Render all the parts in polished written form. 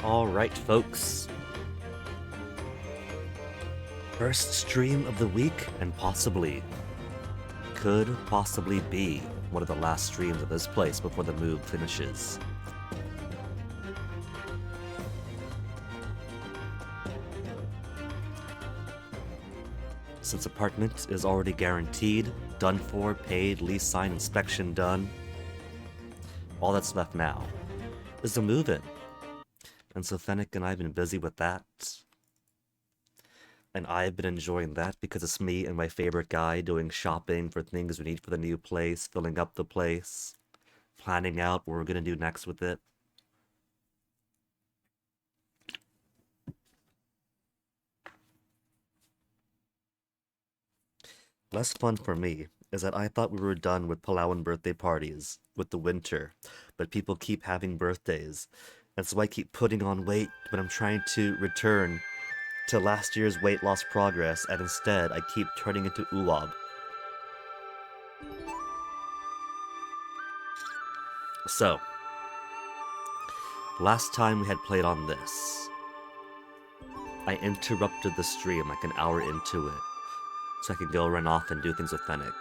Alright, folks. First stream of the week, and could possibly be one of the last streams of this place before the move finishes. Since apartment is already guaranteed, done for, paid, lease sign, inspection done, all that's left now is the move-in. And so Fennec and I have been busy with that. And I've been enjoying that because it's me and my favorite guy doing shopping for things we need for the new place, filling up the place, planning out what we're gonna do next with it. Less fun for me is that I thought we were done with Palawan birthday parties with the winter, but people keep having birthdays, and so I keep putting on weight when I'm trying to return to last year's weight loss progress, and instead I keep turning into Uwab. So, last time we had played on this, I interrupted the stream like an hour into it, so I could go run off and do things with Fennec.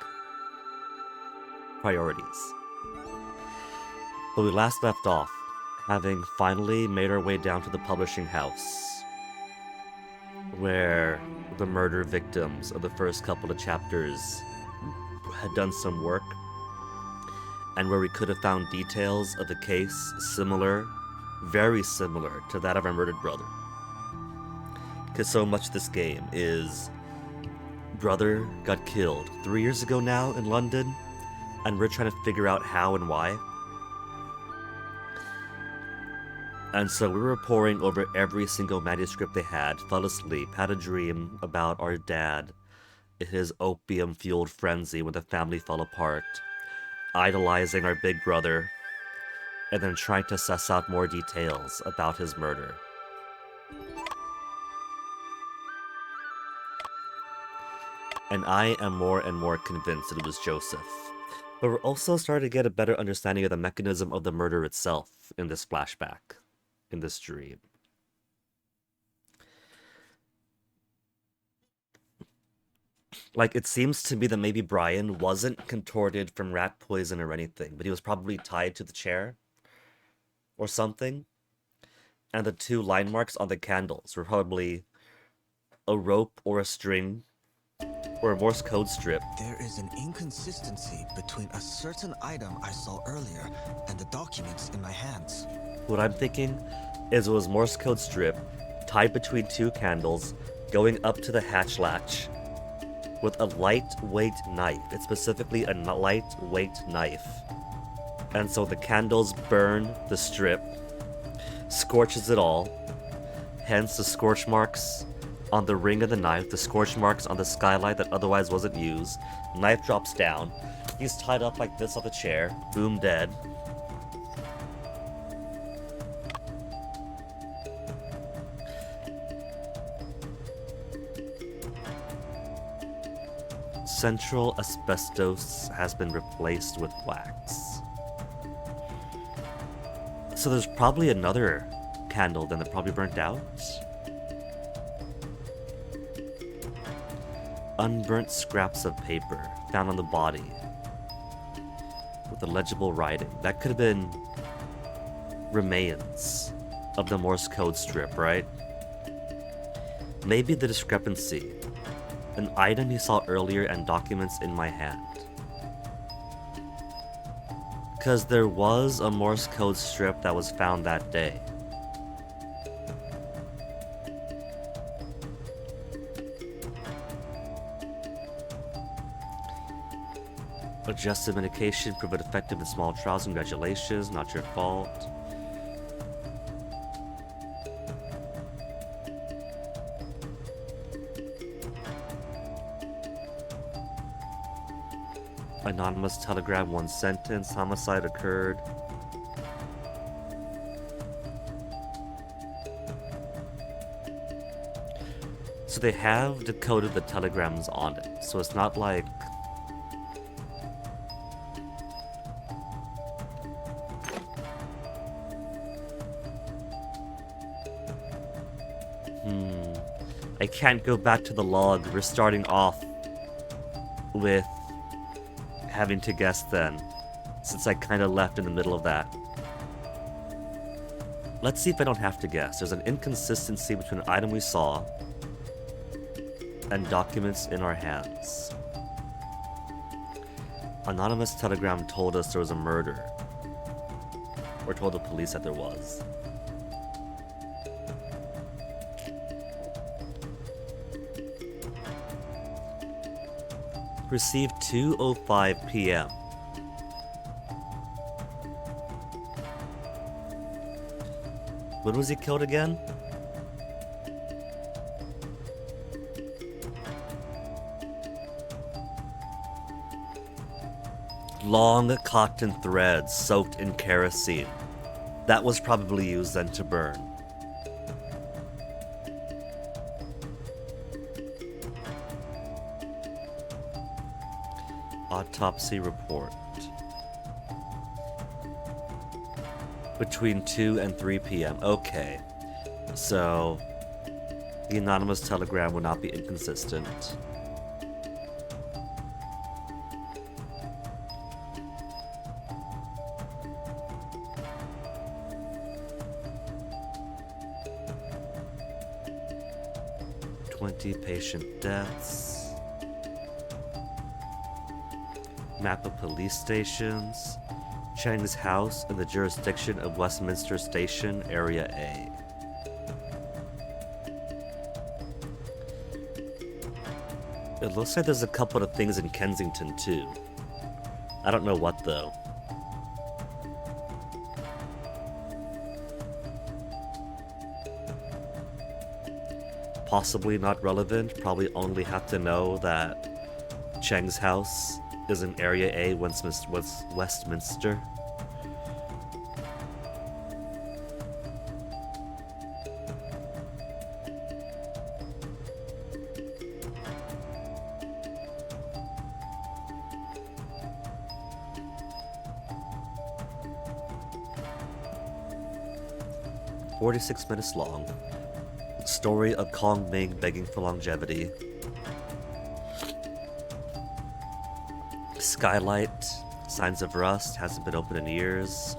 Priorities. But we last left off, having finally made our way down to the publishing house, where the murder victims of the first couple of chapters had done some work, and where we could have found details of the case similar, very similar to that of our murdered brother. Because so much of this game is brother got killed 3 years ago now in London, and we're trying to figure out how and why. And so we were poring over every single manuscript they had, fell asleep, had a dream about our dad, his opium-fueled frenzy when the family fell apart, idolizing our big brother, and then trying to suss out more details about his murder. And I am more and more convinced that it was Joseph. But we're also starting to get a better understanding of the mechanism of the murder itself in this flashback, in this dream. Like, it seems to me that maybe Brian wasn't contorted from rat poison or anything, but he was probably tied to the chair or something. And the two line marks on the candles were probably a rope or a string or a Morse code strip. There is an inconsistency between a certain item I saw earlier and the documents in my hands. What I'm thinking is it was Morse code strip tied between two candles going up to the hatch latch with a lightweight knife. It's specifically a lightweight knife. And so the candles burn the strip, scorches it all, hence the scorch marks on the ring of the knife, the scorch marks on the skylight that otherwise wasn't used. Knife drops down. He's tied up like this on the chair. Boom, dead. Central asbestos has been replaced with wax. So there's probably another candle then that probably burnt out. Unburnt scraps of paper found on the body with illegible writing. That could have been remains of the Morse code strip, right? Maybe the discrepancy. An item he saw earlier and documents in my hand. Because there was a Morse code strip that was found that day. Adjusted medication proved effective in small trials. Congratulations, not your fault. Anonymous telegram, one sentence. Homicide occurred. So they have decoded the telegrams on it. So it's not like I can't go back to the log. We're starting off with having to guess then, since I kind of left in the middle of that. Let's see if I don't have to guess. There's an inconsistency between an item we saw and documents in our hands. Anonymous telegram told us there was a murder. Or told the police that there was. Received 2:05 p.m. When was he killed again? Long cotton threads soaked in kerosene. That was probably used then to burn. Autopsy report. Between 2 and 3 p.m. Okay. So, the anonymous telegram will not be inconsistent. Patient deaths. Map of police stations. Chang's house in the jurisdiction of Westminster Station, Area A. It looks like there's a couple of things in Kensington too. I don't know what though. Possibly not relevant, probably only have to know that Cheng's house is in Area A, Westminster. "46 minutes long. Story of Kong Ming begging for longevity. Skylight, signs of rust, hasn't been open in years."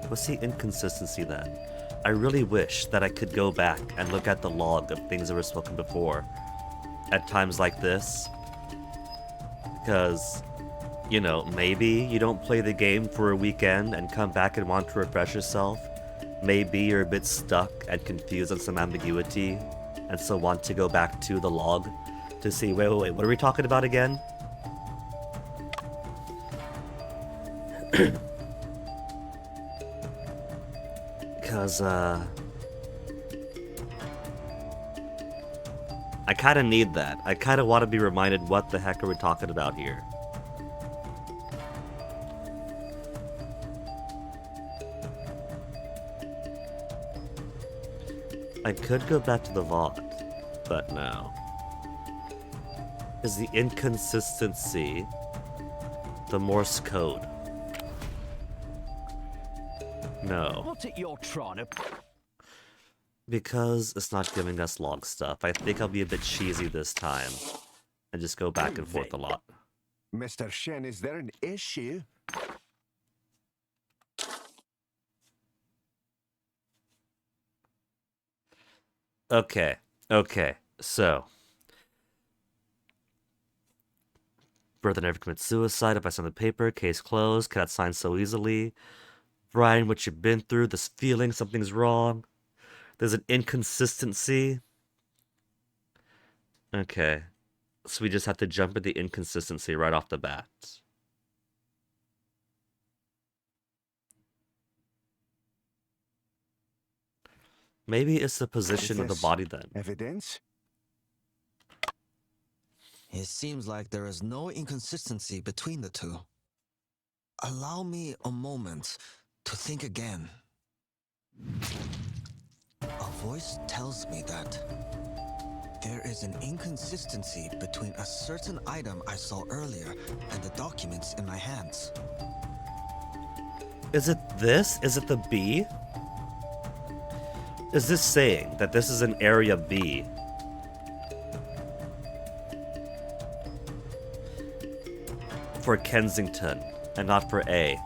What's the inconsistency then? I really wish that I could go back and look at the log of things that were spoken before at times like this. Because, you know, maybe you don't play the game for a weekend and come back and want to refresh yourself. Maybe you're a bit stuck and confused on some ambiguity, and so want to go back to the log to see, wait, what are we talking about again? Because, I kinda need that. I kinda want to be reminded what the heck are we talking about here. I could go back to the vault, but no. Is the inconsistency the Morse code? No. What it you're trying to... Because it's not giving us log stuff. I think I'll be a bit cheesy this time and just go back and forth a lot. Mr. Shen, is there an issue? Okay, so. Brother never commits suicide. If I sign the paper, case closed. Cannot sign so easily. Brian, what you've been through, this feeling something's wrong. There's an inconsistency. Okay, so we just have to jump at the inconsistency right off the bat. Maybe it's the position of the body then. Evidence? It seems like there is no inconsistency between the two. Allow me a moment to think again. A voice tells me that there is an inconsistency between a certain item I saw earlier and the documents in my hands. Is it this? Is it the B? is this saying? That this is an Area B? For Kensington, and not for A.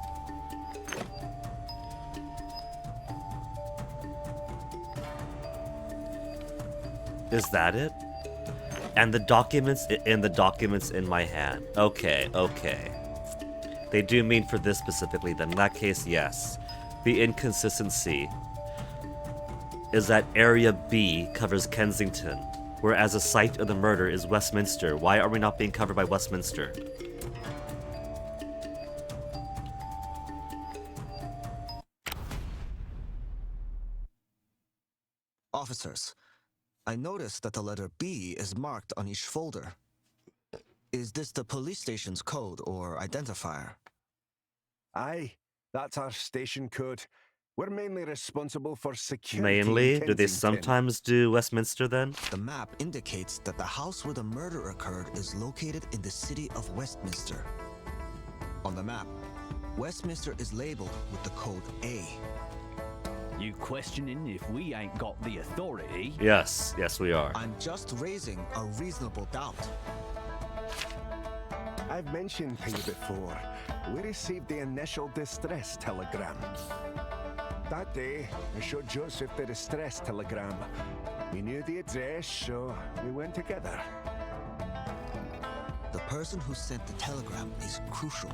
Is that it? And the documents in my hand. Okay, okay. They do mean for this specifically, then in that case, yes. The inconsistency is that Area B covers Kensington, whereas the site of the murder is Westminster. Why are we not being covered by Westminster? Officers, I noticed that the letter B is marked on each folder. Is this the police station's code or identifier? Aye, that's our station code. We're mainly responsible for security. Mainly? in Do they Kensington. sometimes do Westminster then? The map indicates that the house where the murder occurred is located in the city of Westminster. On the map, Westminster is labeled with the code A. You questioning if we ain't got the authority? Yes, yes we are. I'm just raising a reasonable doubt. I've mentioned to you before, we received the initial distress telegram. That day, I showed Joseph the distress telegram. We knew the address, so we went together. The person who sent the telegram is crucial.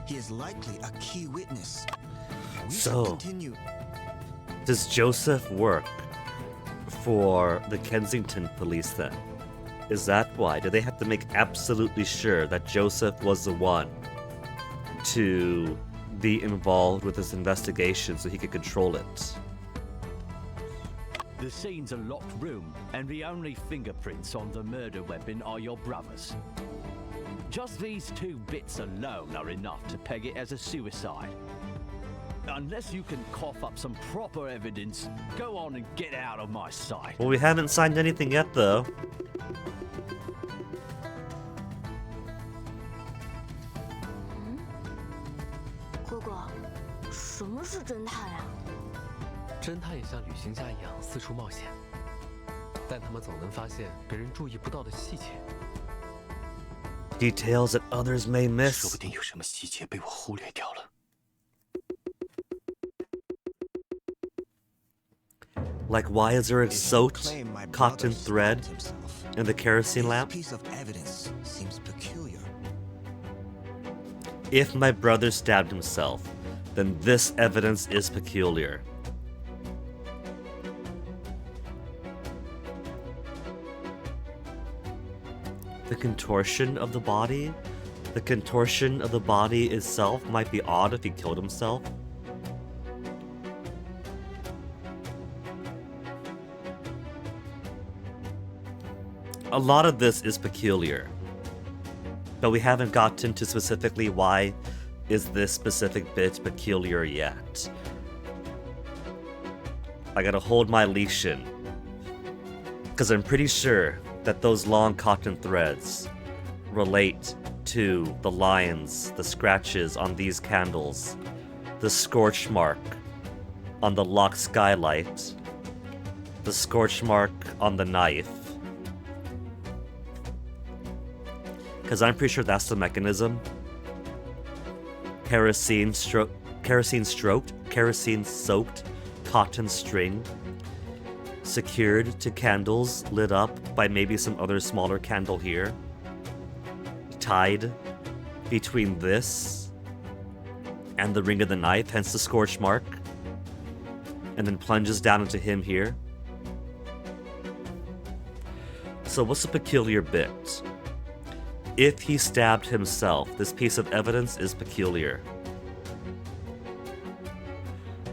He is likely a key witness. We So- should continue. Does Joseph work for the Kensington police then? Is that why? Do they have to make absolutely sure that Joseph was the one to be involved with this investigation so he could control it? The scene's a locked room, and the only fingerprints on the murder weapon are your brother's. Just these two bits alone are enough to peg it as a suicide. Unless you can cough up some proper evidence, go on and get out of my sight. Well, we haven't signed anything yet though. "哥哥，什么是侦探呀？侦探也像旅行家一样四处冒险，但他们总能发现别人注意不到的细节。 Details that others may 说 miss. 不定有什么细节被我忽略掉了。 Like why is there a If you soaked claim my cotton brother thread stabbed himself, in the kerosene this lamp? piece of evidence seems peculiar. If my brother stabbed himself, then this evidence is peculiar. The contortion of the body? The contortion of the body itself might be odd if he killed himself. A lot of this is peculiar, but we haven't gotten to specifically why is this specific bit peculiar yet. I gotta hold my leash in, because I'm pretty sure that those long cotton threads relate to the lines, the scratches on these candles, the scorch mark on the locked skylight, the scorch mark on the knife. Because I'm pretty sure that's the mechanism. Kerosene soaked cotton string secured to candles lit up by maybe some other smaller candle here. Tied between this and the ring of the knife, hence the scorch mark. And then plunges down into him here. So what's the peculiar bit? If he stabbed himself, this piece of evidence is peculiar.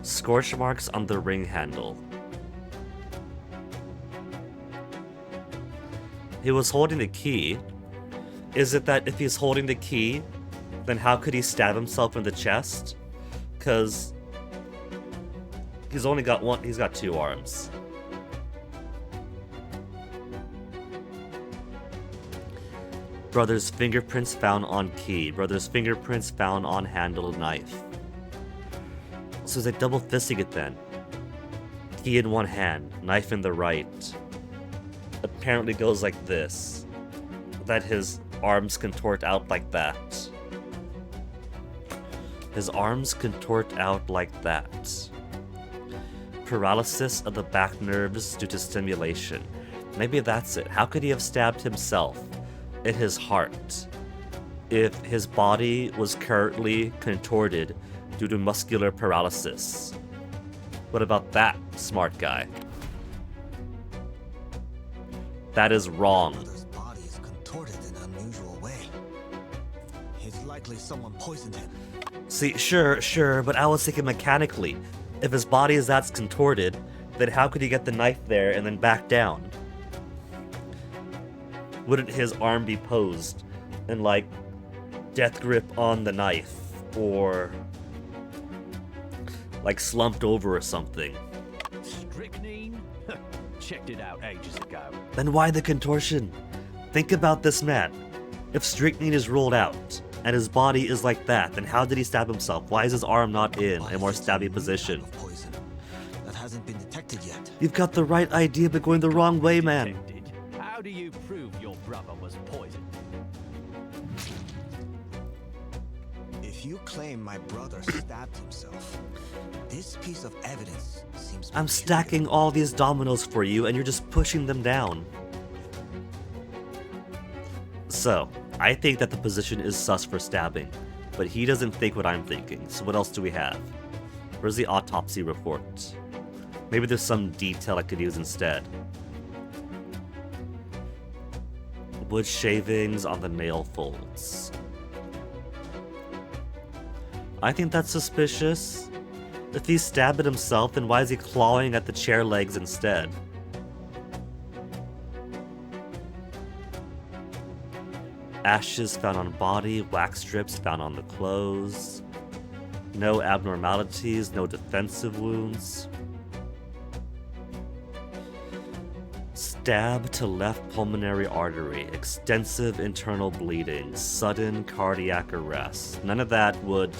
Scorch marks on the ring handle. He was holding the key. Is it that if he's holding the key, then how could he stab himself in the chest? Because he's only got one, he's got two arms. Brother's fingerprints found on key. Brother's fingerprints found on handle of knife. So is it double fisting it then? Key in one hand, knife in the right. Apparently goes like this. That his arms contort out like that. His arms contort out like that. Paralysis of the back nerves due to stimulation. Maybe that's it. How could he have stabbed himself in his heart if his body was currently contorted due to muscular paralysis? What about that, smart guy? That is wrong. Brother's body is contorted in an unusual way. It's likely someone poisoned him. See, sure, but I was thinking mechanically. If his body is that contorted, then how could he get the knife there and then back down? Wouldn't his arm be posed and like death grip on the knife or like slumped over or something? Strychnine? Checked it out ages ago. Then why the contortion? Think about this man. If strychnine is ruled out and his body is like that, then how did he stab himself? Why is his arm not in a more stabby position? Of poison that hasn't been detected yet. You've got the right idea, but going the wrong way, man. Detected. How do you prove your brother was poisoned? If you claim my brother stabbed himself, this piece of evidence seems I'm peculiar. stacking all these dominoes for you, and you're just pushing them down. So, I think that the position is sus for stabbing, but he doesn't think what I'm thinking, so what else do we have? Where's the autopsy report? Maybe there's some detail I could use instead. Wood shavings on the nail folds. I think that's suspicious. If he stabbed himself, then why is he clawing at the chair legs instead? Ashes found on body, wax strips found on the clothes. No abnormalities, no defensive wounds. Stab to left pulmonary artery, extensive internal bleeding, sudden cardiac arrest. None of that would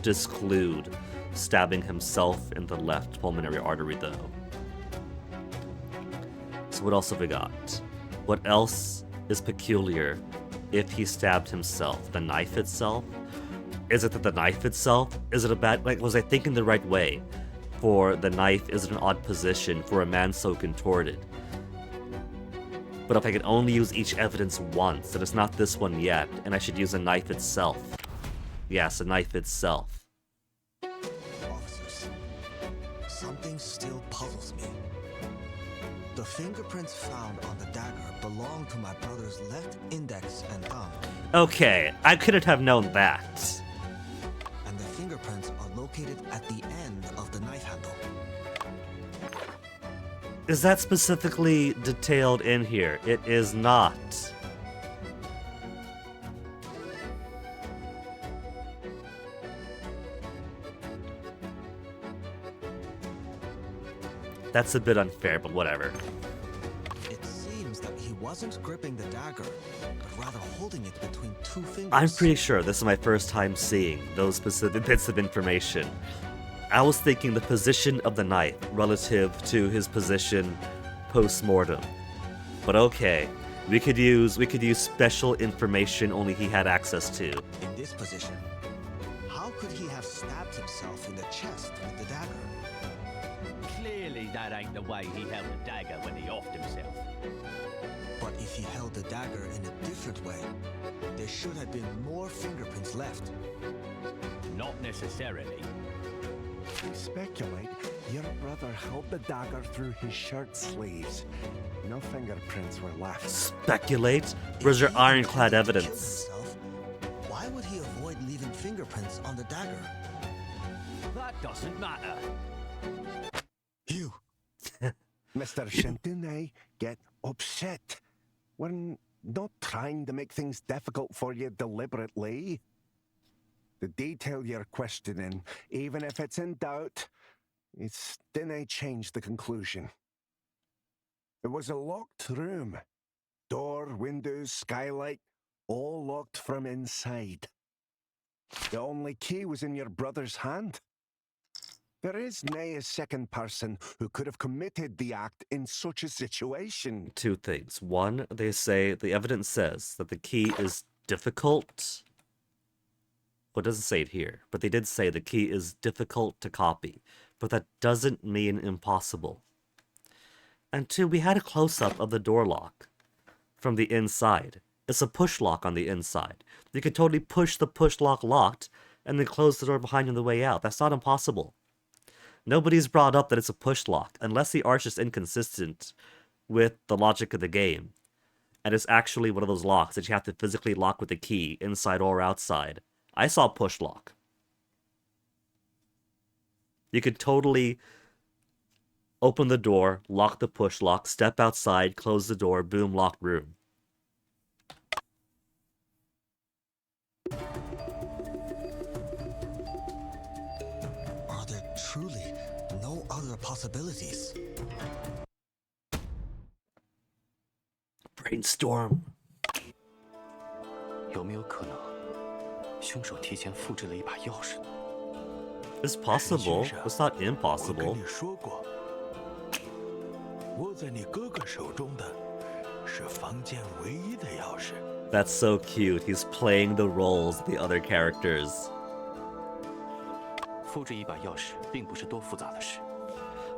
disclude stabbing himself in the left pulmonary artery, though. So what else have we got? What else is peculiar if he stabbed himself? The knife itself? Is it that the knife itself? Is it a bad... Like, was I thinking the right way? For the knife is in an odd position for a man so contorted. But if I could only use each evidence once, and it's not this one yet, and I should use a knife itself. Yes, a knife itself. Officers, something still puzzles me. The fingerprints found on the dagger belong to my brother's left index and thumb, Okay, I couldn't have known that. and the fingerprints are located at the end of the knife handle. Is that specifically detailed in here? It is not. That's a bit unfair, but whatever. It seems that he wasn't gripping the dagger, but rather holding it between two fingers. I'm pretty sure this is my first time seeing those specific bits of information. I was thinking the position of the knife relative to his position post-mortem. But okay, we could use special information only he had access to. In this position, how could he have stabbed himself in the chest with the dagger? Clearly that ain't the way he held the dagger when he offed himself. But if he held the dagger in a different way, there should have been more fingerprints left. Not necessarily. We speculate your brother held the dagger through his shirt sleeves. No fingerprints were left. Speculate? Where's your If he ironclad intended to kill evidence? himself, why would he avoid leaving fingerprints on the dagger? That doesn't matter. You. Mr. Chantenay, get upset. We're not trying to make things difficult for you deliberately. The detail you're questioning, even if it's in doubt, it's dinna change the conclusion. It was a locked room. Door, windows, skylight, all locked from inside. The only key was in your brother's hand. There is nay a second person who could have committed the act in such a situation. Two things. One, they say the evidence says that the key is difficult. Well, it doesn't say it here, but they did say the key is difficult to copy. But that doesn't mean impossible. And two, we had a close-up of the door lock from the inside. It's a push lock on the inside. You could totally push the push lock locked and then close the door behind you on the way out. That's not impossible. Nobody's brought up that it's a push lock, unless the arch is inconsistent with the logic of the game. And it's actually one of those locks that you have to physically lock with the key, inside or outside. I saw push lock. You could totally open the door, lock the push lock, step outside, close the door, boom, locked room. Are there truly no other possibilities? Brainstorm. 有没有可能，凶手提前复制了一把钥匙呢？ It's possible. It's not 我跟 impossible. 你说过，握在你哥哥手中的是房间唯一的钥匙。 That's so cute. He's playing the roles of the other characters. 复制一把钥匙并不是多复杂的事。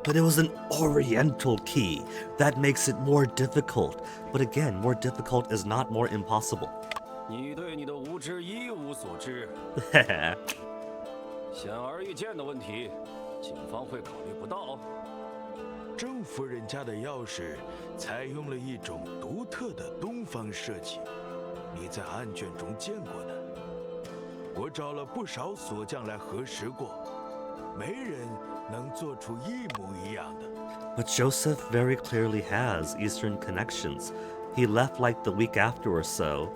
But it was an oriental key. That makes it more difficult. But again, more difficult is not more impossible. 你对你的无知一无所知，显而易见的问题，警方会考虑不到。郑夫人家的钥匙采用了一种独特的东方设计，你在案卷中见过的。我找了不少锁匠来核实过，没人能做出一模一样的。 But Joseph very clearly has Eastern connections. He left like the week after or so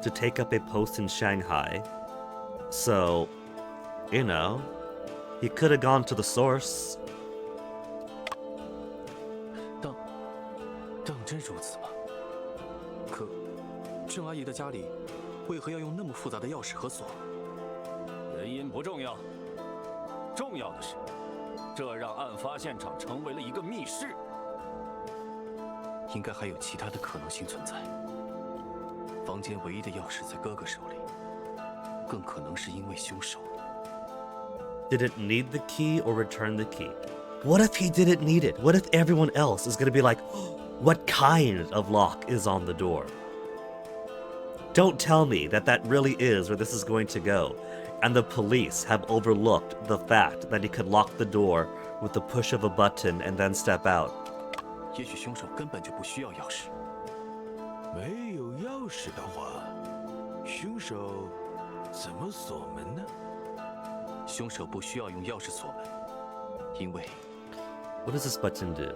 to take up a post in Shanghai. So, you know, he could have gone to the source. 当真如此吗？可郑阿姨的家里为何要用那么复杂的钥匙和锁？原因不重要，重要的是，这让案发现场成为了一个密室。应该还有其他的可能性存在。房间唯一的钥匙在哥哥手里，更可能是因为凶手。 Did it need the key or return the key? What if he didn't need it? What if everyone else is gonna be like, what kind of lock is on the door? Don't tell me that that really is where this is going to go, and the police have overlooked the fact that he could lock the door with the push of a button and then step out. 也许凶手根本就不需要钥匙。没有钥匙的话，凶手怎么锁门呢？凶手不需要用钥匙锁门，因为 What does this button do?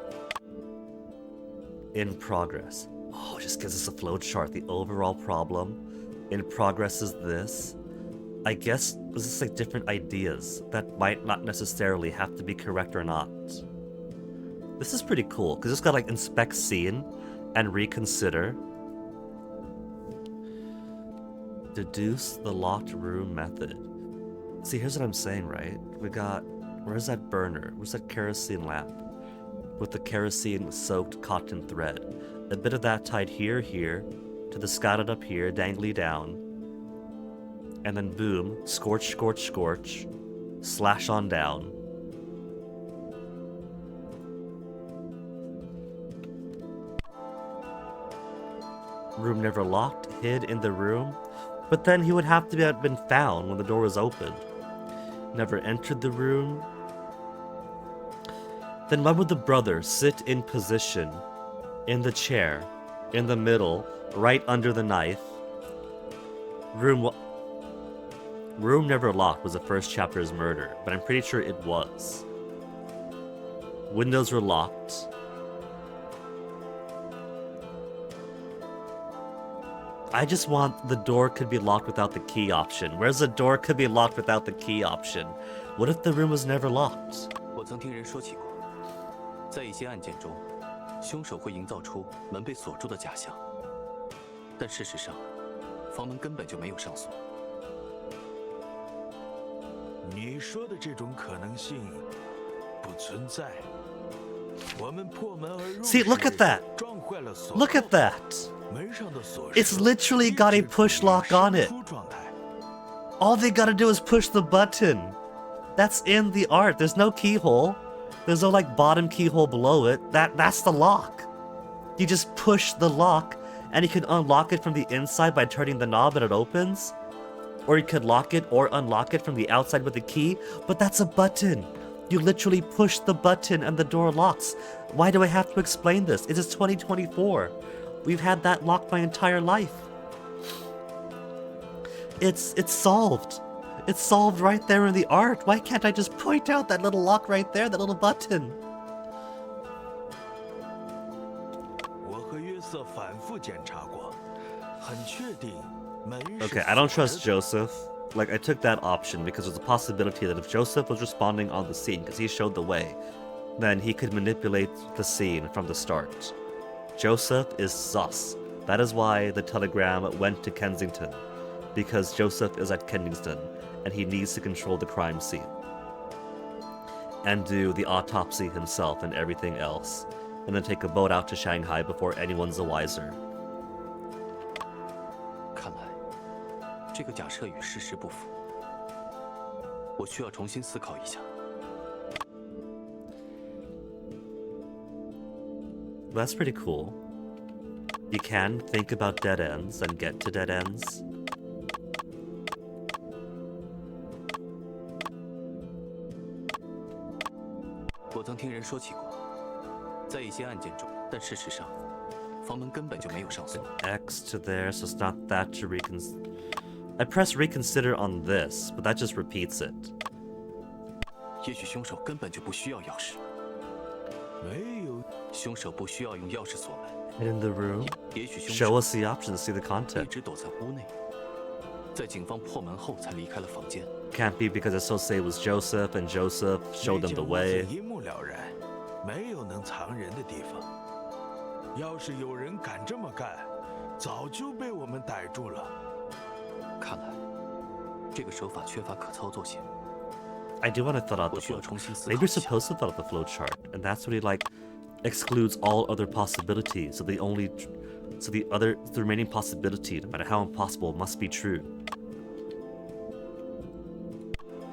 In progress. Oh, it just gives us a flow chart. The overall problem in progress is this. I guess this is like different ideas that might not necessarily have to be correct or not. This is pretty cool because it's got like inspect scene and reconsider. Deduce the locked room method. See, here's what I'm saying, right? We got, where's that burner? Where's that kerosene lamp? With the kerosene-soaked cotton thread. A bit of that tied here, to the scattered up here, dangly down. And then boom, scorch, scorch, scorch. Slash on down. Room never locked, hid in the room. But then he would have to have been found when the door was opened. Never entered the room. Then why would the brother sit in position, in the chair, in the middle, right under the knife? Room never locked was the first chapter's murder, but I'm pretty sure it was. Windows were locked. I just want the door could be locked without the key option. Where's the door could be locked without the key option? What if the room was never locked? 我曾听人说起过，在一些案件中，凶手会营造出门被锁住的假象，但事实上，房门根本就没有上锁。你说的这种可能性不存在。我们破门而入 See, look at 时 that. 撞坏了锁 Look 扣 at that. 门上的锁 It's 匙 literally 一 got a 直 push 处于 lock on 伸 it. 出状态 All they gotta do is push the button. That's in the art. There's no keyhole. There's no like bottom keyhole below it. That's the lock. You just push the lock and you can unlock it from the inside by turning the knob and it opens. Or you could lock it or unlock it from the outside with a key, but that's a button. You literally push the button and the door locks. Why do I have to explain this? It is 2024. We've had that lock my entire life. It's solved. It's solved right there in the art. Why can't I just point out that little lock right there, that little button? 我和约瑟反复检查过，很确定门是 Okay, I don't 锁 trust 着的 Joseph. Like, I took that option because there's a possibility that if Joseph was responding on the scene because he showed the way, then he could manipulate the scene from the start. Joseph is sus. That is why the telegram went to Kensington. Because Joseph is at Kensington, and he needs to control the crime scene. And do the autopsy himself and everything else. And then take a boat out to Shanghai before anyone's the wiser. 看来这个假设与事实不符，我需要重新思考一下。 That's pretty cool. You can think about dead ends and get to dead ends. 我曾听人说起过，在一些案件中，但事实上，房门根本就没有上锁。 X to there, so it's not that to reconsider. I press reconsider on this, but that just repeats it. 也许凶手根本就不需要钥匙，没有，凶手不需要用钥匙锁门， In the room, 也许凶 show 手 us the option to see the 一 content. 直躲在屋内，在警方破门后才离开了房间。 Can't be because associated was Joseph, and Joseph showed them the 那间屋子 way. 一目了然，没有能藏人的地方。要是有人敢这么干，早就被我们逮住了。看来这个手法缺乏可操作性。 I do want to fill out 我 the 需要 flow. 重新思考 Maybe 一 you're 下。 supposed to fill out the flowchart, and that's what he like excludes all other possibilities. So the remaining possibility, no matter how impossible, must be true.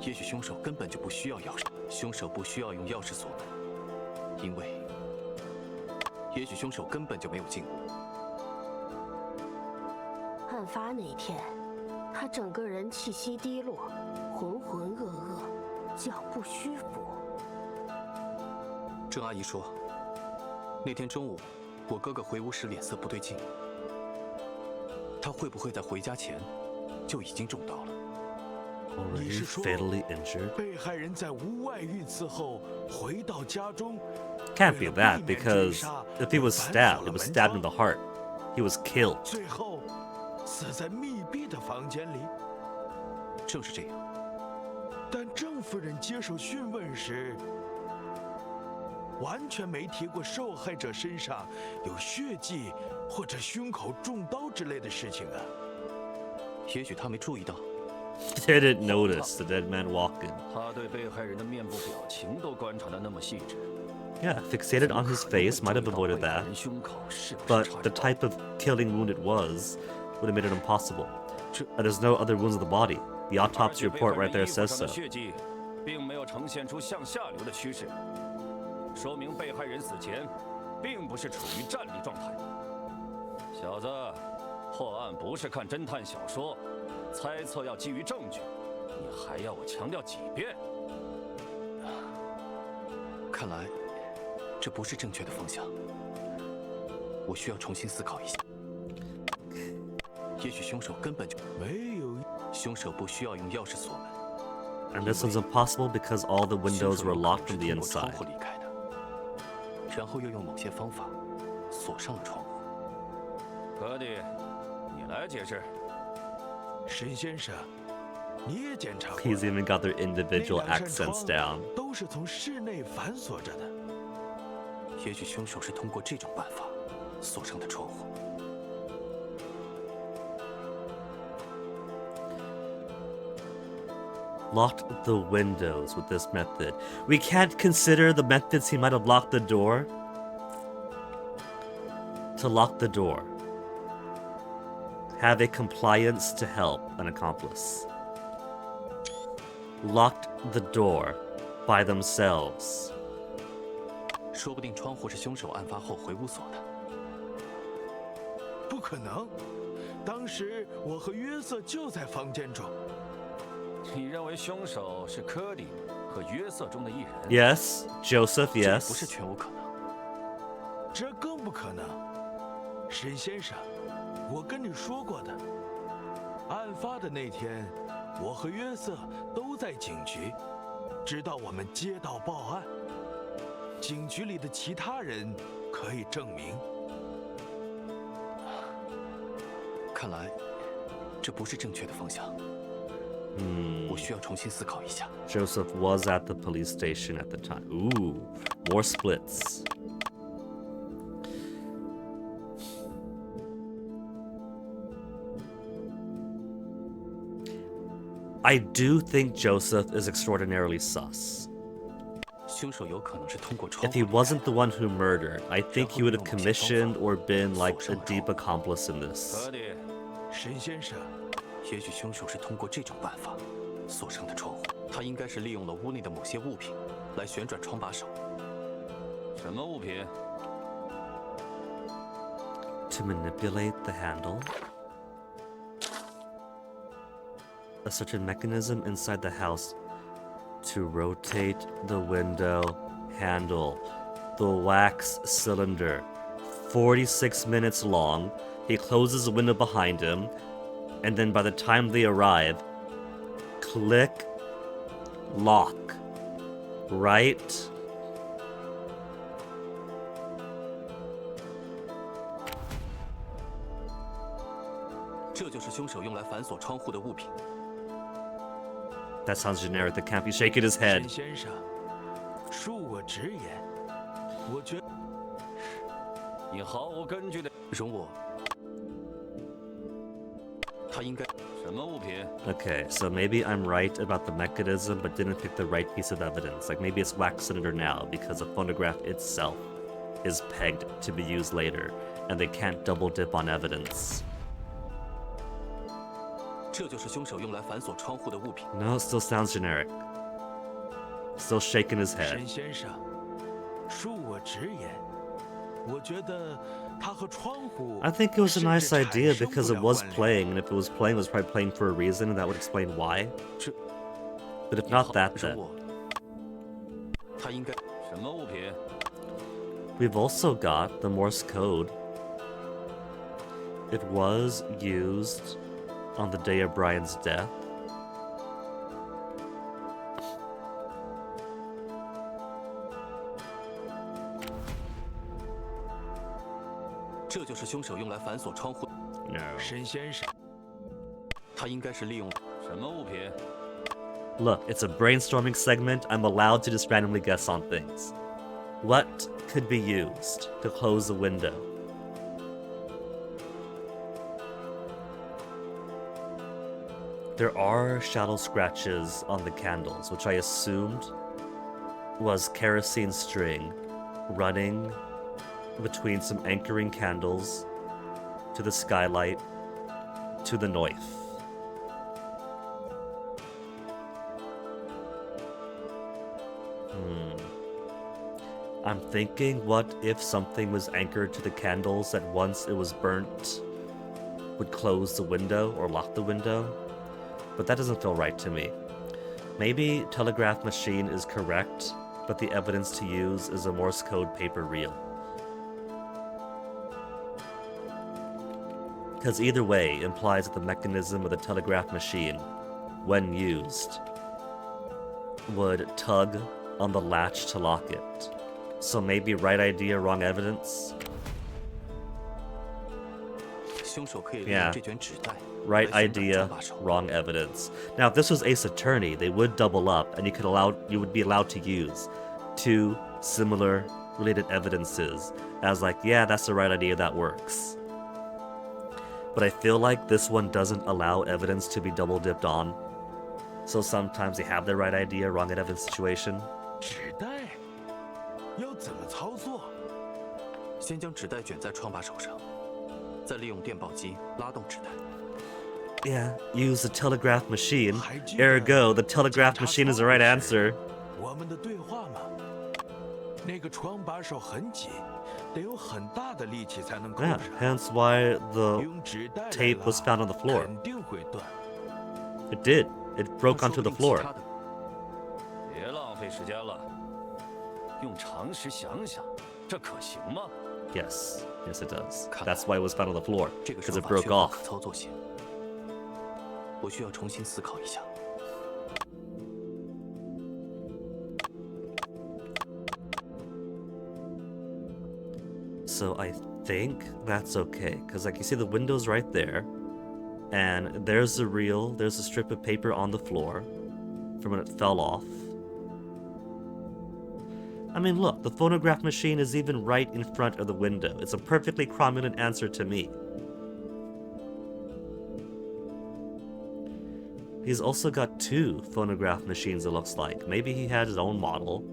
也许凶手根本就不需要钥匙，凶手不需要用钥匙锁门，因为也许凶手根本就没有进屋。案发那天，他整个人气息低落，浑浑噩噩，脚步虚浮。郑阿姨说，那天中午我哥哥回屋时脸色不对劲，他会不会在回家前就已经中刀了？ Already 你是说 fatally injured? 被害人在无外遇次后回到家中， Can't be 为了 that 避免追 because 杀 if he was 反锁 stabbed, 了 it was 门 stabbed in 窗 the heart. He was killed. 最后死在密闭的房间里。正是这样，但郑夫人接受讯问时，完全没提过受害者身上有血迹或者胸口中刀之类的事情啊。也许他没注意到。 Didn't notice the dead man walking. 他对被害人的面部表情都观察得那么细致， Yeah, fixated on his face might have avoided that, 人胸口是不是 but 插 the 着刀 type of killing wound it was would have made it impossible. Tr- There's no other wounds in the body. The 而 autopsy 且被 report 害 right there 人衣服 says 上 so. 的血迹并没有呈现出向下流的趋势，说明被害人死前并不是处于站立状态。小子，破案不是看侦探小说，猜测要基于证据，你还要我强调几遍？看来这不是正确的方向，我需要重新思考一下。也许凶手根本就没有，凶手不需要用钥匙锁门， And this was impossible because all the 凶 windows 手 were 有可 locked 能 from 是 the 通过窗 inside. 户离开的，然后又用某些方法锁上了窗户。格迪，你来解释。沈先生，你也检查过了， He's even got their 那 individual 两扇 accents 窗 down. 都是从室内反锁着的。也许凶手是通过这种办法锁上的窗户。 I Locked the windows with this method. We can't consider the methods he might have locked the door. To lock the door. Have a compliance to help an accomplice. Locked the door by themselves. 说不定窗户是凶手案发后回屋锁的。不可能，当时我和约瑟就在房间中。你认为凶手是科林和约瑟中的一人 Yes, Joseph, 这也不是 yes. 全无可能。这更不可能，沈先生，我跟你说过的，案发的那天，我和约瑟都在警局，直到我们接到报案。警局里的其他人可以证明。看来，这不是正确的方向。我需要重新思考一下。 Joseph was at the police station at the time. Ooh, more splits. I do think Joseph is extraordinarily sus. 凶手有可能是通过窗 If 户 he 离开 wasn't the one who murdered, I think he would have commissioned or been like a deep accomplice in this. 科迪，沈先生，也许凶手是通过这种办法锁上的窗户。他应该是利用了屋内的某些物品来旋转窗把手。什么物品？ To manipulate the handle. A certain mechanism inside the house to rotate the window handle. The wax cylinder. 46 minutes long. He closes the window behind him, and then by the time they arrive, click, lock. Right? “这就是凶手用来反锁窗户的物品。 That sounds generic. The campy shaking his head. 沈先生，恕我直言，我觉得你毫无根据的容我。他应该什么物品？ Okay, so maybe I'm right about the mechanism, but didn't pick the right piece of evidence. Like maybe it's wax cylinder now because the phonograph itself is pegged to be used later, and they can't double dip on evidence. 这就是凶手用来反锁窗户的物品。 No, it still sounds generic. Still shaking his head. 沈先生，恕我直言，我觉得他和窗户 I think it was a nice 甚至 idea 产生 because 不 it 了 was 关联。 playing, and if it was playing, it was probably playing for a reason, and that would explain why. 这 But if not that, 容 then 我。他应该什么物品？ we've also got the Morse code. It was used on the day of Brian's death. “这就是凶手用来反锁窗户。 No. 沈先生，他应该是利用什么物品？ Look, it's a brainstorming segment. I'm allowed to just randomly guess on things. What could be used to close the window? There are shadow scratches on the candles, which I assumed was kerosene string running between some anchoring candles to the skylight to the knife. I'm thinking, what if something was anchored to the candles that once it was burnt would close the window or lock the window? But that doesn't feel right to me. Maybe telegraph machine is correct, but the evidence to use is a Morse code paper reel. Because either way implies that the mechanism of the telegraph machine, when used, would tug on the latch to lock it. So maybe right idea, wrong evidence? 凶手可以利 Yeah. 用这卷纸袋 Right 来旋转 idea, 窗把手。 wrong evidence. Now, if this was Ace Attorney, they would double up, and you would be allowed to use two similar related evidences as like, yeah, that's the right idea, that works. But I feel like this one doesn't allow evidence to be double dipped on. So sometimes they have the right idea, wrong end of the situation. 纸袋要怎么操作？先将纸袋卷在窗把手上，再利用电报机拉动纸袋。Yeah, use the telegraph machine. Ergo, the telegraph machine is the right answer. 我们的对话吗？那个窗把手很紧，得有很大的力气才能扣 Yeah, 上。 hence why the 用纸袋来 tape 拉 was found on the floor. 肯定会断。 It did. It broke 说 onto 不 the 定其 floor. 他的别浪费时间了，用常识想想，这可行吗？ Yes, yes, it does. 看来 That's why it was found on the floor, 这个 because 说 it 法 broke 缺乏 off. 可操作性，我需要重新思考一下。 So I think that's okay, because like you see the window's right there, and there's a strip of paper on the floor from when it fell off. I mean, look, the phonograph machine is even right in front of the window. It's a perfectly cromulent answer to me. He's also got 2 phonograph machines, it looks like. Maybe he had his own model,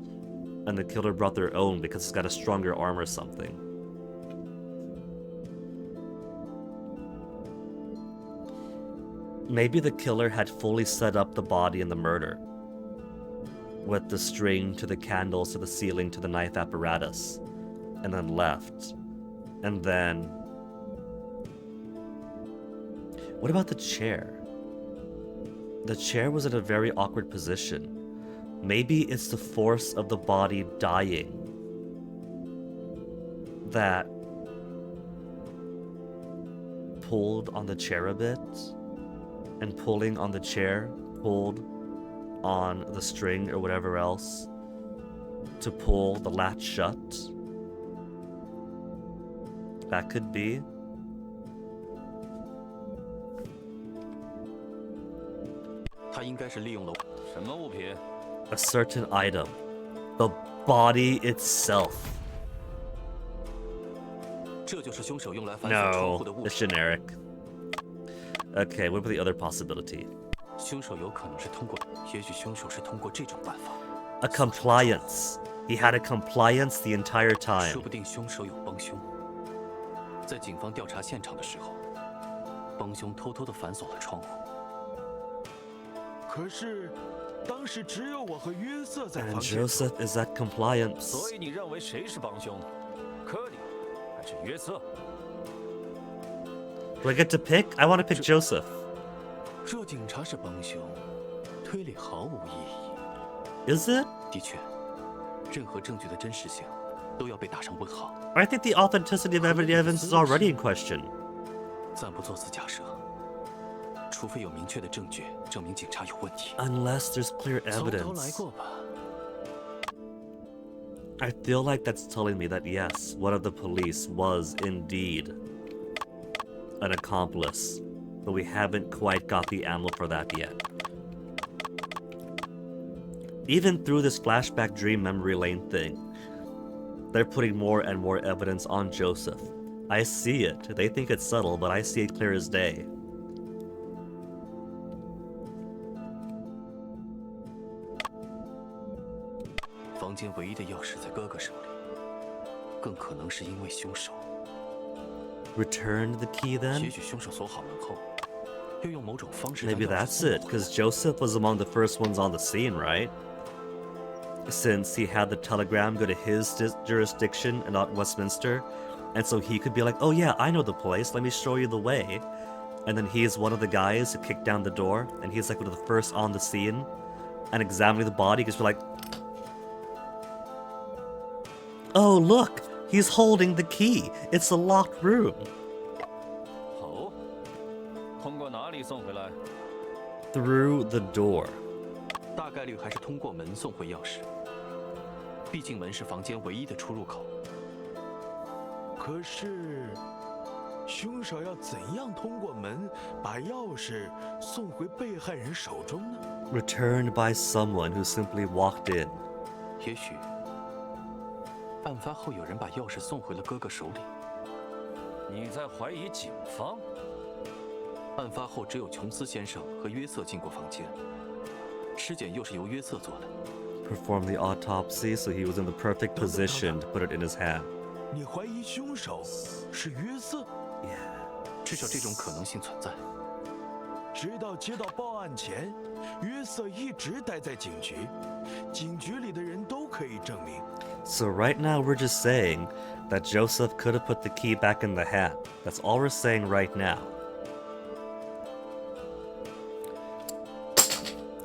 and the killer brought their own because it's got a stronger arm or something. Maybe the killer had fully set up the body in the murder, with the string to the candles to the ceiling to the knife apparatus, and then left. And then... What about the chair? The chair was in a very awkward position. Maybe it's the force of the body dying that pulled on the chair a bit, and pulling on the chair pulled on the string or whatever else to pull the latch shut. That could be. A certain item. The body itself. 这就是凶手用来反锁窗户的 No, 物 it's 品。 generic. Okay, what about the other possibility? 凶手有可能是通过，也许凶手是通过这种办法。 A compliance. He had a compliance the entire 说 time. 不定凶手有帮凶。在警方调查现场的时候，帮凶偷偷地反锁了窗户。可是，当时只有我和约瑟在 And 房间。 Joseph is at compliance. 所以你认为谁是帮凶？科里还是约瑟？ Do I get to pick? I want to pick Joseph. 若警察是帮凶，推理毫无意义。 Is it? 的确，任何证据的真实性都要被打上问号。 I think the authenticity of evidence is already in question. 暂不做此假设，除非有明确的证据证明警察有问题。 Unless there's clear 从头来 evidence. 过吧。 I feel like that's telling me that yes, one of the police was indeed an accomplice, but we haven't quite got the ammo for that yet. Even through this flashback dream memory lane thing, they're putting more and more evidence on Joseph. I see it. They think it's subtle, but I see it clear as day. 房间唯一的钥匙在哥哥手里，更可能是因为凶手。 Returned the key 也 then? 许凶手锁好门后，又用某种方式将 Maybe 钥匙 that's 送 it, 回 because Joseph was among the first ones on the scene, right? Since he had the telegram go to his jurisdiction and not Westminster, and so he could be like, oh yeah, I know the place, let me show you the way. And then he's one of the guys who kicked down the door, and he's like one of the first on the scene, and examining the body, because we're like, oh look, he's holding the key, it's a locked room. 哦，通过哪里送回来？ Through the door. 大概率还是通过门送回钥匙，毕竟门是房间唯一的出入口。可是，凶手要怎样通过门把钥匙送回被害人手中呢？ Returned by someone who simply walked in. 也许，案发后有人把钥匙送回了哥哥手里。你在怀疑警方？案发后只有琼斯先生和约瑟进过房间，尸检又是由约瑟做的。 Perform the autopsy, so he was in the perfect position to put it in his hand. 你怀疑凶手是约瑟？ 至少这种可能性存在。直到接到报案前，约瑟一直待在警局，警局里的人都可以证明。 So right now we're just saying that Joseph could have put the key back in the hat. That's all we're saying right now.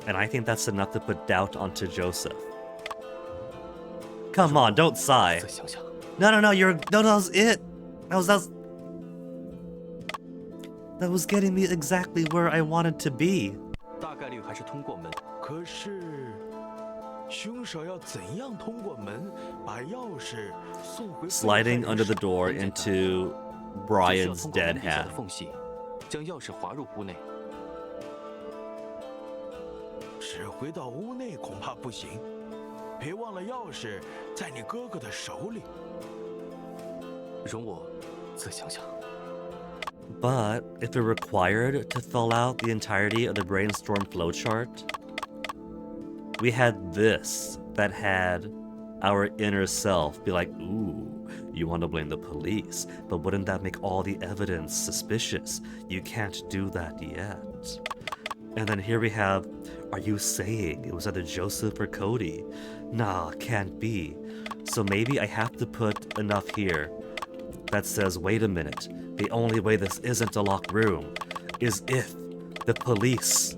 And I think that's enough to put doubt onto Joseph. Come on, don't sigh. 再想想， No, that was it. That was getting me exactly where I wanted to be. 大概率还是通过门。可是，凶手要怎样通过门把钥匙送回？ Sliding under the door into 只需要 Brian's 通过 dead 门底下 hat. 的缝隙，将钥匙滑入屋内。 只回到屋内恐怕不行，别忘了钥匙在你哥哥的手里。容我再想想。 But if it required to fill out the entirety of the brainstorm flowchart, we had this that had our inner self be like, ooh, you want to blame the police, but wouldn't that make all the evidence suspicious? You can't do that yet. And then here we have, are you saying it was either Joseph or Cody? Nah, can't be. So maybe I have to put enough here that says, wait a minute, the only way this isn't a locked room is if the police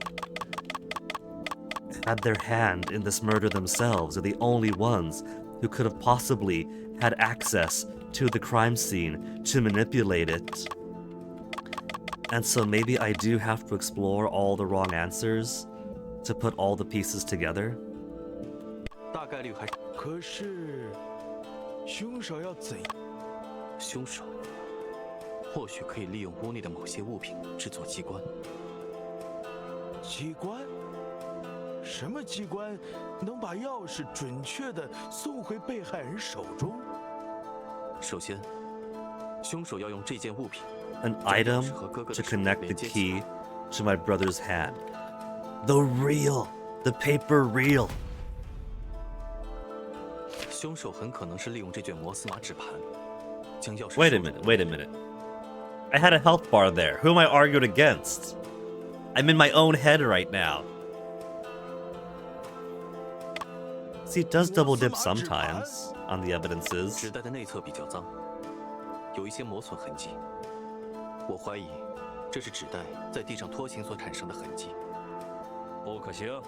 had their hand in this murder themselves, are the only ones who could have possibly had access to the crime scene to manipulate it. And so maybe I do have to explore all the wrong answers to put all the pieces together. 大概率还是可是，凶手要怎？凶手，或许可以利用屋内的某些物品制作机关。机关？什么机关能把钥匙准确地送回被害人手中？首先，凶手要用这件物品 An item to connect the key to my brother's hand. The reel! The paper reel! 凶手很可能是利用这卷摩斯码纸盘，将钥匙。Wait a minute. I had a health bar there. Who am I arguing against? I'm in my own head right now. See, it does double dip sometimes on the evidences. 纸袋的内侧比较脏，有一些磨损痕迹。我怀疑这是纸袋在地上拖行所产生的痕迹。不可行。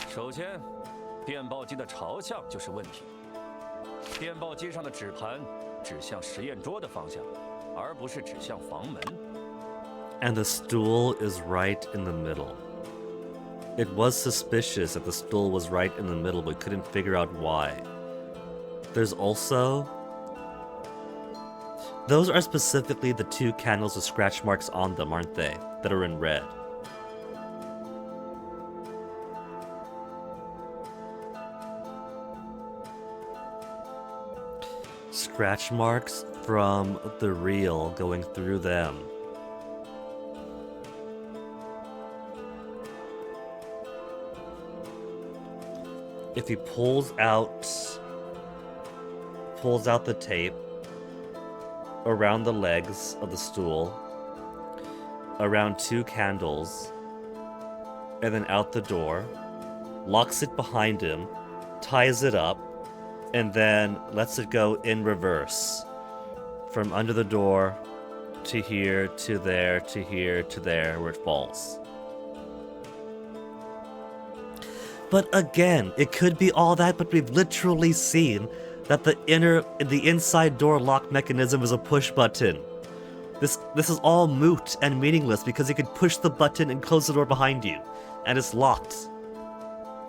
首先，电报机的朝向就是问题。电报机上的纸盘指向实验桌的方向，而不是指向房门。And the stool is right in the middle. It was suspicious that the stool was right in the middle, but couldn't figure out why. There's also... Those are specifically the two candles with scratch marks on them, aren't they? That are in red. Scratch marks from the reel going through them. If he pulls out the tape around the legs of the stool, around two candles, and then out the door, locks it behind him, ties it up, and then lets it go in reverse. From under the door to here, to there, to here, to there, where it falls. But again, it could be all that, but we've literally seen that the inside door lock mechanism is a push button. This is all moot and meaningless because you could push the button and close the door behind you, and it's locked.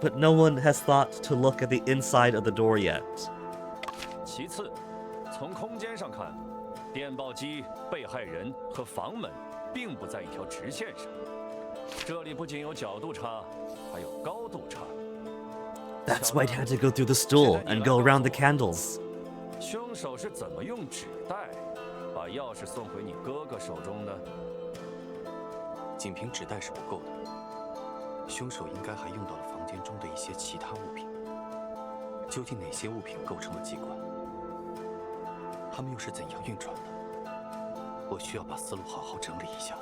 But no one has thought to look at the inside of the door yet. 其次，从空间上看，电报机、被害人和房门并不在一条直线上。这里不仅有角度差，还有高度差。 That's why it had to go through the stool and go around the candles. 凶手是怎么用纸袋把钥匙送回你哥哥手中的？仅凭纸袋是不够的，凶手应该还用到了房间中的一些其他物品。究竟哪些物品构成了机关？它们又是怎样运转的？我需要把思路好好整理一下。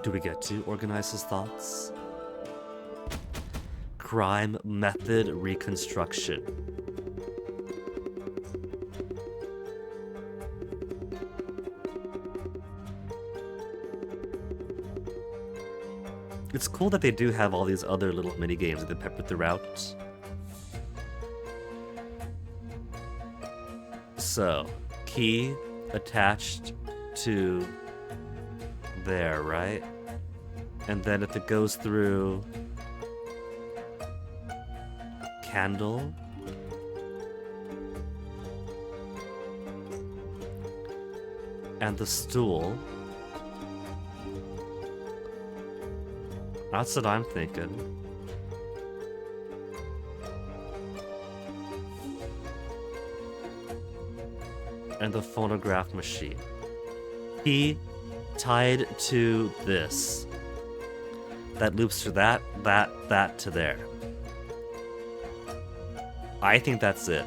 Do we get to organize his thoughts? Crime method reconstruction. It's cool that they do have all these other little mini games that they pepper throughout. So, key attached to there, right? And then if it goes through candle, and the stool, that's what I'm thinking. And the phonograph machine. Key tied to this. That loops to that to there. I think that's it.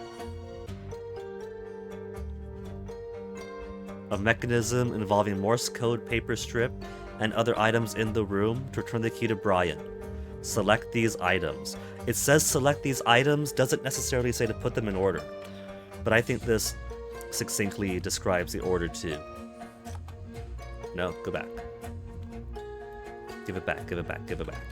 A mechanism involving Morse code paper strip and other items in the room to return the key to Brian. Select these items. It says select these items, doesn't necessarily say to put them in order. But I think this succinctly describes the order too. No, go back. Give it back, give it back, give it back.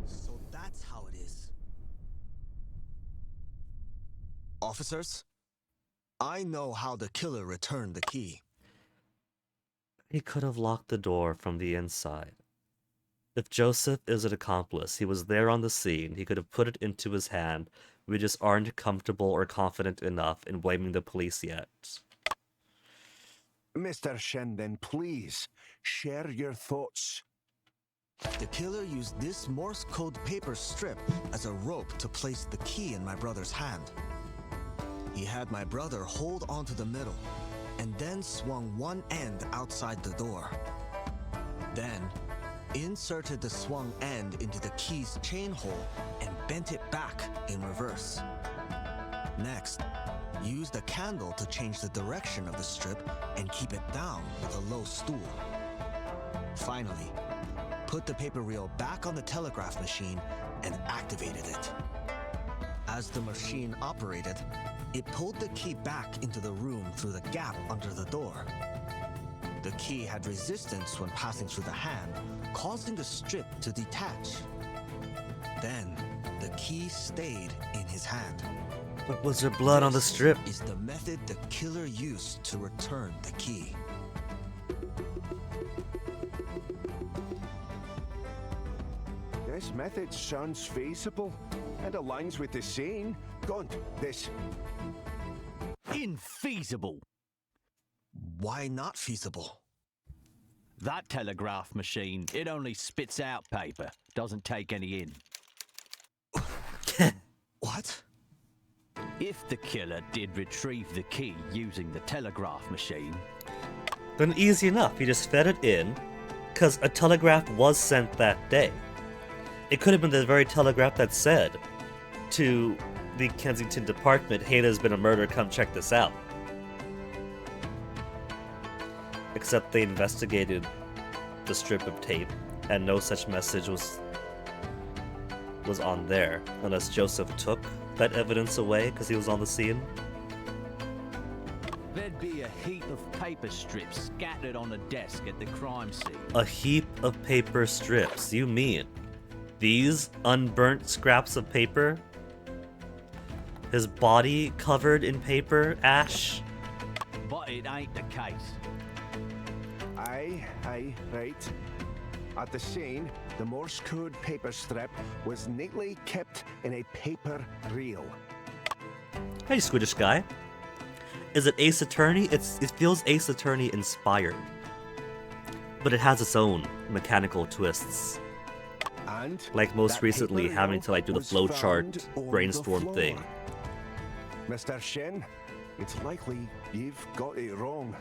So that's how it is. Officers, I know how the killer returned the key. He could have locked the door from the inside. If Joseph is an accomplice, he was there on the scene, he could have put it into his hand. We just aren't comfortable or confident enough in blaming the police yet. Mr. Shen, then please, share your thoughts. The killer used this Morse code paper strip as a rope to place the key in my brother's hand. He had my brother hold onto the middle, and then swung one end outside the door. Then, inserted the swung end into the key's chain hole and bent it back in reverse. Next, used a candle to change the direction of the strip and keep it down with a low stool. Finally, put the paper reel back on the telegraph machine and activated it. As the machine operated, it pulled the key back into the room through the gap under the door. The key had resistance when passing through the hand, causing the strip to detach. Then, the key stayed in his hand. But was there blood on the strip? This is the method the killer used to return the key. This method sounds feasible and aligns with the saying. Gaunt, this. Infeasible! Why not feasible? That telegraph machine, it only spits out paper, doesn't take any in. What? If the killer did retrieve the key using the telegraph machine, then easy enough, he just fed it in, because a telegraph was sent that day. It could have been the very telegraph that said to the Kensington department, hey, there's been a murder, come check this out. Except they investigated the strip of tape, and no such message was on there, unless Joseph took that evidence away because he was on the scene. there'd be a heap of paper strips scattered on a desk at the crime scene. A heap of paper strips? You mean these unburnt scraps of paper? His body covered in paper ash? But it ain't the case. Aye, right. At the scene, the Morse code paper strip was neatly kept in a paper reel. Hey, Squiddish guy. Is it Ace Attorney? It feels Ace Attorney inspired. But it has its own mechanical twists. And like most that recently paper having reel to like do the was flowchart found on brainstorm the thing. floor. Mr. Shen, it's likely you've got it wrong.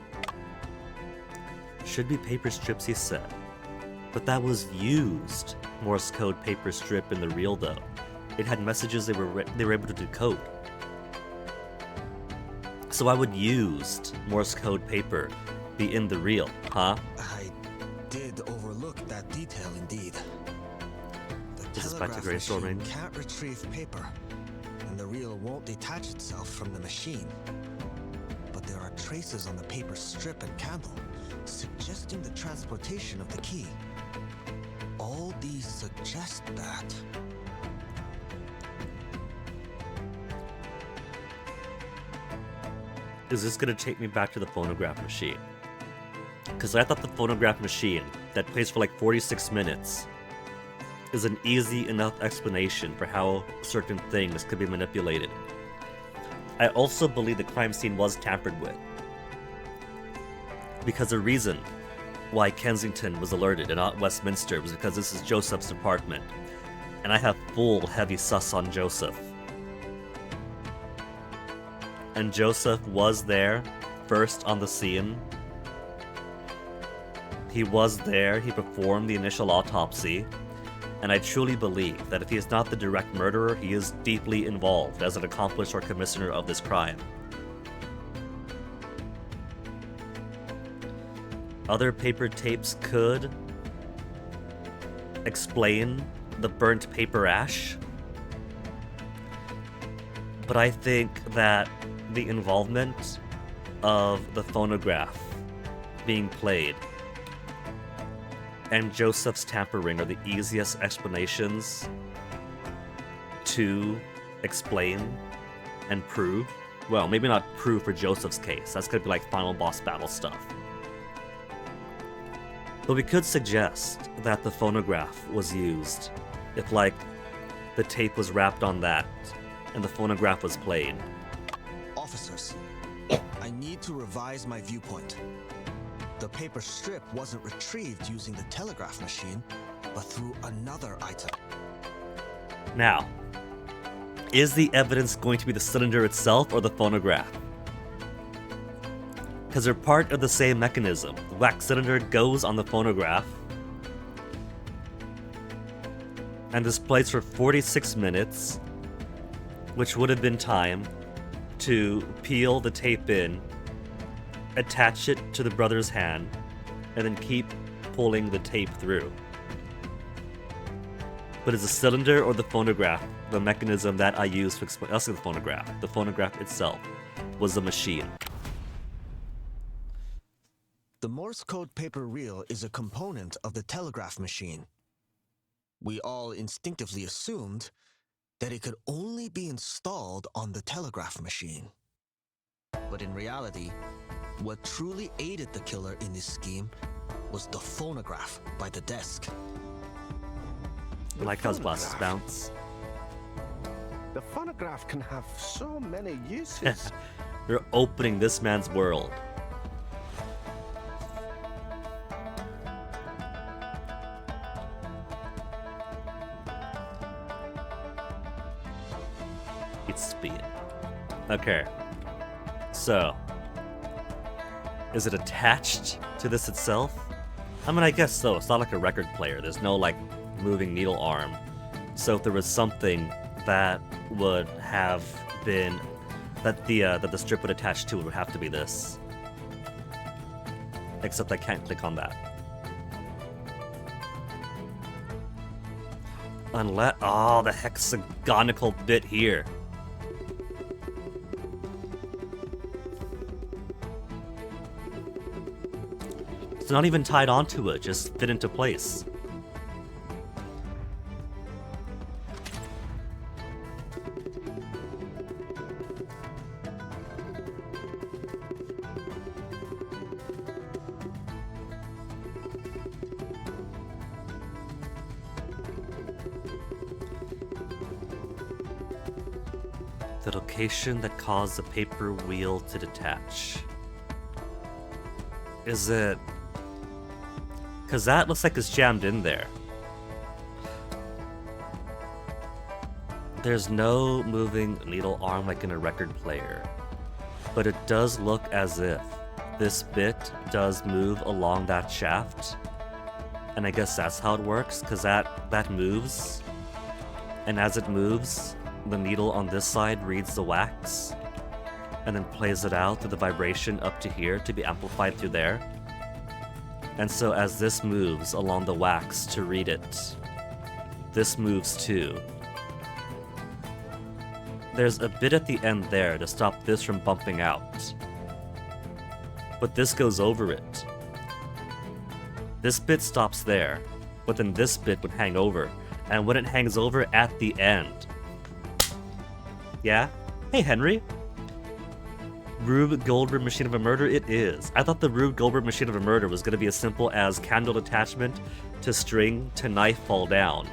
Should be paper strips, he said. But that was used Morse code paper strip in the reel, though. It had messages they were able to decode. So why would used Morse code paper be in the reel, huh? I did overlook that detail indeed. The This is back to telegraph brainstorming. machine can't retrieve paper, and the reel won't detach itself from the machine. But there are traces on the paper strip and candle, suggesting the transportation of the key. All these suggest that... Is this gonna take me back to the phonograph machine? Because I thought the phonograph machine that plays for like 46 minutes is an easy enough explanation for how certain things could be manipulated. I also believe the crime scene was tampered with, because the reason why Kensington was alerted and not Westminster was because this is Joseph's apartment, and I have full heavy sus on Joseph. And Joseph was there, first on the scene. He was there, he performed the initial autopsy, and I truly believe that if he is not the direct murderer, he is deeply involved as an accomplice or commissioner of this crime. Other paper tapes could explain the burnt paper ash, but I think that the involvement of the phonograph being played and Joseph's tampering are the easiest explanations to explain and prove. Well, maybe not prove for Joseph's case. That's gonna be like final boss battle stuff. But we could suggest that the phonograph was used if, like, the tape was wrapped on that and the phonograph was played. Officers, I need to revise my viewpoint. The paper strip wasn't retrieved using the telegraph machine, but through another item. Now, is the evidence going to be the cylinder itself or the phonograph? Because they're part of the same mechanism. The wax cylinder goes on the phonograph and this plays for 46 minutes, which would have been time to peel the tape in, attach it to the brother's hand, and then keep pulling the tape through. But is the cylinder or the phonograph the mechanism that I used to explain? That's the phonograph. The phonograph itself was the machine. The Morse code paper reel is a component of the telegraph machine. We all instinctively assumed that it could only be installed on the telegraph machine. But in reality, what truly aided the killer in this scheme was the phonograph by the desk. I like how his glasses bounce. The phonograph can have so many uses. They're opening this man's world. It's speed. Okay. So, is it attached to this itself? I mean, I guess so. It's not like a record player. There's no, like, moving needle arm. So if there was something that would have been... that the strip would attach to, it would have to be this. Except I can't click on that. Unless... oh, the hexagonical bit here. It's not even tied onto it, just fit into place. The location that caused the paper wheel to detach. Is it... because that looks like it's jammed in there. There's no moving needle arm like in a record player. But it does look as if this bit does move along that shaft. And I guess that's how it works, because that moves. And as it moves, the needle on this side reads the wax, and then plays it out through the vibration up to here to be amplified through there. And so as this moves along the wax to read it, this moves too. There's a bit at the end there to stop this from bumping out. But this goes over it. This bit stops there, but then this bit would hang over. And when it hangs over at the end... Yeah? Hey, Henry. Rube Goldberg Machine of a Murder? It is. I thought the Rube Goldberg Machine of a Murder was going to be as simple as candle attachment to string to knife fall down.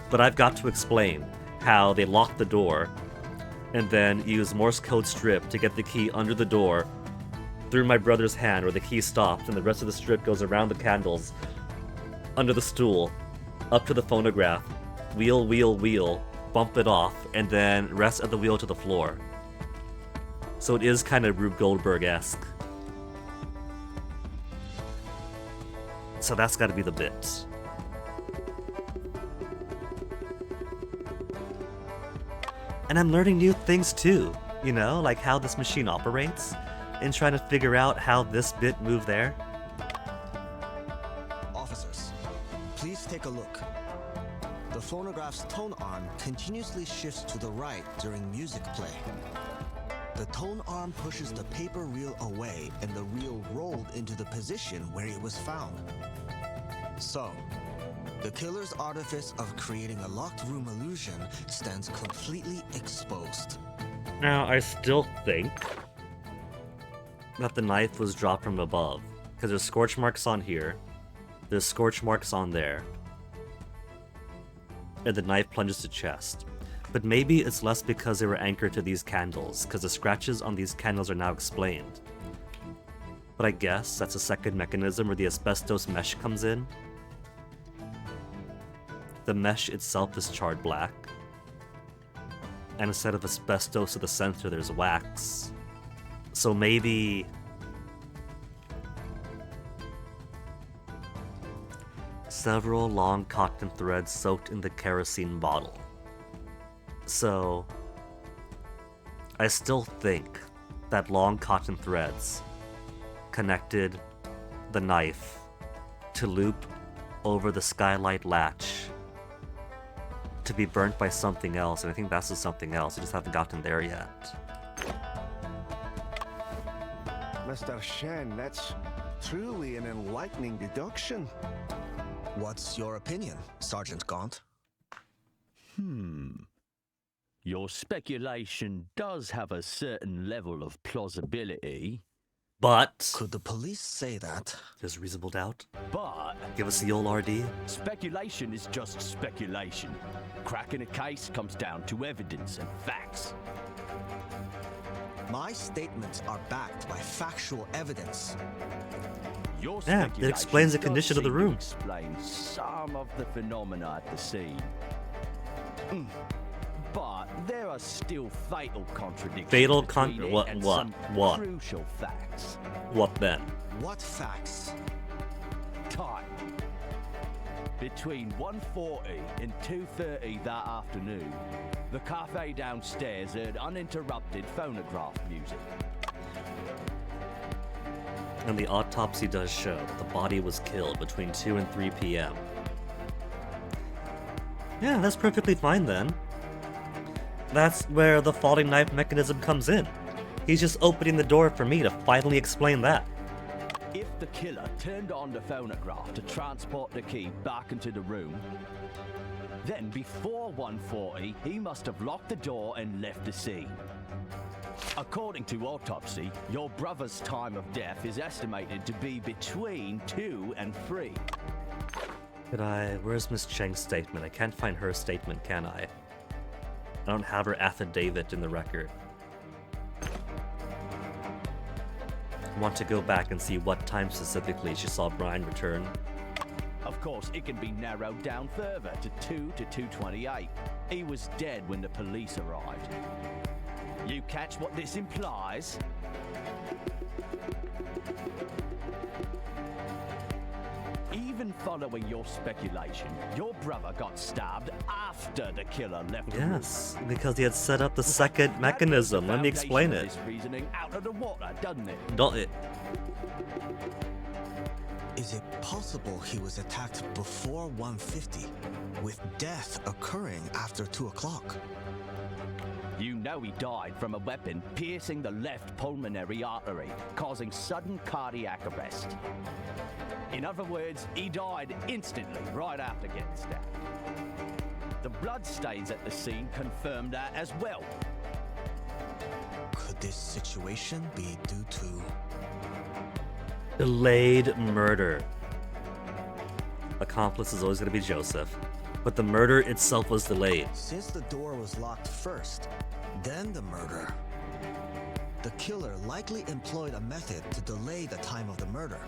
But I've got to explain how they lock the door and then use Morse code strip to get the key under the door through my brother's hand where the key stops, and the rest of the strip goes around the candles, under the stool, up to the phonograph, wheel, wheel, wheel, bump it off, and then rest of the wheel to the floor. So it is kind of Rube Goldberg-esque. So that's gotta be the bit. And I'm learning new things too, you know, like how this machine operates, and trying to figure out how this bit moved there. Officers, please take a look. The phonograph's tone arm continuously shifts to the right during music play. The tone arm pushes the paper reel away and the reel rolled into the position where it was found. So, the killer's artifice of creating a locked room illusion stands completely exposed. Now, I still think that the knife was dropped from above, because there's scorch marks on here, there's scorch marks on there, and the knife plunges to chest. But maybe it's less because they were anchored to these candles, because the scratches on these candles are now explained. But I guess that's a second mechanism where the asbestos mesh comes in. The mesh itself is charred black, and instead of asbestos to the center, there's wax. So maybe... several long cotton threads soaked in the kerosene bottle. So, I still think that long cotton threads connected the knife to loop over the skylight latch to be burnt by something else, and I think that's just something else. I just haven't gotten there yet. Mr. Shen, that's truly an enlightening deduction. What's your opinion, Sergeant Gaunt? Your speculation does have a certain level of plausibility. But... Could the police say that? there's reasonable doubt. But Give us the old RD. speculation is just speculation. Cracking a case comes down to evidence and facts. My statements are backed by factual evidence. Your Yeah, it speculation explains the does condition of the seem to room. Explain some of the phenomena at the scene. But there are still fatal contradictions. Fatal between it what? and What? some What? Crucial facts. What then? What facts? Time. Between 1:40 and 2:30 that afternoon, the cafe downstairs heard uninterrupted phonograph music. And the autopsy does show that the body was killed between 2 and 3 p.m. Yeah, that's perfectly fine then. That's where the falling knife mechanism comes in. He's just opening the door for me to finally explain that. If the killer turned on the phonograph to transport the key back into the room, then before 1:40, he must have locked the door and left the scene. According to autopsy, your brother's time of death is estimated to be between 2 and 3. Where's Miss Cheng's statement? I can't find her statement, can I? I don't have her affidavit in the record. I want to go back and see what time specifically she saw Brian return. Of course, it can be narrowed down further to 2 to 2:28. He was dead when the police arrived. You catch what this implies? Even following your speculation, your brother got stabbed after the killer left the room. Yes, because he had set up the second mechanism. Let me explain it. This reasoning out of the water, doesn't it? Don't it? Is it possible he was attacked before 1:50, with death occurring after 2 o'clock? You know he died from a weapon piercing the left pulmonary artery, causing sudden cardiac arrest. In other words, he died instantly right after getting stabbed. The bloodstains at the scene confirmed that as well. Could this situation be due to... Delayed murder. Accomplice is always going to be Joseph, but the murder itself was delayed. Since the door was locked first, then the murder. The killer likely employed a method to delay the time of the murder.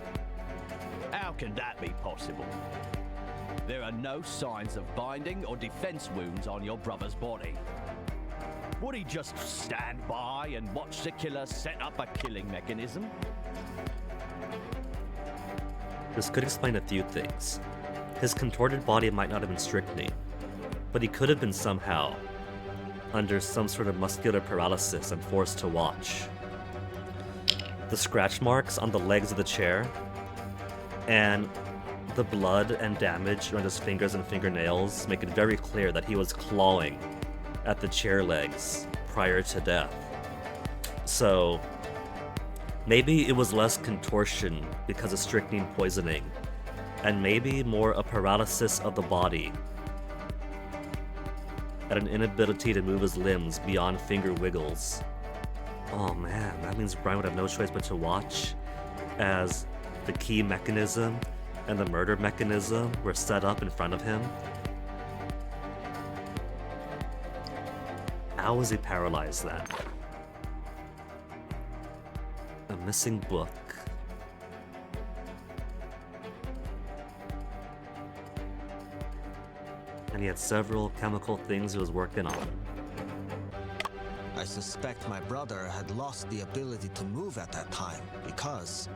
How can that be possible? There are no signs of binding or defense wounds on your brother's body. Would he just stand by and watch the killer set up a killing mechanism? This could explain a few things. His contorted body might not have been strychnine, but he could have been somehow under some sort of muscular paralysis and forced to watch. The scratch marks on the legs of the chair and the blood and damage around his fingers and fingernails make it very clear that he was clawing at the chair legs prior to death. So maybe it was less contortion because of strychnine poisoning, and maybe more a paralysis of the body and an inability to move his limbs beyond finger wiggles. Oh man, that means Brian would have no choice but to watch as the key mechanism and the murder mechanism were set up in front of him. How was he paralyzed then? A missing book. And he had several chemical things he was working on. I suspect my brother had lost the ability to move at that time because...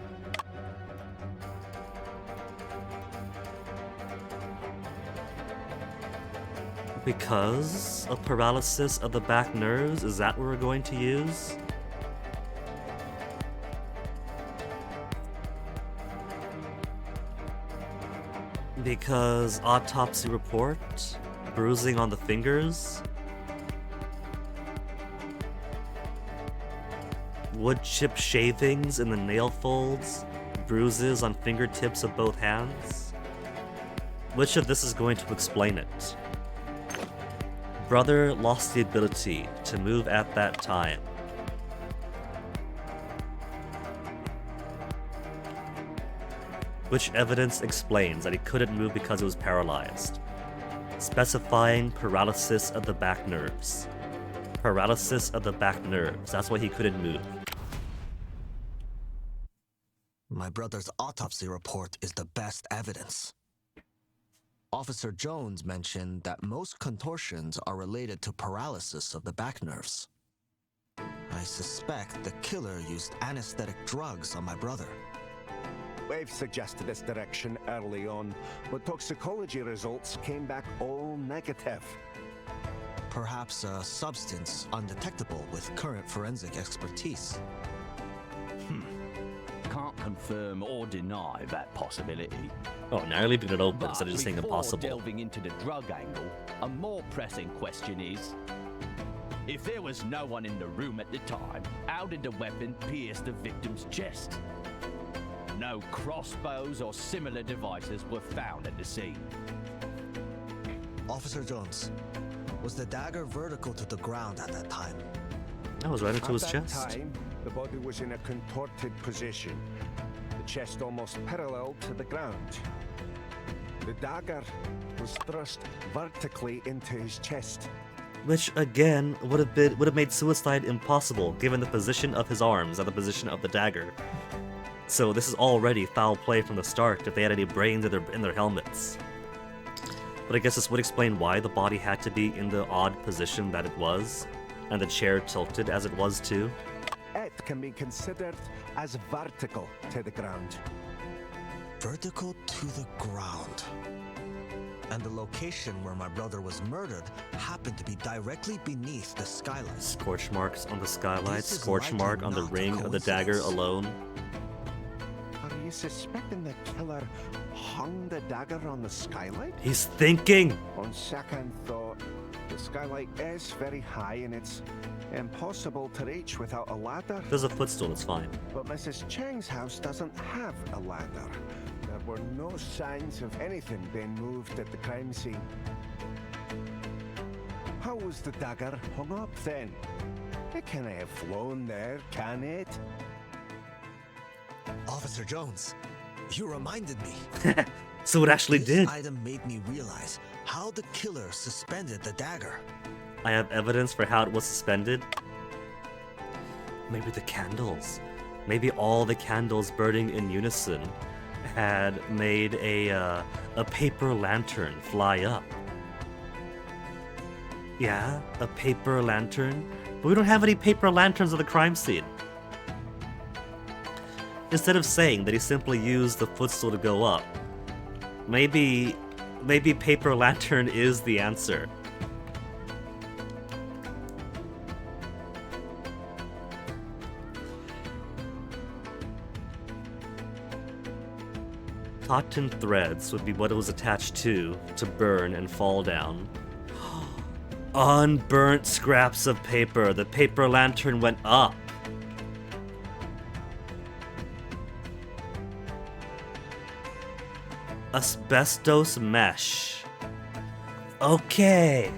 Because of paralysis of the back nerves? Is that what we're going to use? Because autopsy report? Bruising on the fingers? Wood chip shavings in the nail folds? Bruises on fingertips of both hands? Which of this is going to explain it? Brother lost the ability to move at that time. Which evidence explains that he couldn't move because he was paralyzed? Specifying paralysis of the back nerves. Paralysis of the back nerves, that's why he couldn't move. My brother's autopsy report is the best evidence. Officer Jones mentioned that most contortions are related to paralysis of the back nerves. I suspect the killer used anesthetic drugs on my brother. We've suggested this direction early on, but toxicology results came back all negative. Perhaps a substance undetectable with current forensic expertise. Can't confirm or deny that possibility. Oh, now you're leaving it open But instead of just saying before impossible. delving into the drug angle, a more pressing question is, if there was no one in the room at the time, how did the weapon pierce the victim's chest? No crossbows or similar devices were found at the scene. Officer Jones, was the dagger vertical to the ground at that time? That was right into his At chest. that time, the body was in a contorted position, the chest almost parallel to the ground. The dagger was thrust vertically into his chest. Which again would have made suicide impossible given the position of his arms and the position of the dagger. So this is already foul play from the start if they had any brains in their helmets. But I guess this would explain why the body had to be in the odd position that it was, and the chair tilted as it was too. It can be considered as vertical to the ground. vertical to the ground. And the location where my brother was murdered happened to be directly beneath the skylight. Scorch marks on the skylight, This is scorch likely mark on the not a ring of the dagger coincidence. alone. Are you suspecting the killer hung the dagger on the skylight? He's thinking! On second thought, the skylight is very high and it's impossible to reach without a ladder. There's a footstool, it's fine. But Mrs. Cheng's house doesn't have a ladder. There were no signs of anything being moved at the crime scene. How was the dagger hung up then? It can't have flown there, can it? Officer Jones, you reminded me. So it actually This did. item made me realize how the killer suspended the dagger. I have evidence for how it was suspended. Maybe the candles. Maybe all the candles burning in unison had made a paper lantern fly up. Yeah, a paper lantern. But we don't have any paper lanterns at the crime scene. Instead of saying that he simply used the footstool to go up, maybe paper lantern is the answer. Cotton threads would be what it was attached to burn and fall down. Unburnt scraps of paper. The paper lantern went up. Asbestos mesh. Okay.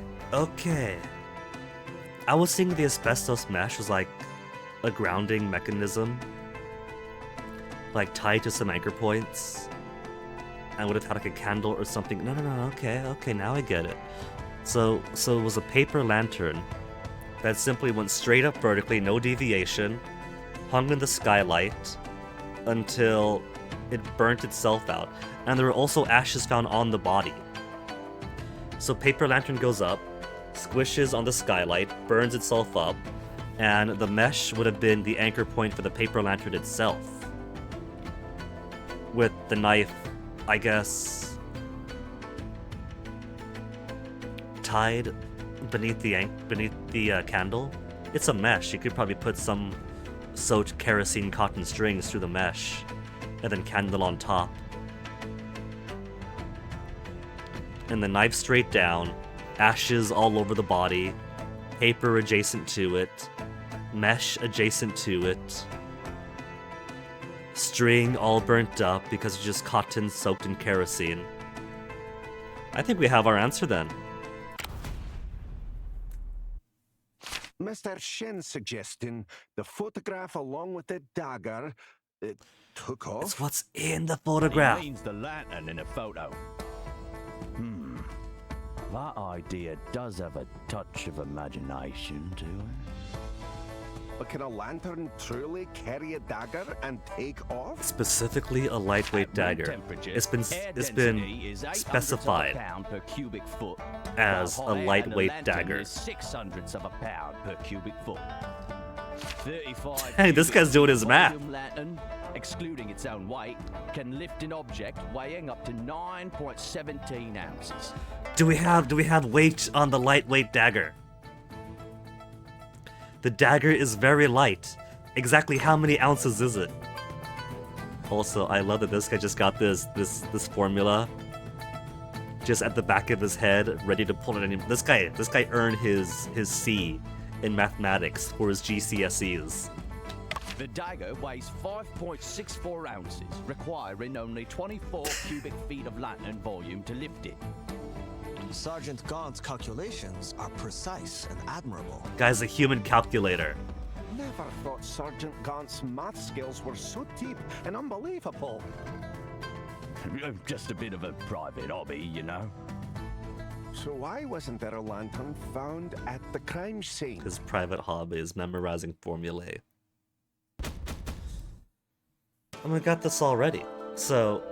I was thinking the asbestos mesh was like a grounding mechanism, like tied to some anchor points. I would have had like a candle or something. No, okay, now I get it. So it was a paper lantern that simply went straight up vertically, no deviation, hung in the skylight until it burnt itself out. And there were also ashes found on the body. So paper lantern goes up, squishes on the skylight, burns itself up, and the mesh would have been the anchor point for the paper lantern itself. With the knife, I guess, tied beneath the candle. It's a mesh. You could probably put some soaked kerosene cotton strings through the mesh, and then candle on top. And the knife straight down, ashes all over the body, paper adjacent to it, mesh adjacent to it, string all burnt up because it's just cotton soaked in kerosene. I think we have our answer then. Mr. Shen's suggesting the photograph along with the dagger took off. It's what's in the photograph. He means the lantern in a photo. That idea does have a touch of imagination to it. But can a lantern truly carry a dagger and take off? Specifically a lightweight dagger. It's been specified per cubic foot, as while a hot air in lightweight lantern dagger. is 0.06 of a pound per cubic foot. 35 Hey, this cubic guy's doing his math. volume lantern, excluding its own weight, can lift an object weighing up to 9.17 ounces. Do we have weight on the lightweight dagger? The dagger is very light. Exactly how many ounces is it? Also, I love that this guy just got this formula just at the back of his head, ready to pull it any. This guy earned his C in mathematics for his GCSEs. The dagger weighs 5.64 ounces, requiring only 24 cubic feet of lantern volume to lift it. Sergeant Gaunt's calculations are precise and admirable. Guy's a human calculator. Never thought Sergeant Gaunt's math skills were so deep and unbelievable. Just a bit of a private hobby, you know. So why wasn't there a lantern found at the crime scene? His private hobby is memorizing formulae. And we got this already. So,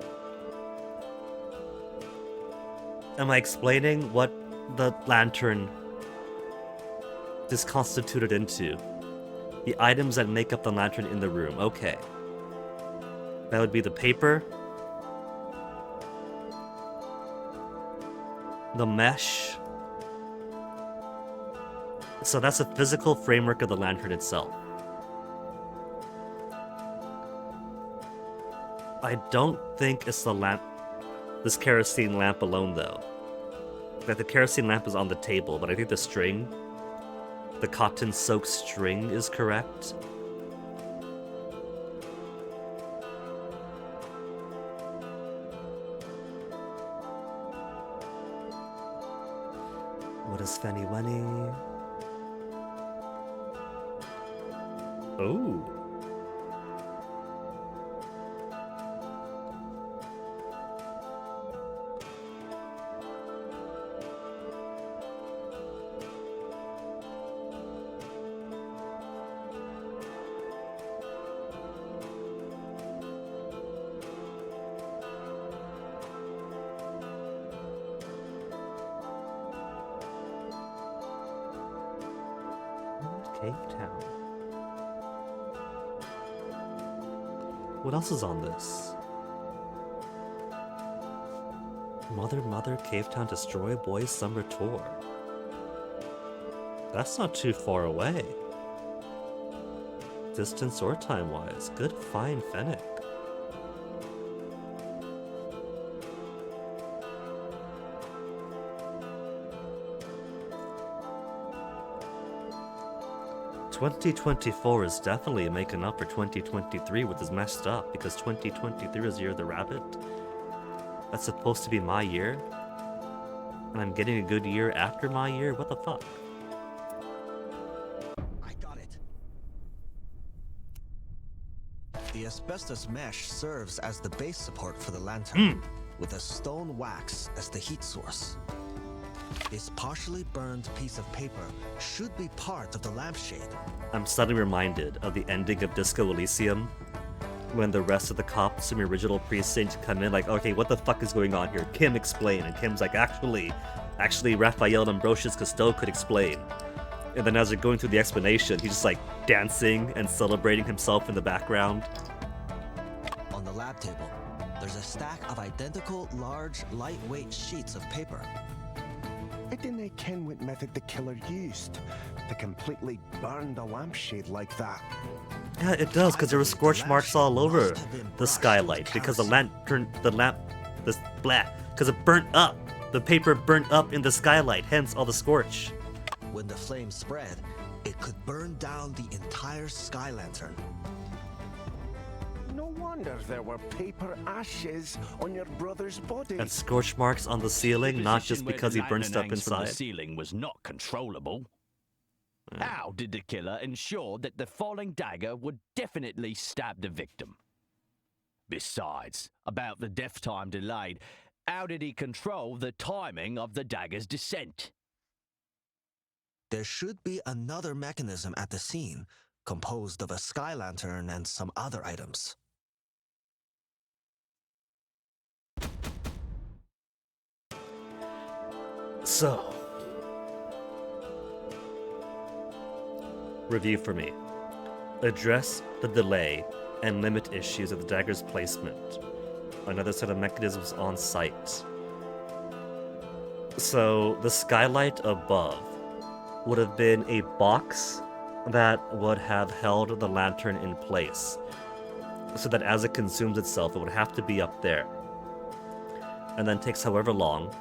am I explaining what the lantern is constituted into? The items that make up the lantern in the room. Okay. That would be the paper, The mesh. So that's the physical framework of the lantern itself. I don't think it's the lamp, this kerosene lamp alone though. Like the kerosene lamp is on the table, but I think the string, the cotton-soaked string is correct. What is Fenny Wenny? Oh. Cave Town. What else is on this? Mother, Cave Town Destroy Boys Summer Tour. That's not too far away. Distance or time-wise. Good find, Fennec. "2024 is definitely making up for 2023, which is messed up because 2023 is the year of the rabbit. That's supposed to be my year, and I'm getting a good year after my year. What the fuck?" I got it. The asbestos mesh serves as the base support for the lantern, with a stone wax as the heat source. This partially burned piece of paper should be part of the lampshade. I'm suddenly reminded of the ending of Disco Elysium, when the rest of the cops in the original precinct come in like, okay, what the fuck is going on here? Kim, explain. And Kim's like, actually, Raphael Ambrosius Cousteau could explain. And then as they're going through the explanation, he's just like dancing and celebrating himself in the background. On the lab table, there's a stack of identical, large, lightweight sheets of paper. I didn't ken what method the killer used to completely burn the lampshade like that. Yeah, it does, because there were scorch marks all over the skylight, because because it burnt up. The paper burnt up in the skylight, hence all the scorch. When the flame spread, it could burn down the entire sky lantern. No wonder there were paper ashes on your brother's body. And scorch marks on the ceiling, not just because he burned stuff The inside. ceiling was not controllable. How did the killer ensure that the falling dagger would definitely stab the victim? Besides, about the death time delayed, how did he control the timing of the dagger's descent? There should be another mechanism at the scene, composed of a sky lantern and some other items. So, review for me. Address the delay and limit issues of the dagger's placement. Another set of mechanisms on site. So, the skylight above would have been a box that would have held the lantern in place, so that as it consumes itself, it would have to be up there. And then takes however long.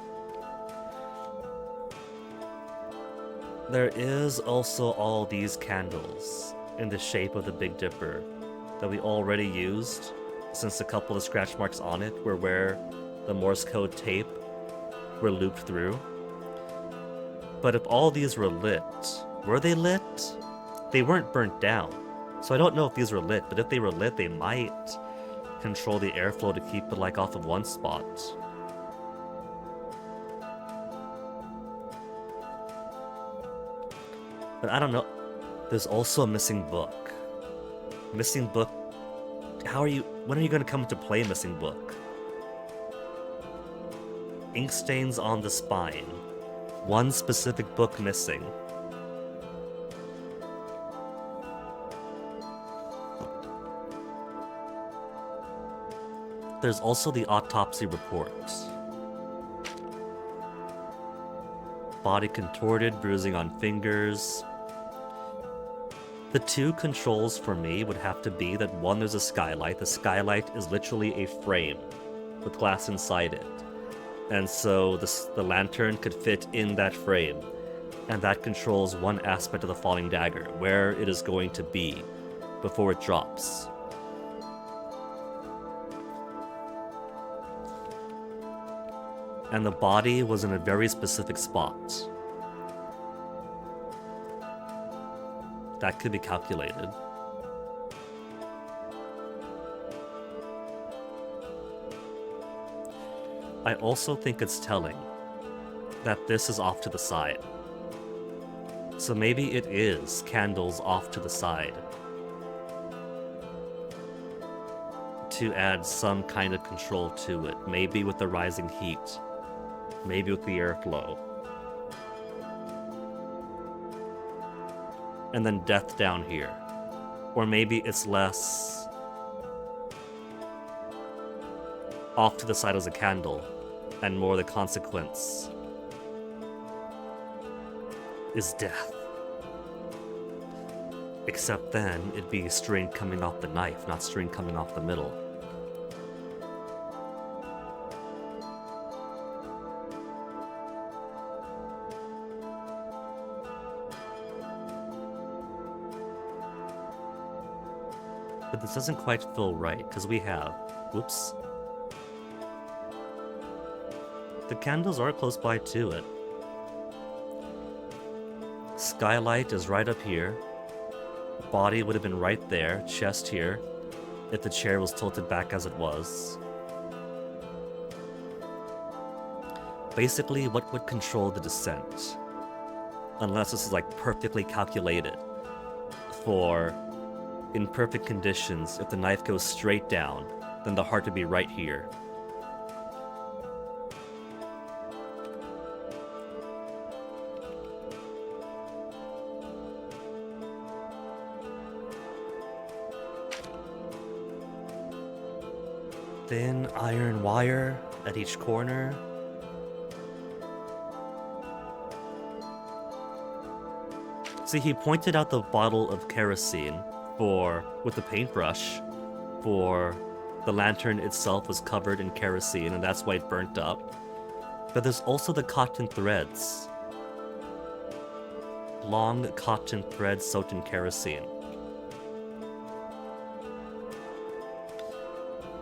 There is also all these candles in the shape of the Big Dipper that we already used, since a couple of scratch marks on it were where the Morse code tape were looped through. But if all these were lit, were they lit? They weren't burnt down. So I don't know if these were lit, but if they were lit, they might control the airflow to keep it like off of one spot. But I don't know. There's also a missing book. Missing book. When are you going to come to play missing book? Ink stains on the spine. One specific book missing. There's also the autopsy report. Body contorted, bruising on fingers. The two controls for me would have to be that one, there's a skylight. The skylight is literally a frame with glass inside it. And so the lantern could fit in that frame. And that controls one aspect of the falling dagger, where it is going to be before it drops. And the body was in a very specific spot. That could be calculated. I also think it's telling that this is off to the side. So maybe it is candles off to the side to add some kind of control to it. Maybe with the rising heat. Maybe with the airflow. And then death down here. Or maybe it's less off to the side as a candle, and more the consequence is death. Except then, it'd be string coming off the knife, not string coming off the middle. But this doesn't quite feel right, because we have... Whoops. The candles are close by to it. Skylight is right up here. Body would have been right there, chest here, if the chair was tilted back as it was. Basically, what would control the descent? Unless this is like perfectly calculated for... In perfect conditions, if the knife goes straight down, then the heart would be right here. Thin iron wire at each corner. See, he pointed out the bottle of kerosene with the paintbrush, for the lantern itself was covered in kerosene, and that's why it burnt up. But there's also the cotton threads. Long cotton threads soaked in kerosene.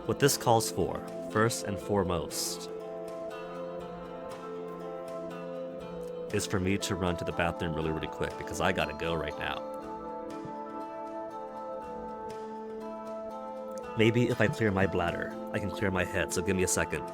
What this calls for, first and foremost, is for me to run to the bathroom really, really quick, because I gotta go right now. Maybe if I clear my bladder, I can clear my head, so give me a second.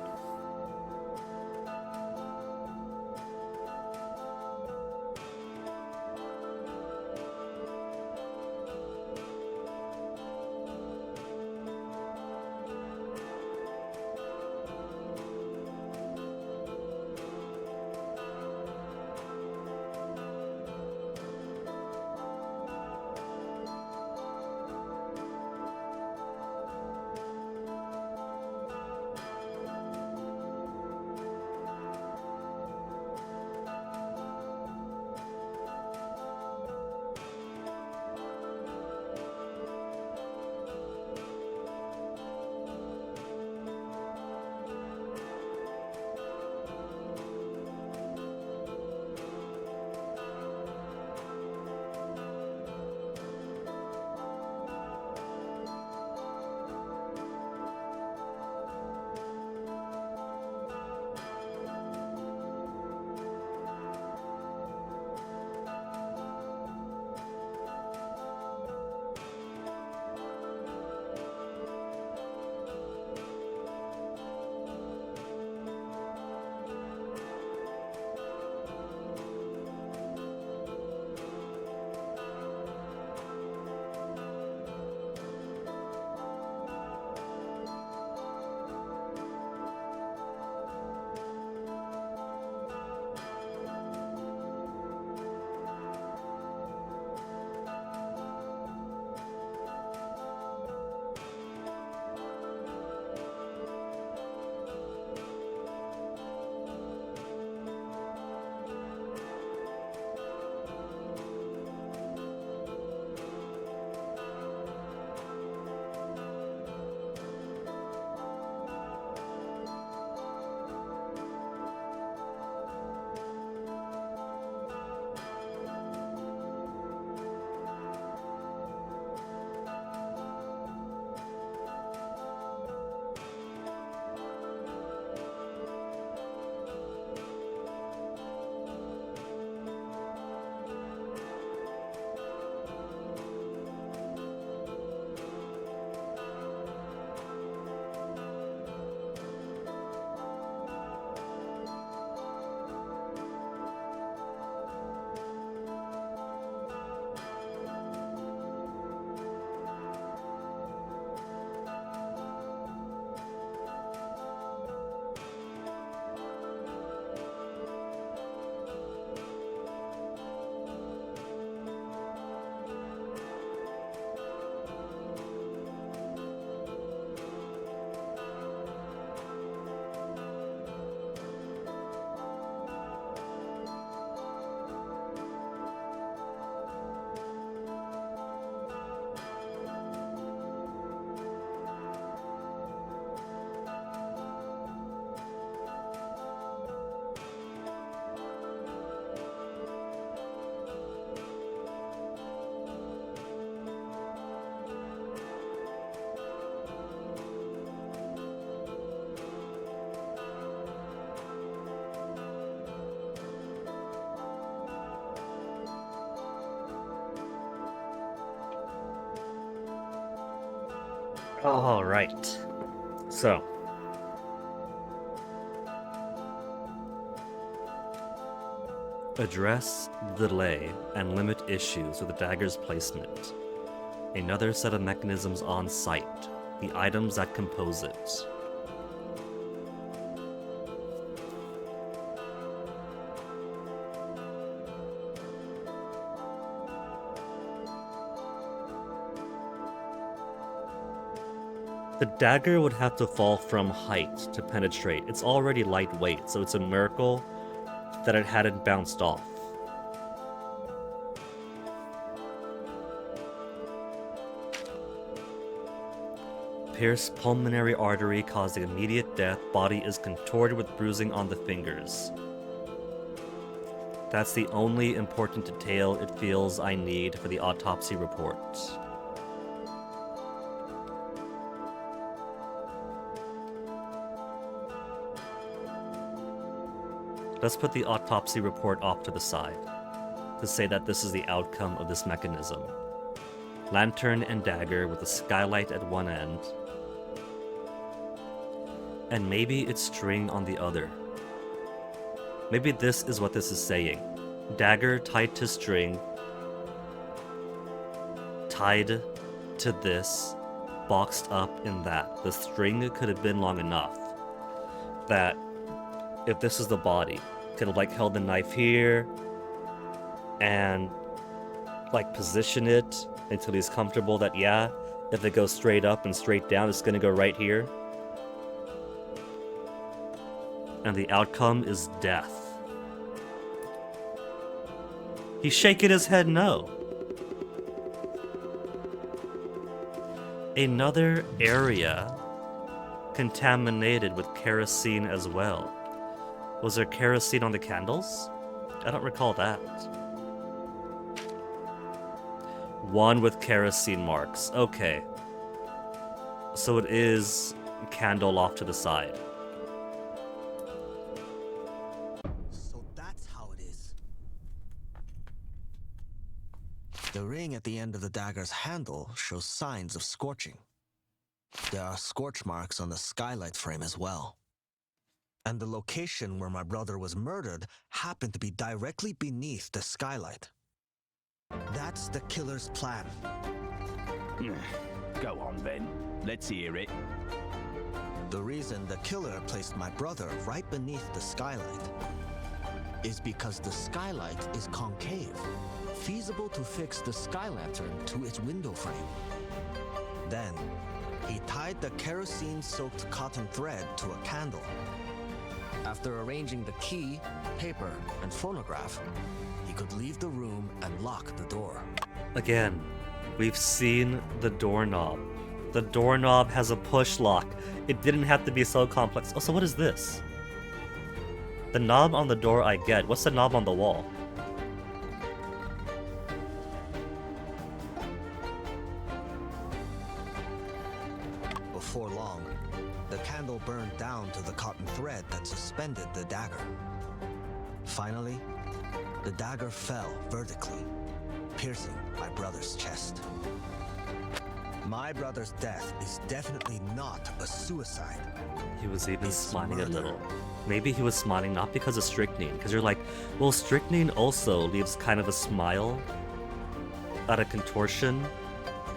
Alright. So. Address, delay, and limit issues with the dagger's placement. Another set of mechanisms on site. The items that compose it. The dagger would have to fall from height to penetrate. It's already lightweight, so it's a miracle that it hadn't bounced off. Pierce pulmonary artery causing immediate death. Body is contorted with bruising on the fingers. That's the only important detail it feels I need for the autopsy report. Let's put the autopsy report off to the side to say that this is the outcome of this mechanism. Lantern and dagger with a skylight at one end. And maybe it's string on the other. Maybe this is what this is saying. Dagger tied to string, tied to this, boxed up in that. The string could have been long enough that if this is the body, could have like held the knife here and like position it until he's comfortable that yeah, if it goes straight up and straight down, it's gonna go right here. And the outcome is death. He's shaking his head no. Another area contaminated with kerosene as well. Was there kerosene on the candles? I don't recall that. One with kerosene marks. Okay. So it is candle off to the side. So that's how it is. The ring at the end of the dagger's handle shows signs of scorching. There are scorch marks on the skylight frame as well. And the location where my brother was murdered happened to be directly beneath the skylight. That's the killer's plan. Go on then. Let's hear it. The reason the killer placed my brother right beneath the skylight is because the skylight is concave, feasible to fix the sky lantern to its window frame. Then, he tied the kerosene-soaked cotton thread to a candle. After arranging the key, paper, and phonograph, he could leave the room and lock the door. Again, we've seen the doorknob. The doorknob has a push lock. It didn't have to be so complex. Oh, so what is this? The knob on the door I get. What's the knob on the wall? Before long, the candle burned down to the cotton thread that suspended the dagger. Finally, the dagger fell vertically, piercing my brother's chest. My brother's death is definitely not a suicide. He was even It's smiling a murder. little. Maybe he was smiling not because of strychnine, because you're like, well, strychnine also leaves kind of a smile at a contortion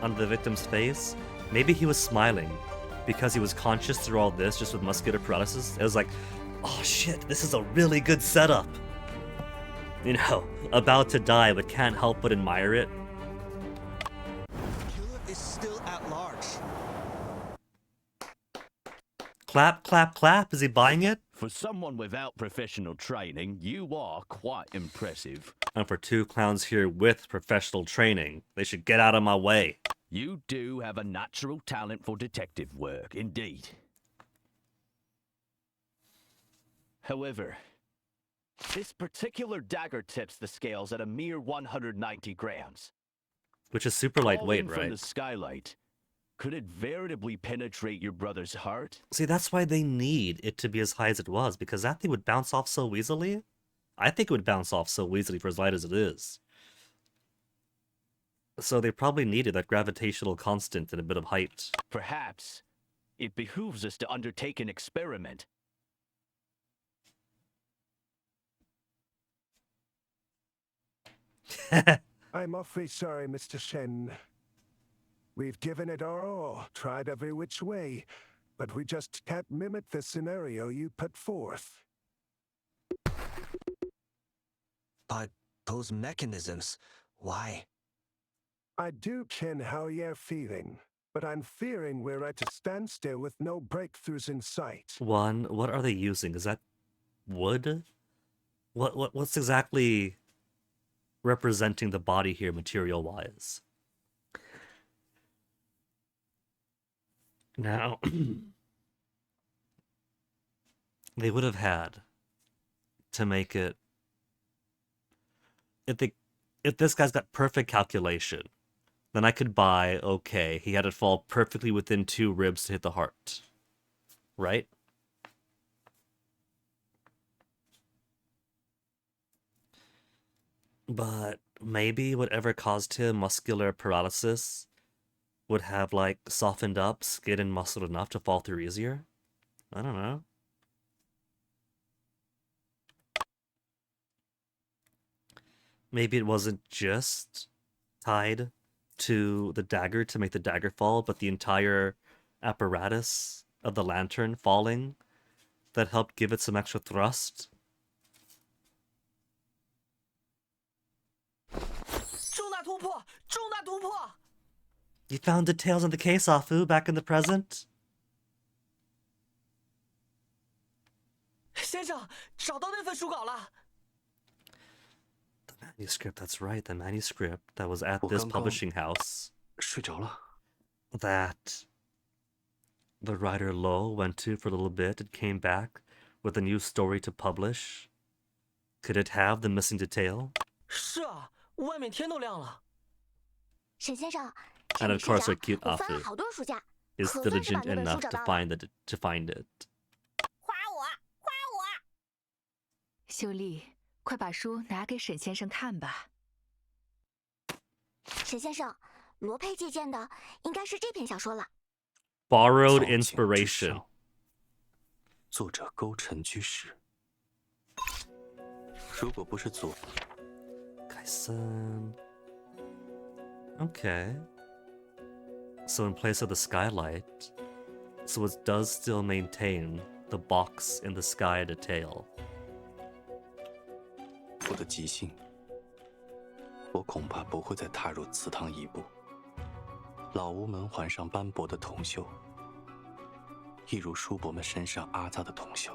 on the victim's face. Maybe he was smiling because he was conscious through all this just with muscular paralysis. It was like, oh shit, this is a really good setup. You know, about to die but can't help but admire it. The killer is still at large. Clap, clap, clap. Is he buying it? For someone without professional training, you are quite impressive. And for two clowns here with professional training, they should get out of my way. You do have a natural talent for detective work, indeed. However, this particular dagger tips the scales at a mere 190 grams. Which is super lightweight, Falling from right? the skylight, could it veritably penetrate your brother's heart? See, that's why they need it to be as high as it was, because that thing would bounce off so easily. I think it would bounce off so easily for as light as it is. So they probably needed that gravitational constant and a bit of height. Perhaps it behooves us to undertake an experiment. I'm awfully sorry, Mr. Shen. We've given it our all, tried every which way, but we just can't mimic the scenario you put forth. But those mechanisms, why? I do ken how you're feeling, but I'm fearing we're at a standstill with no breakthroughs in sight. What are they using? Is that wood? What's exactly representing the body here material-wise? Now, they would have had to make it. If this guy's got perfect calculation, then I could buy, okay, he had it fall perfectly within 2 ribs to hit the heart. Right? But maybe whatever caused him muscular paralysis would have, like, softened up skin and muscle enough to fall through easier? I don't know. Maybe it wasn't just tied to the dagger to make the dagger fall, but the entire apparatus of the lantern falling that helped give it some extra thrust. You found details in the case, Afu, back in the present? 先生，找到那份书稿了。 The manuscript, that's right, the manuscript that was at this publishing house. 睡着了。 That the writer Lo went to for a little bit and came back with a new story to publish. Could it have the missing detail? 是啊，外面天都亮了。沈先生， And of course, our cute 我翻了 Afu 好多书架， is 可算是把 diligent 那本书 enough 找 to 到了。 find it. 夸我，夸我！秀丽，快把书拿给沈先生看吧。沈先生，罗佩借鉴的应该是这篇小说了。 Borrowed inspiration. 作者勾陈居士。如果不是左， Kaisen. Okay. So in place of the skylight, so it does still maintain the box in the sky detail. 我的即兴，我恐怕不会再踏入祠堂一步。老屋门环上斑驳的铜锈，一如叔伯们身上阿扎的铜锈。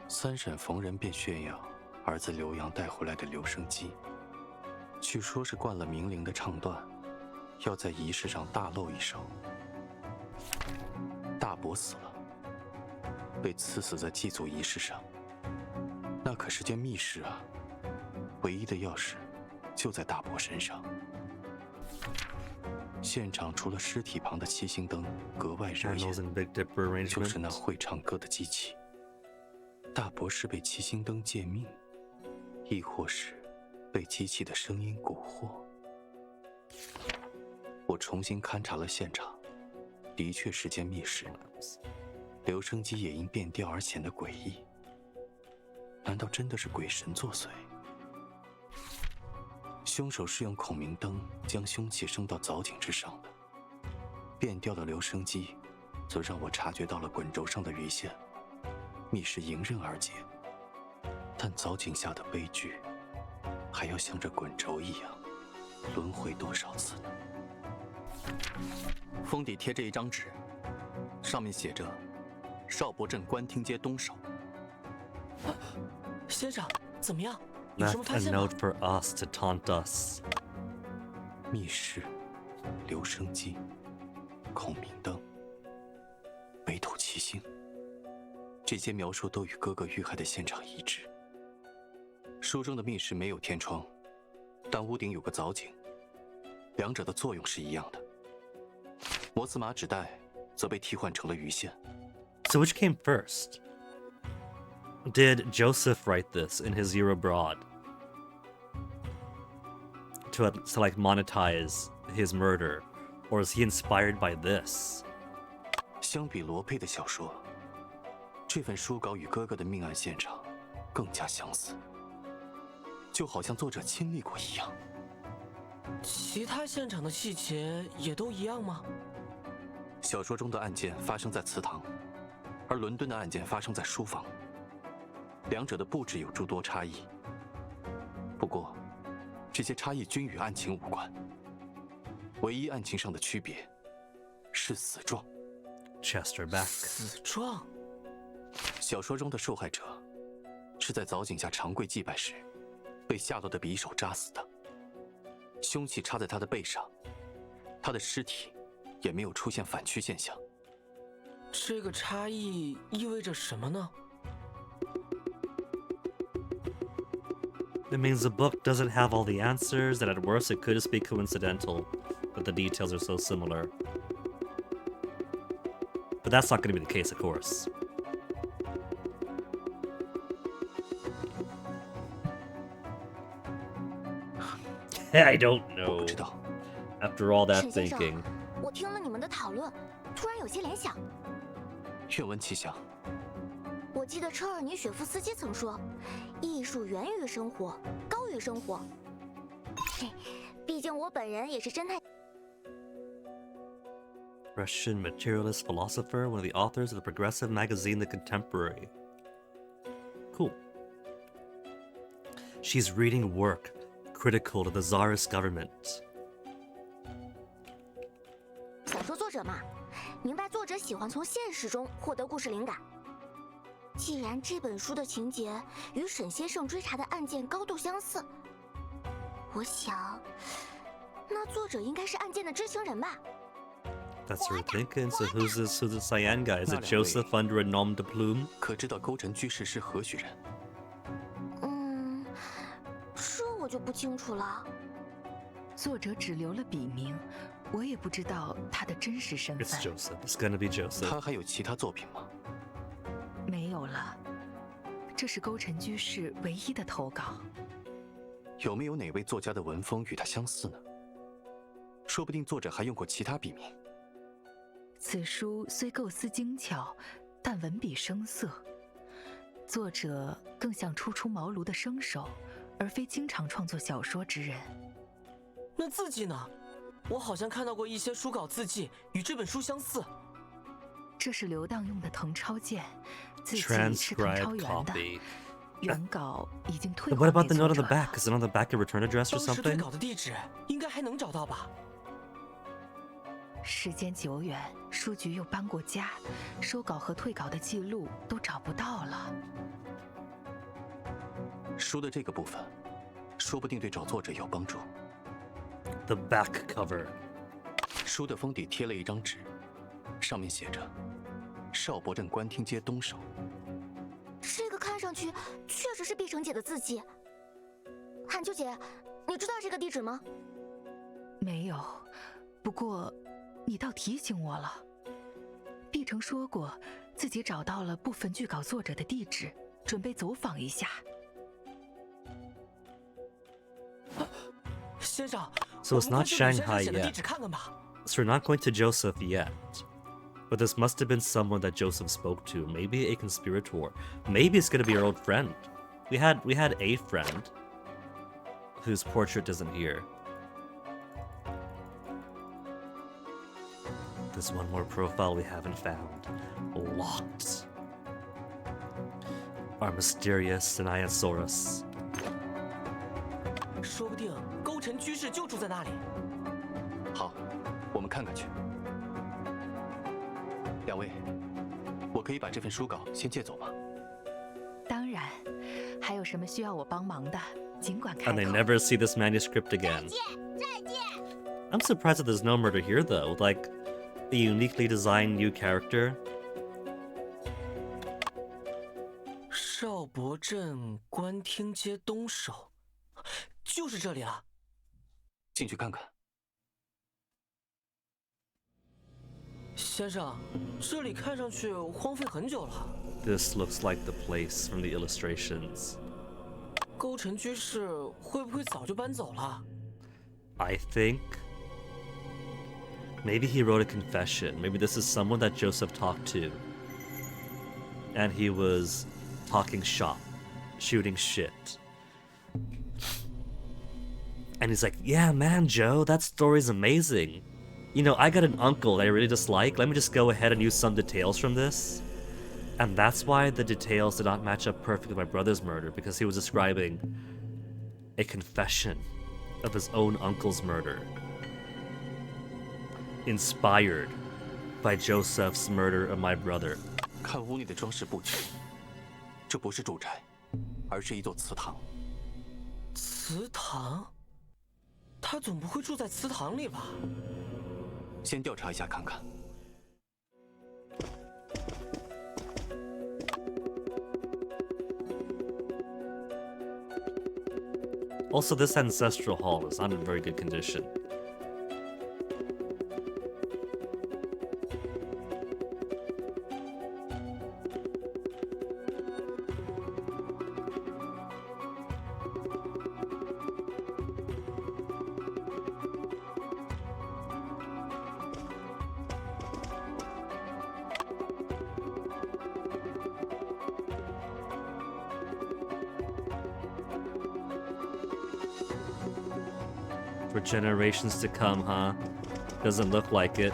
三婶逢人便炫耀儿子刘洋带回来的留声机，据说是灌了明灵的唱段，要在仪式上大露一手。大伯死了，被赐死在祭祖仪式上。那可是件密室啊，唯一的钥匙就在大伯身上。现场除了尸体旁的七星灯格外热眼， Candles and Big Dipper 就是那 arrangement. 会唱歌的机器。大伯是被七星灯借命，亦或是被机器的声音蛊惑？我重新勘察了现场，的确是间密室。留声机也因变调而显得诡异。难道真的是鬼神作祟？凶手是用孔明灯将凶器升到藻井之上的。变调的留声机，则让我察觉到了滚轴上的鱼线。密室迎刃而解，但藻井下的悲剧，还要像这滚轴一样，轮回多少次呢？封底贴着一张纸，上面写着“邵伯镇官厅街东首”。先生，怎么样？有什么 Left 发 a 现吗？ note for us to taunt us. 密室、留声机、孔明灯、北斗七星，这些描述都与哥哥遇害的现场一致。书中的密室没有天窗，但屋顶有个藻井，两者的作用是一样的。摩斯码纸带则被替换成了鱼线。So which came first? Did Joseph write this in his year abroad to like monetize his murder, or is he inspired by this? 相比罗佩的小说，这份书稿与哥哥的命案现场更加相似，就好像作者亲历过一样。其他现场的细节也都一样吗？小说中的案件发生在祠堂，而伦敦的案件发生在书房，两者的布置有诸多差异。不过，这些差异均与案情无关，唯一案情上的区别是死状。 Chester back. 死状。小说中的受害者是在藻井下长跪祭拜时，被下落的匕首扎死的。凶器插在他的背上，他的尸体也没有出现反曲现象。这个差异意味着什么呢？ It means the book doesn't have all the answers, and at worst, it could just be coincidental that the details are so similar. But that's not going to be the case, of course. I don't know. After all that 沈先生 thinking. 我听了你们的讨论，突然有些联想。愿闻其详。我记得车尔尼雪夫斯基曾说：“艺术源于生活，高于生活。”嘿，毕竟我本人也是侦探。 Russian materialist philosopher, one of the authors of the progressive magazine The Contemporary. Cool. She's reading work critical to the Tsarist government. 小说作者嘛，明白作者喜欢从现实中获得故事灵感。既然这本书的情节与沈先生追查的案件高度相似，我想，那作者应该是案件的知情人吧。 That's what we're thinking. So who's this Cyan guy? Is it Joseph under a nom de plume? 可知道勾陈居士是何许人？这我就不清楚了。作者只留了笔名，我也不知道他的真实身份。 It's Joseph. It's gonna be Joseph. 他还有其他作品吗？没有了，这是勾陈居士唯一的投稿。有没有哪位作家的文风与他相似呢？说不定作者还用过其他笔名。 此书虽构思精巧，但文笔生涩。作者更像初出茅庐的生手，而非经常创作小说之人。那字迹呢？我好像看到过一些书稿字迹与这本书相似。这是流荡用的誊抄件，字迹是誊抄原的。原稿已经退还 What about 给 the note 作 on 者 the back? Is it on the back a return address or 当时退 something? 稿的地址应该还能找到吧？ 时间久远，书局又搬过家，收稿和退稿的记录都找不到了。书的这个部分，说不定对找作者有帮助。 The back cover. 书的封底贴了一张纸，上面写着“邵伯镇官厅街东首”。这个看上去确实是碧城姐的字迹。韩秋姐，你知道这个地址吗？没有，不过。 你倒提醒我了。碧城说过，自己找到了部分剧稿作者的地址，准备走访一下。先生， So it's not Shanghai yet. 地址看看吧。 So we're not going to Joseph yet. But this must have been someone that Joseph spoke to. Maybe a conspirator. Maybe it's gonna be our old friend. We had a friend whose portrait isn't here. There's one more profile we haven't found. Locked. Our mysterious Sinayasaurus. 说不定勾陈居士就住在那里。好，我们看看去。两位，我可以把这份书稿先借走吗？当然，还有什么需要我帮忙的，尽管开 And they 口。 never see this manuscript again. I'm surprised that there's no murder here, though. Like, a uniquely designed new character. 邵伯镇官厅街东首，就是这里了。进去看看。先生，这里看上去荒废很久了。 This looks like the place from the illustrations. 勾陈居士会不会早就搬走了？ I think maybe he wrote a confession. Maybe this is someone that Joseph talked to. And he was talking shop, shooting shit. And he's like, yeah, man, Joe, that story's amazing. You know, I got an uncle that I really dislike. Let me just go ahead and use some details from this. And that's why the details did not match up perfectly with my brother's murder, because he was describing a confession of his own uncle's murder, inspired by Joseph's murder of my brother. 看屋里的装饰布局，这不是住宅，而是一座祠堂。祠堂？他总不会住在祠堂里吧？先调查一下看看。 Also, this ancestral hall is not in very good condition. For generations to come, huh? Doesn't look like it.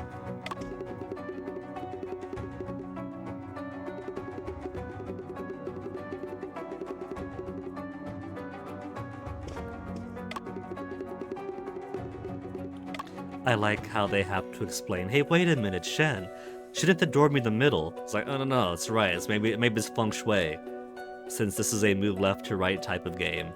I like how they have to explain, hey, wait a minute, Shen. Shouldn't the door be in the middle? It's like, oh, no, it's right. It's maybe it's feng shui, since this is a move left to right type of game.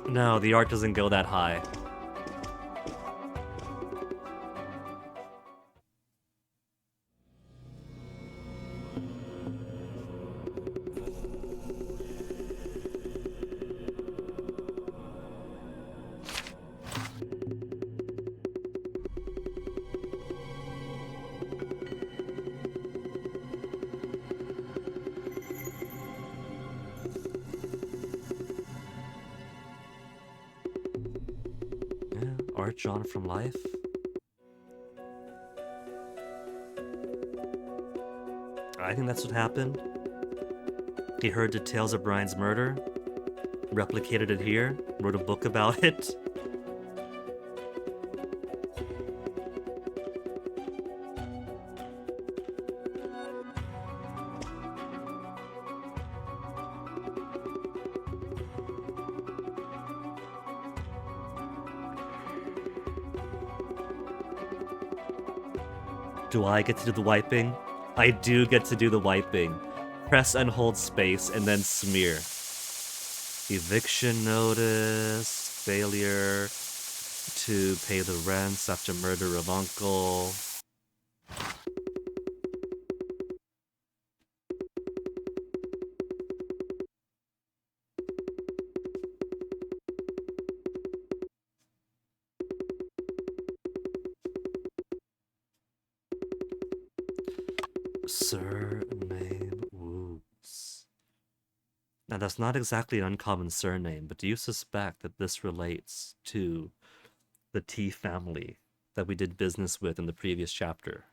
No, the art doesn't go that high. Art drawn from life? I think that's what happened. He heard details of Brian's murder, replicated it here, wrote a book about it. Do I get to do the wiping? I do get to do the wiping. Press and hold space and then smear. Eviction notice, failure to pay the rents after murder of uncle. Surname Woods. Now that's not exactly an uncommon surname, but do you suspect that this relates to the T family that we did business with in the previous chapter?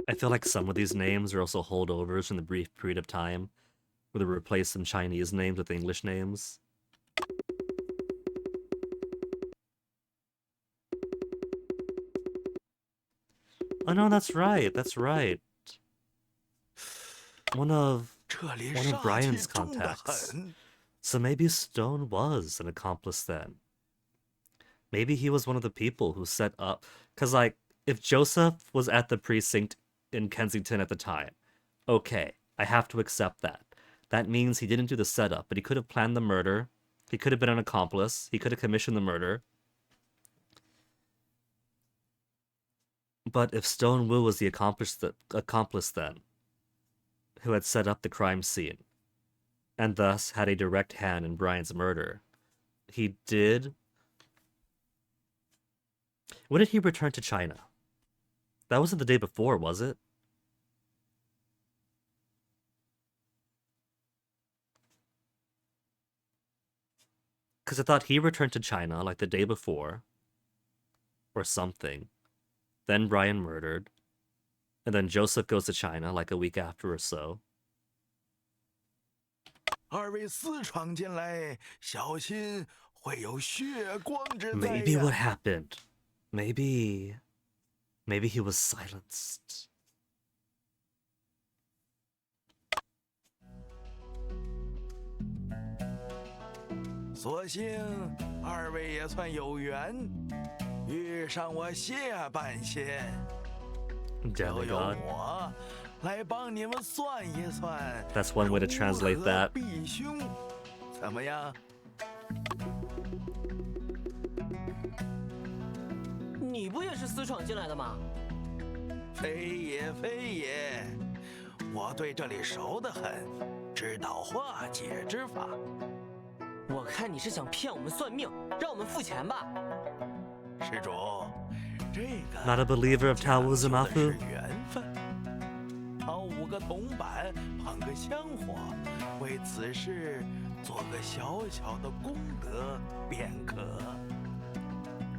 I feel like some of these names are also holdovers from the brief period of time where they replaced some Chinese names with English names. Oh no, that's right, that's right. One of Brian's contacts. So maybe Stone was an accomplice then. Maybe he was one of the people who set up... Because, like, if Joseph was at the precinct in Kensington at the time, okay, I have to accept that. That means he didn't do the setup, but he could have planned the murder. He could have been an accomplice. He could have commissioned the murder. But if Stone Wu was the accomplice then, who had set up the crime scene, and thus had a direct hand in Brian's murder, he did... When did he return to China? That wasn't the day before, was it? Because I thought he returned to China like the day before, or something. Then Brian murdered, and then Joseph goes to China like a week after or so. 二位私闯进来，小心会有血光之灾呀。 Maybe what happened? Maybe he was silenced. 所幸二位也算有缘，遇上我谢半仙。就由我来帮你们算一算。 That's one way to translate that. 避凶，怎么样？你不也是私闯进来的吗？非也非也，我对这里熟得很，知道化解之法。 我看你是想骗我们算命，让我们付钱吧。施主，这个 Not a believer of Taoism, Afu? 是缘分。เอา5个铜板捧个香火，为此事做个小小的功德便可。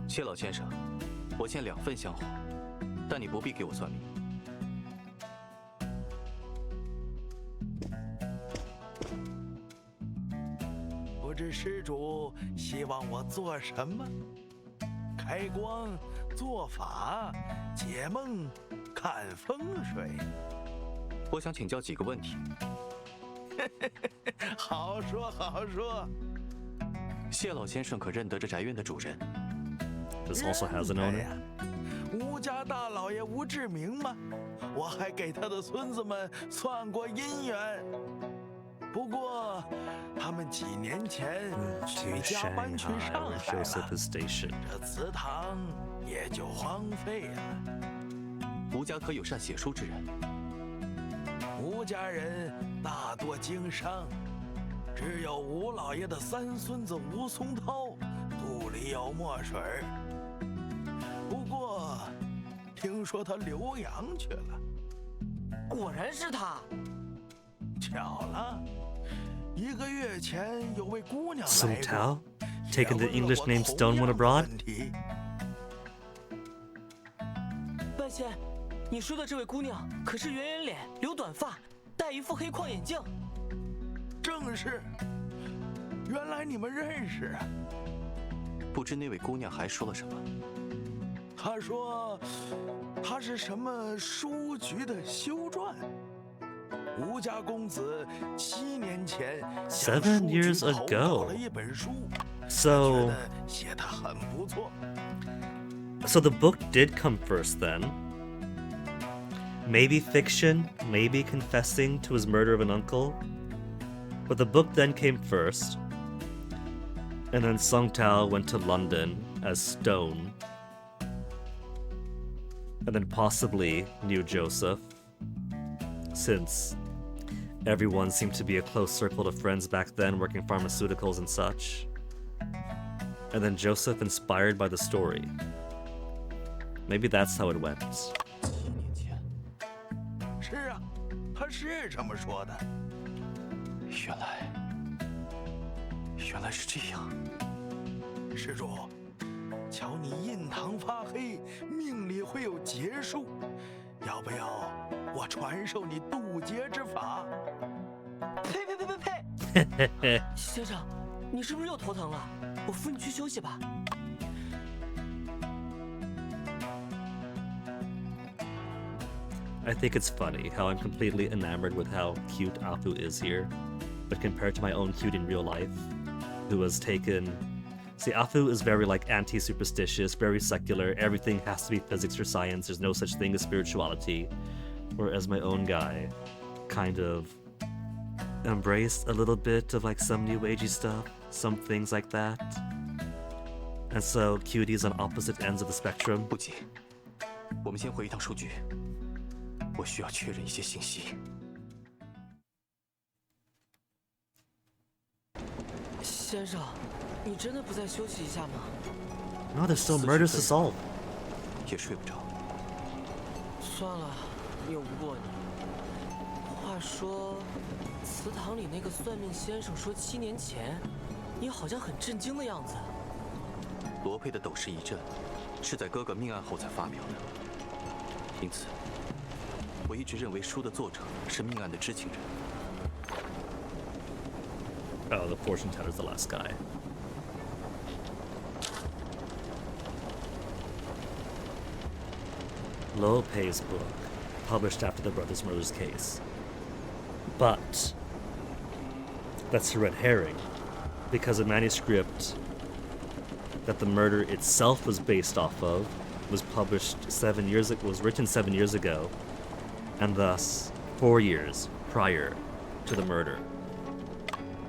谢老先生，我献2份香火，但你不必给我算命。 不知施主希望我做什么？开光、做法、解梦、看风水。我想请教几个问题。好说好说。谢老先生可认得这宅院的主人 This also has an owner. 吴家大老爷吴志明吗？我还给他的孙子们算过姻缘。 不过，他们几年前举家搬去上海了，这祠堂也就荒废了。吴家可有善写书之人？吴家人大多经商，只有吴老爷的3孙子吴松涛肚里有墨水。不过，听说他留洋去了。果然是他。 巧了，1个月前有位姑娘 Sung 来 Tao, 过， taking the English name Stone went abroad. 半仙，你说的这位姑娘可是圆圆脸、留短发、戴一副黑框眼镜？正是。原来你们认识啊？不知那位姑娘还说了什么？她说，她是什么书局的修撰。 吴家公子7年前 7 years ago. 了一本书， So 写得很不错。 So the book did come first then. Maybe fiction, maybe confessing to his murder of an uncle. But the book then came first. And then Sung Tao went to London as Stone. And then possibly knew Joseph. Since everyone seemed to be a close circle of friends back then, working pharmaceuticals and such. And then Joseph inspired by the story. Maybe that's how it went. 是啊，他是这么说的。原来是这样。施主，瞧你印堂发黑，命里会有劫数，要不要我传授你渡劫之法？呸！先生，你是不是又头疼了？我扶你去休息吧。I think it's funny how I'm completely enamored with how cute Afu is here, but compared to my own cute in real life, who has taken... See, Afu is very like anti-superstitious, very secular, everything has to be physics or science, there's no such thing as spirituality. Whereas my own guy kind of embraced a little bit of like some new agey stuff, some things like that. And so Cutie's on opposite ends of the spectrum. 不急，我们先回一趟书局，我需要确认一些信息。先生，你真的不再休息一下吗？ No, there's still murders to solve. 也睡不着。算了，拗不过你。话说，祠堂里那个算命先生说7年前，你好像很震惊的样子。罗佩的斗士遗阵是在哥哥命案后才发表的，因此我一直认为书的作者是命案的知情人。 Oh, the fortune teller's the last guy. Lopez book, published after the brothers' murders case. But that's a red herring, because a manuscript that the murder itself was based off of was published 7 years ago, was written 7 years ago, and thus 4 years prior to the murder.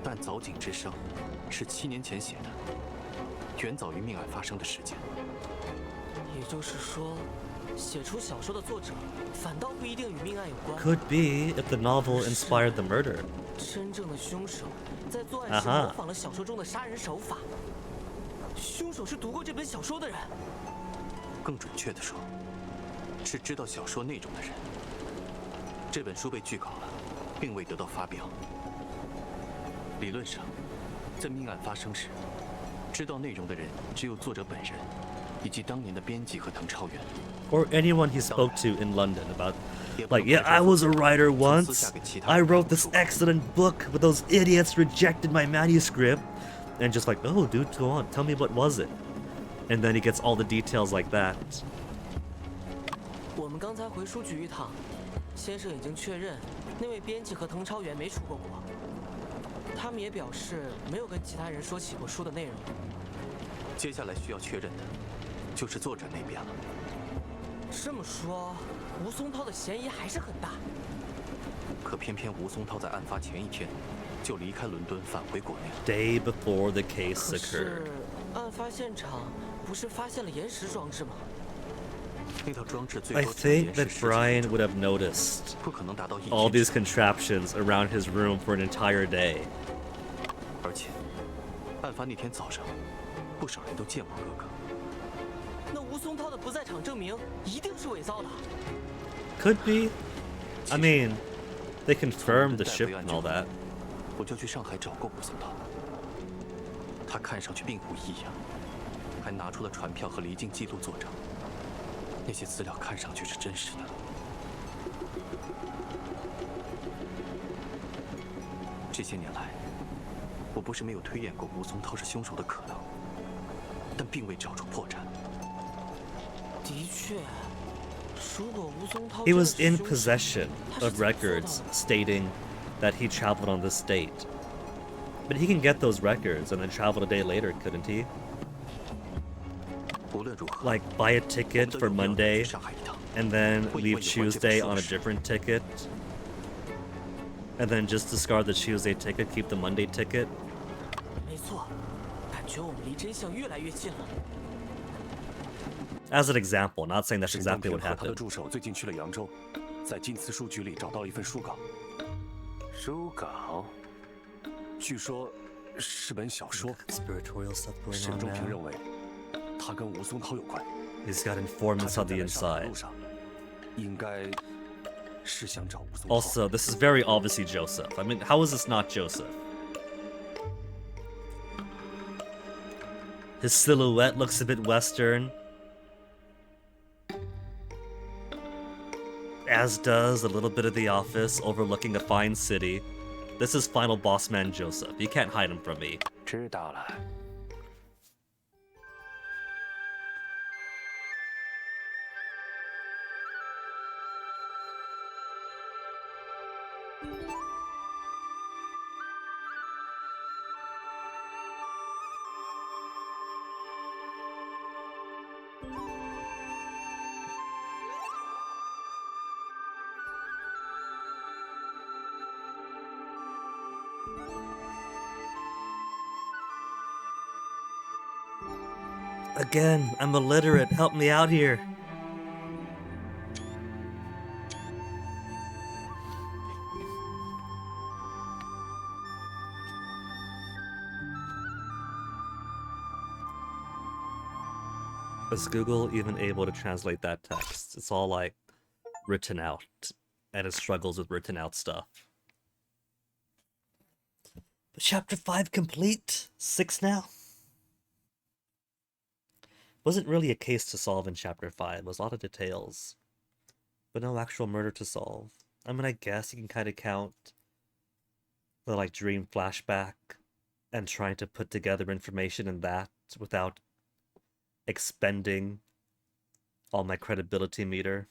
但藻井之殇是7年前写的，远早于命案发生的时间。也就是说，写出小说的作者反倒不一定与命案有关。 Could be if the novel inspired the murder. 真正的凶手在作案时模仿了小说中的杀人手法。凶手是读过这本小说的人。更准确的说，是知道小说内容的人。这本书被拒稿了，并未得到发表。 理论上，在命案发生时，知道内容的人只有作者本人，以及当年的编辑和滕超元。 Or anyone he spoke to in London about, like, yeah, I was a writer once. I wrote this excellent book, but those idiots rejected my manuscript. And just like, oh, dude, go on, tell me what was it? And then he gets all the details like that. 我们刚才回书局一趟，先生已经确认，那位编辑和滕超元没出过国。 他们也表示没有跟其他人说起过书的内容。接下来需要确认的，就是作者那边了。这么说，吴松涛的嫌疑还是很大。可偏偏吴松涛在案发前1天就离开伦敦返回国内。Day before the case occurred. 案发现场不是发现了延时装置吗？ I think that Brian would have noticed all these contraptions around his room for an entire day. 而且，案发那天早上，不少人都见过哥哥。那吴松涛的不在场证明一定是伪造的。Could be. I mean, they confirmed the ship and all that. 我就去上海找过吴松涛，他看上去并无异样，还拿出了船票和离境记录作证。 那些资料看上去是真实的。这些年来，我不是没有推演过吴松涛是凶手的可能，但并未找出破绽。的确，如果吴松涛 He was in possession of records stating that he traveled on this date. But he can get those records and then travel a day later, couldn't he? Like buy a ticket for Monday and then leave Tuesday on a different ticket, and then just discard the Tuesday ticket, keep the Monday ticket. 没错，感觉我们离真相越来越近了。 As an example, not saying that's exactly what 他的 happened. 助手最近去了扬州，在晋祠书局里找到了一份书稿。书稿，据说是本小说。Conspiratorial stuff going 沈 on 仲平 now. 认为，他跟吴松涛有关。 He's got informants on the inside. 应该是想找吴松涛。 Also, this is very obviously Joseph. I mean, how is this not Joseph? His silhouette looks a bit Western. As does a little bit of The Office, overlooking a fine city. This is final boss man Joseph. You can't hide him from me. 知道了。Again, I'm illiterate. Help me out here. Is Google even able to translate that text? It's all like written out, and it struggles with written out stuff. But chapter 5 complete? 6 now? Wasn't really a case to solve in chapter 5. It was a lot of details, but no actual murder to solve. I mean, I guess you can kind of count the like dream flashback and trying to put together information in that without expending all my credibility meter.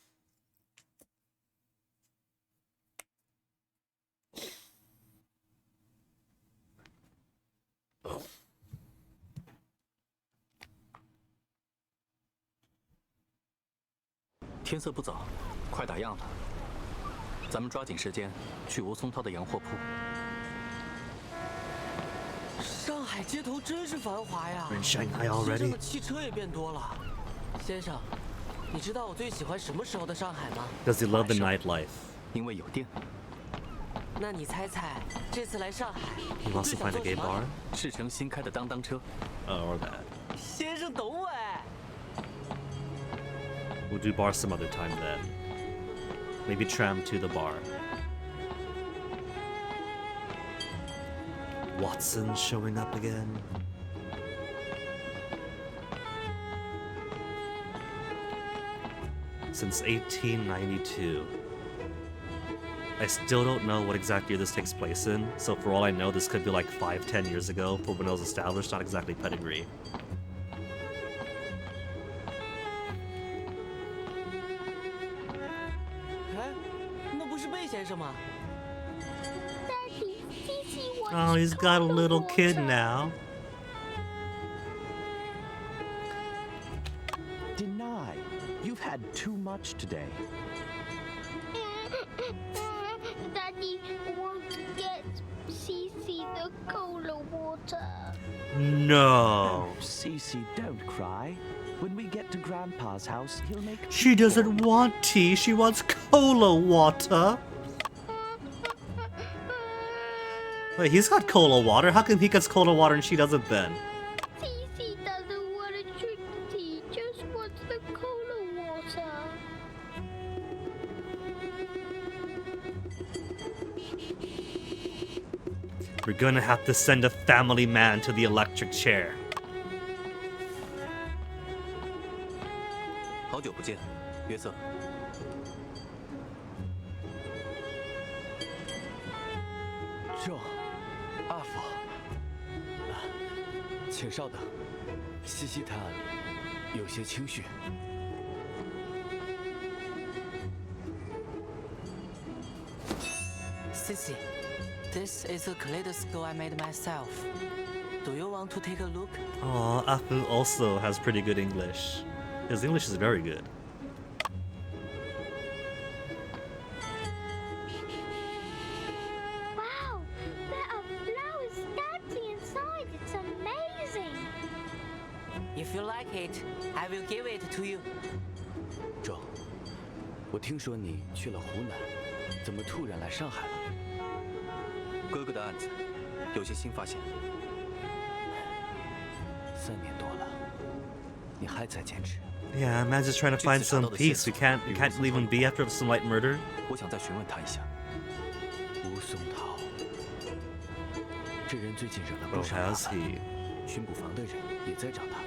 Oh. 天色不早，快打烊了。咱们抓紧时间去吴松涛的洋货铺。上海街头真是繁华呀！ We're in Shanghai 街上 already. 的汽车也变多了。先生，你知道我最喜欢什么时候的上海吗？ Does he love the nightlife? 因为有电。那你猜猜，这次来上海， He wants to find a gay bar? 赤城新开的当当车。Or that. 先生懂我哎。 We'll do bar some other time then. Maybe tram to the bar. Watson showing up again. Since 1892. I still don't know what exact year this takes place in, so for all I know, this could be like 5-10 years ago for when it was established, not exactly pedigree. 那不是贝先生吗？ Oh, he's got a little kid now. Deny. You've had too much today. Daddy won't get Cece the cola water. No. Oh, Cece, don't cry. When we get to Grandpa's house, he'll make... She doesn't want tea, she wants cola water. Wait, he's got cola water. How come he gets cola water and she doesn't then? Cece doesn't want to drink tea, just wants the cola water. We're gonna have to send a family man to the electric chair. 好久不见，约瑟。这，阿福，请稍等，西西他有些情绪。 Sissy, this is a kaleidoscope I made myself. Do you want to take a look? Aw, Afu also has pretty good English. His English is very good. Wow, there are flowers dancing inside. It's amazing. If you like it, I will give it to you. 周，我听说你去了湖南，怎么突然来上海了？哥哥的案子有些新发现。 3年多了，你还在坚持？ Yeah, man's just trying to find some peace. We can't leave him be after some light murder. 我想再询问他一下。吴松涛，这人最近惹了不 Oh, 少麻 has 烦， he? 巡捕房的人也在找他。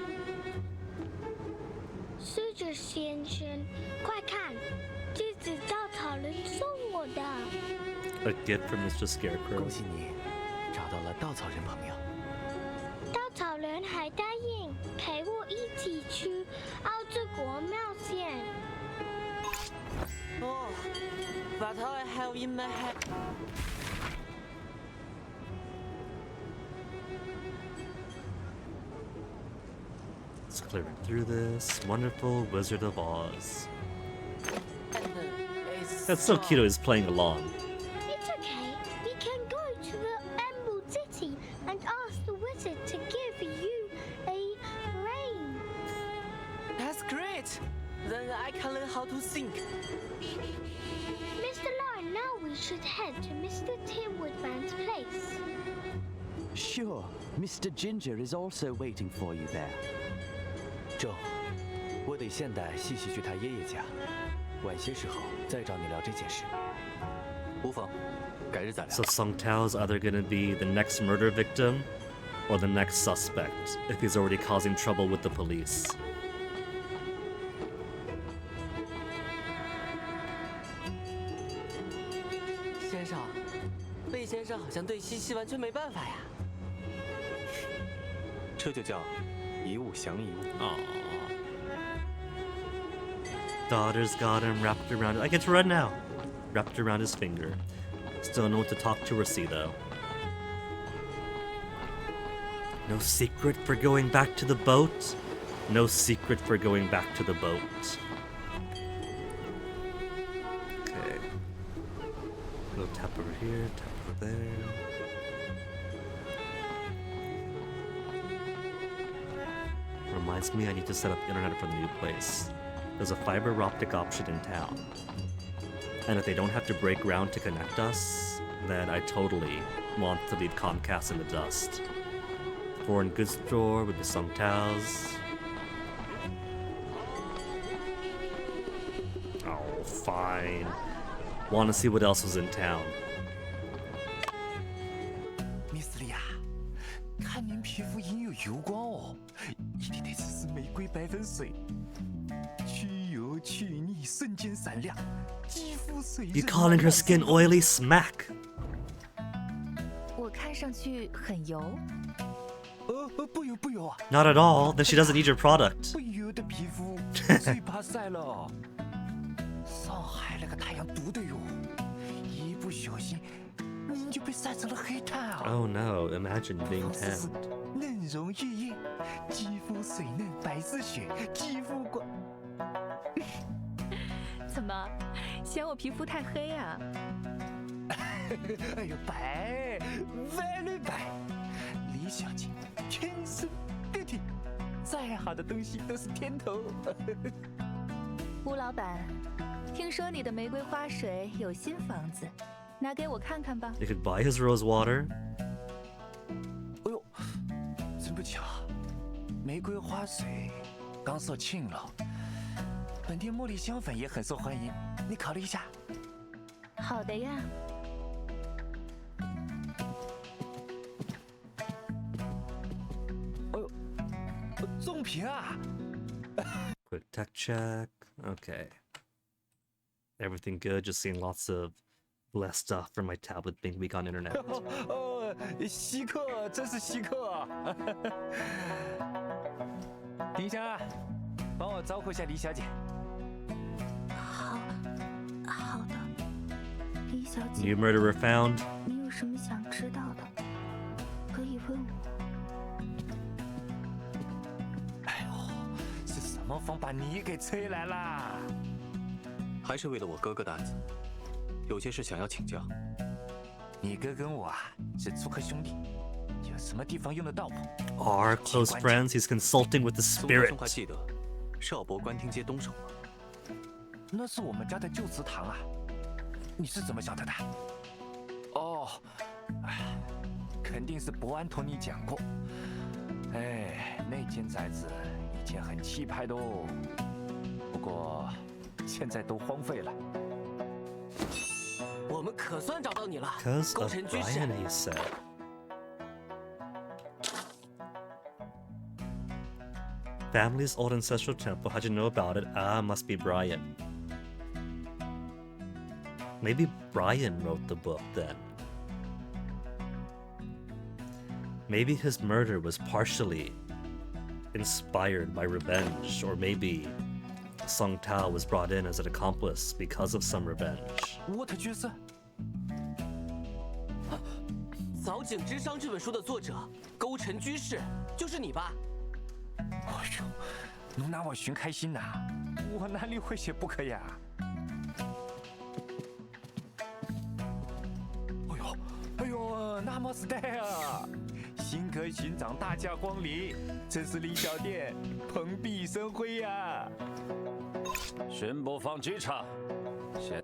狮子先生，快看，这是稻草人送我的。 A gift from Mr. Scarecrow. 恭喜你，找到了稻草人朋友。 稻草人还答应陪我一起去奥之国冒险。 Oh, but all I have in my head. Let's clear through this. Wonderful Wizard of Oz. That's so cute. He's playing along. It's okay. We can go to the Emerald City and ask the wizard to give you a ring. Right. Then I can learn how to think. Mr. Lion, now we should head to Mr. Tim Woodman's place. Sure, Mr. Ginger is also waiting for you there. 周，我得现在细细去他爷爷家，晚些时候再找你聊这件事。无妨，改日再聊。 So Song Tao's either gonna be the next murder victim or the next suspect if he's already causing trouble with the police. 先生，魏先生好像对西西完全没办法呀。这就叫一物降一物。 Daughter's got him wrapped around. I get to run now. Wrapped around his finger. Still know what to talk to Rossi though. No secret for going back to the boat. No secret for going back to the boat. Okay. We'll tap over here, tap over there. Reminds me I need to set up internet for the new place. There's a fiber optic option in town. And if they don't have to break ground to connect us, then I totally want to leave Comcast in the dust. Foreign goods store with the Song Tao's. Oh, fine. Want to see what else was in town. Miss 莉亚，看您皮肤隐有油光哦，一定得试试玫瑰白粉水，去油去腻，瞬间闪亮，肌肤水润。 You calling her skin oily? Smack! 我看上去很油。不油不油啊！ Not at all. Then she doesn't need your product. 不油的皮肤最怕晒了。上海那个太阳毒的哟，一不小心您就被晒成了黑炭啊！ Oh no! Imagine being 试试 tanned. 嫩容玉液，肌肤水嫩，白似雪，肌肤光。怎么，嫌我皮肤太黑啊？哎呦，白，very 白，李小姐天生别提，再好的东西都是天头。吴老板，听说你的玫瑰花水有新房子，拿给我看看吧。 You could buy his rose water. 哎呦，真不巧，玫瑰花水刚售罄了。本店茉莉香粉也很受欢迎，你考虑一下。好的呀。 中评啊！ Quick tech check. Okay. Everything good. Just seeing lots of blessed stuff from my tablet being weak on internet. 哦，稀客，真是稀客。丁香啊，帮我招呼一下李小姐。好的，李小姐。 New murderer found. 你有什么想知道的，可以问我。 什么风把你给吹来啦？还是为了我哥哥的案子，有些事想要请教。你哥跟我啊是粗客兄弟，有什么地方用得到我？ Are close friends. He's consulting with the 苏哥 spirit. 兄还记得少博官厅街东首吗？那是我们家的旧祠堂啊，你是怎么晓得的？哦，哎，肯定是伯安同你讲过。哎，那间宅子。 以前很气派的哦，不过现在都荒废了。我们可算找到你了， Because 勾 of 陈居士。 Brian, he said. Family's old ancestral temple. How'd you know about it? Ah, must be Brian. Maybe Brian wrote the book then. Maybe his murder was partially inspired by revenge, or maybe Song Tao was brought in as an accomplice because of some revenge. What 角色？ 《藻井之殇》这本书的作者勾陈居士，就是你吧？哎呦，能拿我寻开心呐、我哪里会写 book 呀？哎呦，那么 style 啊！新客巡长大驾光临，这是李小店，蓬荜生辉呀！巡捕房局长，现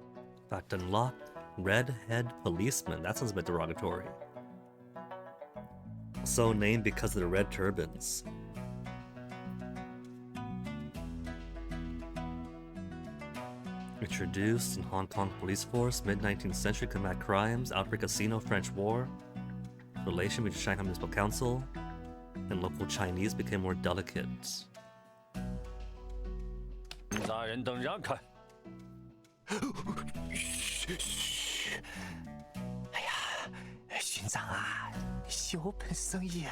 Fact unlocked. Redhead policeman. That sounds a bit derogatory. So named because of the red turbans. Introduced in Hong Kong police force, mid-19th century, combat crimes, outbreak casino, French war. Relation between Shanghai Municipal Council and local Chinese became more delicate. 大人等让开。哎呀，巡长啊，小本生意，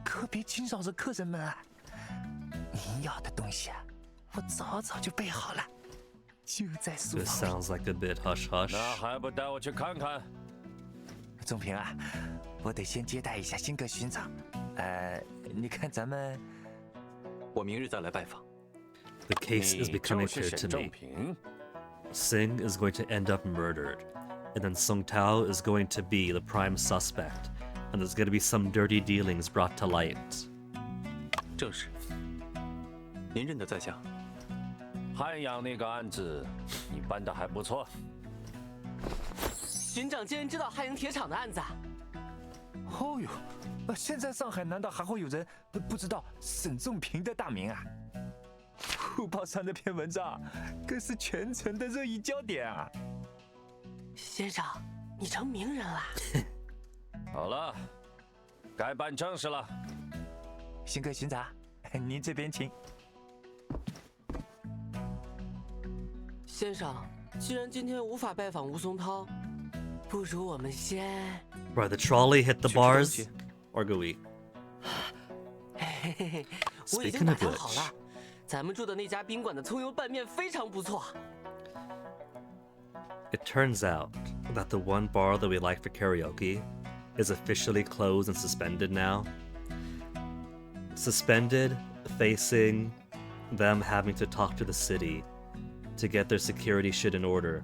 可别惊扰着客人们啊！您要的东西啊，我早就备好了，就在书 This 房里。 sounds like a bit hush hush. 那还不带我去看看？仲平啊，我得先接待一下新阁巡长。你看咱们，我明日再来拜访。 The case is becoming clear to me. Singh is going to end up murdered, and then Song Tao is going to be the prime suspect, and there's going to be some dirty dealings brought to light. 正是。您认得在下？汉阳那个案子，你办得还不错。巡长竟然知道汉阳铁厂的案子啊！哦呦，现在上海难道还会有人不知道沈仲平的大名啊？虎报上那篇文章更是全城的热议焦点啊！先生，你成名人了。好了，该办正事了。新阁巡长，您这边请。先生，既然今天无法拜访吴松涛，不如我们先…… Right, the trolley hit the bars, or go we? 嘿嘿嘿，我已经 Speaking 打 of 探好 which, 了，咱们住的那家宾馆的葱油拌面非常不错。 it turns out that the one bar that we like for karaoke is officially closed and suspended now. Suspended, facing them having to talk to the city to get their security shit in order.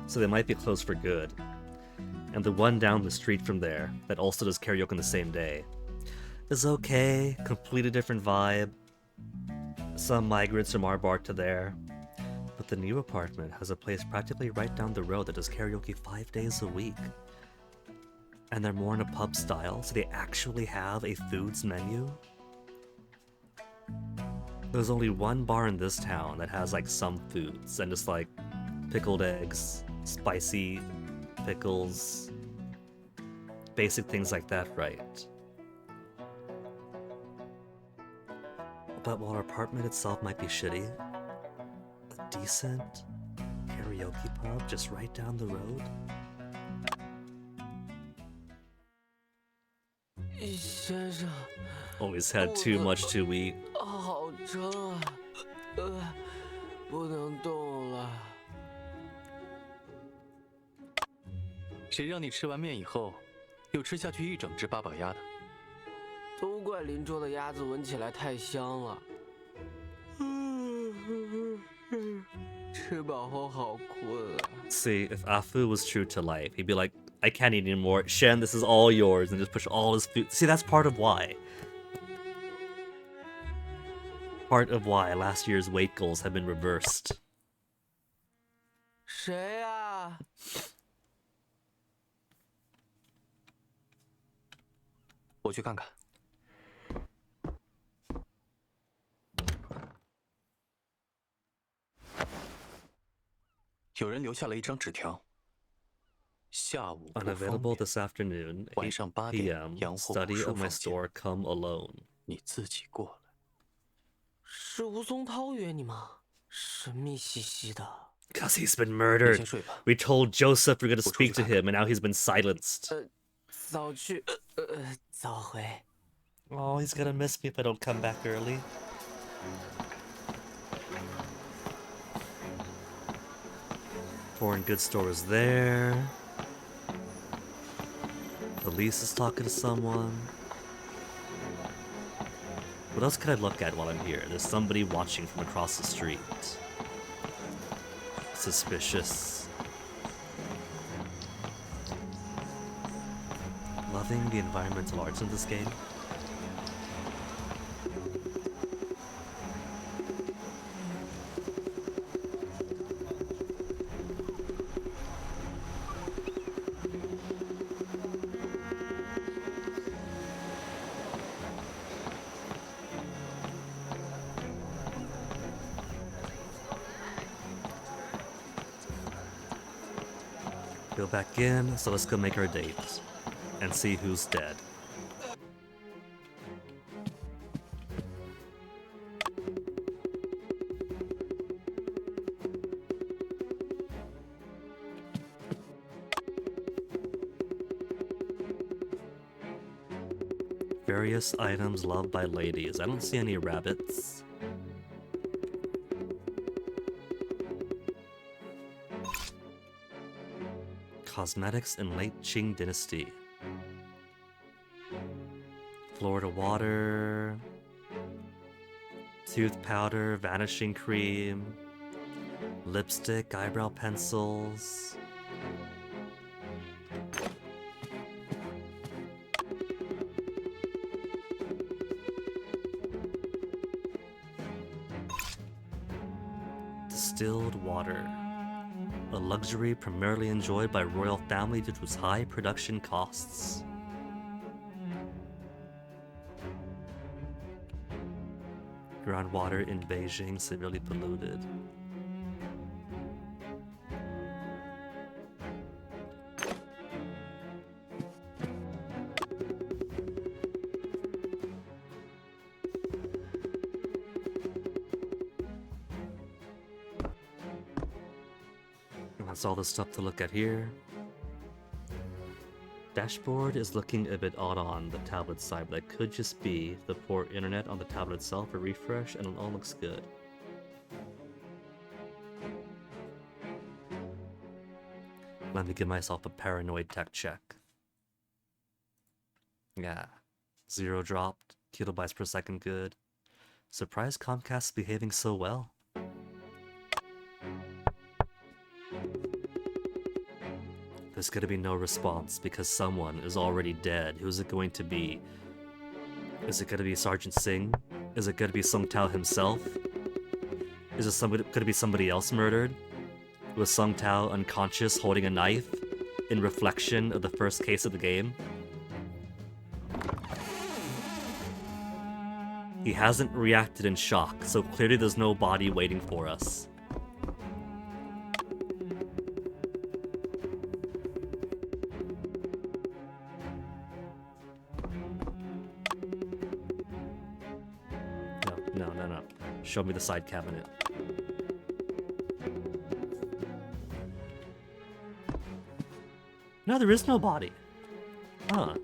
So they might be closed for good. And the one down the street from there that also does karaoke on the same day is okay, completely different vibe. Some migrants from our bar to there. But the new apartment has a place practically right down the road that does karaoke 5 days a week. And they're more in a pub style, so they actually have a foods menu. There's only one bar in this town that has like some foods and just like pickled eggs, spicy pickles, basic things like that, right? But while our apartment itself might be shitty, a decent karaoke pub just right down the road? 先生 Always had too much to eat. 好撑啊，不能动了。谁让你吃完面以后，又吃下去一整只八宝鸭的？都怪邻桌的鸭子闻起来太香了。吃饱后好困啊。 See, if Afu was true to life, he'd be like, I can't eat anymore. Shen, this is all yours, and just push all his food. See, that's part of why. Part of why last year's weight goals have been reversed. 谁啊？我去看看。有人留下了一张纸条。下午不方 Unavailable 便 this afternoon, 晚 8上8点 p.m. 洋货 Study 书 of my 房见 store, come alone. 你自己过来。是吴松涛约你吗？神秘兮兮的。 Because he's been murdered. We told Joseph we're gonna speak to him, and now he's been silenced. 早去，早回。 Oh, he's gonna miss me if I don't come back early. Foreign goods store is there. Police is talking to someone. What else can I look at while I'm here? There's somebody watching from across the street. Suspicious. A lot loving the environmental arts in this game. Go back in, so let's go make our date and see who's dead. Various items loved by ladies. I don't see any rabbits. Cosmetics in late Qing dynasty. Florida water. Tooth powder, vanishing cream. Lipstick, eyebrow pencils. Distilled water. A luxury primarily enjoyed by royal family due to its high production costs. Groundwater in Beijing severely polluted. That's all the stuff to look at here. Dashboard is looking a bit odd on the tablet side, but that could just be the poor internet on the tablet itself. A refresh and it all looks good. Let me give myself a paranoid tech check. Yeah. 0 dropped, kilobytes per second good. Surprised Comcast's behaving so well. There's gonna be no response because someone is already dead. Who's it going to be? Is it gonna be Sergeant Singh? Is it gonna be Sung Tao himself? Is it gonna be somebody else murdered? Was Sung Tao unconscious holding a knife in reflection of the first case of the game? He hasn't reacted in shock, so clearly there's no body waiting for us. No. Show me the side cabinet. No, there is no body. Huh.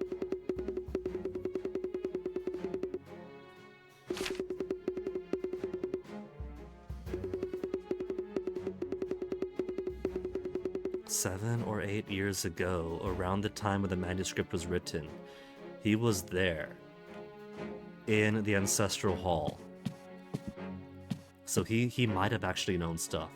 Seven or 8 years ago, around the time when the manuscript was written, he was there, in the ancestral hall. So he might have actually known stuff.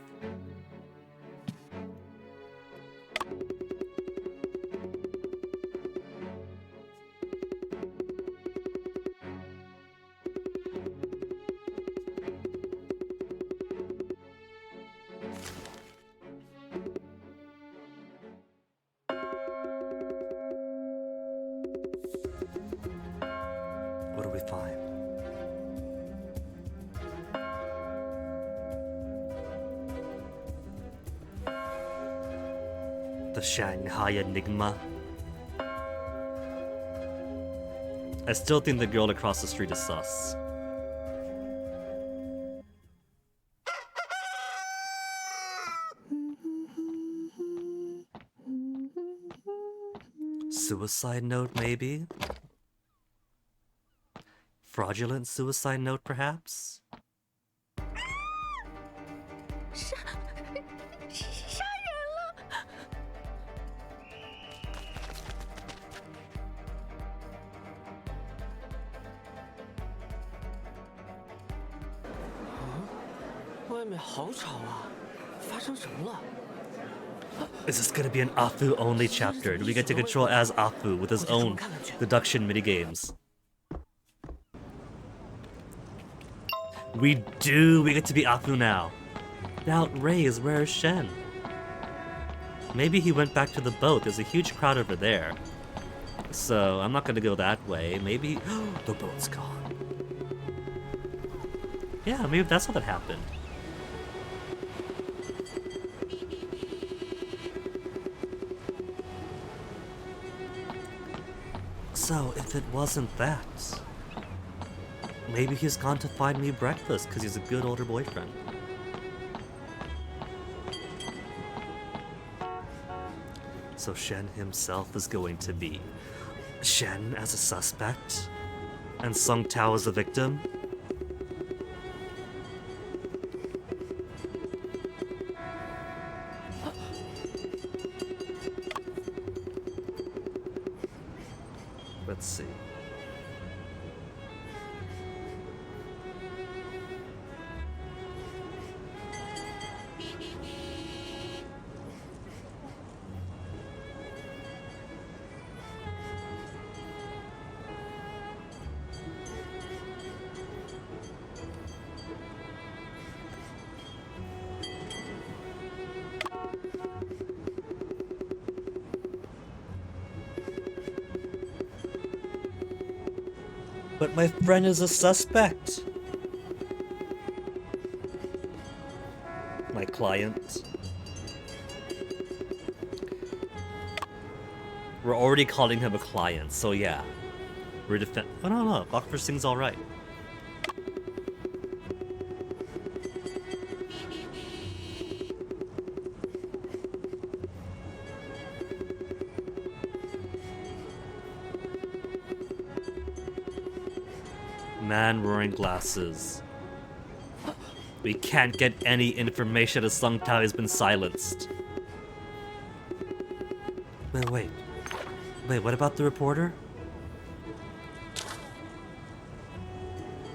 What do we find? The Shanghai Enigma. I still think the girl across the street is sus. Suicide note, maybe? Fraudulent suicide note, perhaps? 杀人了！外面好吵啊，发生什么了？ Is this gonna be an Afu only chapter? Do we get to control as Afu with his own deduction minigames? We do! We get to be Afu now! Now, Raze, where is Shen? Maybe he went back to the boat. There's a huge crowd over there. So, I'm not gonna go that way. Maybe... the boat's gone. Yeah, maybe that's how that happened. So, if it wasn't that... maybe he's gone to find me breakfast because he's a good older boyfriend. So Shen himself is going to be Shen as a suspect? And Sung Tao as a victim? Let's see. But my friend is a suspect. My client. We're already calling him a client, so yeah. We're oh no, Dr. Singh's alright. Man wearing glasses. We can't get any information as Sung Tao has been silenced. Wait, what about the reporter?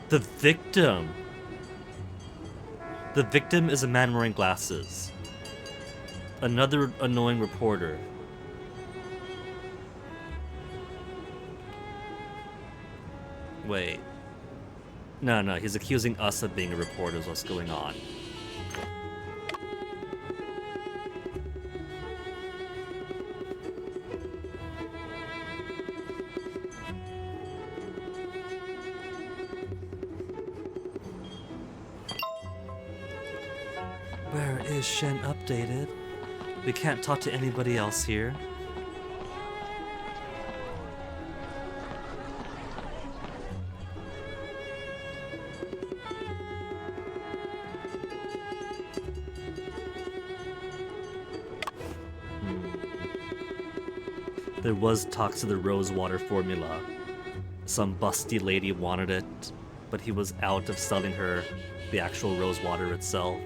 The victim! The victim is a man wearing glasses. Another annoying reporter. Wait. No, he's accusing us of being a reporter is what's going on. Where is Shen updated? We can't talk to anybody else here. There was talks of the Rosewater formula. Some busty lady wanted it, but he was out of selling her the actual Rosewater itself.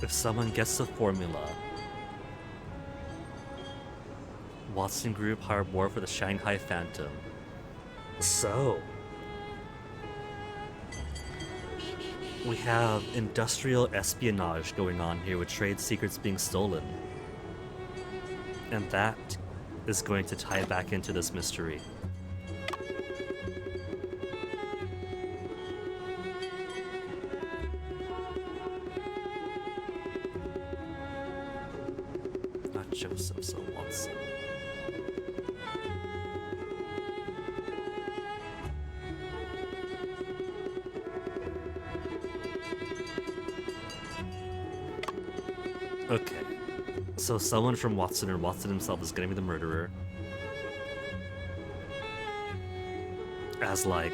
If someone gets the formula, Watson Group hired war for the Shanghai Phantom. So, we have industrial espionage going on here with trade secrets being stolen. And that is going to tie back into this mystery. Joseph, so Watson. Okay. So someone from Watson or Watson himself is gonna be the murderer. As like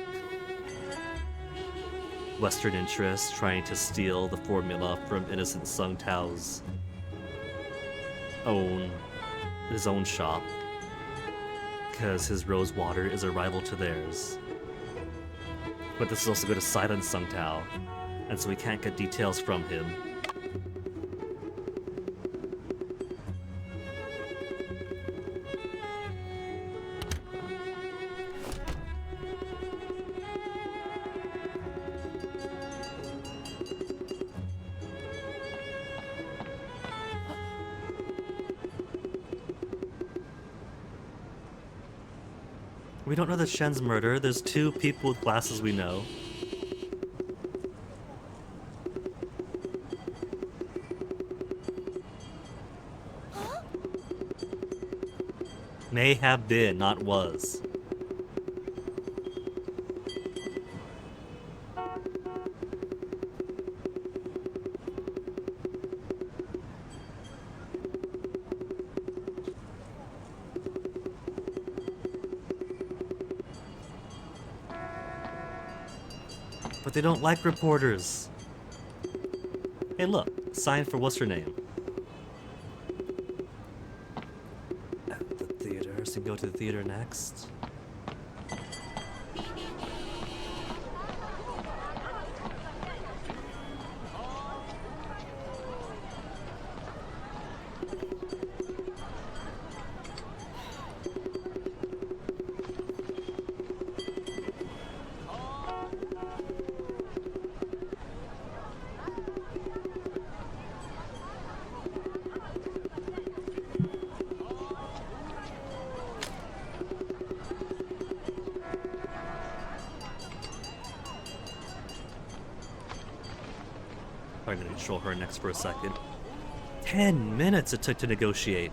Western interests trying to steal the formula from innocent Sung Tao's own his own shop, because his rose water is a rival to theirs. But this is also going to silence Sung Tao, and so we can't get details from him. We don't know the Shen's murder. There's 2 people with glasses we know. May have been, not was. But they don't like reporters. Hey look, sign for what's her name? At the theater, so go to the theater next. I'm gonna control her next for a second. 10 minutes it took to negotiate.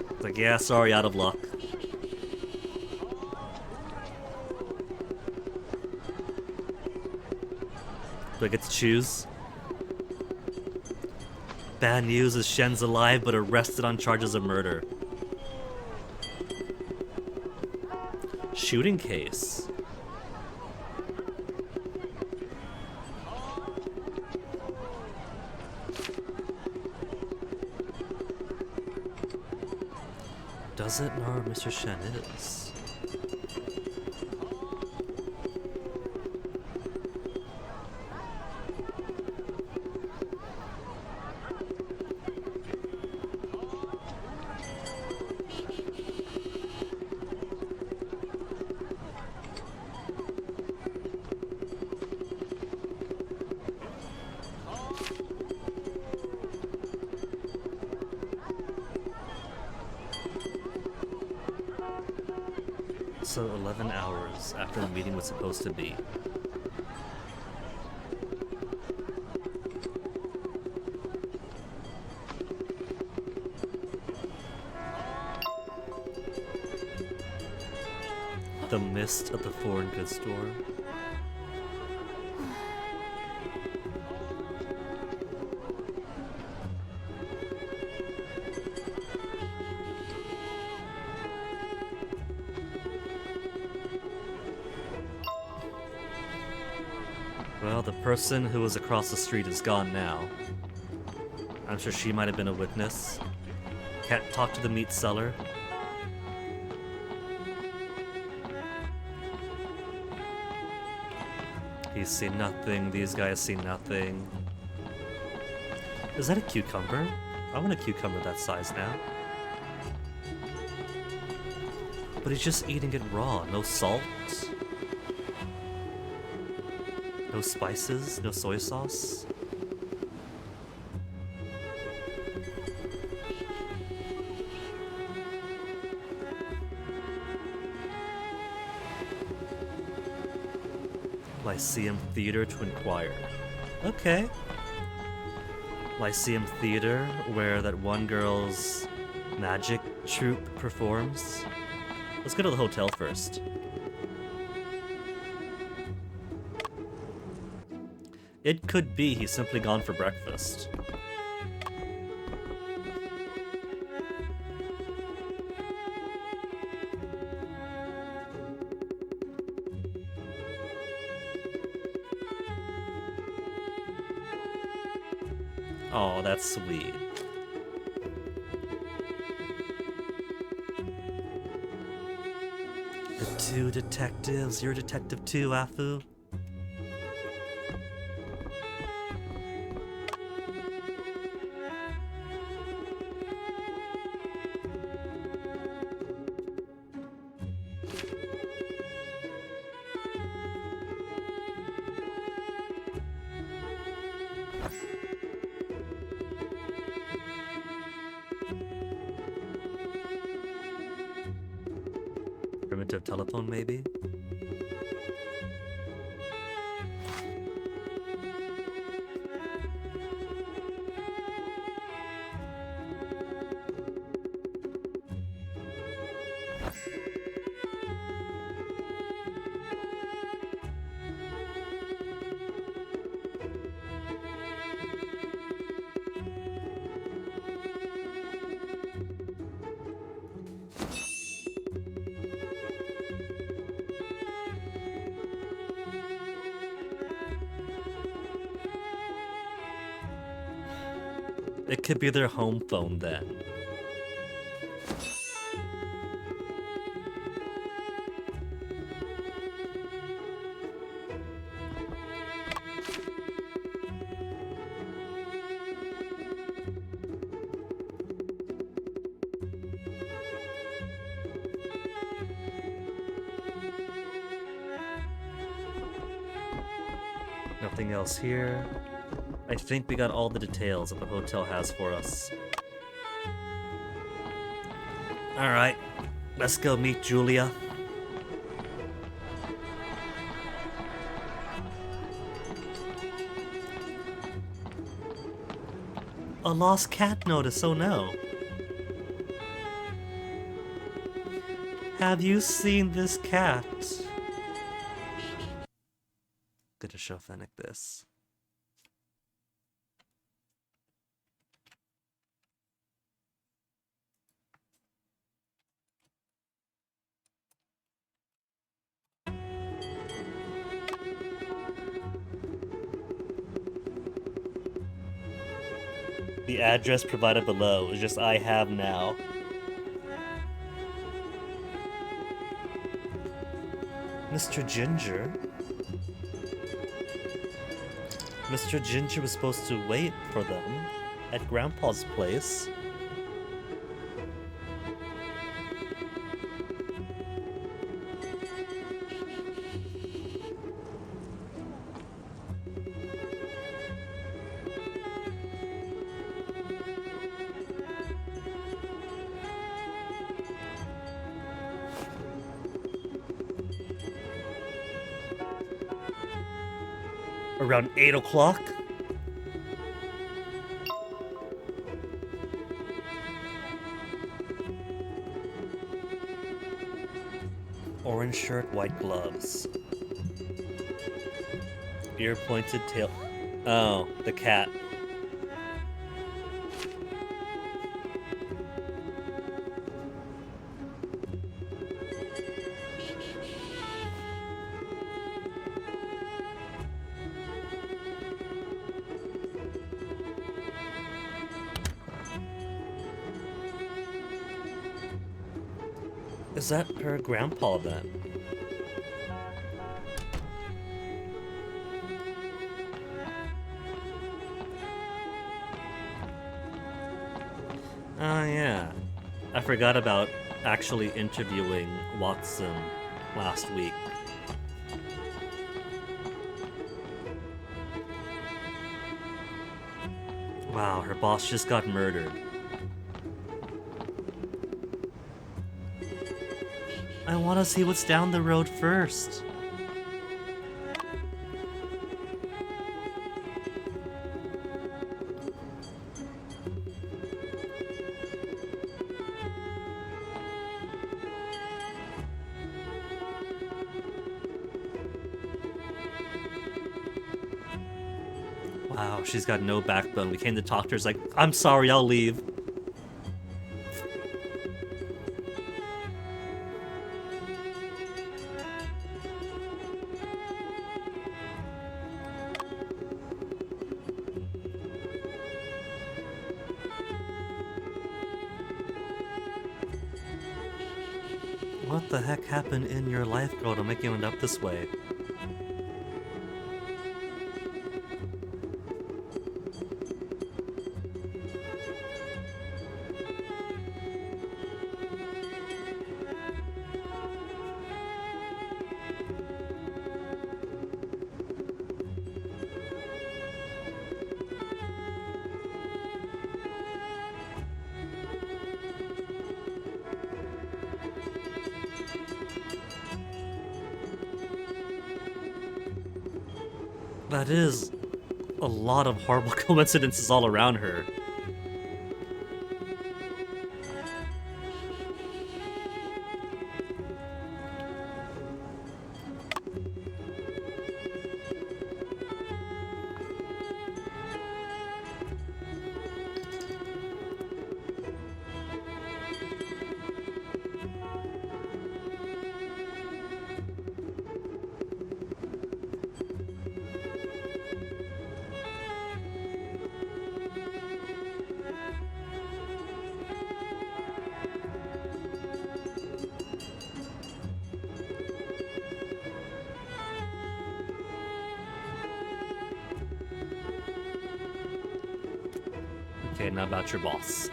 It's like, yeah, sorry, out of luck. Do I get to choose? Bad news is Shen's alive but arrested on charges of murder. Shooting case. Doesn't know where Mr. Shen is. So 11 hours after the meeting was supposed to be. The mist of the foreign goods store. Well, the person who was across the street is gone now. I'm sure she might have been a witness. Can't talk to the meat seller. He's seen nothing, these guys see nothing. Is that a cucumber? I want a cucumber that size now. But he's just eating it raw, no salt. No spices, no soy sauce. Lyceum Theater to inquire. Okay. Lyceum Theater, where that one girl's magic troupe performs. Let's go to the hotel first. It could be he's simply gone for breakfast. Oh, that's sweet. Two detectives. You're a detective too, Afu. Primitive telephone, maybe? It could be their home phone then. Nothing else here. I think we got all the details that the hotel has for us. Alright, let's go meet Julia. A lost cat notice, oh no. Have you seen this cat? Gonna show Fennec this. The address provided below is just I have now. Mr. Ginger? Mr. Ginger was supposed to wait for them at Grandpa's place. Around 8 o'clock? Orange shirt, white gloves. Ear pointed tail. Oh, the cat. Is that her grandpa then? Oh yeah. I forgot about actually interviewing Watson last week. Wow, her boss just got murdered. I want to see what's down the road first. Wow, she's got no backbone. We came to talk to her. She's like, I'm sorry, I'll leave. What the heck happened in your life, girl, to make you end up this way? That is a lot of horrible coincidences all around her. Okay, now about your boss.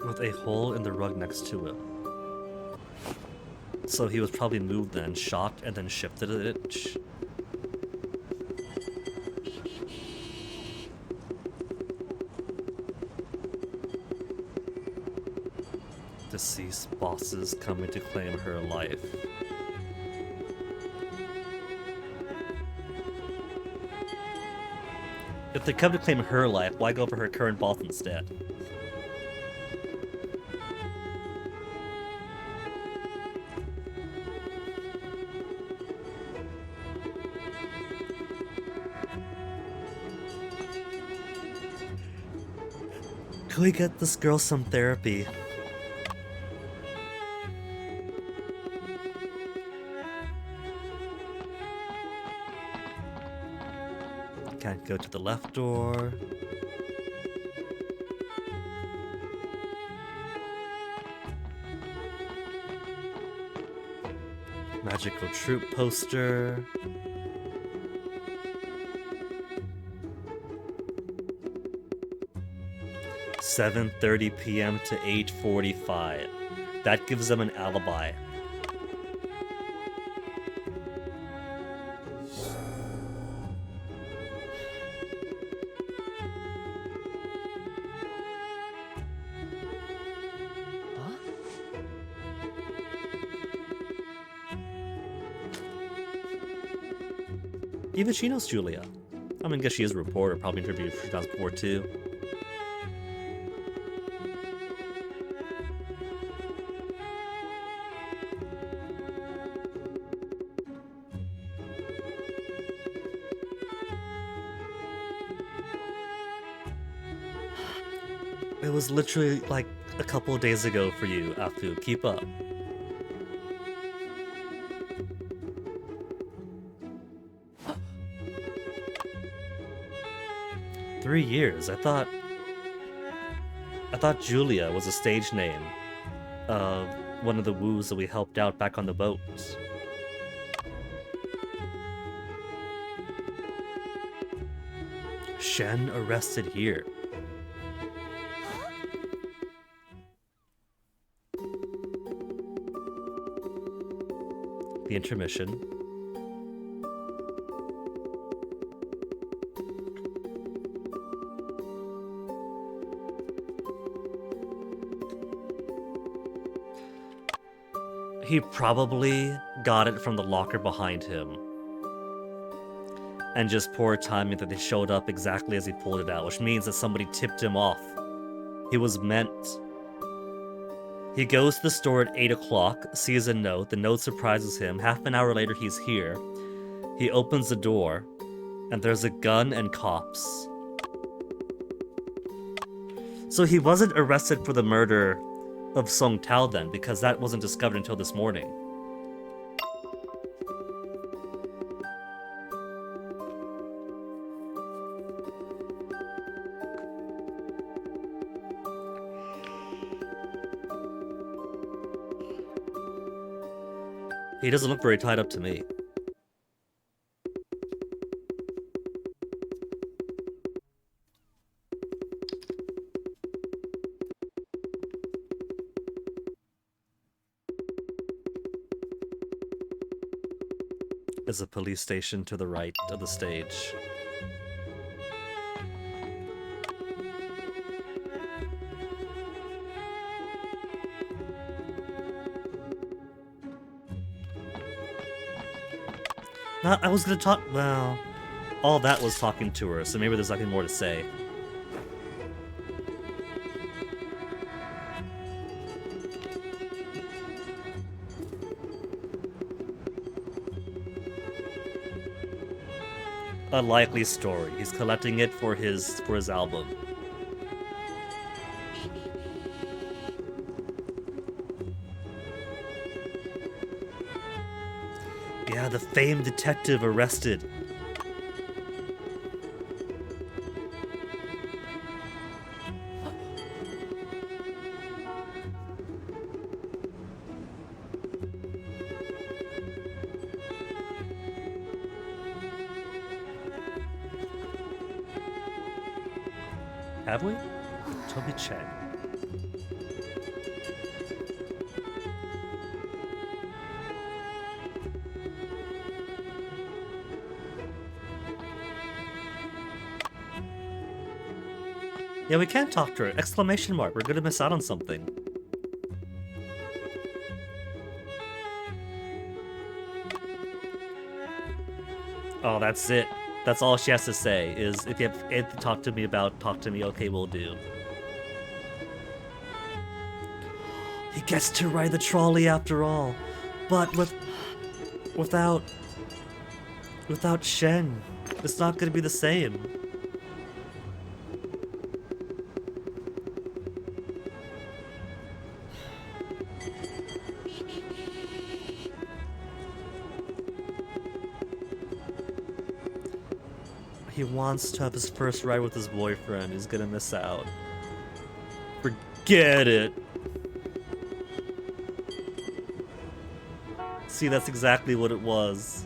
With a hole in the rug next to it. So he was probably moved then, shot, and then shifted it. Deceased bosses coming to claim her life. If they come to claim her life, why go for her current boss instead? Can we get this girl some therapy? Can't go to the left door. Magical troop poster. $7:30 p.m. to 8:45. That gives them an alibi. Even she knows Julia. I mean, I guess she is a reporter, probably interviewed for 2004 too. It was literally like a couple of days ago for you, Afu. Keep up. "3 years. I thought Julia was a stage name of one of the woos that we helped out back on the boat." Shen arrested here. The intermission. He probably got it from the locker behind him. And just poor timing that they showed up exactly as he pulled it out, which means that somebody tipped him off He was meant. He goes to the store at 8 o'clock, sees a note. The note surprises him. Half an hour later, he's here. He opens the door, and there's a gun and cops. So he wasn't arrested for the murder of Song Tao then, because that wasn't discovered until this morning. He doesn't look very tied up to me. There's a police station to the right of the stage. I was gonna talk. Well, all that was talking to her, so maybe there's nothing more to say. A likely story. He's collecting it for his album. Yeah, the famed detective arrested. Have we? Toby Chang. Yeah, we can't talk to her. Exclamation mark. We're gonna miss out on something. Oh, that's it. That's all she has to say, is if you have anything to talk to me about, talk to me, okay, we'll do. He gets to ride the trolley after all, but without Shen, it's not gonna be the same. He wants to have his first ride with his boyfriend. He's gonna miss out. Forget it. See, that's exactly what it was.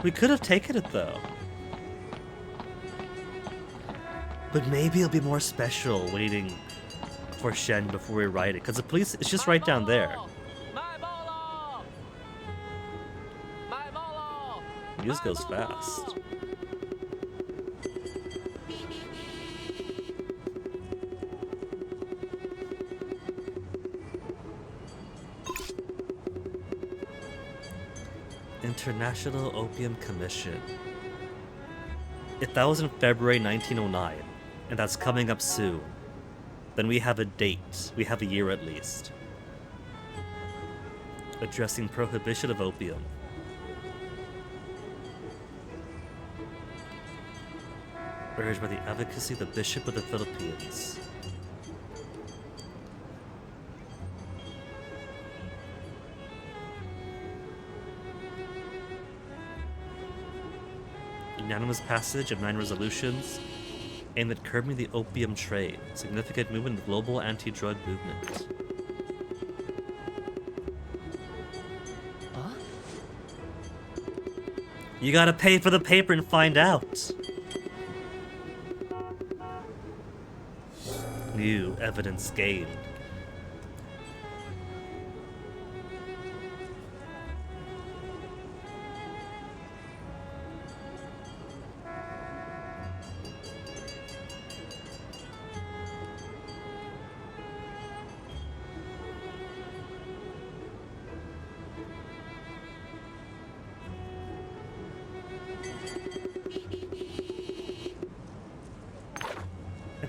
We could have taken it though. But maybe it'll be more special waiting for Shen before we ride it. Because the police, it's just right down there. Music goes fast. International Opium Commission. If that was in February 1909, and that's coming up soon, then we have a date. We have a year at least. Addressing prohibition of opium. Urged by the advocacy of the Bishop of the Philippines. Unanimous passage of 9 resolutions aimed at curbing the opium trade. Significant movement in the global anti-drug movement. Huh? You gotta pay for the paper and find out. New evidence gained.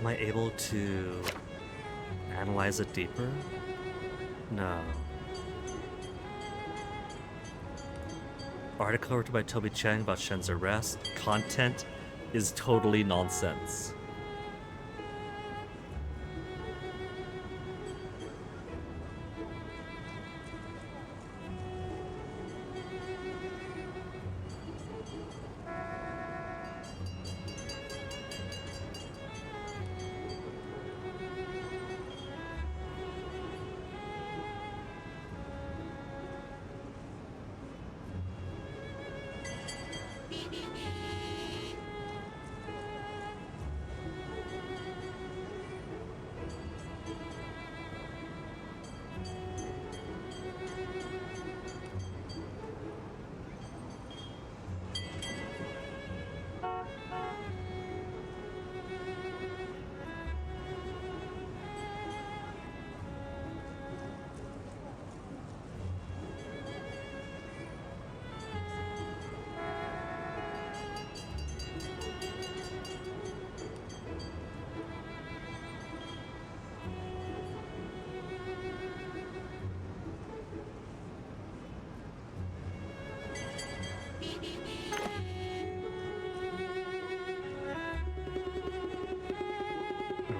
Am I able to analyze it deeper? No. Article written by Toby Chang about Shen's arrest. Content is totally nonsense.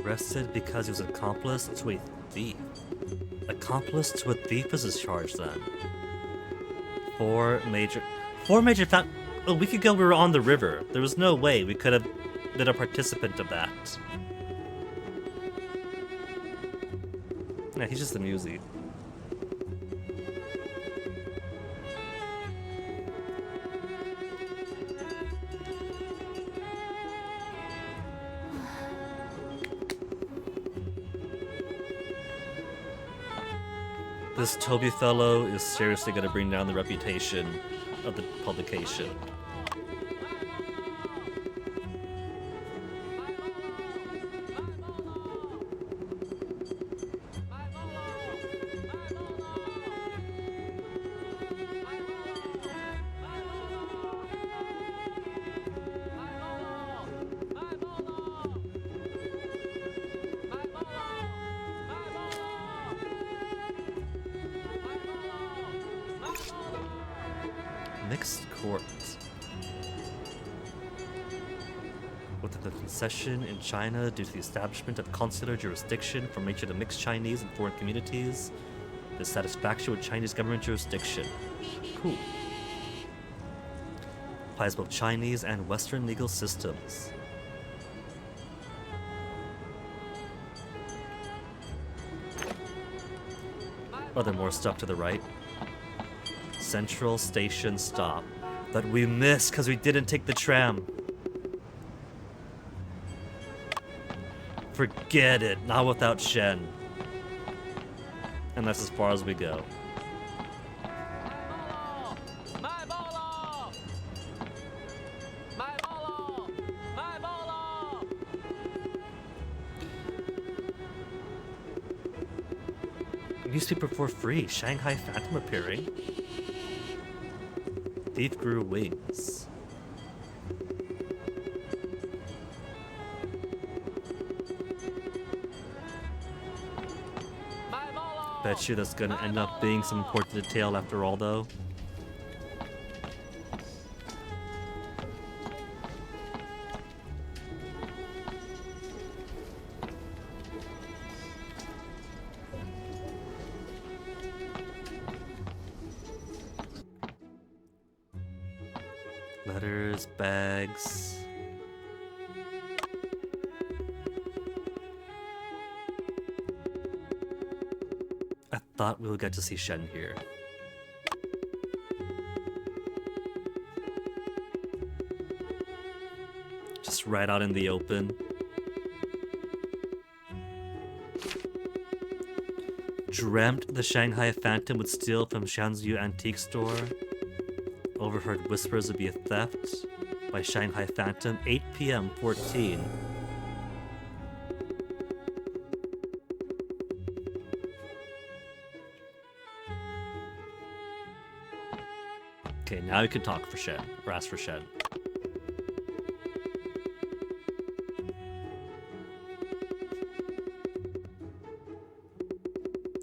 Arrested because he was an accomplice to a thief. Accomplice to a thief is his charge then. Four major found. A week ago we were on the river. There was no way we could have been a participant of that. Yeah, he's just a musie. This Toby fellow is seriously going to bring down the reputation of the publication. Mixed court. With the concession in China due to the establishment of consular jurisdiction for major to mixed Chinese and foreign communities, the satisfaction with Chinese government jurisdiction. Cool. Applies both Chinese and Western legal systems. Are there more stuff to the right? Central Station stop that we missed because we didn't take the tram. Forget it, not without Shen. And that's as far as we go. Newspaper for free, Shanghai Phantom appearing. Thief grew wings. Bet you that's gonna end up being some important detail after all, though. Letters, bags. I thought we would get to see Shen here. Just right out in the open. Dreamt the Shanghai Phantom would steal from Shanzhou Antique Store. Overheard whispers would be a theft by Shanghai Phantom, 8 p.m. 14. Okay, now we can talk for Shen, or ask for Shen.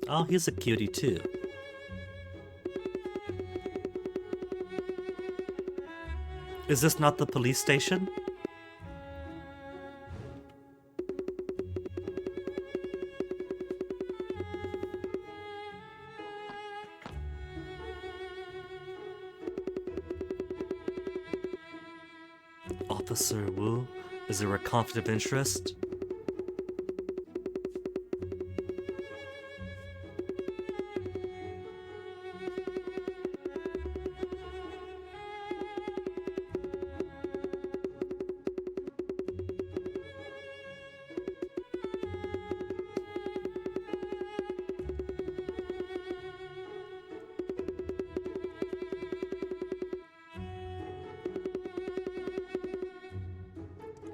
Oh, he's a cutie too. Is this not the police station? Officer Wu, is there a conflict of interest?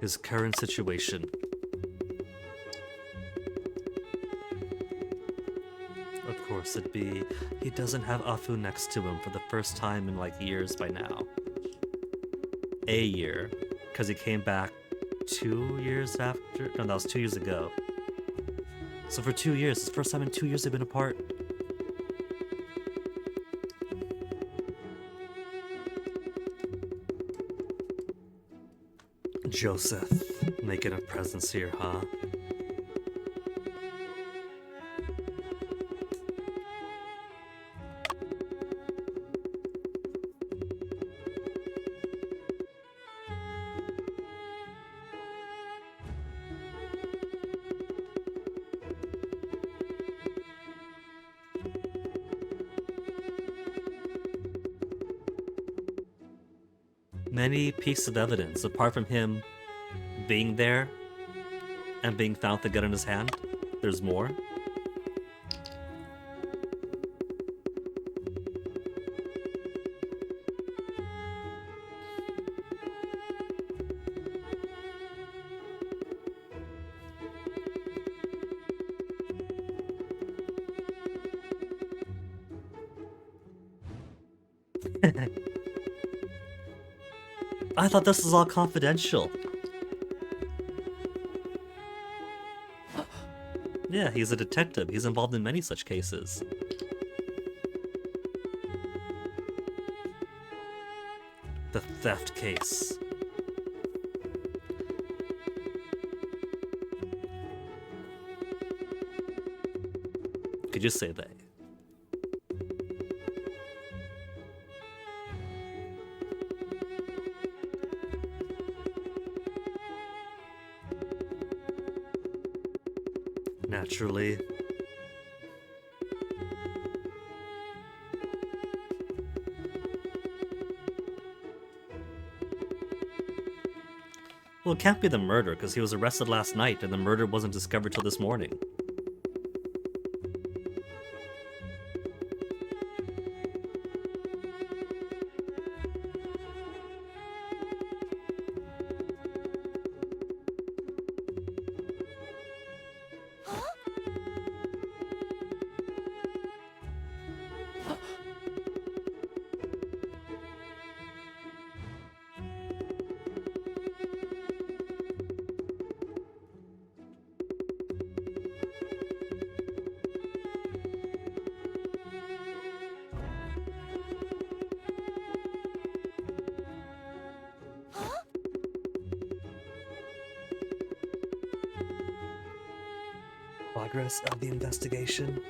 His current situation. Of course it'd be, he doesn't have Afu next to him for the first time in like years by now. A year, because he came back 2 years after, no, that was 2 years ago. So for 2 years, it's the first time in 2 years they've been apart. Joseph, making a presence here, huh? Many pieces of evidence, apart from him being there and being found with the gun in his hand. There's more. I thought this was all confidential. Yeah, he's a detective. He's involved in many such cases. The theft case. Could you say they? Naturally. Well, it can't be the murder, because he was arrested last night and the murder wasn't discovered till this morning. Progress of the investigation.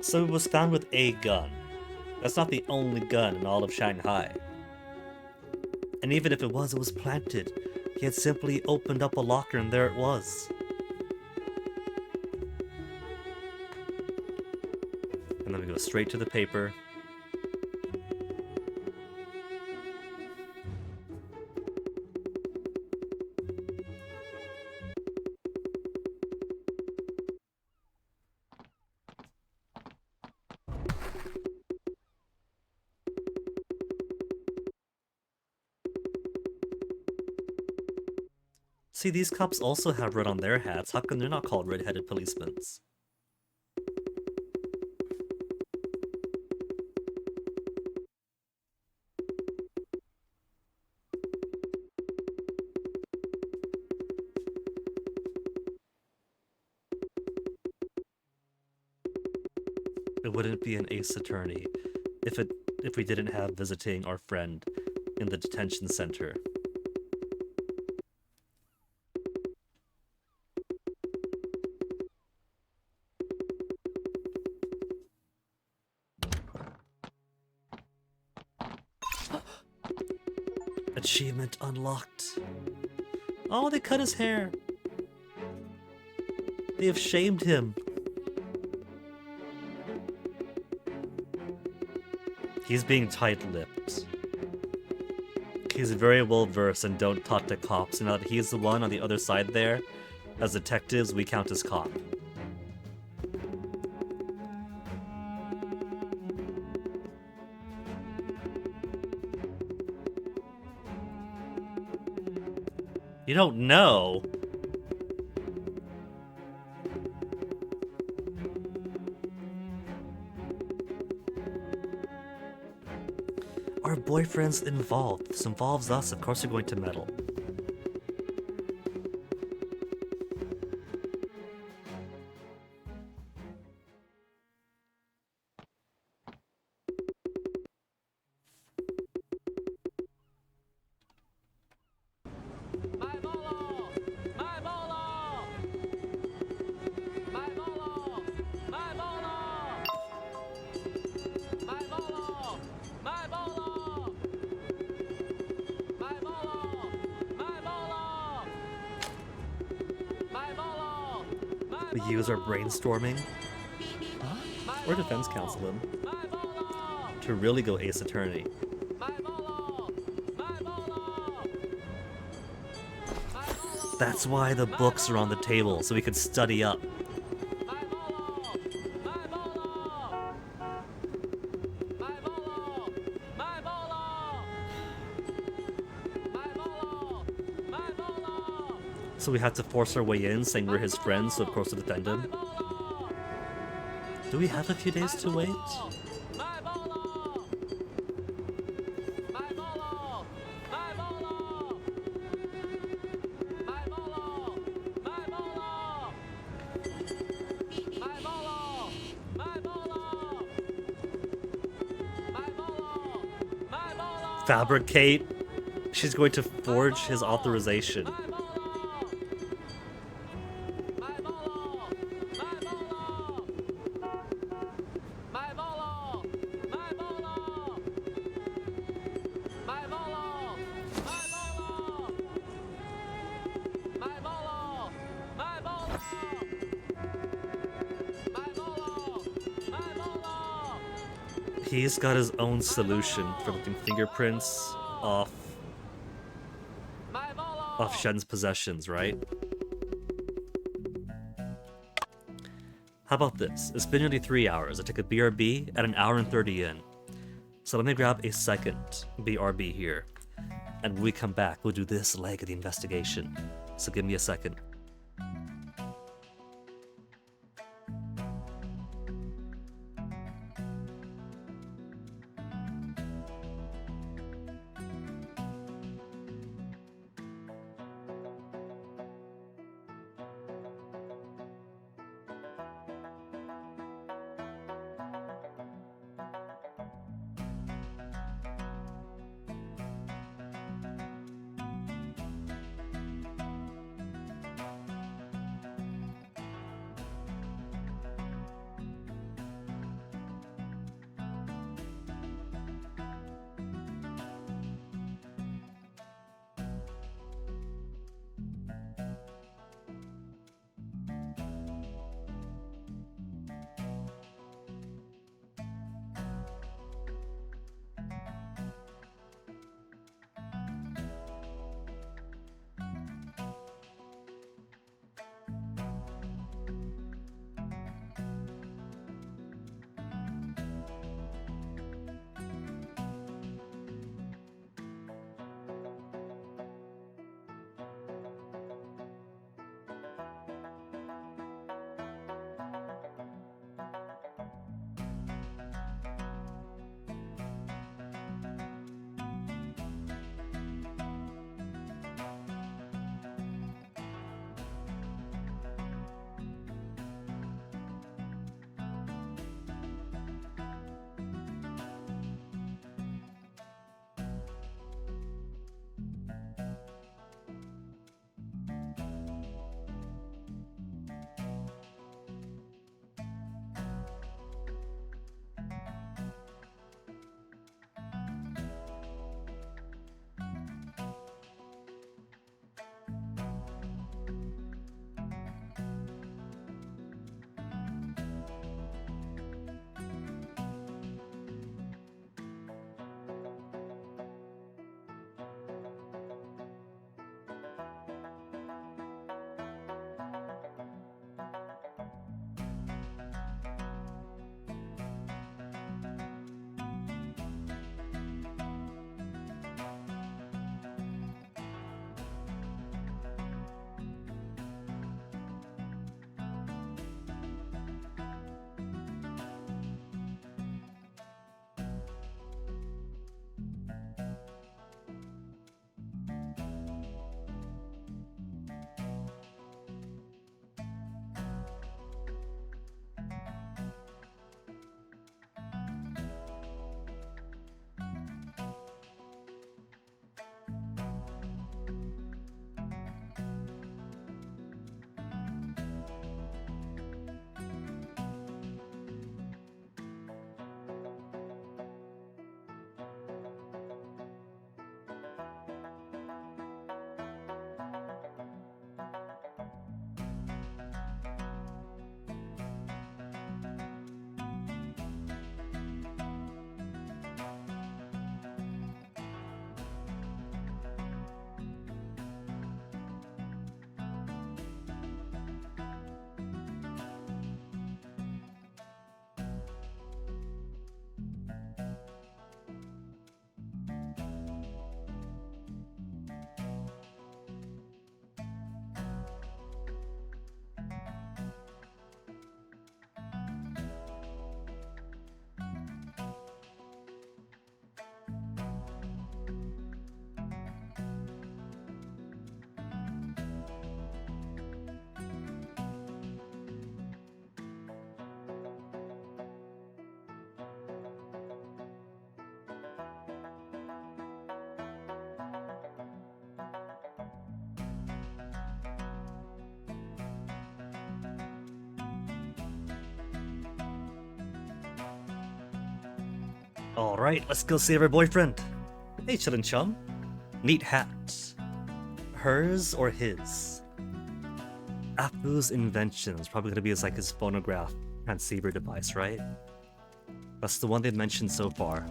So it was found with a gun. That's not the only gun in all of Shanghai. And even if it was planted. He had simply opened up a locker and there it was. And then we go straight to the paper. See, these cops also have red on their hats. How come they're not called red-headed policemen? it wouldn't be an Ace Attorney if we didn't have visiting our friend in the detention center. Achievement unlocked. Oh, they cut his hair. They have shamed him. He's being tight-lipped. He's very well versed and don't talk to cops. And now that he's the one on the other side there, as detectives, we count as cop. You don't know? Our boyfriend's involved. This involves us. Of course we're going to meddle. We use our brainstorming or defense counsel him to really go Ace Attorney. That's why the books are on the table, so we could study up. So we have to force our way in, saying we're his friends, so of course to defend him. Do we have a few days to wait? Fabricate? She's going to forge his authorization. He's got his own solution for looking fingerprints off Shen's possessions, right? How about this? It's been nearly 3 hours. I took a BRB at 1 hour and 30 in. So let me grab a second BRB here. And when we come back, we'll do this leg of the investigation. So give me a second. Alright, let's go save our boyfriend. Hey, chillin' chum. Neat hat. Hers or his? Apu's invention is probably gonna be like his phonograph transceiver device, right? That's the one they've mentioned so far.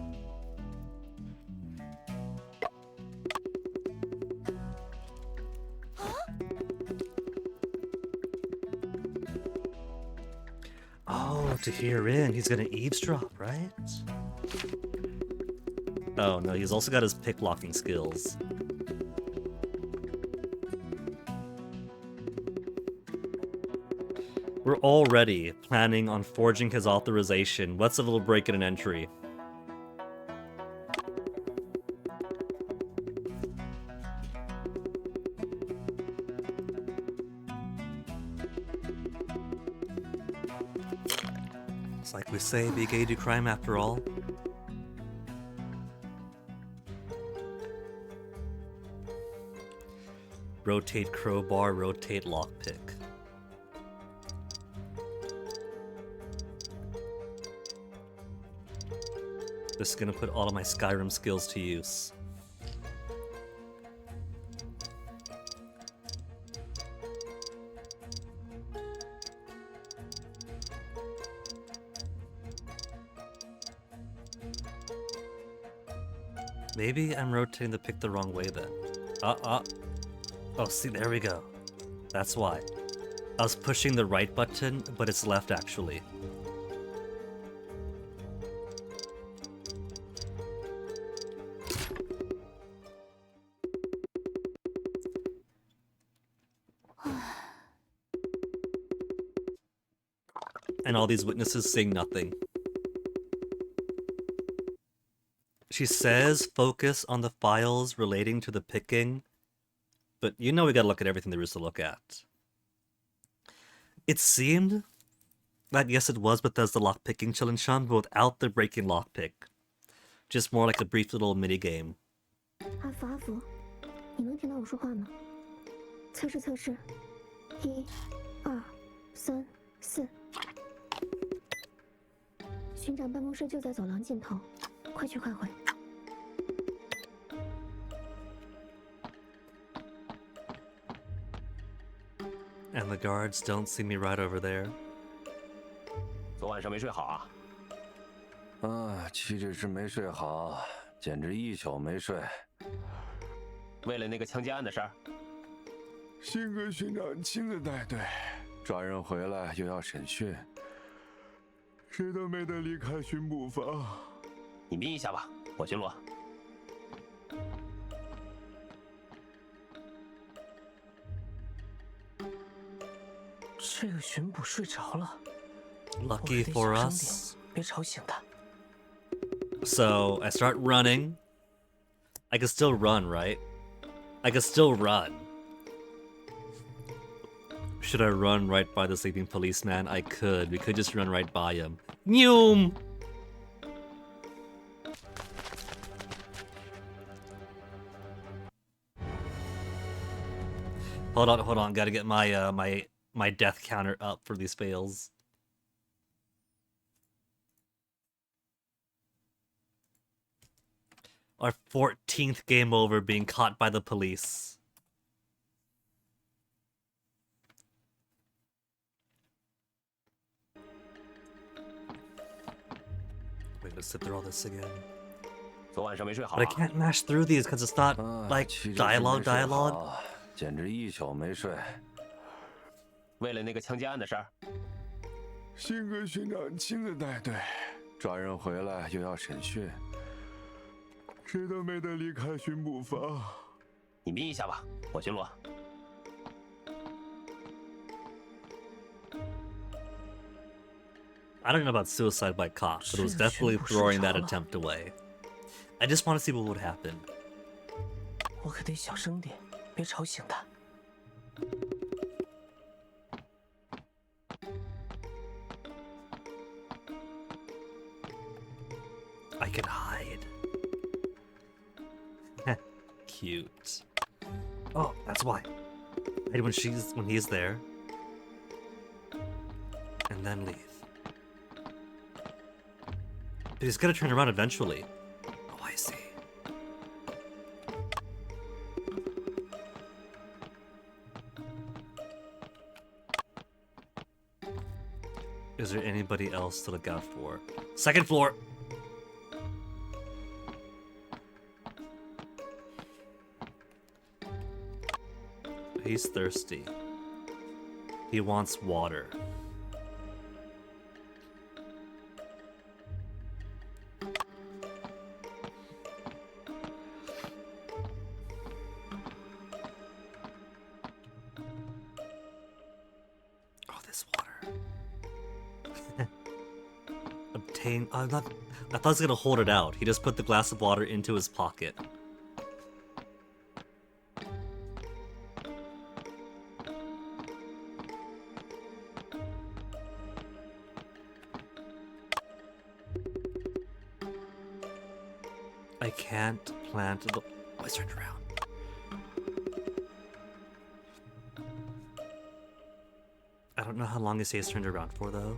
Oh, to hear in, he's gonna eavesdrop, right? Oh no, he's also got his pick-locking skills. We're already planning on forging his authorization. What's a little break in an entry? It's like we say, be gay, do crime after all. Rotate crowbar, rotate lockpick. This is gonna put all of my Skyrim skills to use. Maybe I'm rotating the pick the wrong way then. Oh, see, there we go. That's why. I was pushing the right button, but it's left actually. And all these witnesses saying nothing. She says focus on the files relating to the picking, but you know we gotta look at everything there is to look at. It seemed that yes it was Bethesda lockpicking chillin' chum, but without the breaking lockpick. Just more like a brief little mini game. 阿福阿福，你能听到我说话吗？测试测试，1、2、3、4。巡长办公室就在走廊尽头，快去快回。 And the guards don't see me right over there. 昨晚上没睡好啊？啊，岂止是没睡好，简直一宿没睡。为了那个枪击案的事儿，辛格巡长亲自带队，抓人回来又要审讯，谁都没得离开巡捕房。你眯一下吧，我巡逻。 这个巡捕睡着了。 Lucky for us. 别吵醒他。 So I start running. I can still run, right? I can still run. Should I run right by the sleeping policeman? I could. We could just run right by him. Noom! Hold on. Gotta get my my death counter up for these fails. Our 14th game over being caught by the police. Wait, let's sit through all this again. 昨晚上没睡好。 But I can't mash through these because it's not like dialogue. 简直一宿没睡。为了那个枪击案的事儿，辛格巡长亲自带队，抓人回来又要审讯，谁都没得离开巡捕房。你眯一下吧，我巡逻。 I don't know about suicide by cop, but it was definitely throwing that attempt away. I just want to see what would happen. 我可得小声点，别吵醒他。 I can hide. Cute. Oh, that's why. Hide when he's there. And then leave. He's gonna turn around eventually. Oh, I see. Is there anybody else to look out for? Second floor! He's thirsty. He wants water. Oh, this water. Obtain. I'm not. I thought he was gonna hold it out. He just put the glass of water into his pocket. I can't plant the. Oh, I turned around. I don't know how long he stays turned around for, though.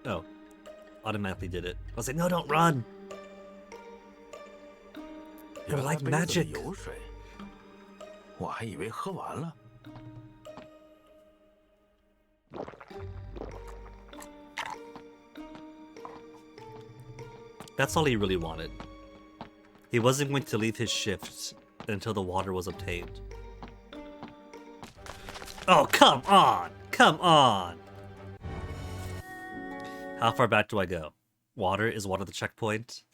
Oh, automatically did it. I was like, no, don't run! You're like magic. 有水，我还以为喝完了。 That's all he really wanted. He wasn't going to leave his shift until the water was obtained. Oh, come on! Come on! How far back do I go? Water is water the checkpoint.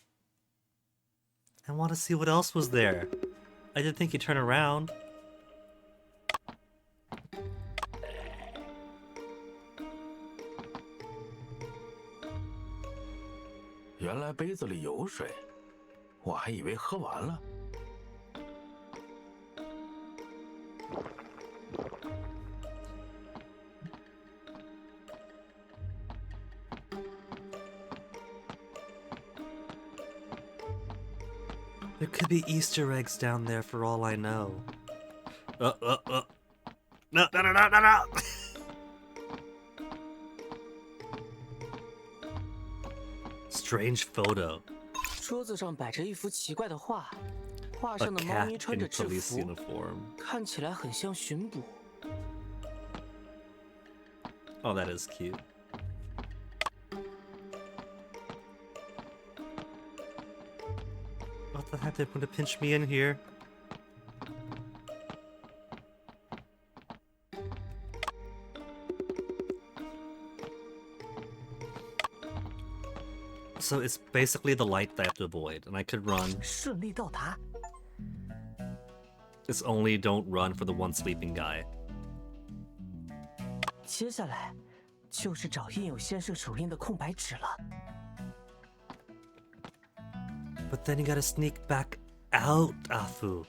I want to see what else was there. I didn't think he'd turn around. "原来杯子里有水，我还以为喝完了。" There could be Easter eggs down there for all I know. No, no, no, no, no, no! Strange photo. 桌子上摆着一幅奇怪的画，画上的 A 猫 cat 咪穿 in 着制 police 服， uniform. 看起来很像巡捕。 Oh, that is cute. What the heck? They're going to pinch me in here? So it's basically the light that I have to avoid, and I could run. 顺利到达。 It's only don't run for the one sleeping guy. 接下来就是找印有先生手印的空白纸了。 But then you gotta sneak back out, Afu.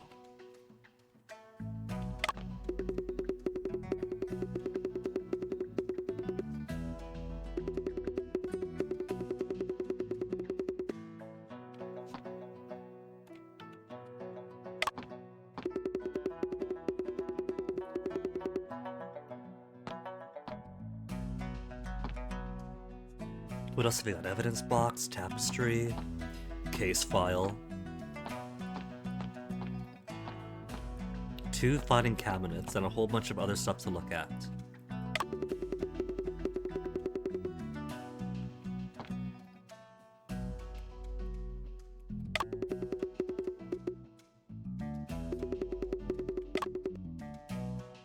What else have we got? Evidence box, tapestry, case file. 2 fighting cabinets and a whole bunch of other stuff to look at.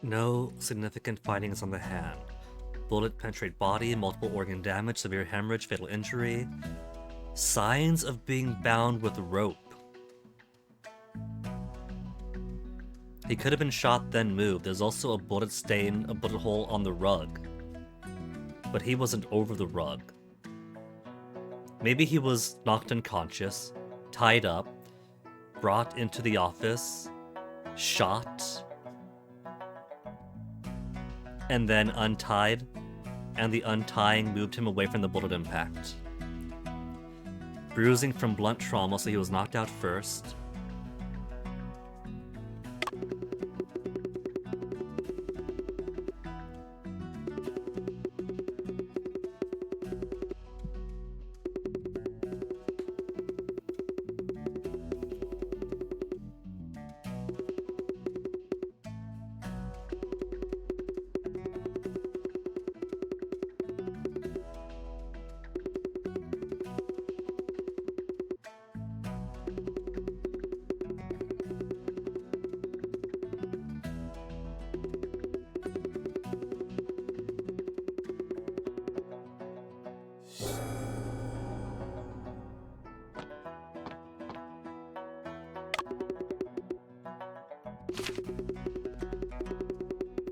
No significant findings on the hand. Bullet penetrate body, multiple organ damage, severe hemorrhage, fatal injury. Signs of being bound with rope. He could have been shot then moved. There's also a bullet stain, a bullet hole on the rug. But he wasn't over the rug. Maybe he was knocked unconscious, tied up, brought into the office, shot, and then untied, and the untying moved him away from the bullet impact. Bruising from blunt trauma, so he was knocked out first.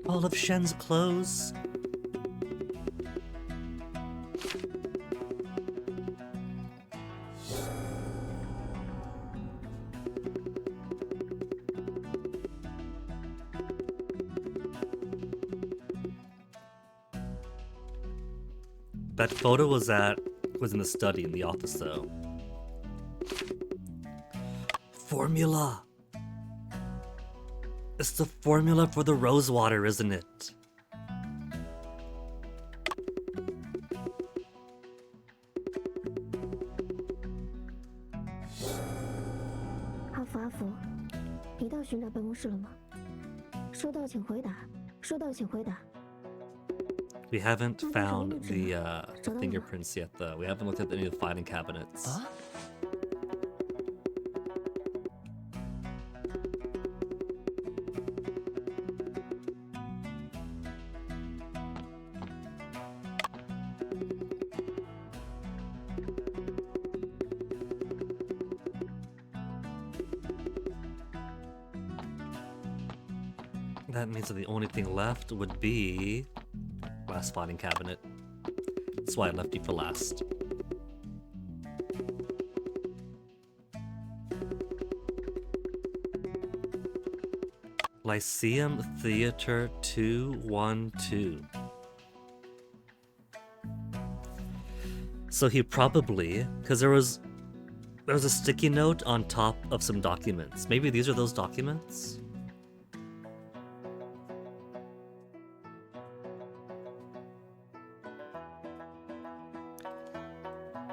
All of Shen's clothes. That photo was in the study in the office though. Formula. It's the formula for the rose water, isn't it?阿福，阿福，你到巡长办公室了吗？收到，请回答。收到，请回答。 We haven't found the fingerprints yet, though. We haven't looked at any of the filing cabinets. Huh? That means that the only thing left would be last filing cabinet. That's why I left you for last. Lyceum Theater 212. So he probably, because there was a sticky note on top of some documents. Maybe these are those documents?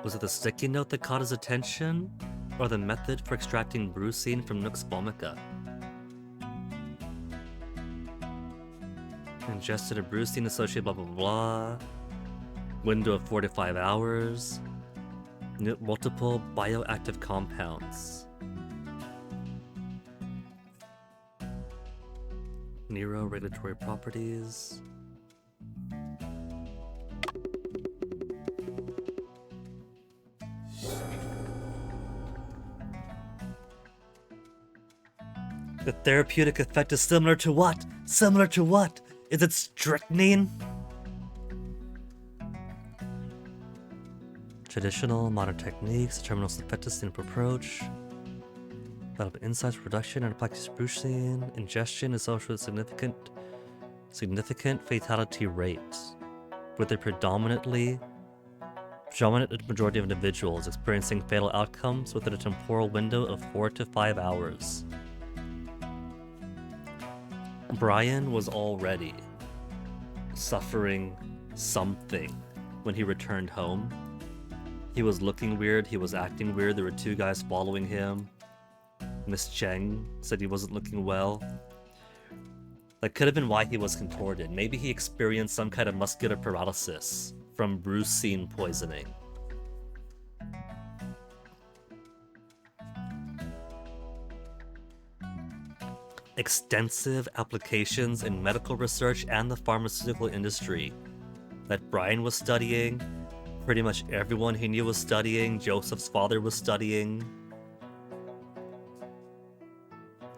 Was it the sticky note that caught his attention? Or the method for extracting brucine from Nux vomica? Ingested a brucine associated blah blah blah. Window of 4 to 5 hours. Multiple bioactive compounds. Nero regulatory properties. The therapeutic effect is similar to what? Similar to what? Is it strychnine? Traditional, modern techniques, terminal synthetic approach. Develop insights for production and practice brucine. Ingestion is also a significant fatality rate, with a predominant majority of individuals experiencing fatal outcomes within a temporal window of 4 to 5 hours. Brian was already suffering something when he returned home. He was looking weird, he was acting weird, there were 2 guys following him. Miss Cheng said he wasn't looking well. That could have been why he was contorted. Maybe he experienced some kind of muscular paralysis from brucine poisoning. Extensive applications in medical research and the pharmaceutical industry that Brian was studying, pretty much everyone he knew was studying, Joseph's father was studying.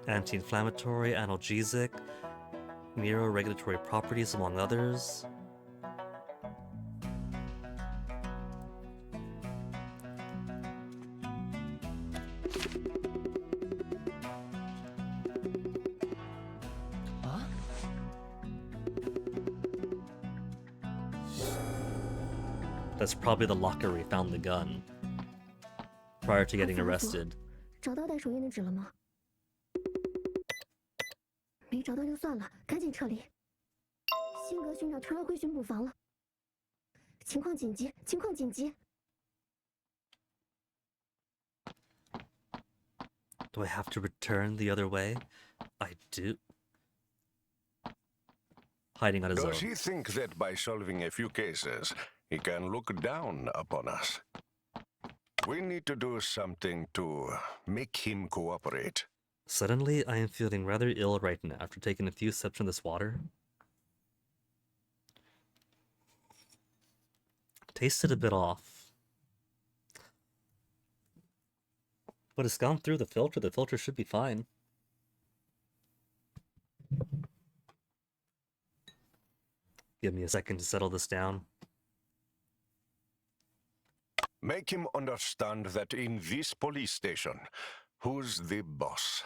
Anti-inflammatory, analgesic, neuroregulatory properties, among others. That's probably the locker where he found the gun. prior to getting arrested. 找到带手印的纸了吗？没找到就算了，赶紧撤离。辛格巡长突然回巡捕房了，情况紧急，情况紧急。 Do I have to return the other way? I do. Hiding on his Does own. he think that by solving a few cases, he can look down upon us? We need to do something to make him cooperate. Suddenly, I am feeling rather ill right now after taking a few sips from this water. Tasted a bit off. But it's gone through the filter. The filter should be fine. Give me a second to settle this down. Make him understand that in this police station, who's the boss?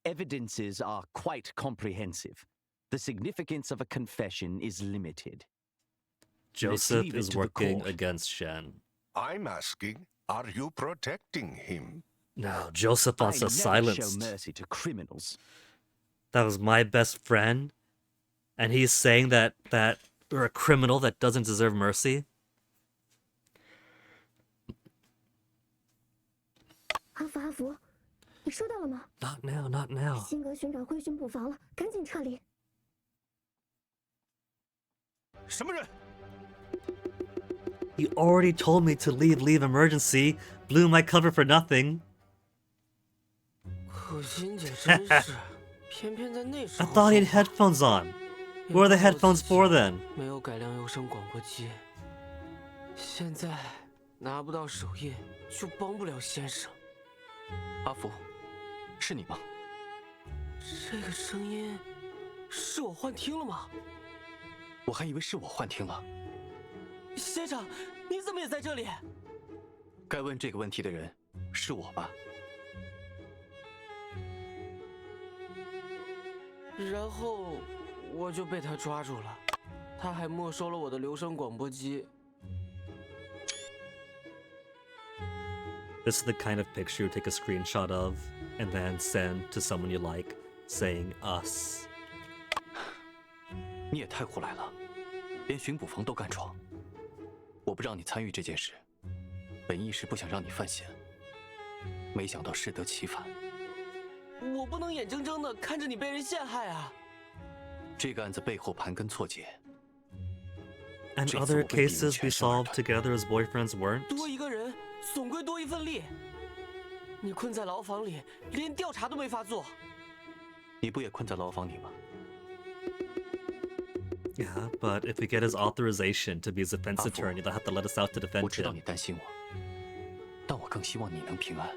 Evidences are quite comprehensive. The significance of a confession is limited. Joseph leave it is to the working court. against Shen. I'm asking, are you protecting him? No, Joseph wants I us never show silenced. mercy to criminals. That was my best friend, and he's saying that we're a criminal that doesn't deserve mercy. 阿福，阿福，你收到了吗？ Not now, not now. 辛格巡长回巡捕房了，赶紧撤离。什么人？ You already told me to leave emergency. Blew my cover for nothing. 可心姐真是，偏偏在那时 I 候 thought he 说 had 话 headphones on. What are the headphones for then? 没有改良有声广播机，现在拿不到手印，就帮不了先生。阿福，是你吗？这个声音是我幻听了吗？我还以为是我幻听了。先生，你怎么也在这里？该问这个问题的人是我吧？然后我就被他抓住了，他还没收了我的留声广播机。 This is the kind of picture you take a screenshot of and then send to someone you like, saying us. 你也太胡来了，连巡捕房都敢闯。我不让你参与这件事，本意是不想让你犯险，没想到适得其反。我不能眼睁睁的看着你被人陷害啊！这个案子背后盘根错节。 And other cases we solved together as boyfriends weren't? 多一个人，总归多一份力。你困在牢房里，连调查都没法做。你不也困在牢房里吗？ Yeah, but if we get his authorization to be his defense attorney, they'll have to let us out to defend 我知道 him. 你担心我，但我更希望你能平安。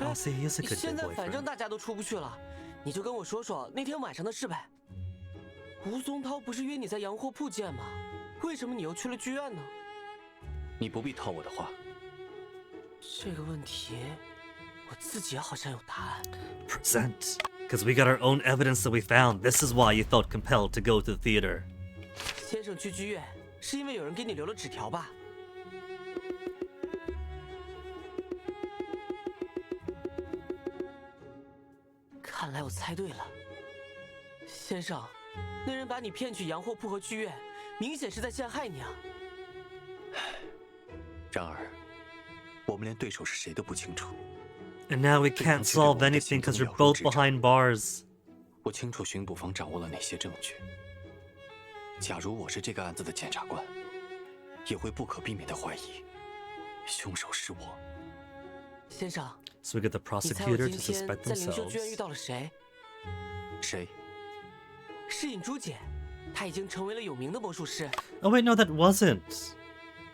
I'll say he is a good 现在反正 boyfriend. 大家都出不去了，你就跟我说说那天晚上的事呗。吴松涛不是约你在洋货铺见吗？为什么你又去了剧院呢？你不必套我的话。这个问题，我自己好像有答案。 Present. Because we got our own evidence that we found. This is why you felt compelled to go to the theater. 先生去剧院是因为有人给你留了纸条吧？看来我猜对了，先生，那人把你骗去洋货铺和剧院，明显是在陷害你啊！然而，我们连对手是谁都不清楚。 And now we can't solve anything because you're both behind bars. 我清楚巡捕房掌握了哪些证据。假如我是这个案子的检察官，也会不可避免地怀疑，凶手是我。先生， So we get the 你猜我 prosecutor 今 to 天 suspect 在灵修剧院遇 themselves. 到了谁？谁？是尹珠姐，她已经成为了有名的魔术师。 Oh wait, no, that wasn't.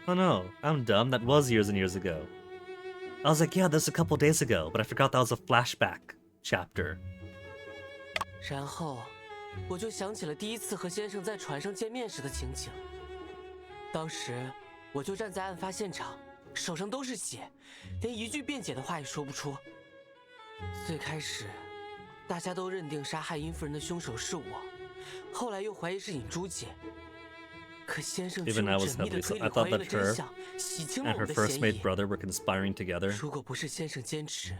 Oh no, I'm dumb. That was years and years ago. I was like, yeah, this a couple days ago, but I forgot that was a flashback chapter. 然后，我就想起了第一次和先生在船上见面时的情景。当时，我就站在案发现场，手上都是血，连一句辩解的话也说不出。最开始，大家都认定杀害殷夫人的凶手是我，后来又怀疑是尹珠姐。Even I was heavily so. I thought that her and her first mate brother were conspiring together. 如果不是先生坚持，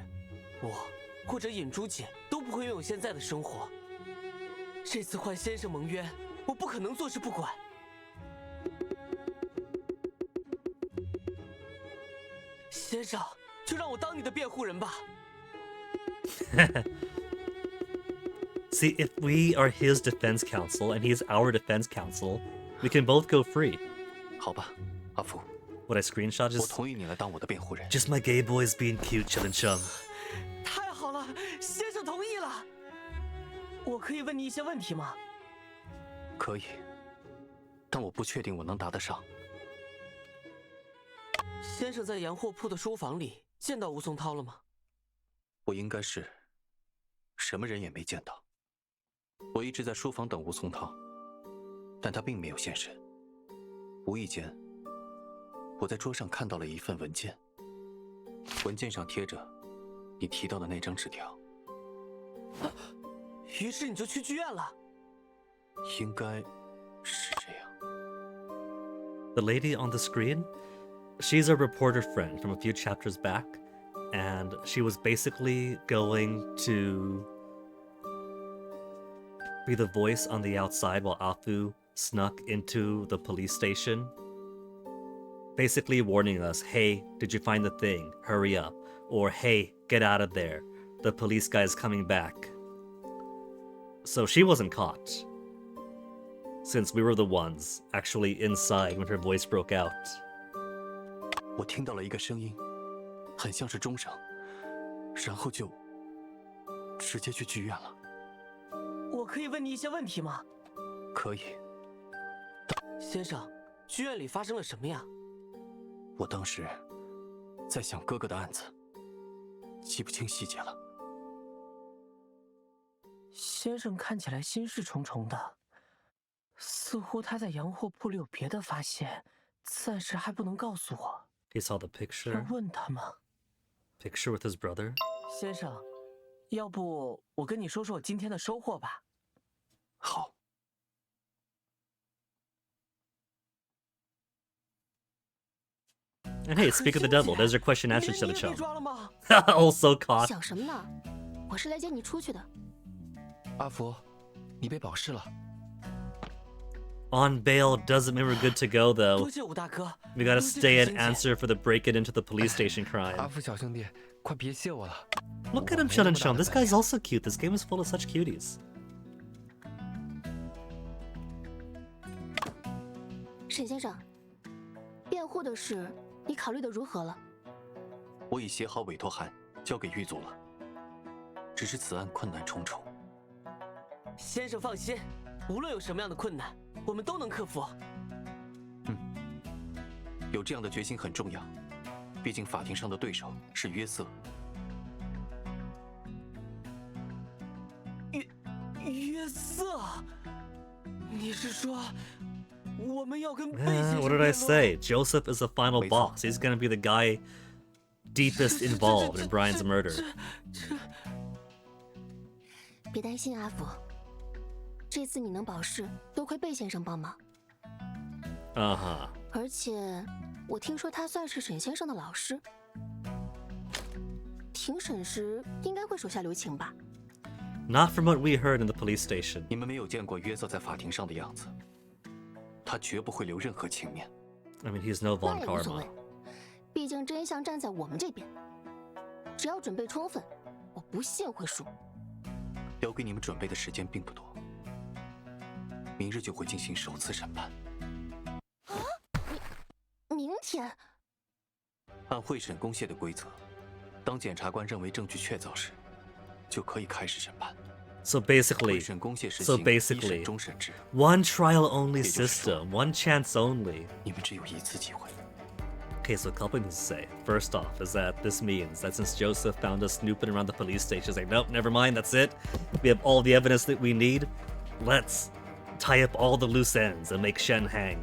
我或者尹珠姐都不会拥有现在的生活。这次换先生蒙冤，我不可能坐视不管。先生，就让我当你的辩护人吧。See, if we are his defense counsel and he's our defense counsel, we can both go free. 好吧，阿福。 What I screenshot 我同意你来当我的辩护人。 Just my gay boys being cute, chillin' chum. 太好了，先生同意了。我可以问你一些问题吗？可以，但我不确定我能答得上。先生在洋货铺的书房里见到吴松涛了吗？我应该是什么人也没见到。我一直在书房等吴松涛，但他并没有现身。无意间，我在桌上看到了一份文件，文件上贴着你提到的那张纸条。于是你就去剧院了？应该是这样。 The lady on the screen, she's a reporter friend from a few chapters back, and she was basically going to be the voice on the outside while Afu snuck into the police station, basically warning us, hey, did you find the thing? Hurry up. Or, hey, get out of there. The police guy's coming back. So she wasn't caught, since we were the ones actually inside when her voice broke out. 我听到了一个声音，很像是钟声，然后就直接去剧院了。我可以问你一些问题吗？可以。先生，剧院里发生了什么呀？我当时在想哥哥的案子，记不清细节了。先生看起来心事重重的，似乎他在洋货铺里有别的发现，暂时还不能告诉我。 He saw the picture. 要问他吗？ Picture with his brother. 先生，要不我跟你说说我今天的收获吧。好。 And hey, speak of the devil, there's your question answered to the chum. Also caught. 想什么呢？我是来接你出去的。阿福，你被保释了。 On bail doesn't mean we're good to go, though. 多谢武大哥。We gotta stay and answer for the break-in into the police station crime. 阿福小兄弟，快别谢我了。 Look at him, chillin' chum. This guy's also cute. This game is full of such cuties. 沈先生，辩护的事你考虑的如何了？我已写好委托函，交给狱组了。只是此案困难重重。先生放心，无论有什么样的困难，我们都能克服。有这样的决心很重要，毕竟法庭上的对手是约瑟。约瑟，你是说我们要跟贝先生 What did I say? Joseph is the final boss. He's gonna be the guy deepest involved in Brian's murder. 别担心，阿福，这次你能保释，多亏贝先生帮忙。而且我听说他算是沈先生的老师，庭审时应该会手下留情吧？ Not from what we heard in the police station. 你们没有见过约瑟在法庭上的样子，他绝不会留任何情面。I mean, he's no 那 Von 也无所谓 Karma.，毕竟真相站在我们这边。只要准备充分，我不信会输。留给你们准备的时间并不多，明日就会进行首次审判。明天？按会审公廨的规则，当检察官认为证据确凿时，就可以开始审判。 So basically, one trial only system, one chance only. 你们只有一次机会。 Okay, so a couple things to say. First off, is that this means that since Joseph found us snooping around the police station, he's like, nope, never mind, that's it. We have all the evidence that we need. Let's tie up all the loose ends and make Shen hang.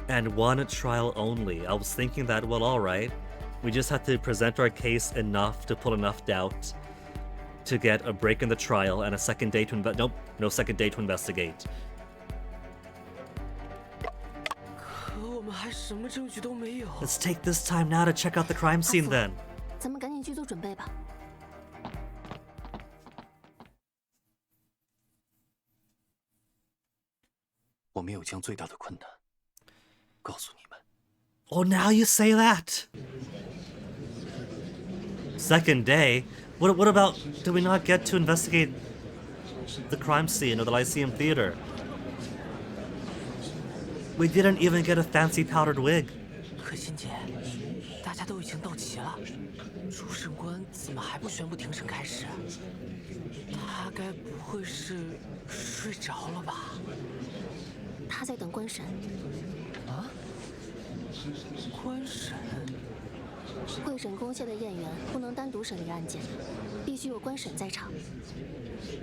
And one trial only. I was thinking that, well, alright. We just have to present our case enough to pull enough doubt to get a break in the trial and a second day to nope, no second day to investigate. 什么证据都没有。 Let's take this time now to check out the crime scene then. 咱们赶紧去做准备吧。我们有将最大的困难告诉你们。 Oh, now you say that. Second day? What about, do we not get to investigate the crime scene or the Lyceum Theater? We didn't even get a fancy powdered wig. 可心姐，大家都已经到齐了，主审官怎么还不宣布庭审开始？他该不会是睡着了吧？他在等官审。啊？官审？会审公廨的验员不能单独审理案件，必须有官审在场。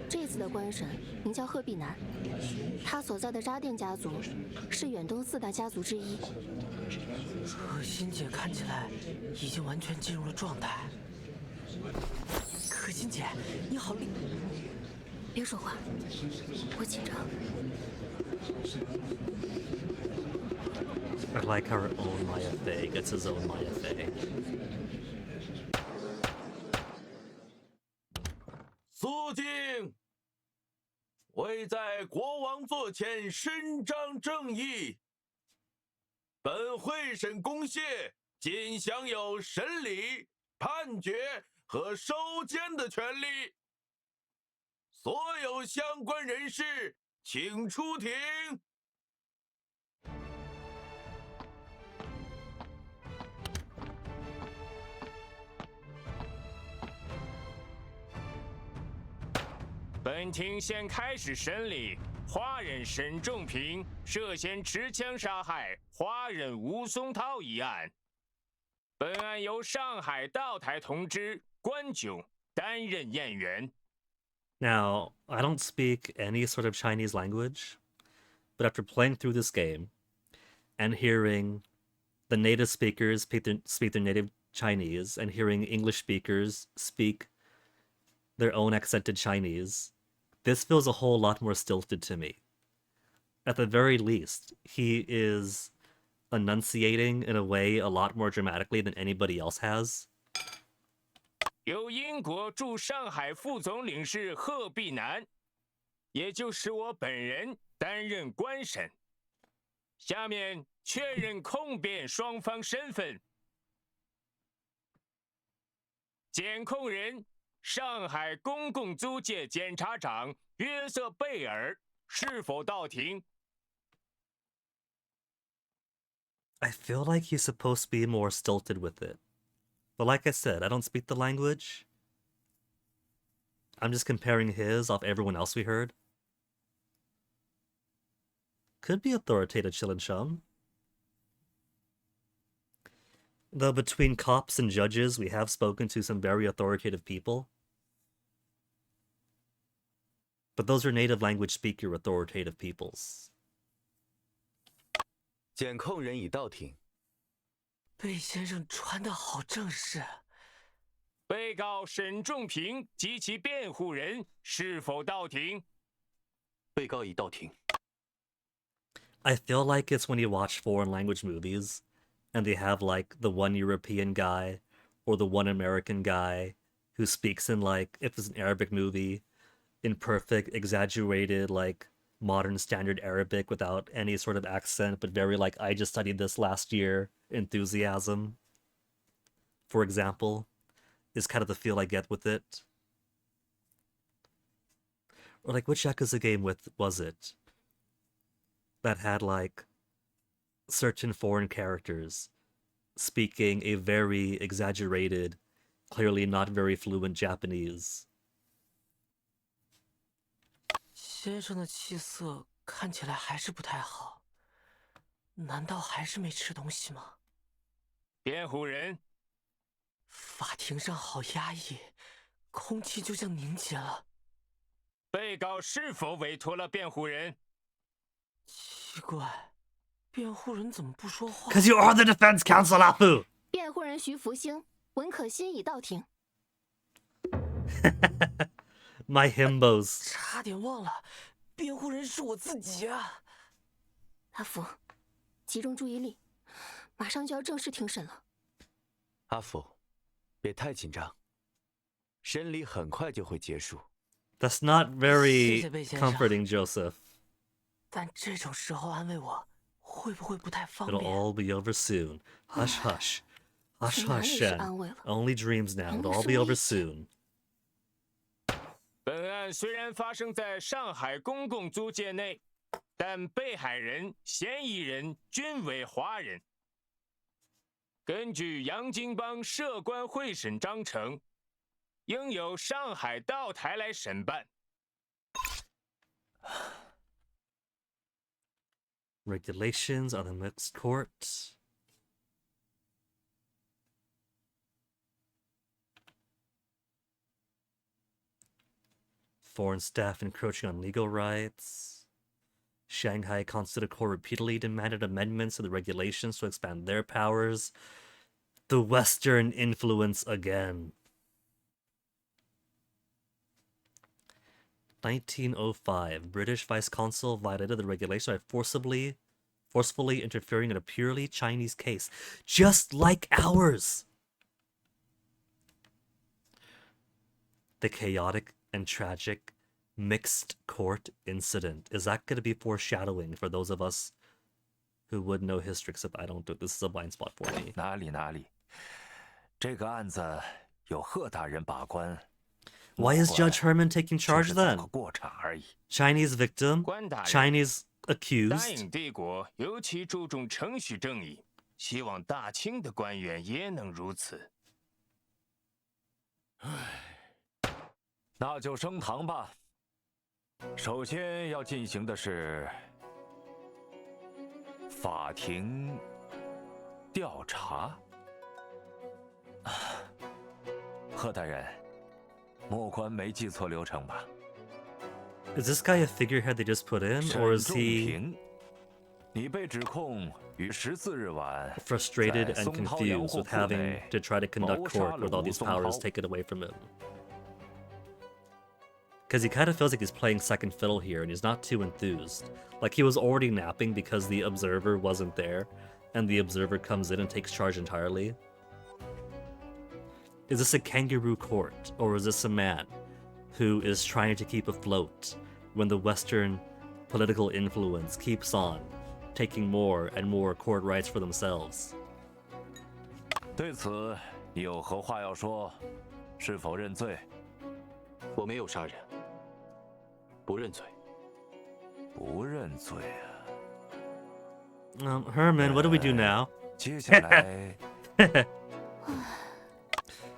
这次的官审名叫鹤壁南，他所在的扎店家族是远东4大家族之一。可心姐看起来已经完全进入了状态。可心姐，你好厉！别说话，我紧张。 I like our own Maya Fey gets his own Maya Fey. 肃静！为在国王座前伸张正义。本会审公廨仅享有审理、判决和收监的权利。所有相关人士，请出庭。 本庭现开始审理华人沈仲平涉嫌持枪杀害华人吴松涛一案。本案由上海道台同知关炯担任验员。 Now, I don't speak any sort of Chinese language, but after playing through this game and hearing the native speakers speak their native Chinese and hearing English speakers speak their own accented Chinese, this feels a whole lot more stilted to me. At the very least, he is enunciating in a way a lot more dramatically than anybody else has. 由英国驻上海副总领事贺碧南，也就是我本人担任官审。下面确认控辩双方身份。检控人。 上海公共租界检察长约瑟贝尔是否到庭 I feel like he's supposed to be more stilted with it. But like I said, I don't speak the language. I'm just comparing his off everyone else we heard. Could be authoritative, Chillin' Chum. Though between cops and judges, we have spoken to some very authoritative people. But those are native language speaker authoritative peoples. 检控人已到庭。贝先生传得好正式。被告沈仲平及其辩护人是否到庭？被告已到庭。I feel like it's when you watch foreign language movies, and they have like the one European guy or the one American guy who speaks in like, if it's an Arabic movie, in perfect, exaggerated, like modern standard Arabic without any sort of accent, but very like, I just studied this last year enthusiasm, for example, is kind of the feel I get with it. Or like, which Yakuza game was it that had like certain foreign characters speaking a very exaggerated, clearly not very fluent Japanese? 先生的气色看起来还是不太好，难道还是没吃东西吗？辩护人，法庭上好压抑，空气就像凝结了。被告是否委托了辩护人？奇怪，辩护人怎么不说话 ？Because you are the defense counsel, Apu. 辩护人徐福星、文可欣已到庭。My himbos. 差点忘了，辩护人是我自己啊！阿福，集中注意力，马上就要正式庭审了。阿福，别太紧张，审理很快就会结束。That's not very 谢谢贝先生。 comforting, Joseph. 但这种时候安慰我，会不会不太方 It'll 便？ all be over soon. Hush, hush. Hush, 是哪里 hush, 是 Shen. 安慰了？ Only dreams now. 难 It'll 道 all 是 be 危 over 险？ soon. 本案虽然发生在上海公共租界内，但被害人、嫌疑人均为华人。根据洋泾浜涉关会审章程，应由上海道台来审办。 Regulations on the mixed court. Foreign staff encroaching on legal rights. Shanghai Constitutional Court repeatedly demanded amendments to the regulations to expand their powers. The Western influence again. 1905, British Vice Consul violated the regulation by forcefully interfering in a purely Chinese case, just like ours. The chaotic and tragic mixed court incident. Is that going to be foreshadowing for those of us who would know history? Except I don't do this is a blind spot for me. 哪里，这个案子有贺大人把关。 Why is Judge Herman taking charge then? Chinese victim, Chinese 大 accused. 英帝国尤其注重程序正义，希望大清的官员也能如此。那就升堂吧。首先要进行的是法庭调查。贺大人，莫宽没记错流程吧？ Is this guy a figurehead they just put in, or is 沈仲 he 平，你被指控于14日晚 frustrated 在 and 松涛洋 confused 货 with 铺 having 内 to try to conduct 谋杀 court 了 with all 吴 these 松 powers 涛 taken away from him? Because he kind of feels like he's playing second fiddle here and he's not too enthused. Like he was already napping because the observer wasn't there, and the observer comes in and takes charge entirely. Is this a kangaroo court, or is this a man who is trying to keep afloat when the Western political influence keeps on taking more and more court rights for themselves? 对此，你有何话要说？是否认罪？我没有杀人，不认罪。不认罪啊！ Herman, what do we do now? 接下来，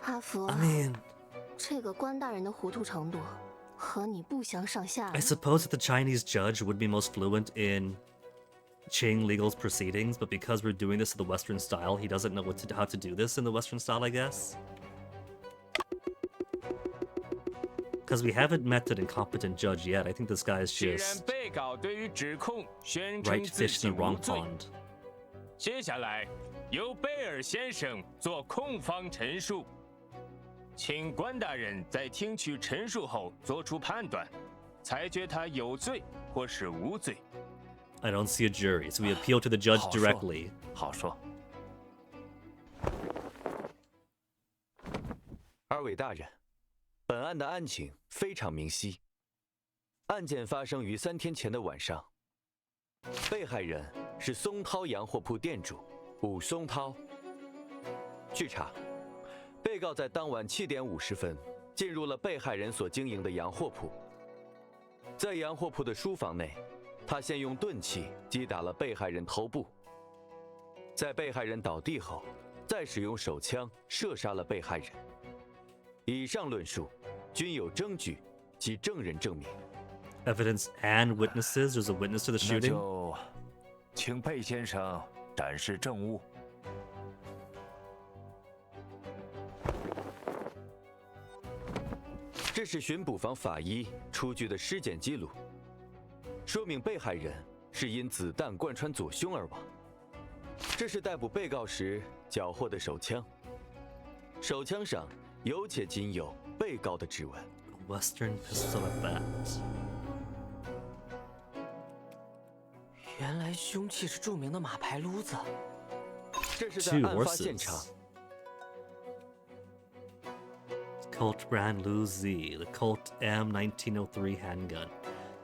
阿福 I mean, 这个关大人的糊涂程度和你不相上下 I suppose that the Chinese judge would be most fluent in Qing legal's proceedings, but because we're doing this in the Western style, he doesn't know how to do this in the Western style, I guess. Because we haven't met an incompetent judge yet. I think this guy is 既然 just 被告对于指控宣称 right 自 fish 己 in the 无 wrong 罪， pond. 接下来由贝尔先生做控方陈述，请关大人在听取陈述后作出判断，裁决他有罪或是无罪。 I don't see a jury, so we appeal to the judge 好说 directly. 好说。二位大人，本案的案情非常明晰。案件发生于3天前的晚上，被害人是松涛洋货铺店主武松涛。据查，被告在当晚7点50分进入了被害人所经营的洋货铺，在洋货铺的书房内，他先用钝器击打了被害人头部，在被害人倒地后，再使用手枪射杀了被害人。以上论述均有证据及证人证明。 Evidence and witnesses. There's a witness to the 那 shooting. 就请贝先生展示证物。这是巡捕房法医出具的尸检记录，说明被害人是因子弹贯穿左胸而亡。这是逮捕被告时缴获的手枪，手枪上有且仅有被告的指纹。Western pistol at that. 原来凶器是著名的马牌撸子。这是在 Two 案发现场。 horses. Colt brand Lu Z, the Colt M1903 handgun.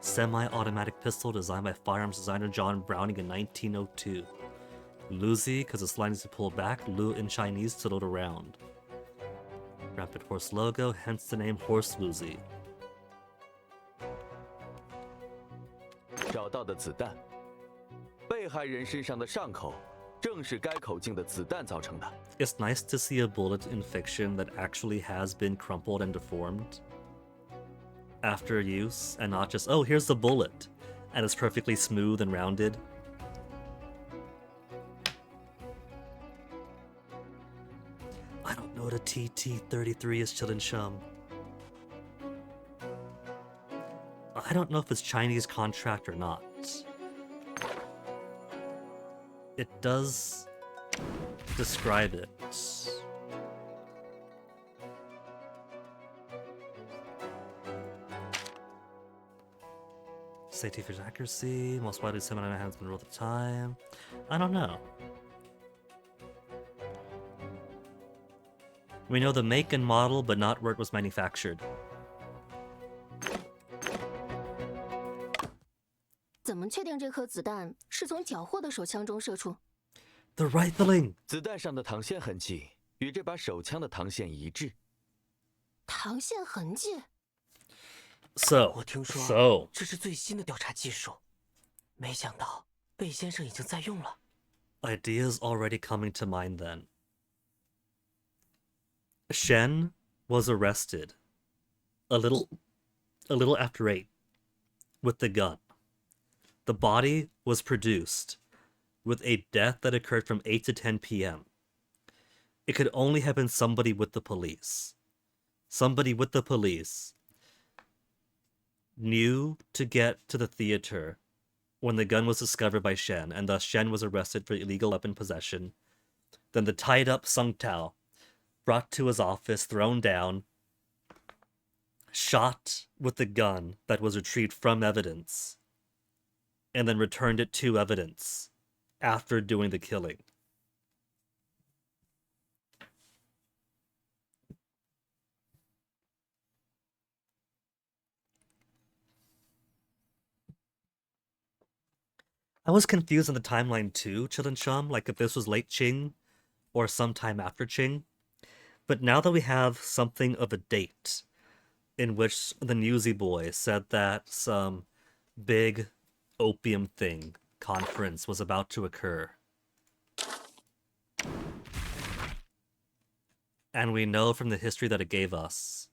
Semi-automatic pistol designed by firearms designer John Browning in 1902. Lu Z, because it's lines to pull back, Lu in Chinese to load around. Rapid Horse logo, hence the name Horse Lu Z. 找到的子弹，被害人身上的伤口正是该口径的子弹造成的。 It's nice to see a bullet in fiction that actually has been crumpled and deformed after use, and not just, oh, here's the bullet, and it's perfectly smooth and rounded. I don't know what a TT-33 is, Chilin Shum. I don't know if it's Chinese contract or not. It does describe it. Safety features accuracy, most widely disseminated has been ruled at the time. I don't know. We know the make and model, but not where it was manufactured. 怎么确定这颗子弹是从缴获的手枪中射出？ The rifling. 子弹上的膛线痕迹与这把手枪的膛线一致。膛线痕迹。 So, 我听说 so 这是最新的调查技术，没想到魏先生已经在用了。 ideas already coming to mind then. Shen was arrested a little after 8 with the gun. The body was produced with a death that occurred from 8 to 10 p.m. It could only have been somebody with the police. Somebody with the police knew to get to the theater when the gun was discovered by Shen, and thus Shen was arrested for illegal weapon possession. Then the tied up Sung Tao brought to his office, thrown down, shot with the gun that was retrieved from evidence, and then returned it to evidence after doing the killing. I was confused on the timeline too, Chilin Shum, like if this was late Qing or sometime after Qing. But now that we have something of a date in which the Newsy Boy said that some big opium thing conference was about to occur. And we know from the history that it gave us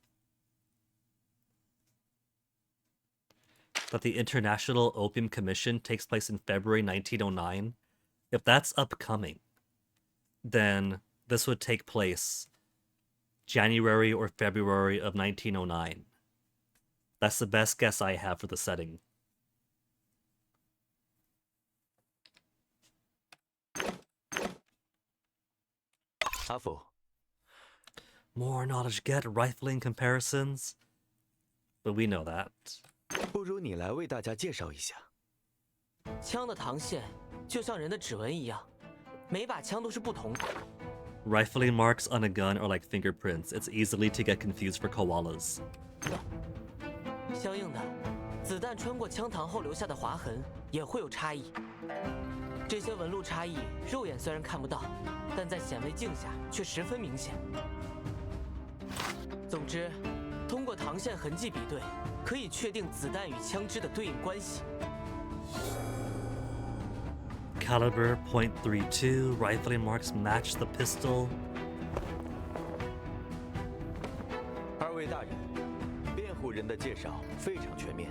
that the International Opium Commission takes place in February 1909. If that's upcoming, then this would take place January or February of 1909. That's the best guess I have for the setting. More knowledge get, rifling comparisons. But we know that. 不如你来为大家介绍一下。枪的膛线就像人的指纹一样，每把枪都是不同的。 Rifling marks on a gun are like fingerprints. It's easily to get confused for koalas. 相应的，子弹穿过枪膛后留下的划痕也会有差异。这些纹路差异，肉眼虽然看不到，但在显微镜下却十分明显。总之，通过膛线痕迹比对，可以确定子弹与枪支的对应关系。 Caliber .32, rifling marks match the pistol. 二位大人，辩护人的介绍非常全面，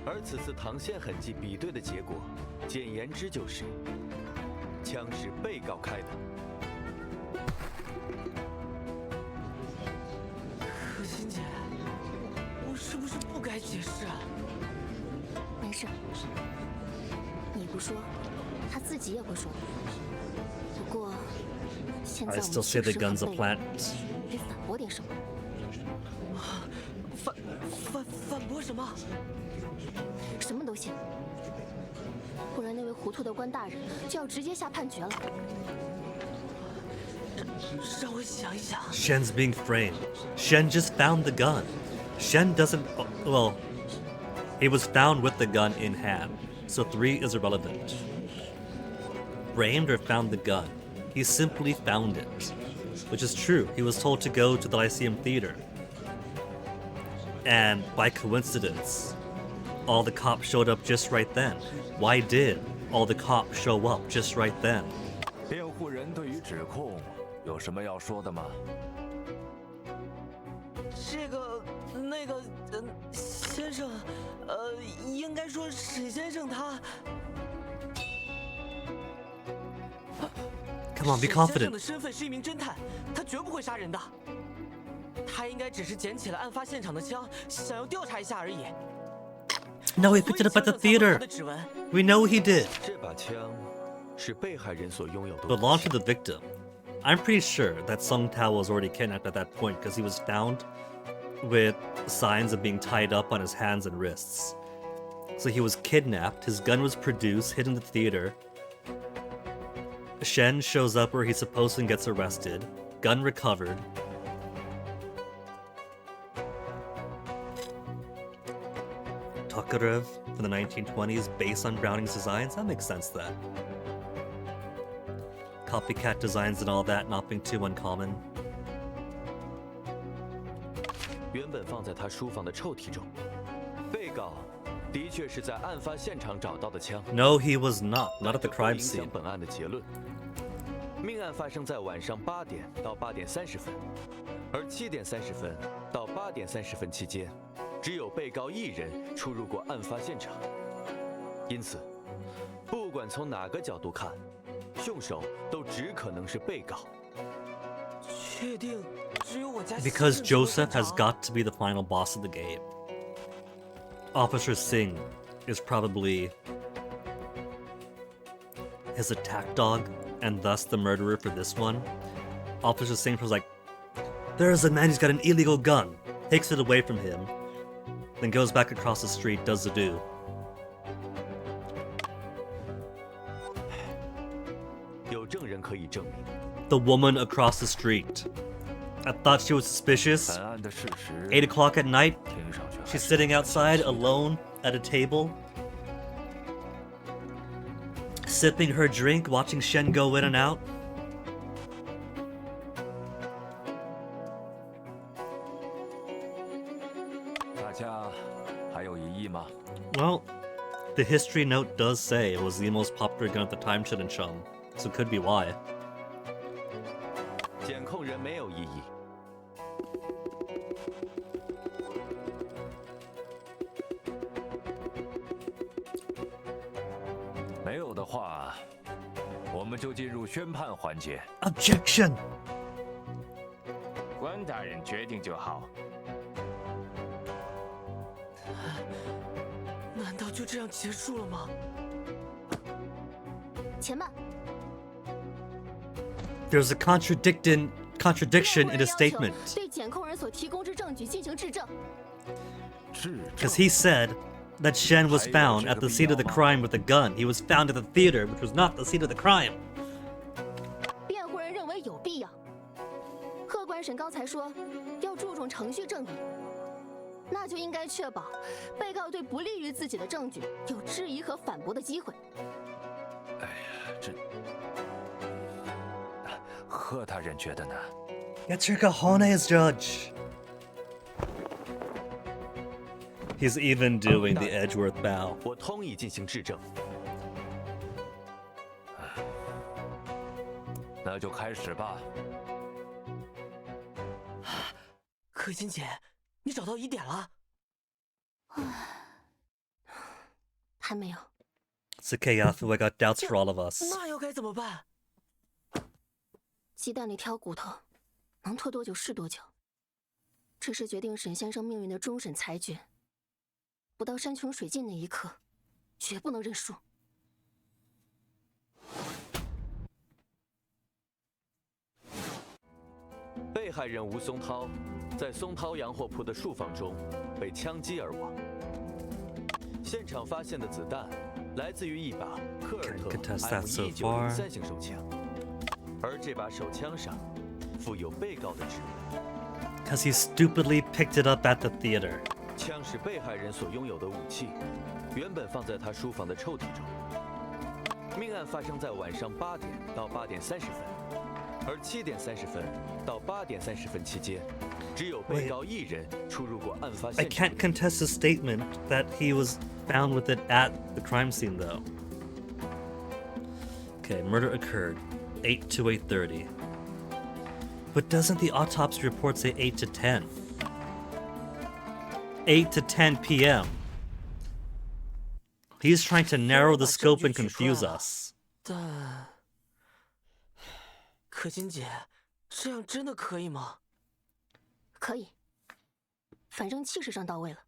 而此次膛线痕迹比对的结果，简言之就是，枪是被告开的。可心姐，我是不是不该解释啊？没事。 你不说，他自己也会说。不过，现在 I 我 still 们 say the 确实 gun's a 很 plant. 累，得反驳点什么。反驳什么？什么都行。不然那位糊涂的关大人就要直接下判决了。让我想一想。 Shen's being framed. Shen just found the gun. Shen doesn't. Well, he was found with the gun in hand, so 3 is irrelevant. Framed or found the gun? He simply found it. Which is true. He was told to go to the Lyceum Theater. And by coincidence, all the cops showed up just right then. Why did all the cops show up just right then? 辩护人对于指控有什么要说的吗？先生，应该说沈先生他。 Come on, be 沈先生 confident. 的身份是一名侦探，他绝不会杀人的。他应该只是捡起了案发现场的枪，想要调查一下而已。 No, he picked it up at the theater. We know he did. 这把枪是被害人所拥有的。 Belonged to the victim. I'm pretty sure that Sung Tao was already kidnapped at that point because he was found with signs of being tied up on his hands and wrists. So he was kidnapped, his gun was produced, hid in the theater. Shen shows up where he's supposed and gets arrested. Gun recovered. Tokarev from the 1920s, based on Browning's designs? That makes sense then. Copycat designs and all that not being too uncommon. 原本放在他书房的抽屉中，被告的确是在案发现场找到的枪。 No, he was not. Not at the crime 影响 scene. 本案的结论。命案发生在晚上8点到8点30分，而7点30分到8点30分期间，只有被告一人出入过案发现场。因此，不管从哪个角度看，凶手都只可能是被告。确定只有我家。 Because Joseph has got to be the final boss of the game. Officer Singh is probably his attack dog, and thus the murderer for this one. Officer Singh was like, there's a man who's got an illegal gun, takes it away from him, then goes back across the street, does the do. The woman across the street. I thought she was suspicious. 8 o'clock at night, she's sitting outside alone at a table, sipping her drink, watching Shen go in and out. Well, the history note does say it was the most popular gun at the time, Shen Chum, so it could be why. 检控人没有异议。没有的话，我们就进入宣判环节。 Objection. 关大人决定就好。难道就这样结束了吗？且慢。 There's a contradiction in his statement. 对检控人所提供之证据进行质证。 Because he said that Shen was found at the scene of the crime with a gun. He was found at the theater, which was not the scene of the crime. 辩护人认为有必要。客观审刚才说要注重程序正义，那就应该确保被告对不利于自己的证据有质疑和反驳的机会。哎呀，这贺大人觉得呢？ Get your cojones, Judge. He's even doing the Edgeworth bow. 我同意进行质证。那就开始吧。可心姐，你找到疑点了？还没有。 It's okay, Yafu. I got doubts for all of us. 那又该怎么办？鸡蛋里挑骨头，能拖多久是多久。这是决定沈先生命运的终审裁决。不到山穷水尽那一刻，绝不能认输。被害人吴松涛在松涛洋货铺的树房中被枪击而亡。现场发现的子弹来自于一把科尔特 contest that so M1903 型手枪，而这把手枪上附有被告的指纹。Because he stupidly picked it up at the theater. 枪是被害人所拥有的武器，原本放在他书房的抽屉中。命案发生在晚上8点到8点30分，而7点30分到8点30分期间，只有被告一人出入过案发 I 现场。 can't contest his statement that he was found with it at the crime scene, though. Okay, murder occurred 8 to 8:30. But doesn't the autopsy report say 8 to 10? 8 to 10 p.m. He's trying to narrow the scope and confuse us. 但，可心姐，这样真的可以吗？可以，反正气势上到位了。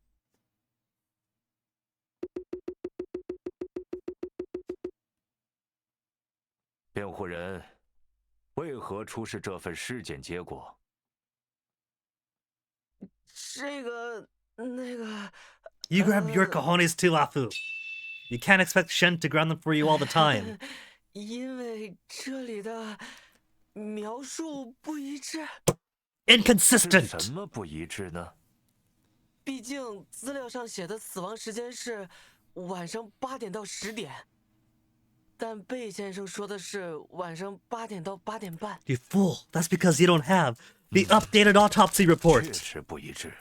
辩护人，为何出示这份尸检结果？这个，那个。 You grab your cojones too, Afu. You can't expect Shen to ground them for you all the time. 因为这里的描述不一致。Inconsistent. 什么不一致呢？毕竟资料上写的死亡时间是晚上8点到10点，但贝先生说的是晚上8点到8点半。You fool. That's because you don't have the updated autopsy report. 确实不一致。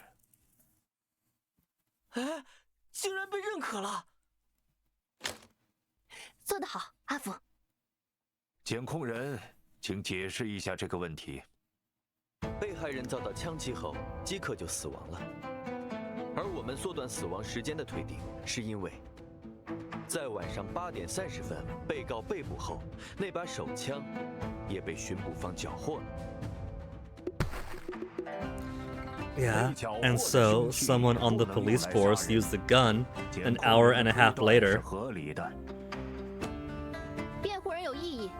哎，竟然被认可了！做得好，阿福。检控人，请解释一下这个问题。被害人遭到枪击后即刻就死亡了，而我们缩短死亡时间的推定，是因为在晚上8点30分被告被捕后，那把手枪也被巡捕方缴获了。 Yeah, and so someone on the police force used the gun an hour and a half later. 辩护人有异议。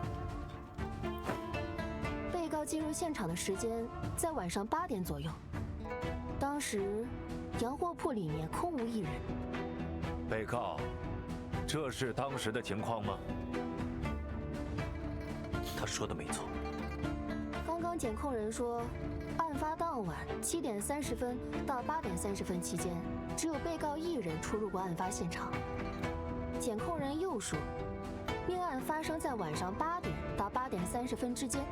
被告进入现场的时间在晚上8点左右，当时洋货铺里面空无一人。被告，这是当时的情况吗？他说的没错。刚刚检控人说。 案发当晚7点30分到8点30分期间，只有被告一人出入过案发现场。检控人又说，命案发生在晚上8点到8点30分之间。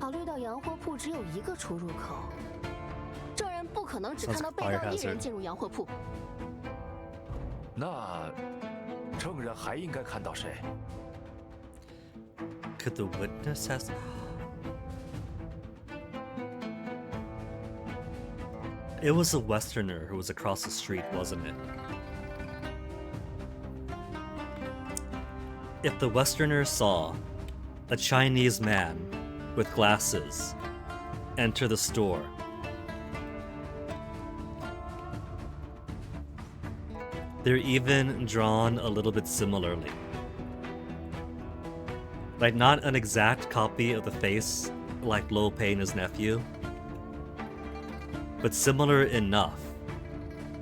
考虑到洋货铺只有一个出入口，证人不可能只看到被告一人进入洋货铺。那证人还应该看到谁 Could the witness have? It was a Westerner who was across the street, wasn't it? If the Westerner saw a Chinese man with glasses enter the store, they're even drawn a little bit similarly. Like, not an exact copy of the face like Lo Pei and his nephew, but similar enough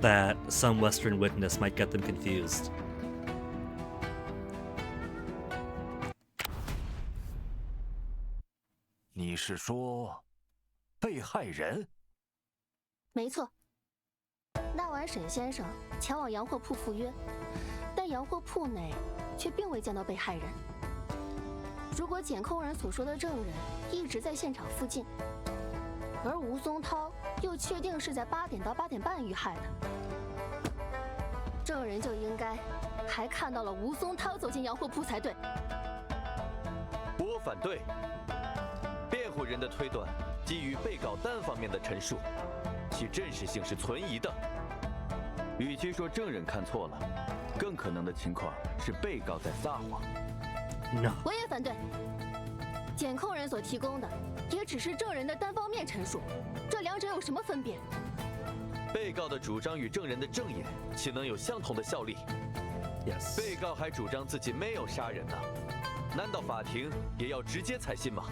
that some Western witness might get them confused. 你是说被害人？没错。那晚沈先生前往洋货铺赴约，但洋货铺内却并未见到被害人。如果检控人所说的证人一直在现场附近，而吴松涛又确定是在8点到8点半遇害的，证人就应该还看到了吴松涛走进洋货铺才对。我反对。辩护人的推断基于被告单方面的陈述，其真实性是存疑的。与其说证人看错了，更可能的情况是被告在撒谎。No. 我也反对。检控人所提供的也只是证人的单方面陈述，这两者有什么分别？被告的主张与证人的证言岂能有相同的效力 ？Yes. 被告还主张自己没有杀人呢，难道法庭也要直接采信吗？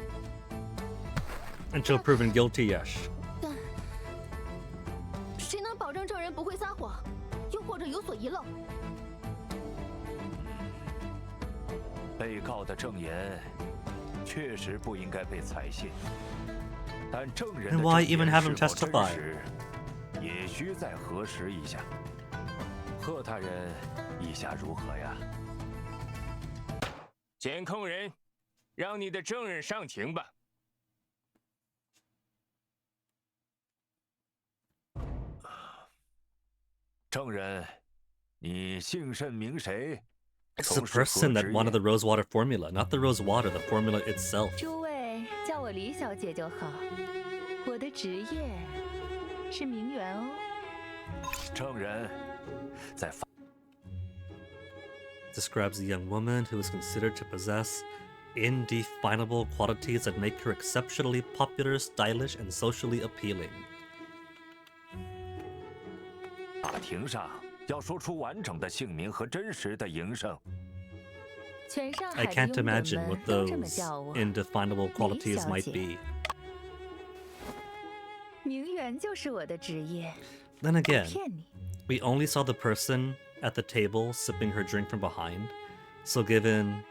Until proven guilty, yes. 但谁能保证证人不会撒谎，又或者有所遗漏？被告的证言确实不应该被采信，但证人的 And why 证言 even have him 是否真 testify? 实，也需再核实一下。贺大人意下如何呀？监控人，让你的证人上庭吧。证人，你姓甚名谁？ It's the person that wanted the Rosewater formula, not the Rosewater, the formula itself. 诸位叫我李小姐就好。我的职业是名媛哦。证人，在法 Describes a young woman who is considered to possess indefinable qualities that make her exceptionally popular, stylish, and socially appealing. 法庭上要说出完整的姓名和真实的营生。全上 I 海的 can't 佣人 imagine 们 what 都这么 those 叫我。 indefinable qualities 小 might 姐 be. 名媛就是我的职业。 Then again, 骗你。 we only saw the person at the table sipping her drink from behind, so given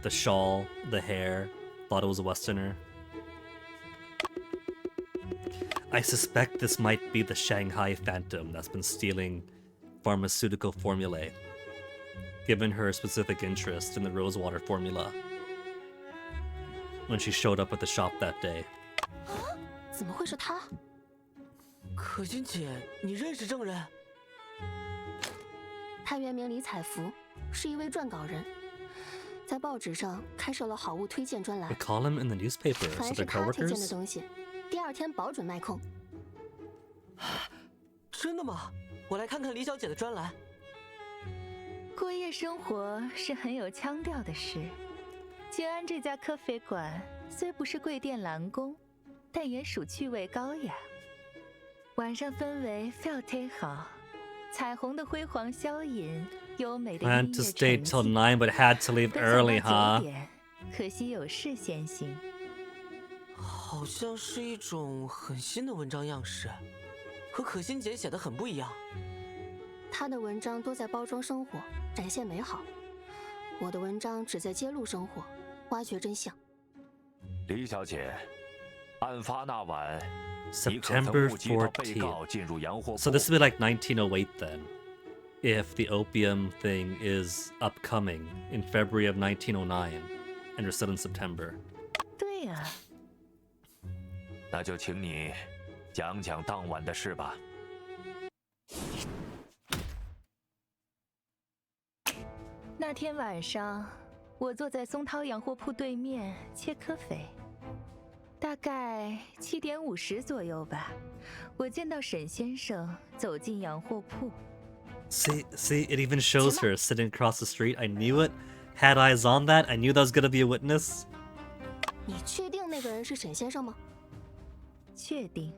the shawl, the hair, thought it was a Westerner. I suspect this might be the Shanghai Phantom that's been stealing pharmaceutical formulae, given her specific interest in the Rosewater formula when she showed up at the shop that day. 怎么会是他？可心姐，你认识证人？他原名李彩福，是一位撰稿人，在报纸上开设了好物推荐专栏 We。call him in the newspaper, so 凡是 they're 他推荐的 coworkers. 东西，第二天保准卖空。真的吗？我来看看李小姐的专栏。过夜生活是很有腔调的事。静安这家咖啡馆虽不是贵店蓝宫，但也属趣味高雅。晚上氛围非常忒好，彩虹的辉煌消隐，优美的音 Planned to 乐 stay 沉 till 寂。 9, but had to leave 本想 early, 到 huh? 9点，可惜有事先行。好像是一种很新的文章样式，和可心姐写的很不一样。他的文章多在包装生活，展现美好；我的文章只在揭露生活，挖掘真相。李小姐，案发那晚，你可 September 曾目击到被告 14th. 进入洋货铺？ So this would be like 1908 then, if the opium thing is upcoming in February of 1909, and you're still in September. 对呀、那就请你讲讲当晚的事吧。那天晚上，我坐在松涛洋货铺对面切咖啡，大概7点50左右吧。我见到沈先生走进洋货铺。 See, it even shows her sitting across the street. I knew it. Had eyes on that. I knew that was gonna be a witness. 你确定那个人是沈先生吗？确定。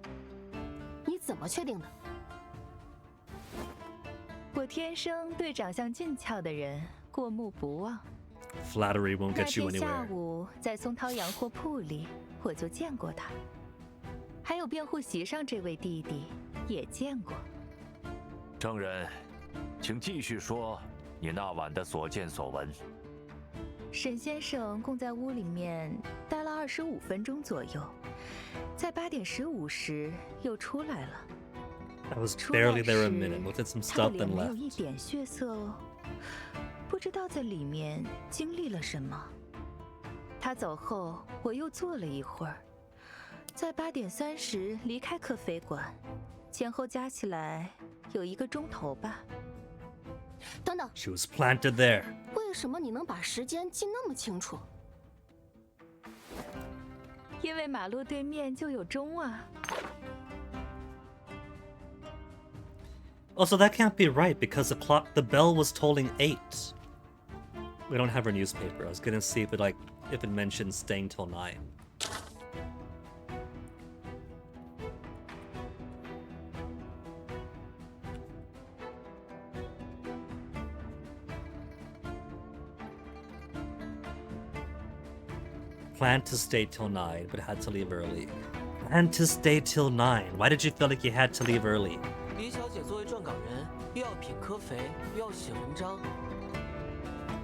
你怎么确定的？我天生对长相俊俏的人过目不忘。 Flattery won't 那 get you 天下 anywhere. 午在松涛洋货铺里，我就见过他，还有辩护席上这位弟弟也见过。证人，请继续说你那晚的所见所闻。沈先生共在屋里面待了25分钟左右，在8点15时又出来了。 I was 出来 barely there a 时 minute. Looked at some 他的 stuff, 脸 then 没有 left. 一点血色哦，不知道在里面经历了什么。他走后，我又坐了一会儿，在8点30离开咖啡馆，前后加起来有1个钟头吧。等等， She was planted there. 为什么你能把时间记那么清楚？因为马路对面就有钟啊。 Also, that can't be right because the bell was tolling 8. We don't have our newspaper. I was gonna see if it mentions staying till 9. Planned to stay till 9, but had to leave early. Planned to stay till 9. Why did you feel like you had to leave early? 李小姐作为撰稿人，又要品科肥，又要写文章，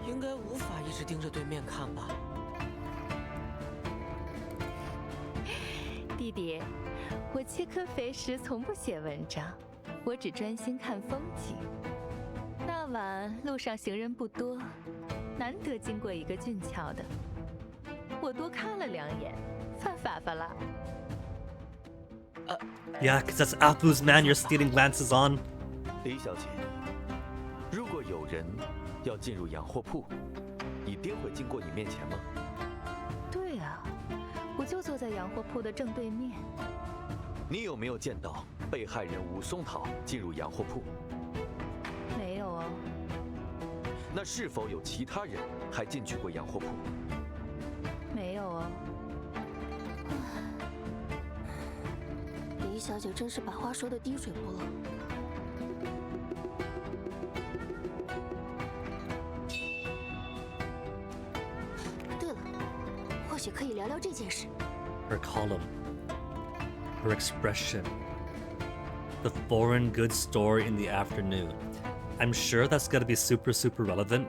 应应该无法一直盯着对面看吧？弟弟，我切科肥时从不写文章，我只专心看风景。那晚路上行人不多，难得经过一个俊俏的，我多看了2眼，犯法吧啦？Yeah, because that's Apu's man you're stealing glances on. 李小姐，如果有人要进入洋货铺，一定会经过你面前吗？对啊，我就坐在洋货铺的正对面。你有没有见到被害人吴松桃进入洋货铺？没有哦。那是否有其他人还进去过洋货铺？没有哦。李小姐真是把话说得滴水不漏。对了，或许可以聊聊这件事。Her column, her expression, the foreign goods store in the afternoon. I'm sure that's gonna be super relevant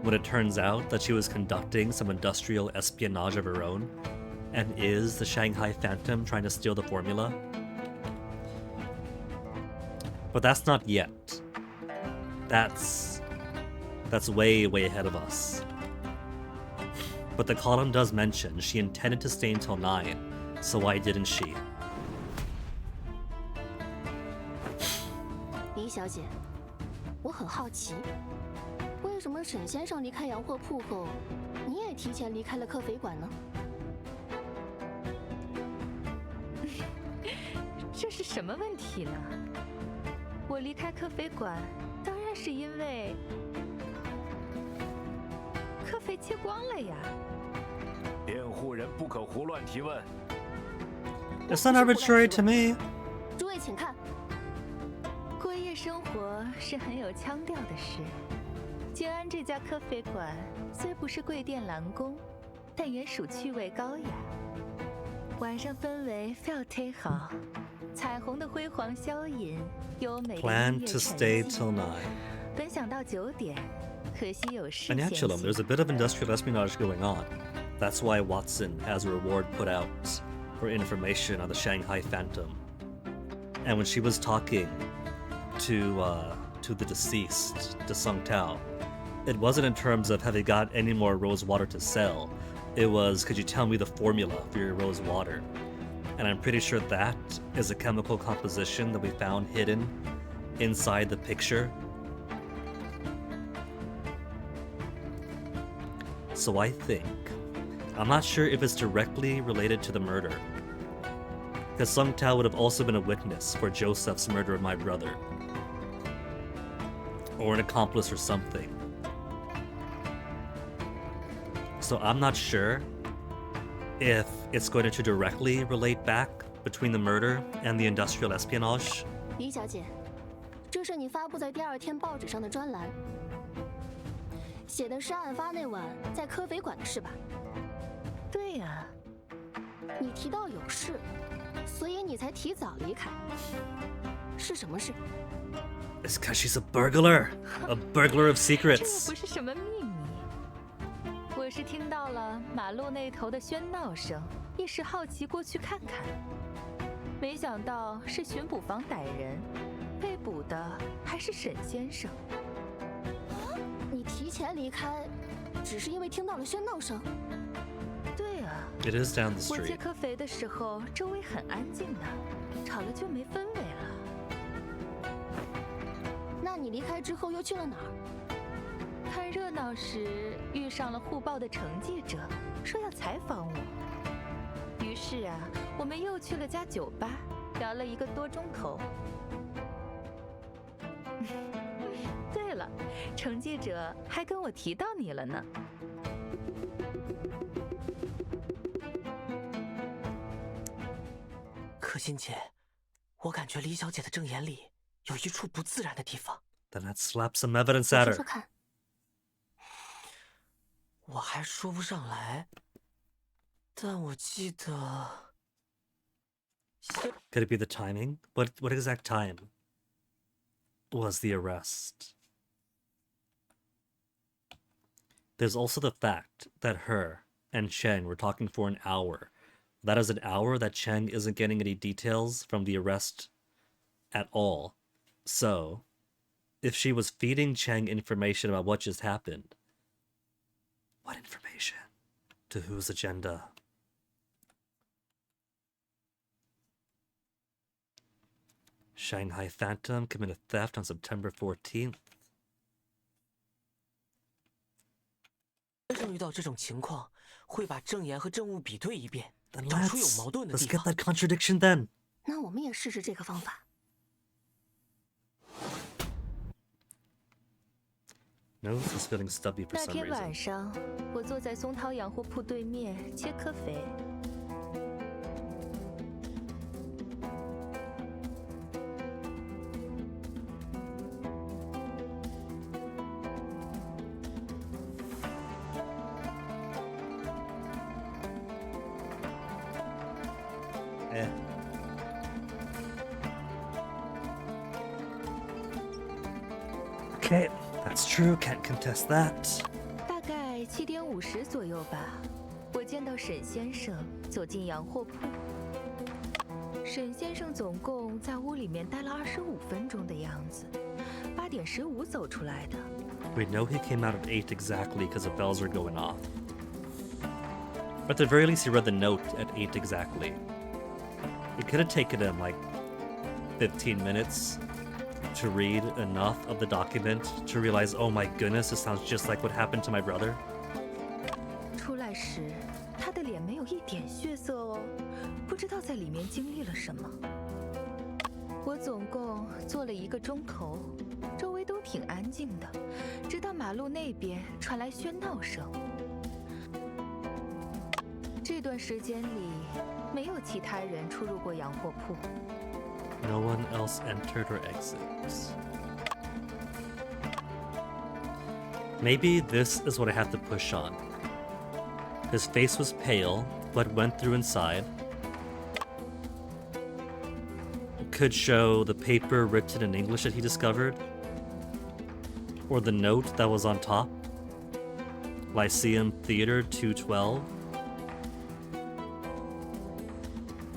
when it turns out that she was conducting some industrial espionage of her own and is the Shanghai Phantom trying to steal the formula. But that's not yet. That's way ahead of us. But the column does mention she intended to stay until 9, so why didn't she? 李小姐，我很好奇，为什么沈先生离开洋货铺后，你也提前离开了科肥馆呢？这是什么问题呢？我离开科肥馆，当然是因为科肥切光了呀。辩护人不可胡乱提问。It's not arbitrary to me. 诸位请看，过夜生活是很有腔调的事。静安这家科肥馆虽不是贵店蓝宫，但也属趣味高雅。晚上氛围非要忒好，彩虹的辉煌消隐，优美的音 Plan 乐 to 沉 stay 寂。 till 9. 本想到9点，可惜有事 And 先 actually, 行。 there's a bit of industrial espionage going on. That's why Watson has a reward put out for information on the Shanghai Phantom. And when she was talking to the deceased, to Sung Tao, it wasn't in terms of have they got any more rose water to sell. It was, could you tell me the formula for your rose water? And I'm pretty sure that is a chemical composition that we found hidden inside the picture. So I think, I'm not sure if it's directly related to the murder, because Sung Tao would have also been a witness for Joseph's murder of my brother, or an accomplice or something. So I'm not sure if it's going to directly relate back between the murder and the industrial espionage. 李小姐，这是你发布在第2天报纸上的专栏，写的是案发那晚在科肥馆的事吧？对呀。你提到有事，所以你才提早离开。是什么事？ It's because she's a burglar of 这 secrets. 不是什么秘密。我是听到了马路那头的喧闹声，一时好奇过去看看，没想到是巡捕房逮人，被捕的还是沈先生。你提前离开，只是因为听到了喧闹声？对啊。 It is down the 我切 street. 科肥的时候，周围很安静的，吵了就没氛围了。那你离开之后又去了哪儿？看热闹时遇上了互报的程记者，说要采访我。于是啊，我们又去了家酒吧，聊了1个多钟头。对了，程记者还跟我提到你了呢。可心姐，我感觉李小姐的证言里有一处不自然的地方。 Then let's slap some evidence at 说 her. 说看。我还说不上来，但我记得。 Could it be the timing? What exact time was the arrest? There's also the fact that her and Cheng were talking for an hour. That is an hour that Cheng isn't getting any details from the arrest at all. So, if she was feeding Cheng information about what just happened, what information? To whose agenda? Shanghai Phantom committed theft on September 14th. 先生遇到这种情况，会把证言和证物比对一遍， Then 找出有矛盾的 let's 地 get 方。 that contradiction then. 那我们也试试这个方法。 Nose is feeling stubby for 那 some 天晚 reason. 上，我坐在松涛洋货铺对面切科肥。 Eh. Okay, that's true. Can't contest that. 大概7点50左右吧，我见到沈先生走进洋货铺。沈先生总共在屋里面待了25分钟的样子，8点15走出来的。 We know he came out at 8 exactly because the bells were going off. But at the very least, he read the note at 8 exactly. It could have taken him like 15 minutes to read enough of the document to realize, oh my goodness, this sounds just like what happened to my brother. 出来时，他的脸没有一点血色哦，不知道在里面经历了什么。我总共坐了1个钟头，周围都挺安静的，直到马路那边传来喧闹声。这段时间里，没有其他人出入过洋货铺。 No one else entered or exits. Maybe this is what I have to push on. His face was pale, but went through inside. Could show the paper written in English that he discovered. Or the note that was on top. Lyceum Theater 212.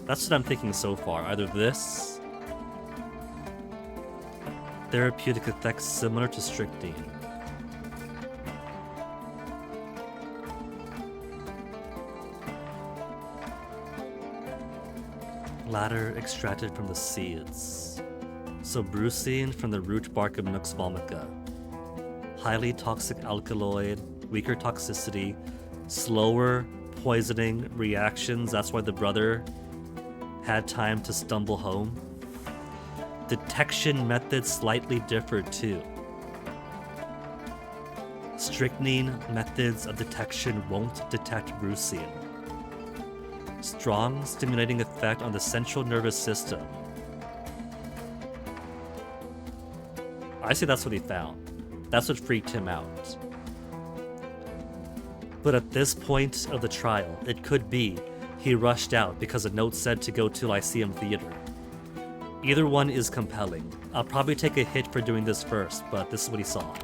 That's what I'm thinking so far. Either this, therapeutic effects similar to strychnine. Latter extracted from the seeds. So brucine from the root bark of Nux vomica. Highly toxic alkaloid, weaker toxicity, slower poisoning reactions. That's why the brother had time to stumble home. Detection methods slightly differ too. Strychnine methods of detection won't detect brucine. Strong stimulating effect on the central nervous system. I see that's what he found. That's what freaked him out. But at this point of the trial, it could be he rushed out because a note said to go to Lyceum Theater. Either one is compelling. I'll probably take a hit for doing this first, but this is what he saw.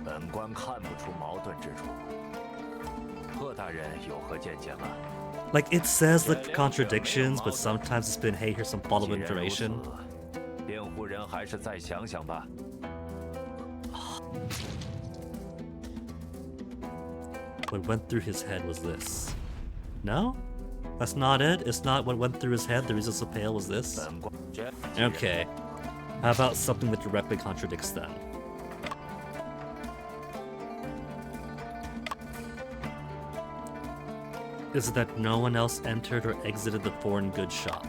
本官看不出矛盾之处。贺大人有何见解吗？ Like, it says look for contradictions, but sometimes it's been, hey, here's some follow-up information. 辩护人还是再想想吧。 What went through his head was this. No? That's not it? It's not what went through his head? The reason so pale was this? Okay. How about something that directly contradicts them? Is it that no one else entered or exited the foreign goods shop?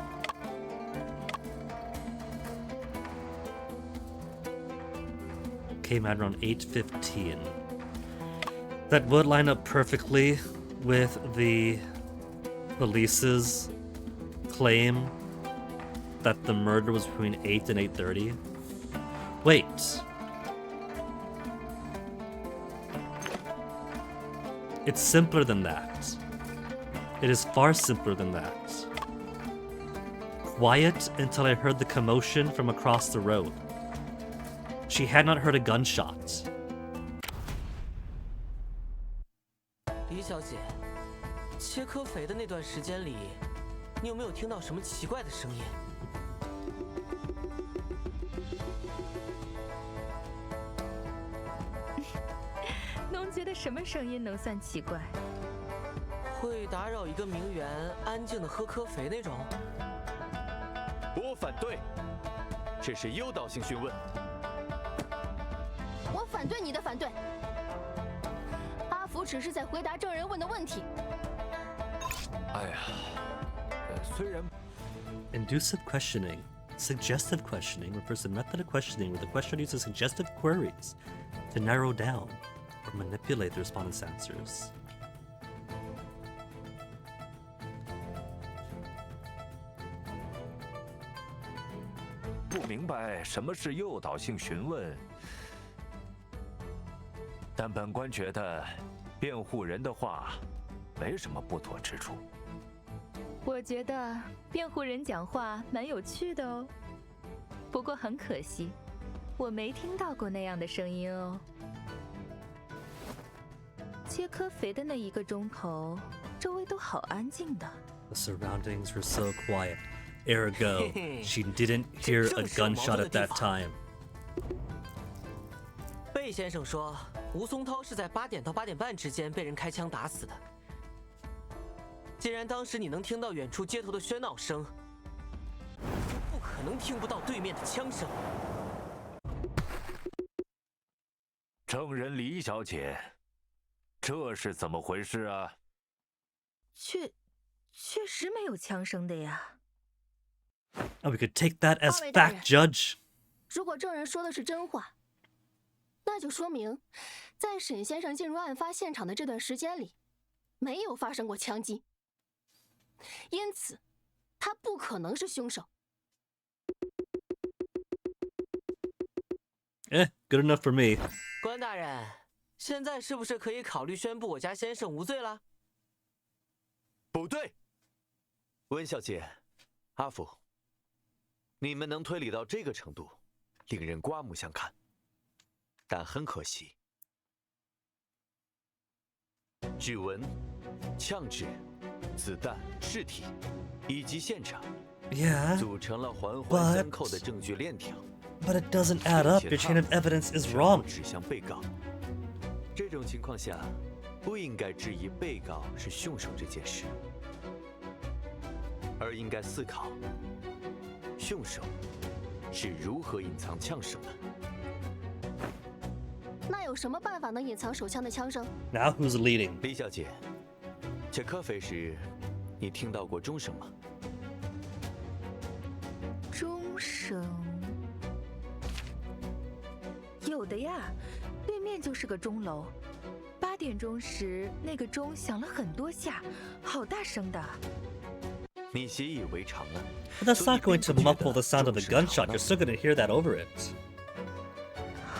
Came out around 8:15. That would line up perfectly with the police's claim that the murder was between 8 and 8:30. Wait. It's simpler than that. It is far simpler than that. Quiet until I heard the commotion from across the road. She had not heard a gunshot. 李小姐，切科肥的那段时间里，你有没有听到什么奇怪的声音？侬觉得什么声音能算奇怪？会打扰一个名媛安静的喝科肥那种？我反对，这是诱导性询问。我反对你的反对。阿福只是在回答证人问的问题。哎呀，虽然 Inducive questioning, suggestive questioning refers to method of questioning where the questioner uses suggestive queries to narrow down or manipulate the respondent's answers. 不明白什么是诱导性询问，但本官觉得辩护人的话没什么不妥之处。我觉得辩护人讲话蛮有趣的哦，不过很可惜，我没听到过那样的声音哦。切科肥的那1个钟头，周围都好安静的。The surroundings were so quiet. Ergo, she didn't hear a gunshot at that time. 贝先生说，吴松涛是在8点到8点半之间被人开枪打死的。既然当时你能听到远处街头的喧闹声，不可能听不到对面的枪声。证人李小姐，这是怎么回事啊？确实没有枪声的呀。Oh, we could take that as 二位大人， fact, Judge. 如果证人说的是真话，那就说明，在沈先生进入案发现场的这段时间里，没有发生过枪击，因此，他不可能是凶手。Good enough for me. 关大人，现在是不是可以考虑宣布我家先生无罪了？不对，温小姐，阿福，你们能推理到这个程度，令人刮目相看。但很可惜，指纹、枪支、子弹、尸体以及现场 Yeah, 组成了环环相扣的证据链条。 but it doesn't add up. Your chain of evidence is wrong. 指向被告。这种情况下，不应该质疑被告是凶手这件事，而应该思考凶手是如何隐藏枪声的。那有什么办法能隐藏手枪的枪声？ Now who's leading? 李小姐，切科菲时，你听到过钟声吗？钟声有的呀，对面就是个钟楼。8点钟时，那个钟响了很多下，好大声的。你习以为常了。 But that's not going to muffle the sound of the gunshot. You're still going to hear that over it.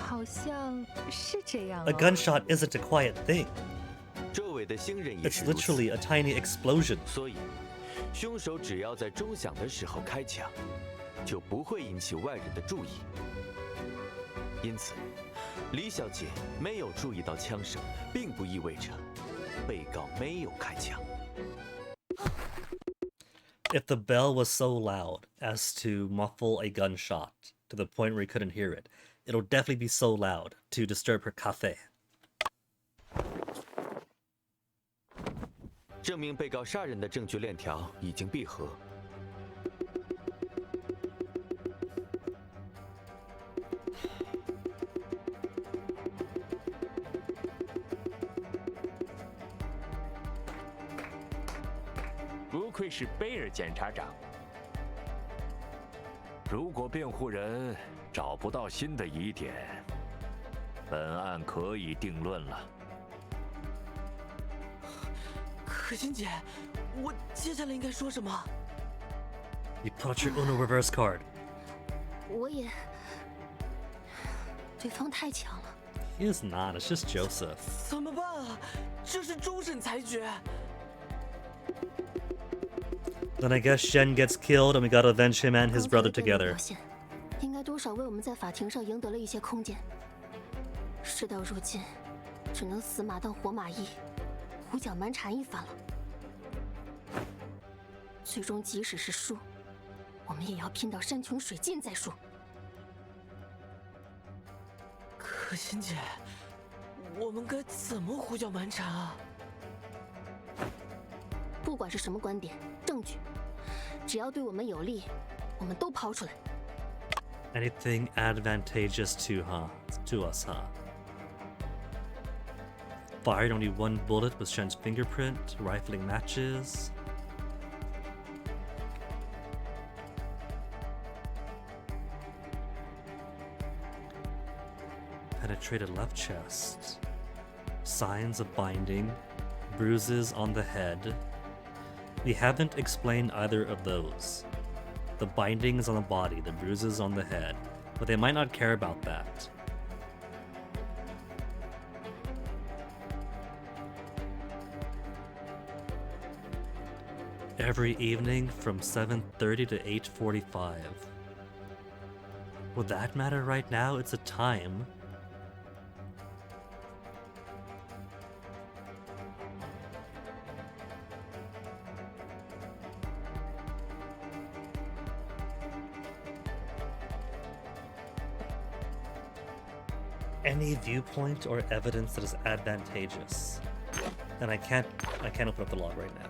好像是这样、哦。 A gunshot isn't a quiet thing. 周围的行人也 It's 是如此。 literally a tiny explosion. 所以，凶手只要在钟响的时候开枪，就不会引起外人的注意。因此，李小姐没有注意到枪声，并不意味着被告没有开枪。 If the bell was so loud as to muffle a gunshot to the point where he couldn't hear it, it'll definitely be so loud to disturb her cafe. 证明被告杀人的证据链条已经闭合。不愧是贝尔检察长。如果辩护人找不到新的疑点，本案可以定论了。可心姐，我接下来应该说什么？ You put out your Uno reverse card. 我也，对方太强了。 He is not. It's just Joseph. 怎么办啊？这是终审裁决。 Then I guess Shen gets killed and we gotta avenge him and his brother 刚才的对面 together. 表现应该该多少为我们在法庭上赢得了一些空间。事到如今，只能死马当活马医，胡搅蛮缠一番了。最终，即使是输，我们也要拼到山穷水尽再说。可心姐，我们该怎么胡搅蛮缠啊？不管是什么观点、证据，只要对我们有利，我们都抛出来。Anything advantageous to us, huh? Fired only one bullet with Shen's fingerprint, rifling matches. Penetrated left chest. Signs of binding. Bruises on the head. We haven't explained either of those. The bindings on the body, the bruises on the head, but they might not care about that. Every evening from 7:30 to 8:45. Would that matter right now? It's a time. Any viewpoint or evidence that is advantageous. And I can't open up the log right now.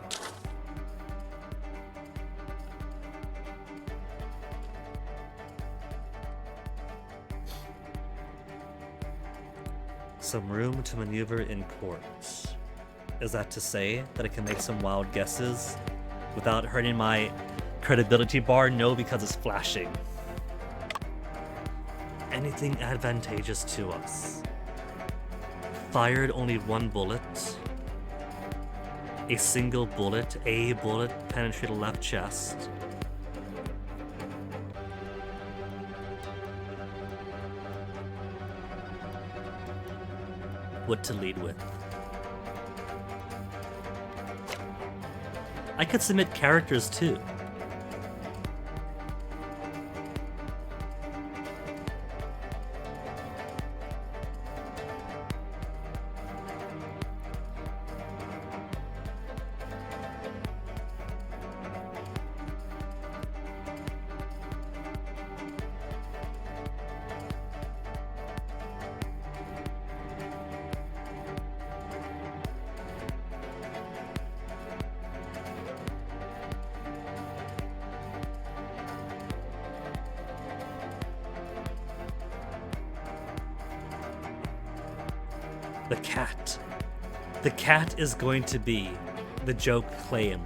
Some room to maneuver in court. Is that to say that I can make some wild guesses without hurting my credibility bar? No, because it's flashing. Anything advantageous to us. Fired only one bullet. A single bullet, a bullet penetrated left chest. What to lead with. I could submit characters too. The cat. The cat is going to be the joke claim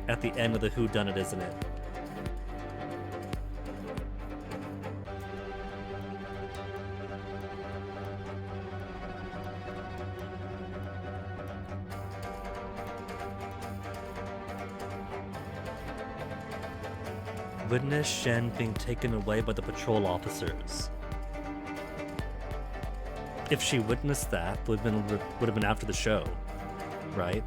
at the end of the whodunit, isn't it? Witness Shen being taken away by the patrol officers. If she witnessed that, would have been after the show, right?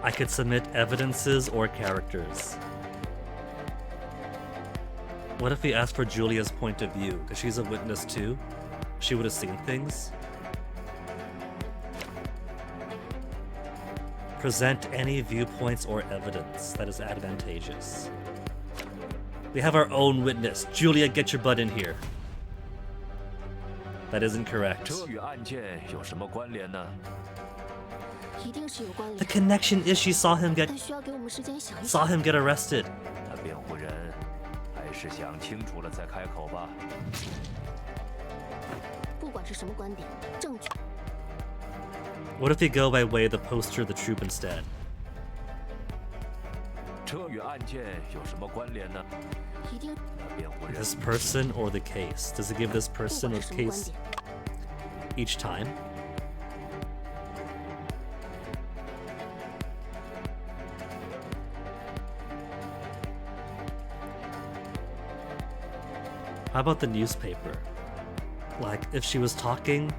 I could submit evidences or characters. What if we asked for Julia's point of view? Because she's a witness too. She would have seen things. Present any viewpoints or evidence that is advantageous. We have our own witness. Julia, get your butt in here. That isn't correct. 这与案件有什么关联呢？ 一定是有关联。 The connection is she saw him get 但需要给我们时间想一 saw 想。 him get arrested. 那辩护人还是想清楚了再开口吧。不管是什么观点、证据， What if we go by way of the poster, the troop instead? 这与案件有什么关联呢？ 一定 那辩护人 This person or the case? Does it give this person or the case each time? How about the newspaper? Like, if she was talking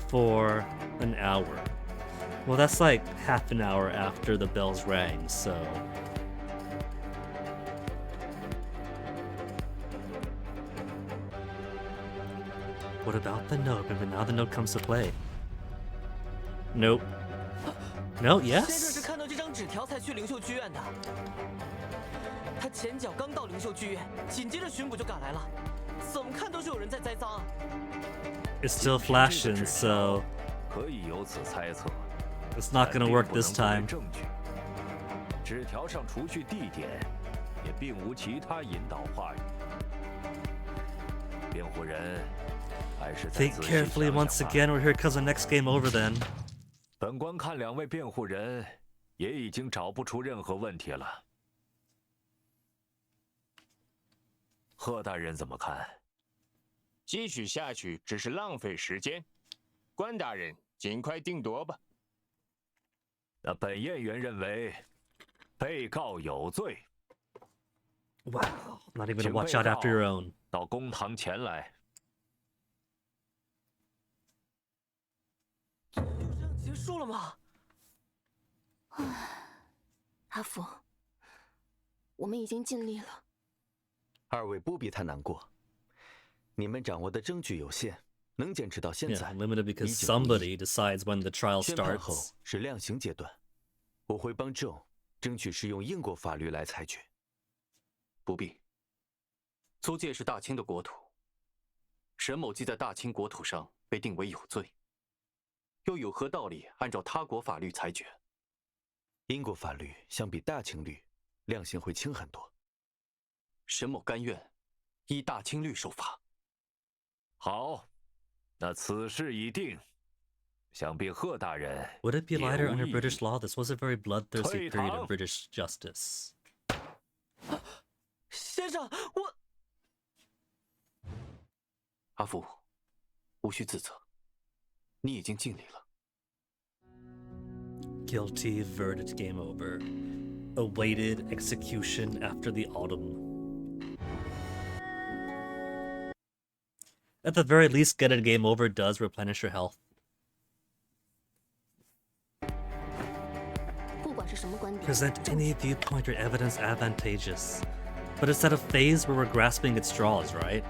for an hour. Well, that's like half an hour after the bells rang, so... What about the note? Remember, now the note comes to play. Nope. No, 先生 yes? 是看到这张纸条才去灵秀剧院的。他前脚刚到灵秀剧院，紧接着巡捕就赶来了。怎么看都是有人在栽赃啊！ It's still flashing, so 可以由此猜测。 it's not gonna work this 但并 time. 不能作为证据。纸条上除去地点，也并无其他引导话语。辩护人还是再 Think 仔细 carefully 想想 once 吧 again. We're here because the next game over then. 本官看两位辩护人也已经找不出任何问题了。贺大人怎么看？继续下去只是浪费时间。关大人，尽快定夺吧。那本验员认为，被告有罪。 Wow, not even gonna watch out after your own. 到公堂前来。 结束了吗？阿福，我们已经尽力了。二位不必太难过，你们掌握的证据有限，能坚持到现 Yeah, 在。 limited because somebody decides when the trial 宣判后 starts. 是量刑阶段，我会帮纣争取使用英国法律来裁决。不必。租界是大清的国土，沈某既在大清国土上被定为有罪，又有何道理按照他国法律裁决？英国法律相比大清律，量刑会轻很多。沈某甘愿依大清律受罚。好，那此事已定。想必贺大人 Would it be 也 lighter 无 under 异议 British law? This was a very bloodthirsty 退 period 堂。 of British justice. 先生，我阿福，无需自责，你已经尽力了。 Guilty, verdict, game over. Awaited execution after the autumn. At the very least, get a game over does replenish your health. 不管是什么观点， Present any viewpoint or evidence advantageous. But it's at a phase where we're grasping at straws, right?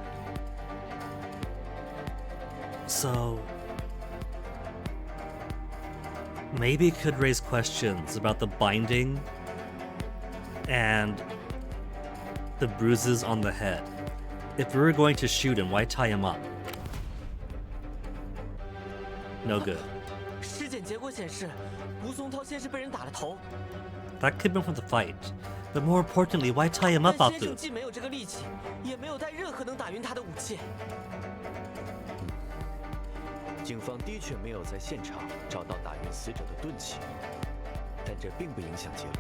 So... maybe it could raise questions about the binding and the bruises on the head. If we were going to shoot him, why tie him up? No good. 尸检结果显示，吴松涛先是被人打了头， That could have been from the fight. But more importantly, why tie him up, 但先生 Abdu? 既没有这个力气，也没有带任何能打晕他的武器。警方的确没有在现场找到打晕死者的钝器，但这并不影响结论。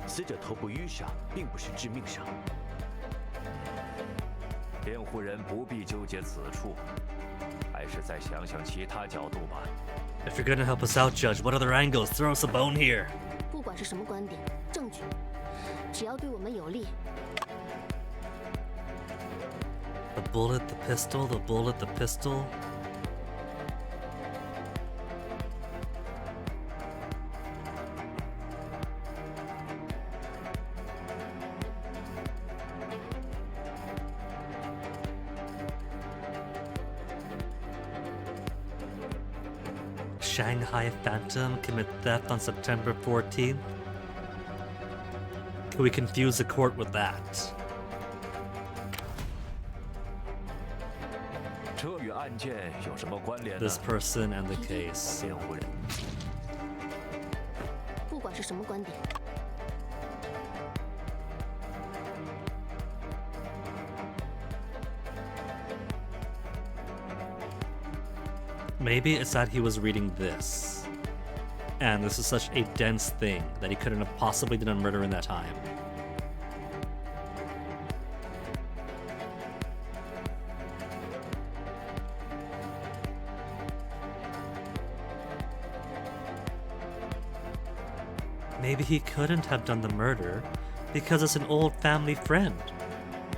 死者头部淤伤并不是致命伤。辩护人不必纠结此处，还是再想想其他角度吧。 If you're gonna help us out, Judge, what other angles? Throw us a bone here. 不管是什么观点、证据，只要对我们有利， The bullet, the pistol, the bullet, the pistol. Shanghai Phantom commit theft on September 14th? Can we confuse the court with that? 这与案件有什么关联呢？ This person and the case. 辩护人，不管是什么观点， Maybe it's that he was reading this. And this is such a dense thing that he couldn't have possibly done a murder in that time. Maybe he couldn't have done the murder because it's an old family friend.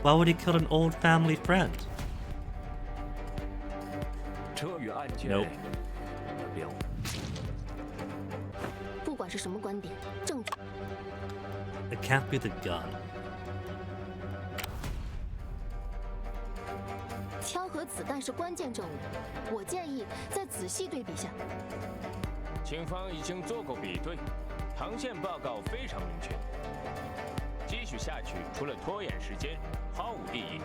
Why would he kill an old family friend? 这与案件 Nope. 辩护。不管是什么观点，证据。 It can't be the gun. 枪和子弹是关键证物，我建议再仔细对比下。警方已经做过比对，航线报告非常明确。继续下去，除了拖延时间，毫无意义。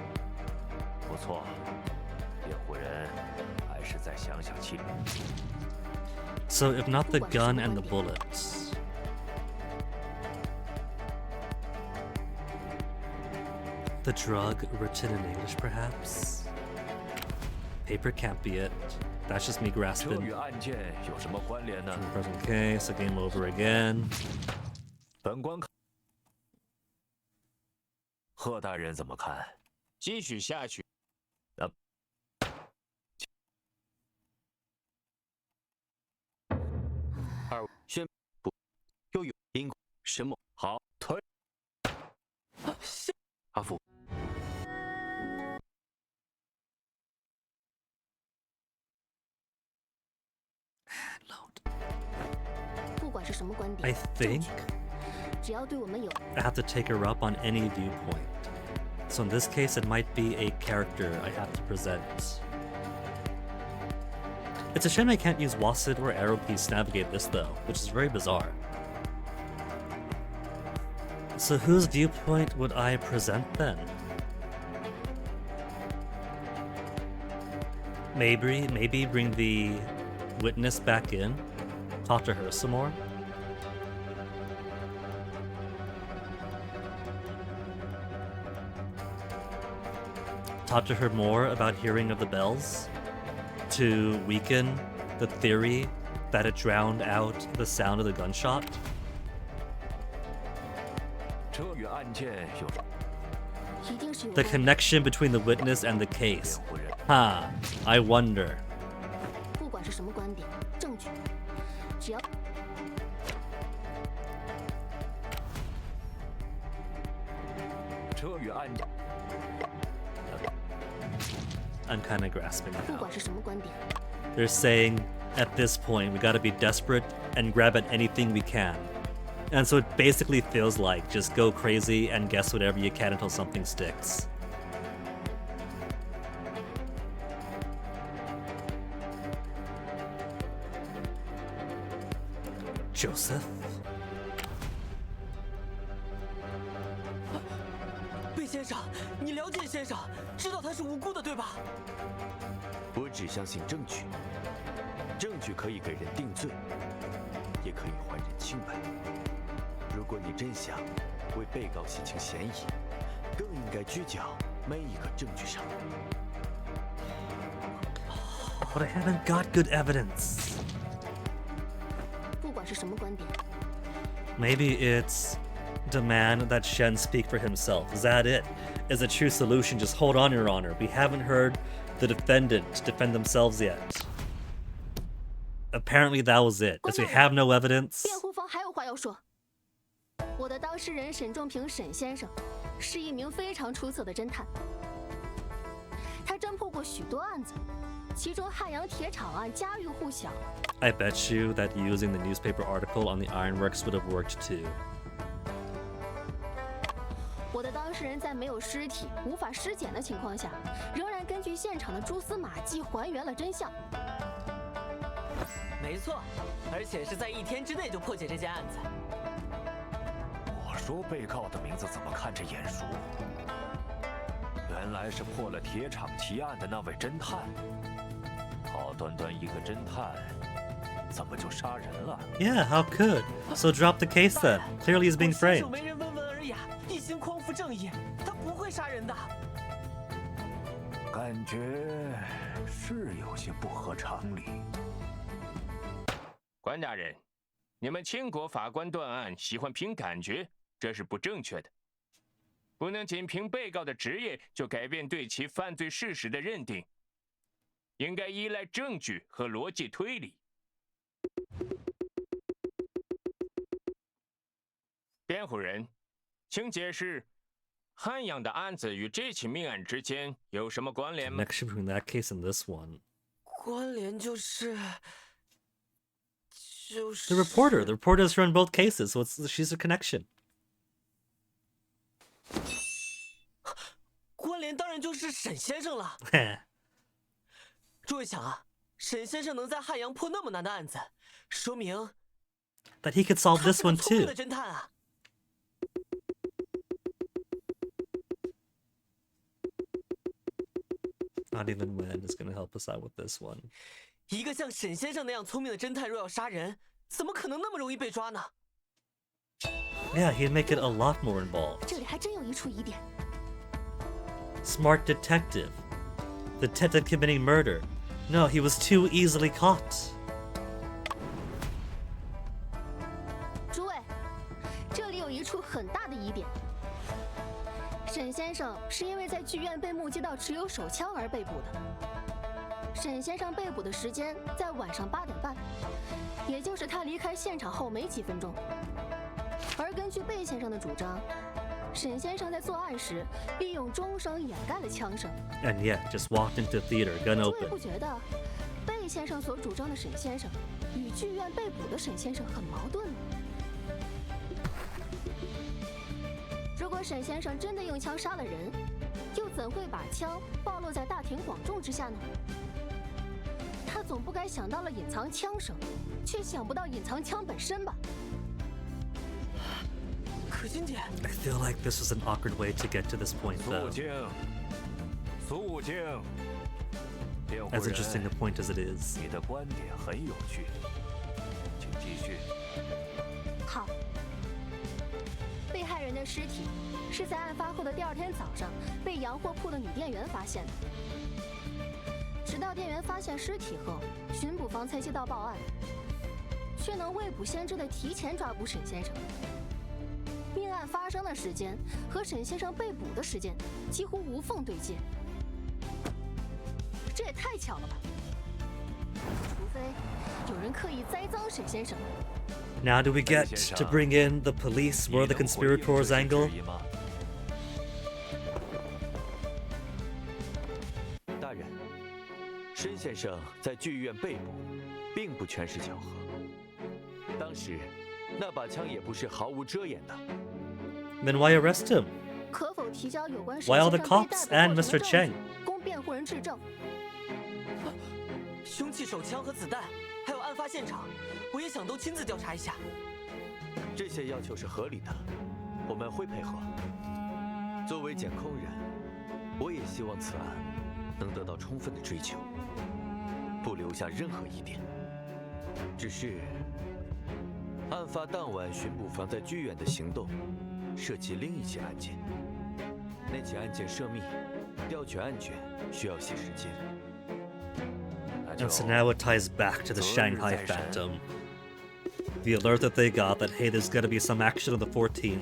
不错，辩护人还是再想想其理。 So if not the gun and the bullets. The drug written in English, perhaps? Paper can't be it. That's just me 这 grasping. 与案件有什么关联呢？ Present case, a game over again. 本官看，贺大人怎么看？继续下去。二宣布又有因什么好推？阿福。 不管是什么观 I 点， think 只要对我们有 I have to take her up on any viewpoint. So in this case, it might be a character I have to present. It's a shame I can't use Wasit or Arrow Piece to navigate this though, which is very bizarre. So whose viewpoint would I present then? Maybe bring the witness back in, talk to her some more. Talk to her more about hearing of the bells to weaken the theory that it drowned out the sound of the gunshot. 这与案件有什么？一定是有 The 关 connection between the witness and the case. Huh, I wonder. 不管是什么观点，证据，只要这与案件。 I'm kind of grasping 不 now. 管是什么观点， They're saying at this point we gotta be desperate and grab at anything we can. And so it basically feels like just go crazy and guess whatever you can until something sticks. Joseph? 魏先生，你了解先生，知道他是无辜的，对吧？我只相信证据，证据可以给人定罪，也可以还人清白。如果你真想为被告洗清嫌疑，更应该聚焦每一个证据上。 But I haven't got good evidence. 不管是什么观点， Maybe it's demand that Shen speak for himself. Is that it? Is the true solution just hold on, Your Honor? We haven't heard the defendant defend themselves yet. Apparently that was it. Because we have no evidence. 辩护方还有话要说。我的当事人沈仲平沈先生是一名非常出色的侦探，他侦破过许多案子，其中汉阳铁厂案家喻户晓。 I bet you that using the newspaper article on the ironworks would have worked too. 我的当事人在没有尸体、无法尸检的情况下，仍然根据现场的蛛丝马迹还原了真相。没错，而且是在1天之内就破解这件案子。我说被告的名字怎么看着眼熟？原来是破了铁厂奇案的那位侦探。好端端一个侦探，怎么就杀人了？ Yeah, how could? So drop the case then. Clearly he's being 伸手 framed. 没人问问而已，一心匡扶正义，他不会杀人的。感觉是有些不合常理。关大人，你们清国法官断案喜欢凭感觉，这是不正确的。不能仅凭被告的职业就改变对其犯罪事实的认定，应该依赖证据和逻辑推理。辩护人，请解释汉阳的案子与这起命案之间有什么关联吗？ Connection between that case and this one. 关联就是。 The reporter. The reporter is her in both cases, so she's a connection. 关联当然就是沈先生了。诸位想啊，沈先生能在汉阳破那么难的案子，说明 that he could solve this one 他是个聪明 too. 的侦探啊。 Not even Wen is going to help us out with this one. 一个像沈先生那样聪明的侦探，若要杀人，怎么可能那么容易被抓呢？ Yeah, he'd make it a lot more involved. 这里还真有一处疑点。 Smart detective. The detective committing murder. No, he was too easily caught. 诸位，这里有一处很大的疑点。沈先生是因为在剧院被目击到持有手枪而被捕的。沈先生被捕的时间在晚上8点半，也就是他离开现场后没几分钟。而根据贝先生的主张，沈先生在作案时利用钟声掩盖了枪声。And yeah, just walked into theater, gun 诸位 open. 不觉得贝先生所主张的沈先生与剧院被捕的沈先生很矛盾吗？如果沈先生真的用枪杀了人，又怎会把枪暴露在大庭广众之下呢？他总不该想到了隐藏枪声，却想不到隐藏枪本身吧？可心姐 I feel like this was an awkward way to get to this point, 肃 though. 静，肃静。辩护 As 人， interesting a point as it is. 你的观点很有趣，请继续。好，被害人的尸体是在案发后的第2天早上被洋货铺的女店员发现的。直到店员发现尸体后，巡捕房才接到报案，却能未卜先知的提前抓捕沈先生。命案发生的时间和沈先生被捕的时间几乎无缝对接，这也太巧了吧！除非有人刻意栽赃沈先生。 Now do we get to bring in the police or the conspirators angle? 大人，申先生在剧院被捕，并不全是巧合。当时，那把枪也不是毫无遮掩的。 Then why arrest him? 可否提交有关 Why all the 沈先生被 cops 逮 and 捕过 Mr. 程的证 Cheng? 据供辩护人质证。凶器、手枪和子弹，还有案发现场，我也想都亲自调查一下。这些要求是合理的，我们会配合。作为检控人，我也希望此案能得到充分的追究，不留下任何疑点。只是，案发当晚巡捕房在剧院的行动，涉及另一起案件。那起案件涉密，调取案卷需要些时间。 And so now it ties back to the Shanghai Phantom. The alert that they got that, hey, there's gonna be some action on the 14th.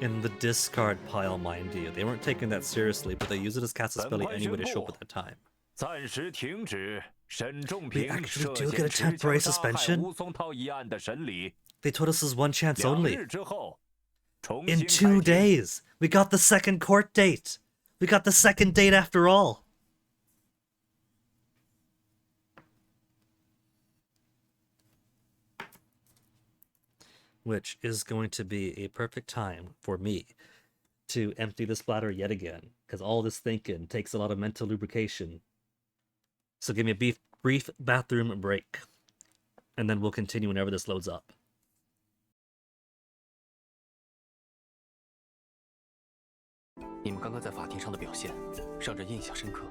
In the discard pile, mind you. They weren't taking that seriously, but they use it as casus belli anyway to show up at that time. 暂时停止沈仲 We 平 actually 涉 do 嫌 get a 持 temporary 枪杀害 suspension? 吴松涛一案的审理。 They told us there's one chance 2 日 only. 之后，重 In 新 2 开庭。 days! We got the second court date! We got the second date after all! Which is going to be a perfect time for me to empty this bladder yet again, because all this thinking takes a lot of mental lubrication. So give me a brief bathroom break, and then we'll continue whenever this loads up. 你们刚刚在法庭上的表现，让人印象深刻。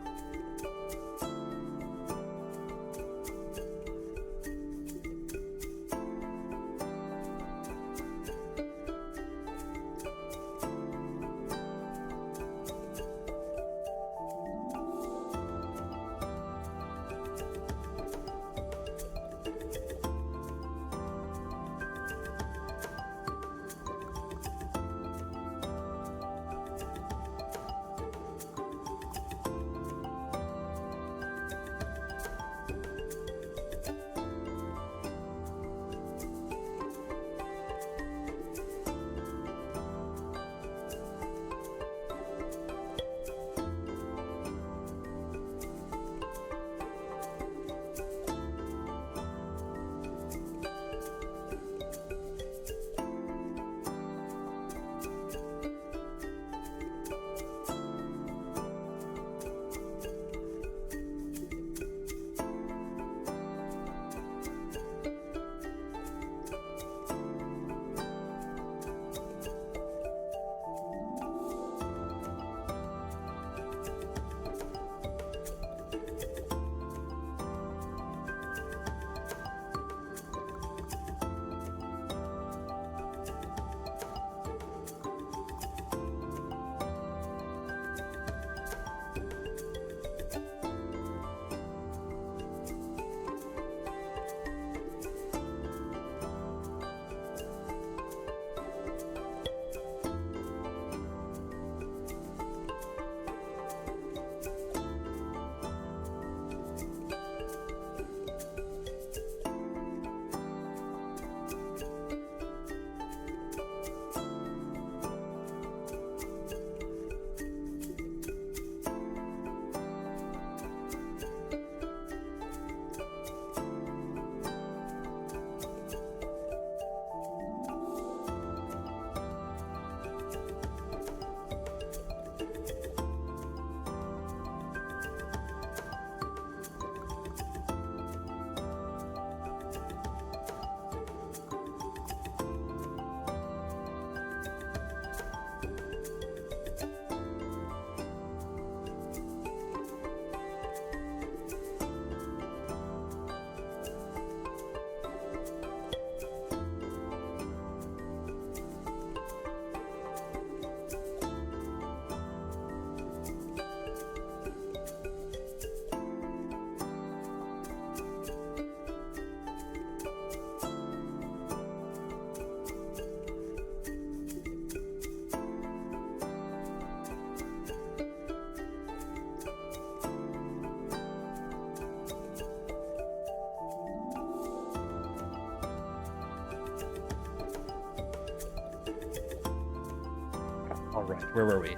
Right, where were we?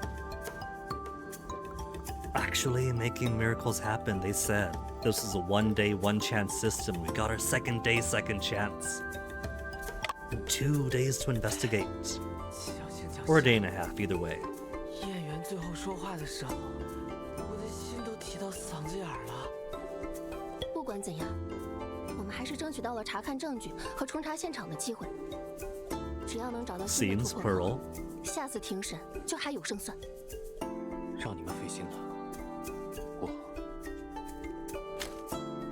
Actually making miracles happen, they said. This is a 1 day, 1 chance system. We got our 2nd day, 2nd chance. 2 days to investigate. Or a day and a half, either way. 演员最后说话的时候，我的心都提到嗓子眼儿了。不管怎样，我们还是争取到了查看证据和重查现场的机会。只要能找到新的 Seems 突破 Pearl. 口，下次庭审就还有胜算。让你们费心了。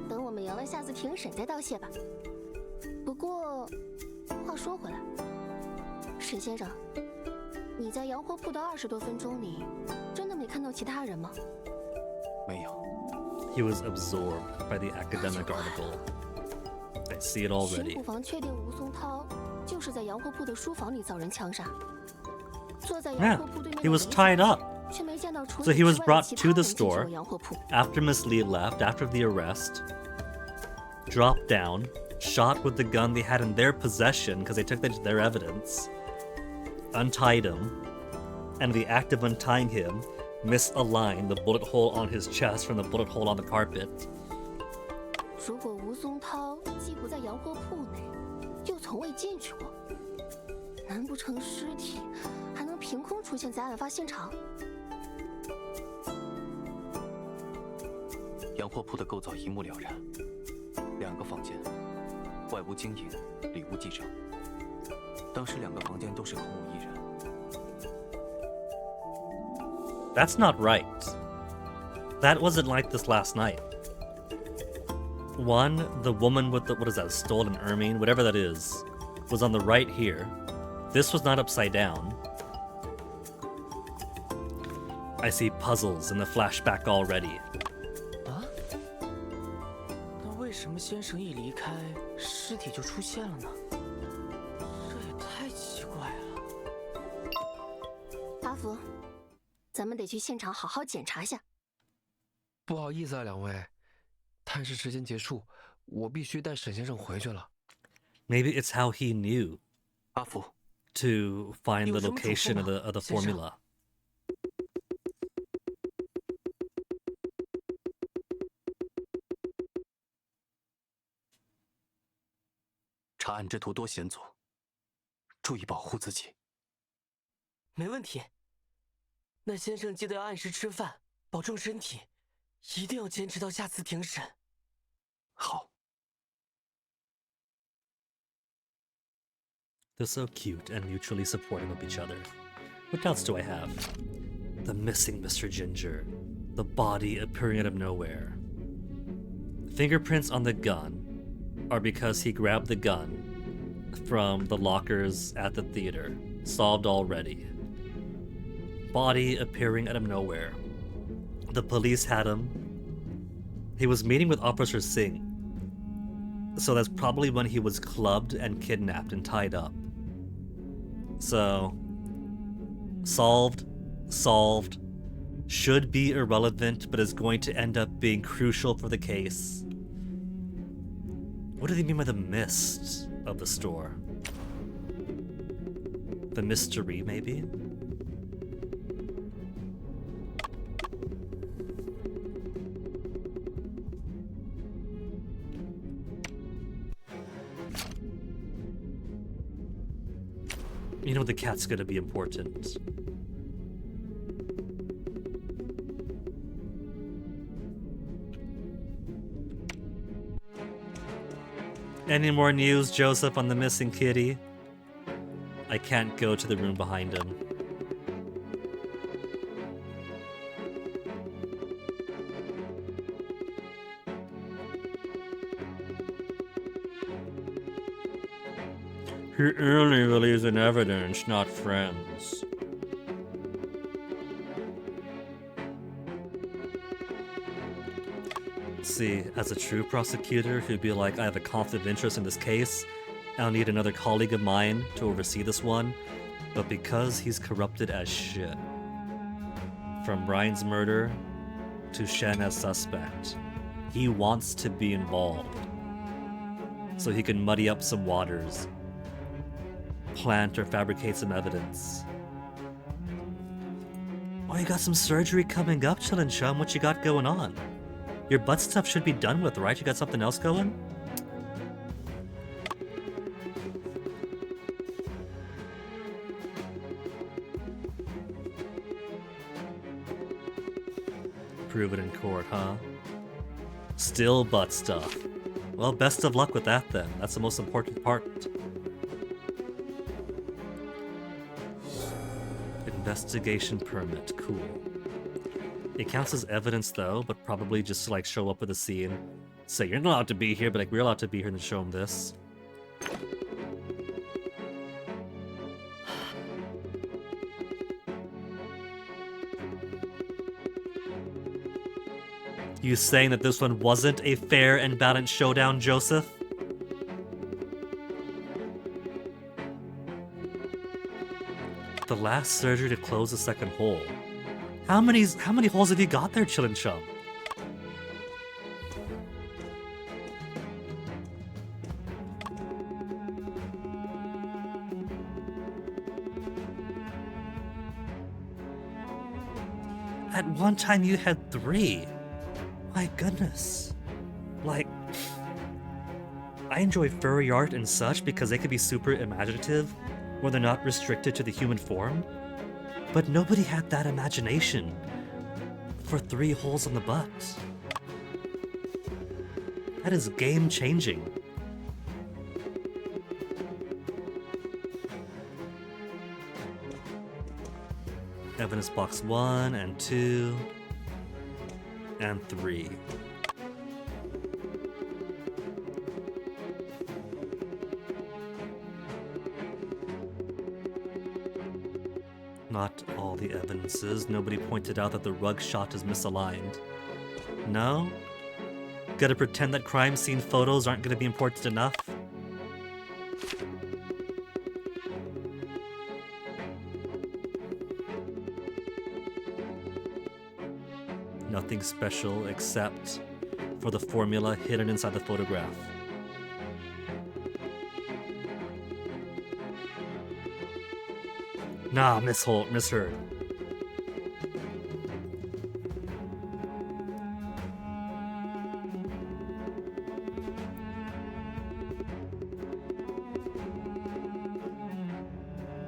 等我们赢了下次庭审再道谢吧。不过，话说回来，沈先生，你在洋货铺的20多分钟里，真的没看到其他人吗？没有。He was absorbed by the academic article. I see it 巡 already. 捕房确定吴松涛就是在洋货铺的书房里遭人枪杀，坐在洋 Yeah, 货铺对面 he 的 was 椅子 tied 上 up. 却没见到除 So 你 he 之 was 外的 brought 其 to 他 the 人进入 store 了洋货铺。 after Miss Lee left, after the arrest, dropped down, shot with the gun they had in their possession because they took their evidence, untied him, and in the act of untying him, misaligned the bullet hole on his chest from the bullet hole on the carpet. 如果吴松涛既不在洋货铺内，又从未进去过，难不成尸体还能凭空出现在案发现场？洋货铺的构造一目了然，2个房间，外屋经营，里屋记账。当时2个房间都是空无一人。That's not right. That wasn't like this last night. One, the woman with the, what is that, stolen ermine, whatever that is, was on the right here. This was not upside down. I see puzzles in the flashback already. 啊？那为什么先生一离开，尸体就出现了呢？这也太奇怪了。阿福，咱们得去现场好好检查下。不好意思啊，两位，探视时间结束，我必须带沈先生回去了。Maybe it's how he knew 阿福 to find the 有什么嘱咐 location of 吗， the 先生？ formula. 查案之途多险阻，注意保护自己。没问题。那先生记得要按时吃饭，保重身体，一定要坚持到下次庭审。好。 They're so cute and mutually supportive of each other. What doubts do I have? The missing Mr. Ginger. The body appearing out of nowhere. Fingerprints on the gun are because he grabbed the gun from the lockers at the theater. Solved already. Body appearing out of nowhere. The police had him. He was meeting with Officer Singh. So that's probably when he was clubbed and kidnapped and tied up. So, solved, should be irrelevant, but is going to end up being crucial for the case. What do they mean by the mist of the store? The mystery, maybe? You know the cat's gonna be important. Any more news, Joseph, on the missing kitty? I can't go to the room behind him. He only believes in evidence, not friends. See, as a true prosecutor who'd be like, I have a conflict of interest in this case, I'll need another colleague of mine to oversee this one, but because he's corrupted as shit. From Brian's murder to Shen as suspect, he wants to be involved so he can muddy up some waters, plant or fabricate some evidence. Oh, you got some surgery coming up, Chillin' Chum. What you got going on? Your butt stuff should be done with, right? You got something else going? Prove it in court, huh? Still butt stuff. Well, best of luck with that then. That's the most important part. Investigation permit. Cool. It counts as evidence though, but probably just to like show up at the scene. Say you're not allowed to be here, but like we're allowed to be here and show them this. You saying that this one wasn't a fair and balanced showdown, Joseph? The last surgery to close the second hole. How many holes have you got there, Chillin' Chum? At one time you had 3. My goodness. Like, I enjoy furry art and such because they can be super imaginative when they're not restricted to the human form. But nobody had that imagination for 3 holes on the butt. That is game-changing. Evidence box 1 and 2 and 3. Not all the evidences. Nobody pointed out that the rug shot is misaligned. No? Gotta pretend that crime scene photos aren't gonna be important enough? Nothing special except for the formula hidden inside the photograph. Nah, misheard.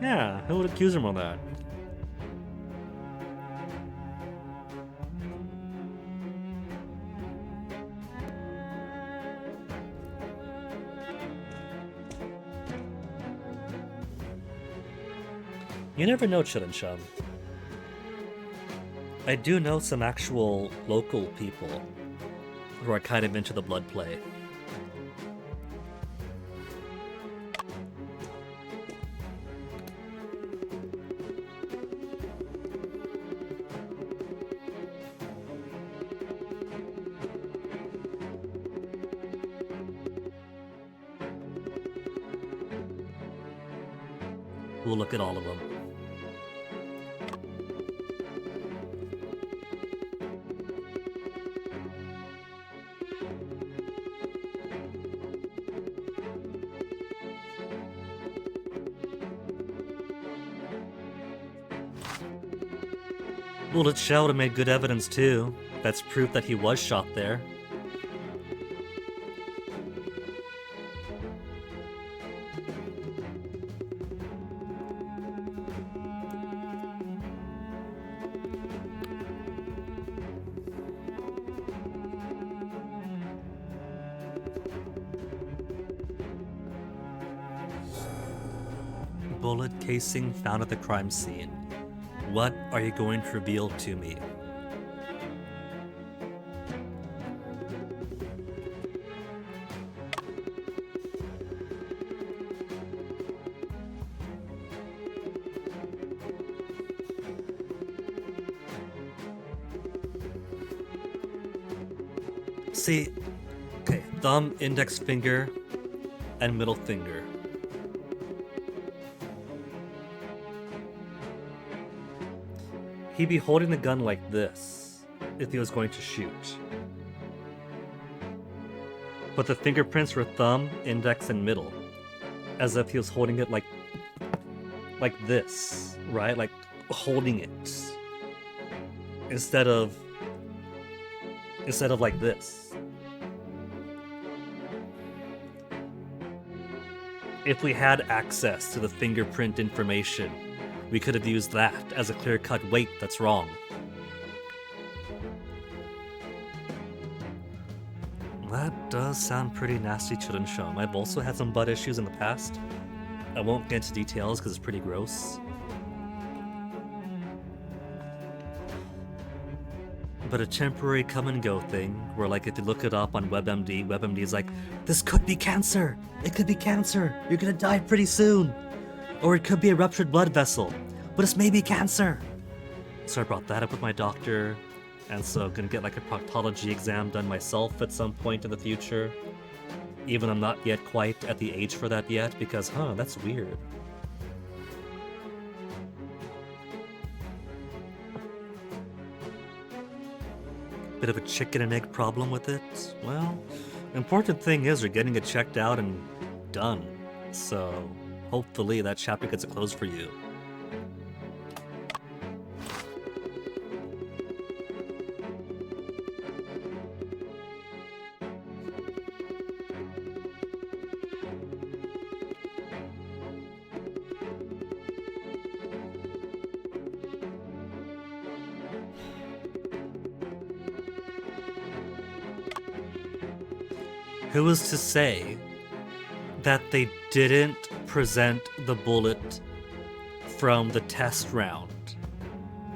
Yeah, who would accuse him of that? You never know, Chillin' Chum. I do know some actual local people who are kind of into the blood play. We'll look at all of them. Bullet shell would have made good evidence too. That's proof that he was shot there. Bullet casing found at the crime scene. What are you going to reveal to me? See, okay, thumb, index finger, and middle finger. He'd be holding the gun like this if he was going to shoot. But the fingerprints were thumb, index, and middle. As if he was holding it like this, right? Like holding it. Instead of like this. If we had access to the fingerprint information, we could have used that as a clear-cut wait, that's wrong. That does sound pretty nasty, Churinsham. I've also had some butt issues in the past. I won't get into details because it's pretty gross. But a temporary come and go thing, where like if you look it up on WebMD, WebMD is like, this could be cancer! It could be cancer! You're gonna die pretty soon! Or it could be a ruptured blood vessel, but it's maybe cancer! So I brought that up with my doctor, and so I'm gonna get like a proctology exam done myself at some point in the future. Even I'm not yet quite at the age for that yet, because that's weird. Bit of a chicken and egg problem with it. Well, the important thing is you're getting it checked out and done. So hopefully that chapter gets a close for you. Who is to say that they didn't present the bullet from the test round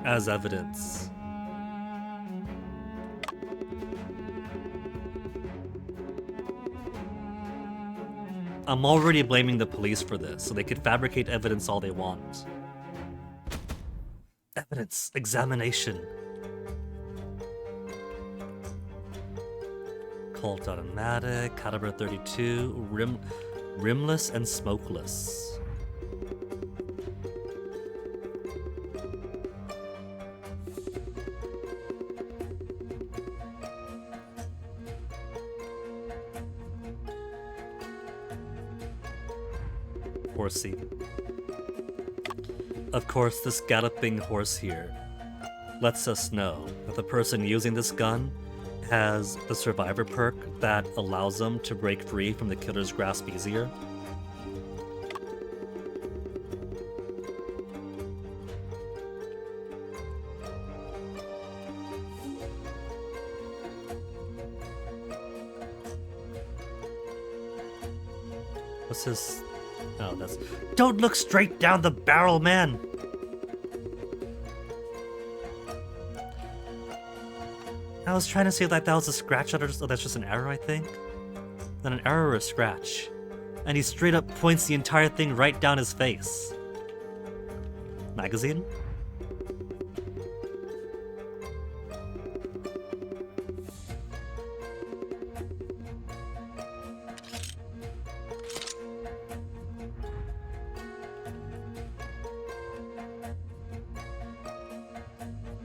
as evidence? I'm already blaming the police for this, so they could fabricate evidence all they want. Evidence, examination. Colt automatic, caliber 32, rimless and smokeless. Horsey. Of course, this galloping horse here lets us know that the person using this gun has the survivor perk that allows them to break free from the killer's grasp easier. What's his... Oh, that's... Don't look straight down the barrel, man! I was trying to see if that was a scratch shot or that's just an arrow, I think. Then an arrow or a scratch. And he straight up points the entire thing right down his face. Magazine?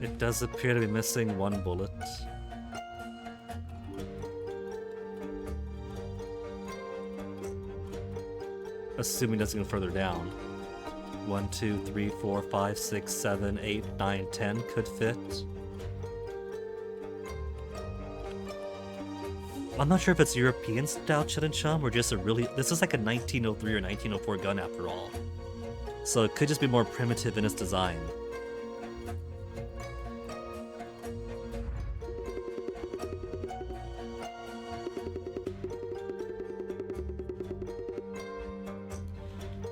It does appear to be missing one bullet. Assuming that's going further down. 1, 2, 3, 4, 5, 6, 7, 8, 9, 10 could fit. I'm not sure if it's European style Churinsham or just a really... This is like a 1903 or 1904 gun after all. So it could just be more primitive in its design.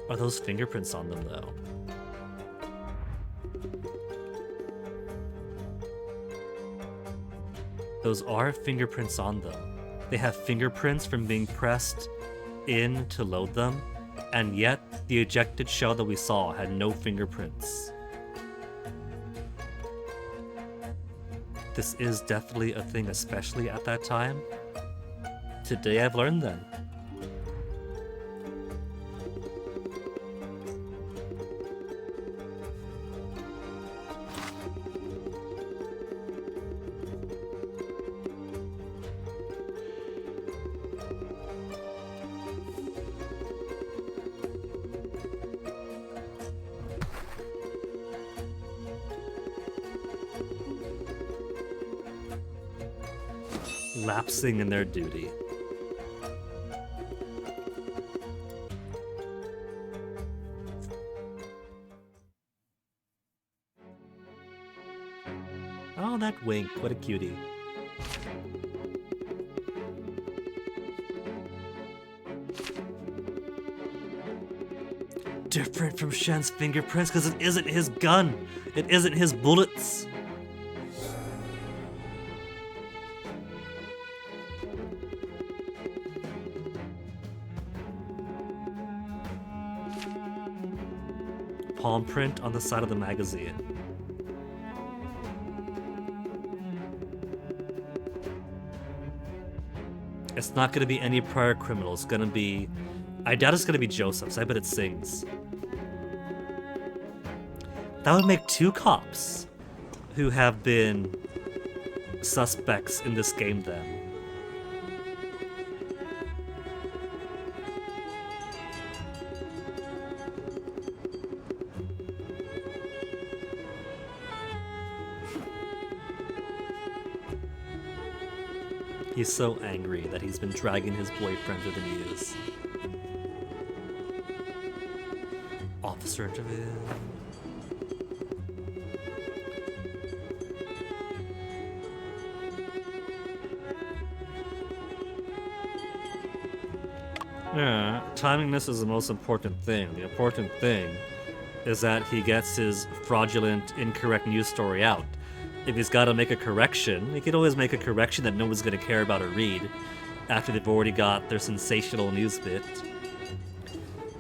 Are those fingerprints on them, though? Those are fingerprints on them. They have fingerprints from being pressed in to load them, and yet the ejected shell that we saw had no fingerprints. This is definitely a thing, especially at that time. Today I've learned them. lapsing in their duty. Oh, that wink, what a cutie. Different from Shen's fingerprints because it isn't his gun. It isn't his bullets. Palm print on the side of the magazine. It's not going to be any prior criminal. It's going to be... I doubt it's going to be Joseph's. I bet it Sings. That would make 2 cops who have been suspects in this game then. He's so angry that he's been dragging his boyfriend through the news. Officer interview. Yeah, timing this is the most important thing. The important thing is that he gets his fraudulent, incorrect news story out. If he's got to make a correction, he can always make a correction that no one's going to care about or read after they've already got their sensational news bit.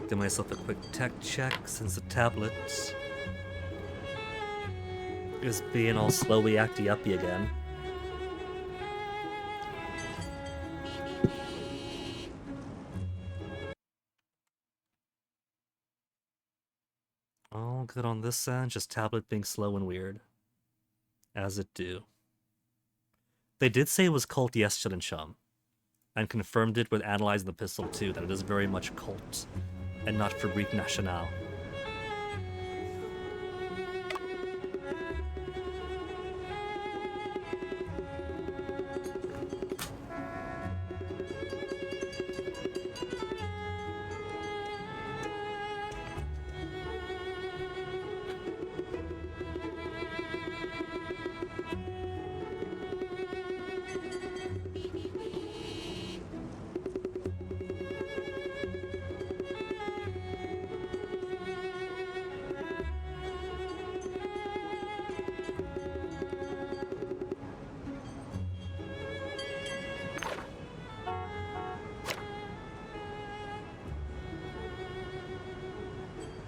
Give myself a quick tech check since the tablet is being all slowy acty-uppy again. All good on this end, just tablet being slow and weird. As it do. They did say it was cult yes, and Chum, and confirmed it with analyzing the pistol too, that it is very much cult, and not Fabrique Nationale.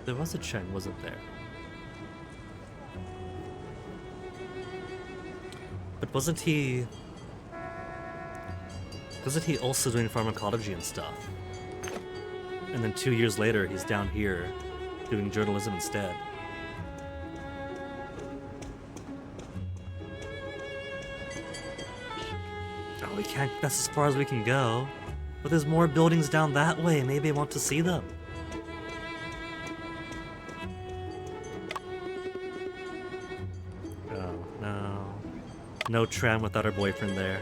There was a Chen, wasn't there? But wasn't he also doing pharmacology and stuff? And then 2 years later, he's down here doing journalism instead. Oh, we can't, that's as far as we can go. But there's more buildings down that way, maybe I want to see them. No tram without her boyfriend there.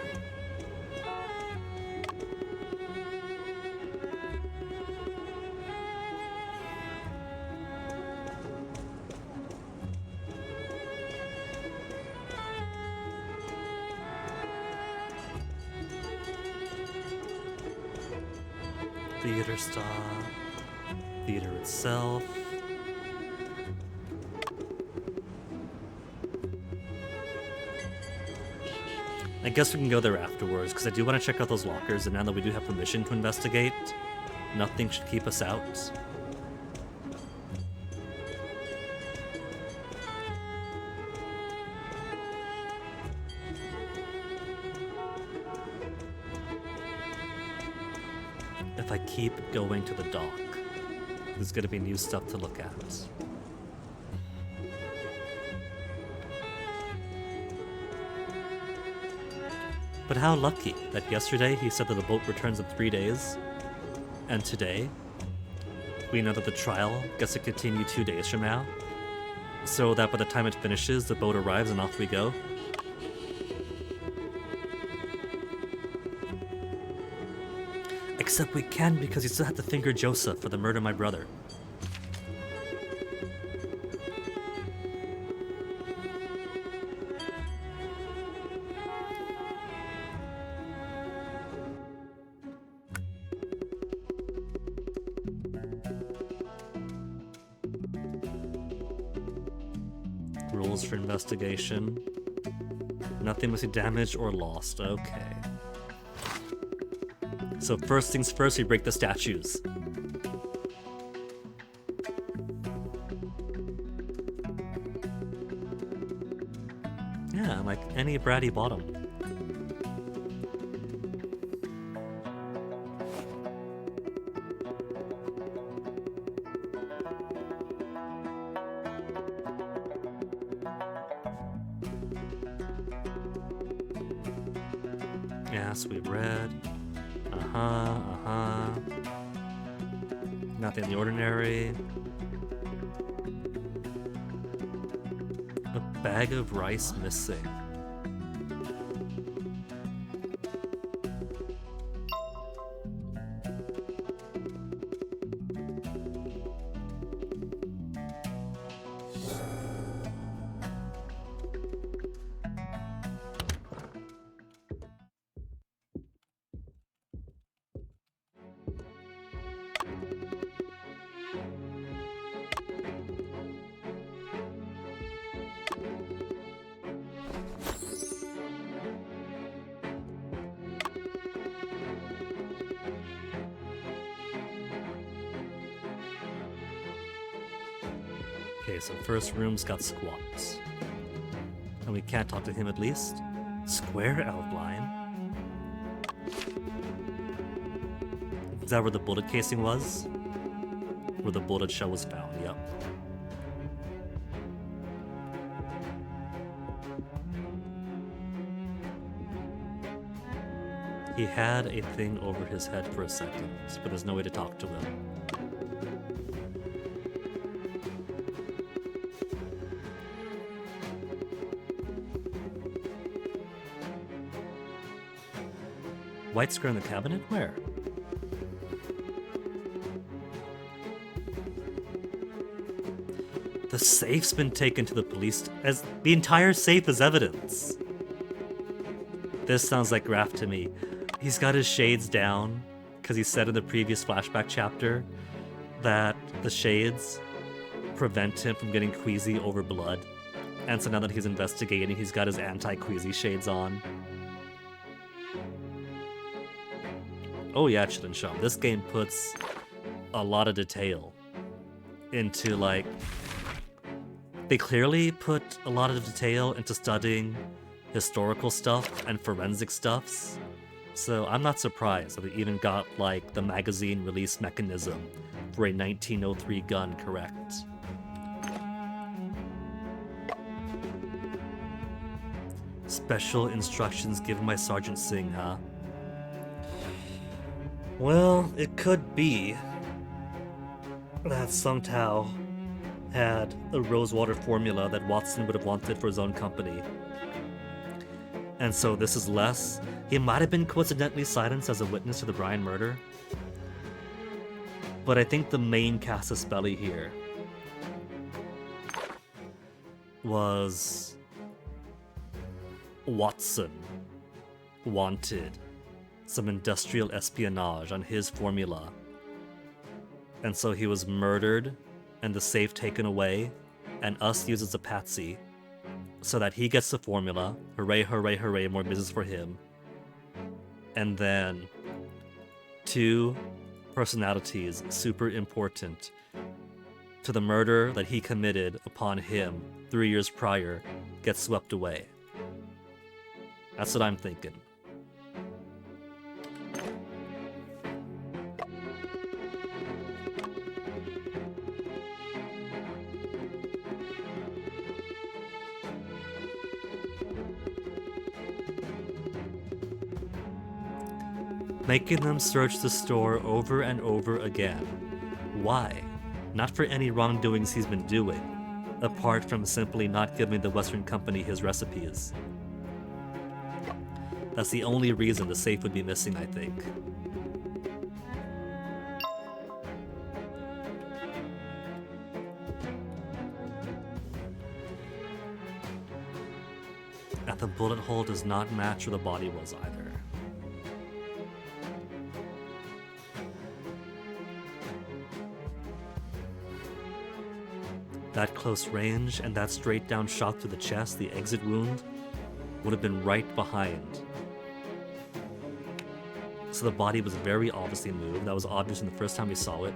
Theater stop. Theater itself. I guess we can go there afterwards, because I do want to check out those lockers, and now that we do have permission to investigate, nothing should keep us out. If I keep going to the dock, there's going to be new stuff to look at. But how lucky that yesterday he said that the boat returns in 3 days, and today we know that the trial gets to continue 2 days from now, so that by the time it finishes, the boat arrives and off we go. Except we can because you still have to finger Joseph for the murder of my brother. Rules for investigation. Nothing must be damaged or lost. Okay. So first things first, we break the statues. Yeah, like any bratty bottom. Yes, we read. Nothing in the ordinary. A bag of rice missing. Okay, so first room's got squats. And we can't talk to him at least. Square outline. Is that where the bullet casing was? Where the bullet shell was found, yep. He had a thing over his head for a second, but there's no way to talk to him. White square in the cabinet? Where? The safe's been taken to the police as the entire safe is evidence. This sounds like Graf to me. He's got his shades down because he said in the previous flashback chapter that the shades prevent him from getting queasy over blood. And so now that he's investigating, he's got his anti-queasy shades on. Oh yeah, Chilin-Shum. This game puts a lot of detail into, like... They clearly put a lot of detail into studying historical stuff and forensic stuffs. So I'm not surprised that they even got, like, the magazine release mechanism for a 1903 gun correct. Special instructions given by Sergeant Singh, huh? Well, it could be that Sung Tao had a Rosewater formula that Watson would have wanted for his own company. And so this is less. He might have been coincidentally silenced as a witness to the Brian murder. But I think the main casus belli here was Watson wanted some industrial espionage on his formula. And so he was murdered and the safe taken away and us used as a patsy so that he gets the formula. Hooray, hooray, hooray, more business for him. And then two personalities super important to the murder that he committed upon him 3 years prior get swept away. That's what I'm thinking. Making them search the store over and over again. Why? Not for any wrongdoings he's been doing, apart from simply not giving the Western Company his recipes. That's the only reason the safe would be missing, I think. the bullet hole does not match where the body was either. That close range and that straight down shot through the chest, the exit wound, would have been right behind. So the body was very obviously moved. That was obvious in the first time we saw it.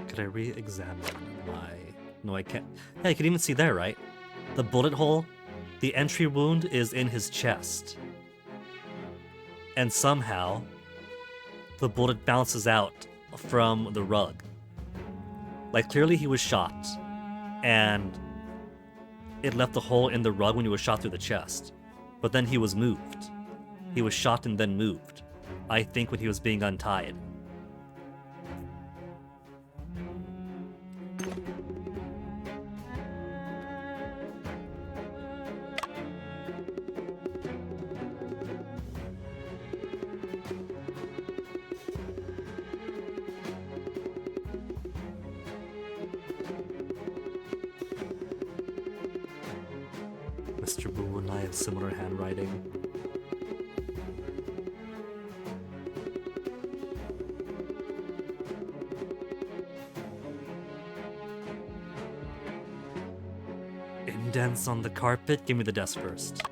Could I re-examine my... No, I can't. Yeah, you can even see there, right? The bullet hole, the entry wound is in his chest. And somehow, the bullet bounces out from the rug. Like, clearly he was shot, and it left a hole in the rug when he was shot through the chest. But then he was moved. He was shot and then moved. I think when he was being untied. Mr. Boo and I have similar handwriting. Indents on the carpet? Give me the desk first.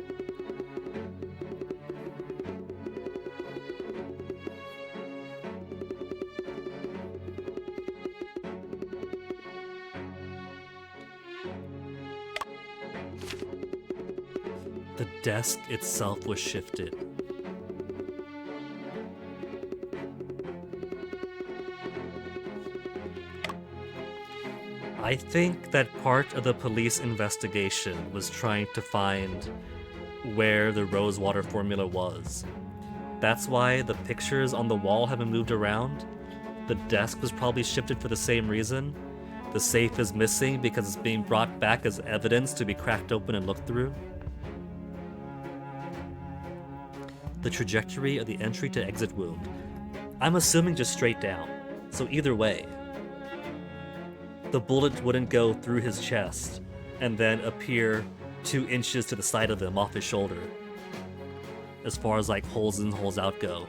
The desk itself was shifted. I think that part of the police investigation was trying to find where the Rosewater formula was. That's why the pictures on the wall have been moved around. The desk was probably shifted for the same reason. The safe is missing because it's being brought back as evidence to be cracked open and looked through. The trajectory of the entry to exit wound. I'm assuming just straight down. So either way, the bullet wouldn't go through his chest and then appear 2 inches to the side of him off his shoulder. As far as like holes in, holes out go.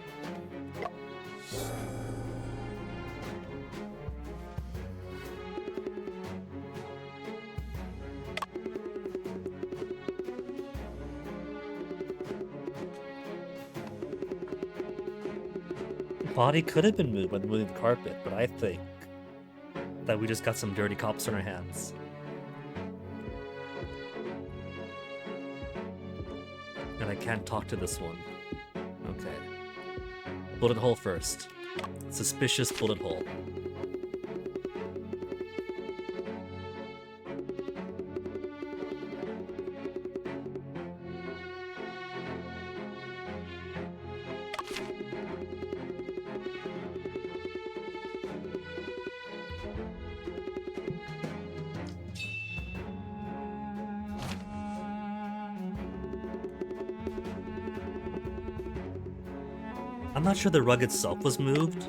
Body could have been moved by moving the carpet, but I think that we just got some dirty cops on our hands. And I can't talk to this one. Okay. Bullet hole first. Suspicious bullet hole. I'm not sure the rug itself was moved.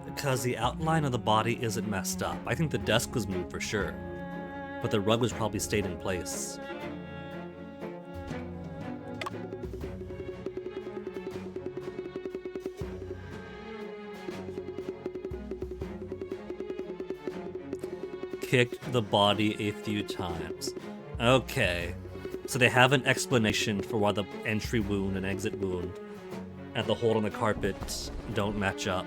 Because the outline of the body isn't messed up. I think the desk was moved for sure. But the rug was probably stayed in place. Kicked the body a few times. Okay. So they have an explanation for why the entry wound and exit wound and the hole on the carpet don't match up.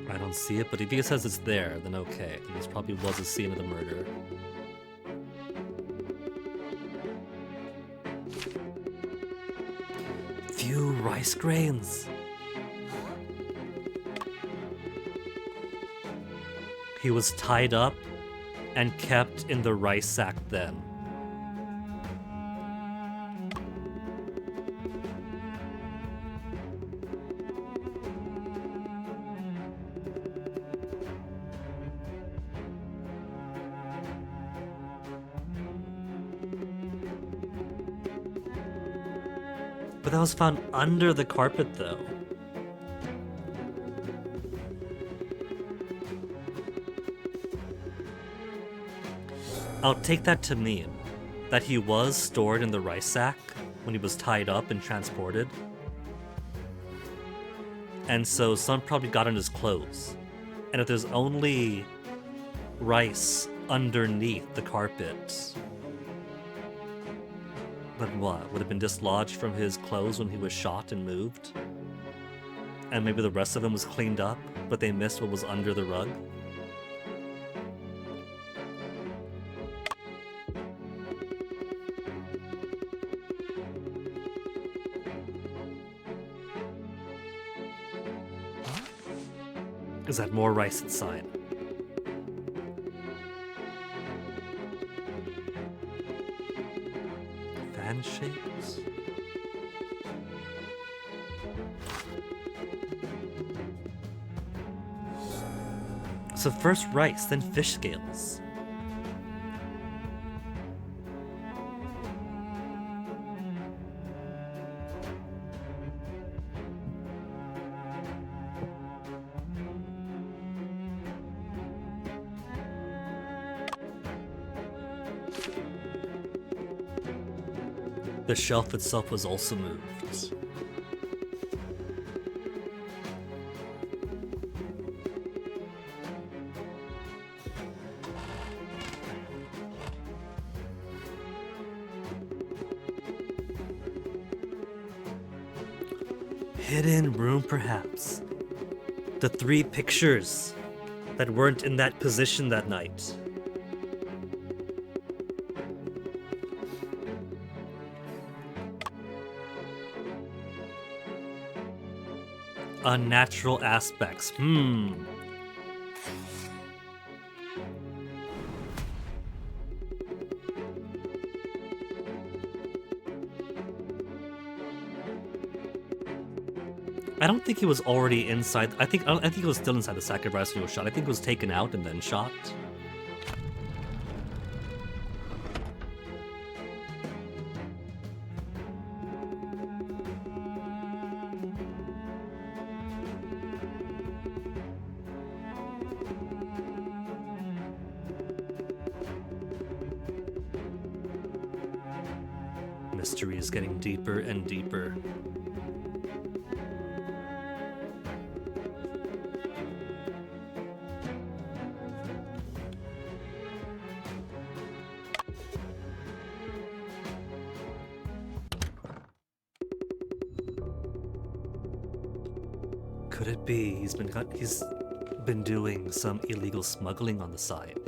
I don't see it, but if he says it's there, then okay. Then this probably was a scene of the murder. Few Ooh, rice grains. He was tied up and kept in the rice sack then. But that was found under the carpet, though. I'll take that to mean that he was stored in the rice sack when he was tied up and transported. And so some probably got on his clothes. And if there's only rice underneath the carpet, then what? Would have been dislodged from his clothes when he was shot and moved? And maybe the rest of him was cleaned up, but they missed what was under the rug? Is that more rice inside? Fan shapes? So first rice, then fish scales. The shelf itself was also moved. Hidden room, perhaps. The 3 pictures that weren't in that position that night. Unnatural aspects. I don't think he was already inside. I think he was still inside the sack of rice when he was shot. I think he was taken out and then shot. Mystery is getting deeper and deeper. Could it be he's been doing some illegal smuggling on the side?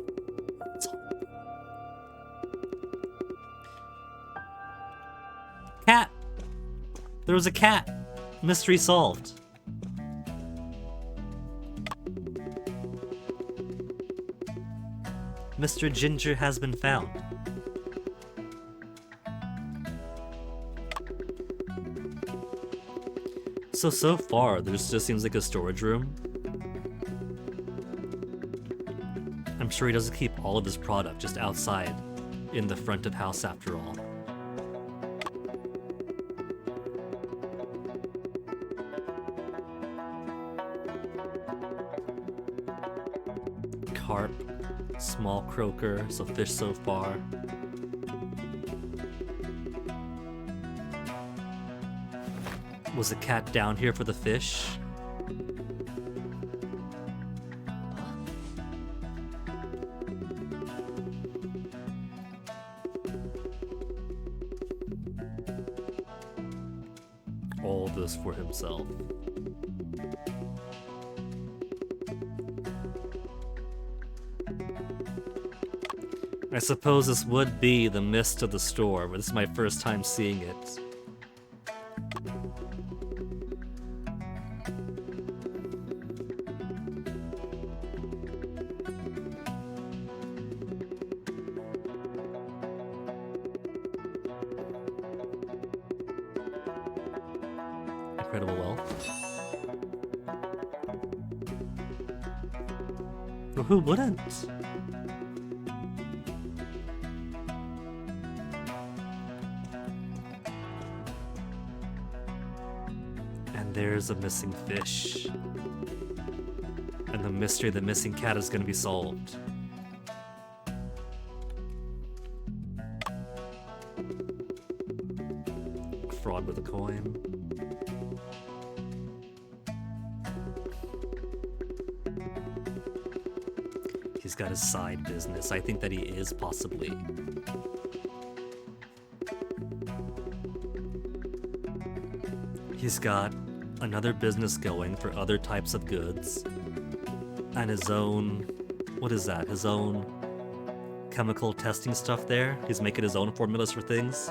Cat! There was a cat! Mystery solved. Mr. Ginger has been found. So far, this just seems like a storage room. I'm sure he doesn't keep all of his product just outside in the front of house after all. Carp, small croaker, so fish so far. Was the cat down here for the fish? All this for himself. I suppose this would be the mist of the store, but this is my first time seeing it. incredible wealth. Well, who wouldn't? And there's a missing fish. And the mystery of the missing cat is going to be solved. Fraud with a coin. He's got his side business. I think that he is possibly. He's got another business going for other types of goods. And his own, what is that? His own chemical testing stuff there. He's making his own formulas for things.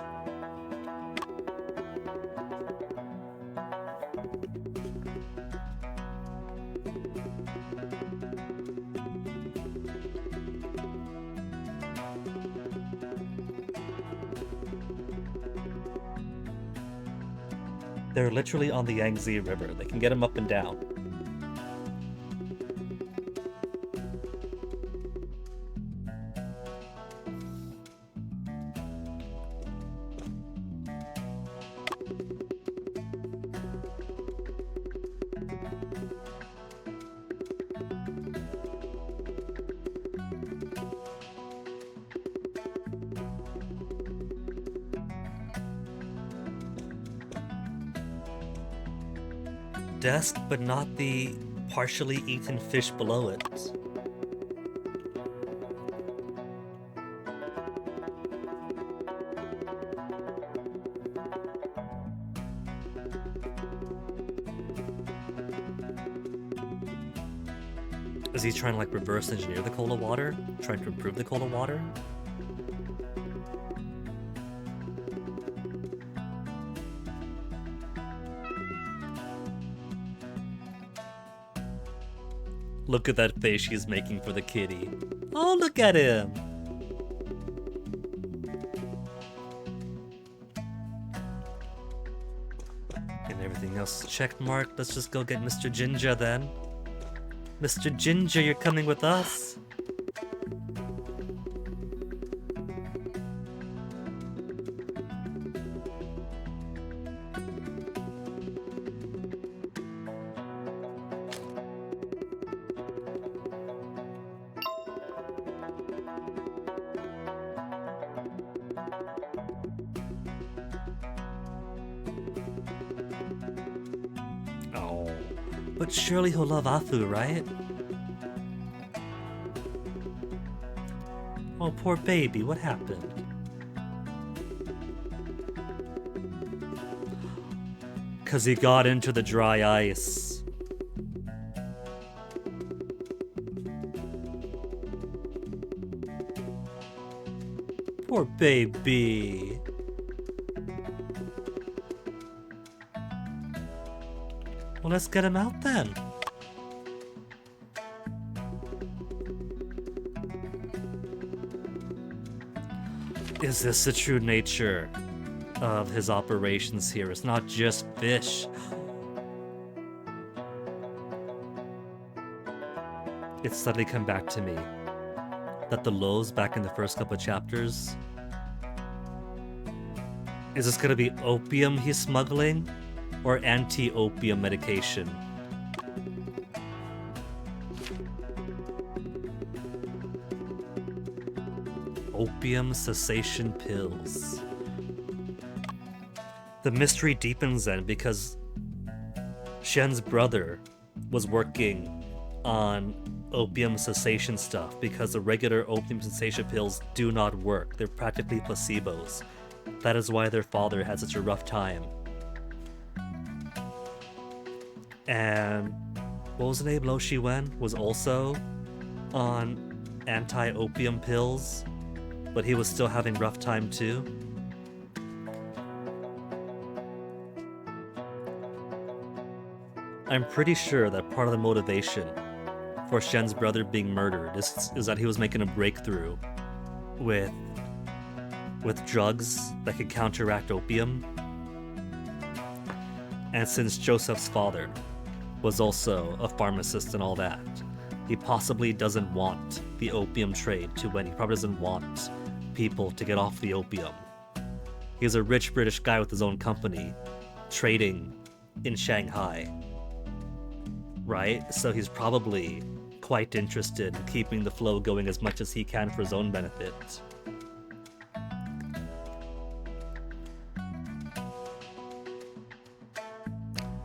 They're literally on the Yangtze River. They can get him up and down. Desk, but not the partially eaten fish below it. Is he trying to like reverse engineer the cola water? Trying to improve the cola water? Look at that face she's making for the kitty. Oh, look at him! And everything else check marked. Let's just go get Mr. Ginger then. Mr. Ginger, you're coming with us. But surely he'll love Afu, right? Oh, poor baby, what happened? Cause he got into the dry ice. Poor baby. Well, let's get him out then. Is this the true nature of his operations here? It's not just fish. It's suddenly come back to me that the lows back in the first couple of chapters. Is this gonna be opium he's smuggling? Or anti-opium medication? Opium cessation pills. The mystery deepens then because Shen's brother was working on opium cessation stuff because the regular opium cessation pills do not work. They're practically placebos. That is why their father had such a rough time. And what was the name? Lo Shiwen was also on anti-opium pills, but he was still having rough time too. I'm pretty sure that part of the motivation for Shen's brother being murdered is that he was making a breakthrough with drugs that could counteract opium. And since Joseph's father was also a pharmacist and all that, he possibly doesn't want the opium trade to win. He probably doesn't want people to get off the opium. He's a rich British guy with his own company, trading in Shanghai, right? So he's probably quite interested in keeping the flow going as much as he can for his own benefit.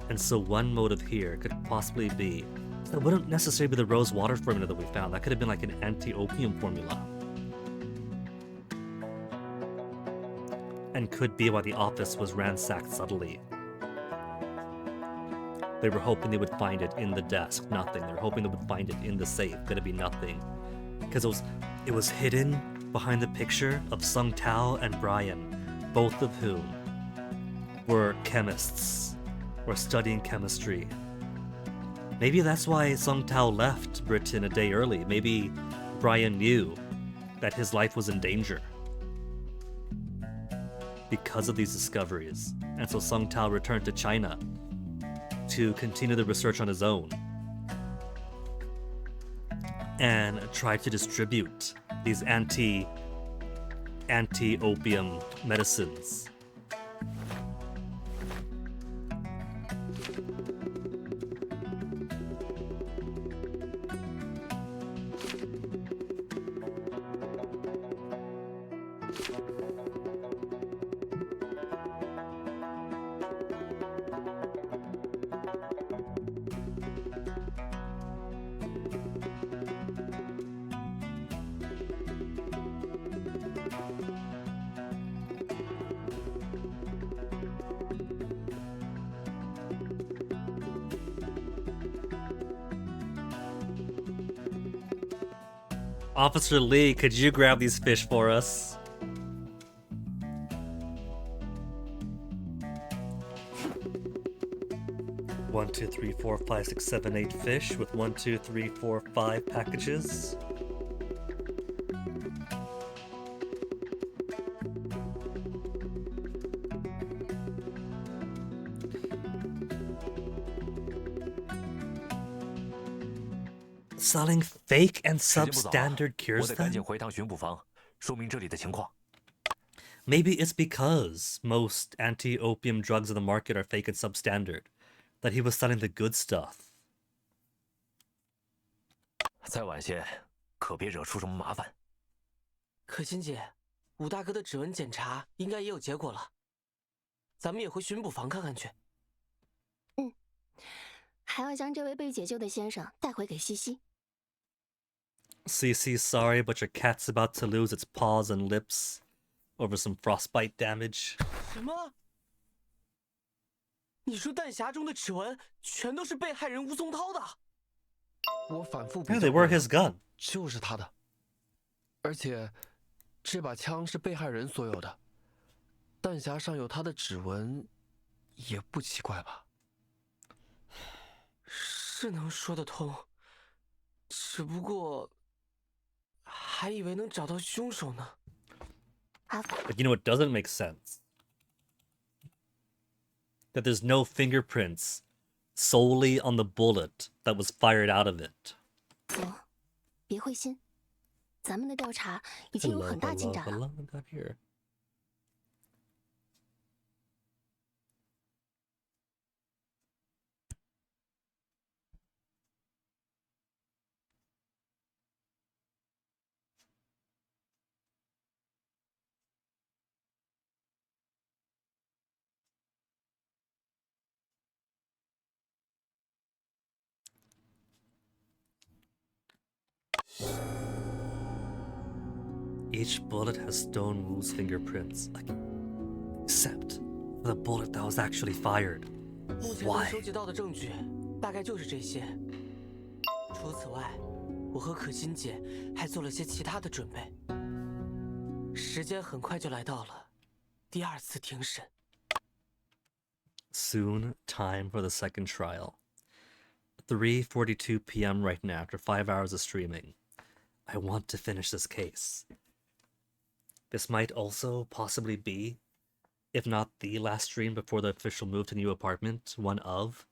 And so one motive here could possibly be, that wouldn't necessarily be the rose water formula that we found. That could have been like an anti-opium formula. And could be why the office was ransacked subtly. They were hoping they would find it in the desk, nothing. They were hoping they would find it in the safe, gonna be nothing. Because it was hidden behind the picture of Sung Tao and Brian, both of whom were chemists, were studying chemistry. Maybe that's why Sung Tao left Britain a day early. Maybe Brian knew that his life was in danger because of these discoveries. And so Sung Tao returned to China to continue the research on his own and tried to distribute these anti-opium medicines. Officer Lee, could you grab these fish for us? One, two, three, four, five, six, seven, 8 fish with 1, 2, 3, 4, 5 packages. Selling fake and substandard cures then? Maybe it's because most anti-opium drugs on the market are fake and substandard that he was selling the good stuff. 再晚些，可别惹出什么麻烦。可心姐，武大哥的指纹检查应该也有结果了，咱们也回巡捕房看看去。嗯，还要将这位被解救的先生带回给西西。CC, sorry, but your cat's about to lose its paws and lips over some frostbite damage. 什么？你说弹匣中的指纹全都是被害人吴松涛的？我反复比 Yeah, 较 they were his gun. 就是他的，而且这把枪是被害人所有的，弹匣上有他的指纹，也不奇怪吧？是能说得通，只不过还以为能找到凶手呢。But you know what doesn't make sense? That there's no fingerprints solely on the bullet that was fired out of it. 行，别灰心，咱们的调查已经有很大进展了。Each bullet has Stone Wu's fingerprints, except the bullet that was actually fired. 目前能收集到的证据大概就是这些。除此外，我和可心姐还做了些其他的准备。时间很快就来到了第二次庭审。Soon, time for the second trial. 3:42 p.m. right now, after 5 hours of streaming. I want to finish this case. This might also possibly be if not the last stream before the official move to new apartment, one of.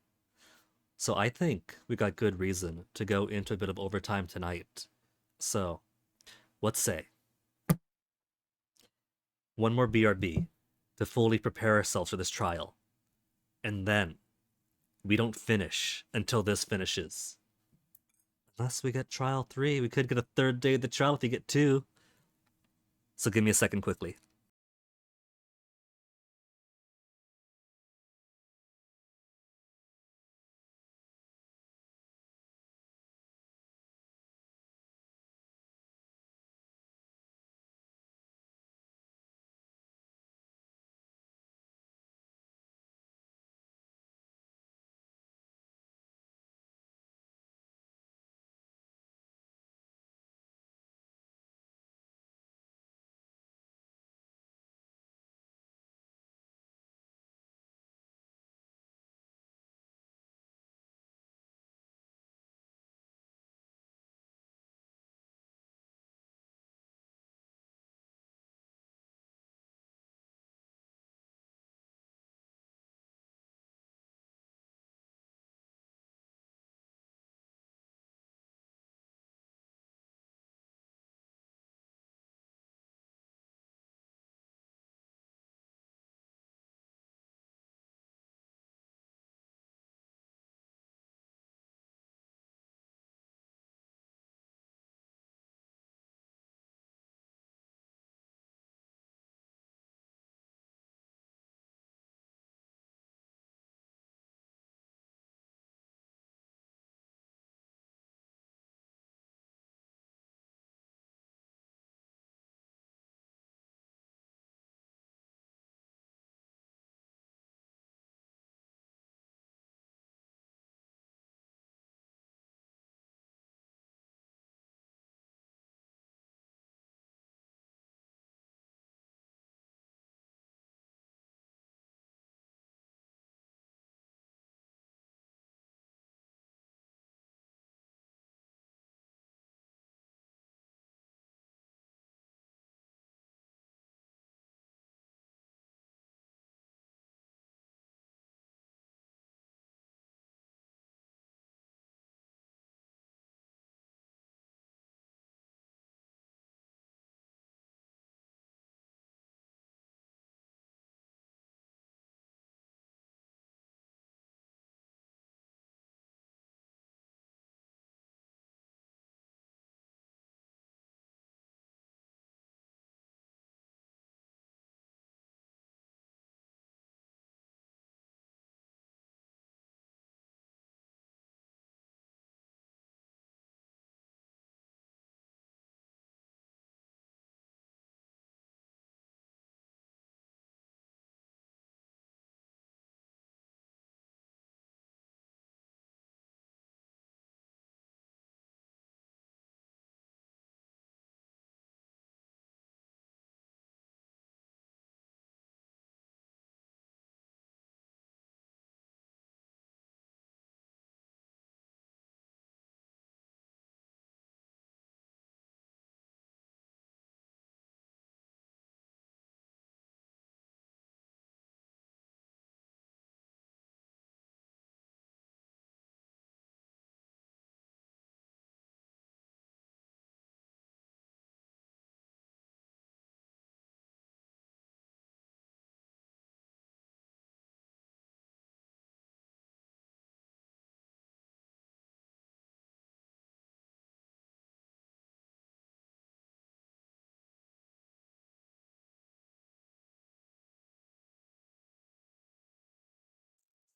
So I think we got good reason to go into a bit of overtime tonight. So, let's say one more BRB to fully prepare ourselves for this trial. And then we don't finish until this finishes. Unless we get trial 3, we could get a 3rd day of the trial if we get 2. So give me a second quickly.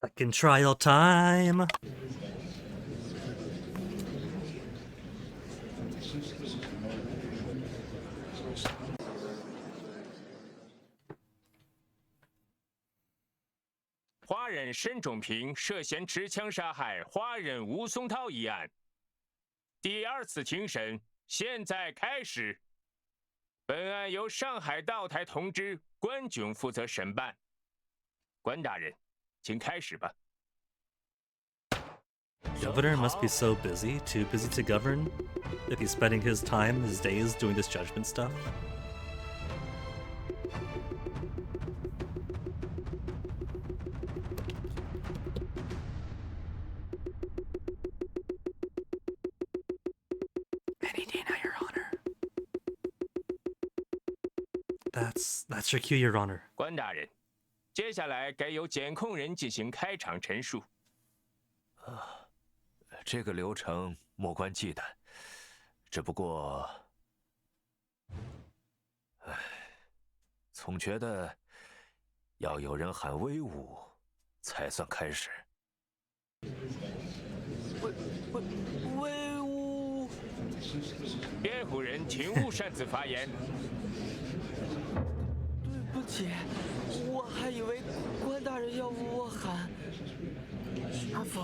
Second trial time.花人申种平涉嫌持枪杀害花人吴松涛一案，第2次庭审现在开始。本案由上海道台同知关炯负责审办。关大人，请开始吧。Governor must be so busy, too busy to govern, if he's spending his time, his days doing this judgment stuff. That's your cue, Your Honor. 关大人，接下来该由检控人进行开场陈述。这个流程莫关忌惮，只不过，总觉得要有人喊威武，才算开始。威武！辩护人请勿擅自发言。对不起，我还以为关大人要我喊。阿福，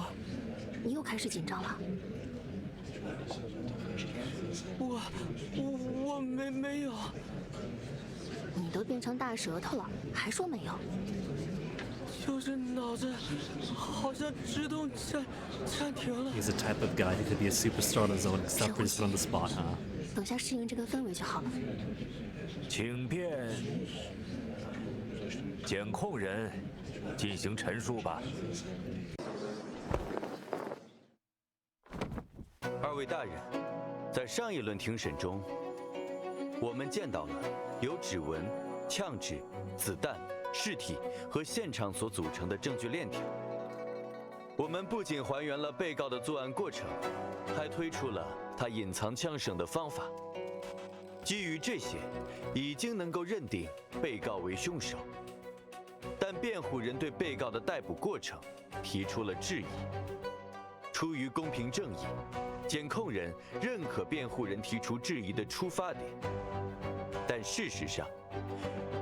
你又开始紧张了。我没有。你都变成大舌头了，还说没有？就是脑子好像自动暂停了。 He's the type of guy who could be a superstar on his own, except for just on the spot, huh? 等下适应这个氛围就好了。请辩检控人进行陈述吧。二位大人，在上一轮庭审中，我们见到了由指纹、枪支、子弹、尸体和现场所组成的证据链条。我们不仅还原了被告的作案过程，还推出了他隐藏枪声的方法。基于这些，已经能够认定被告为凶手。但辩护人对被告的逮捕过程提出了质疑。出于公平正义，检控人认可辩护人提出质疑的出发点。但事实上，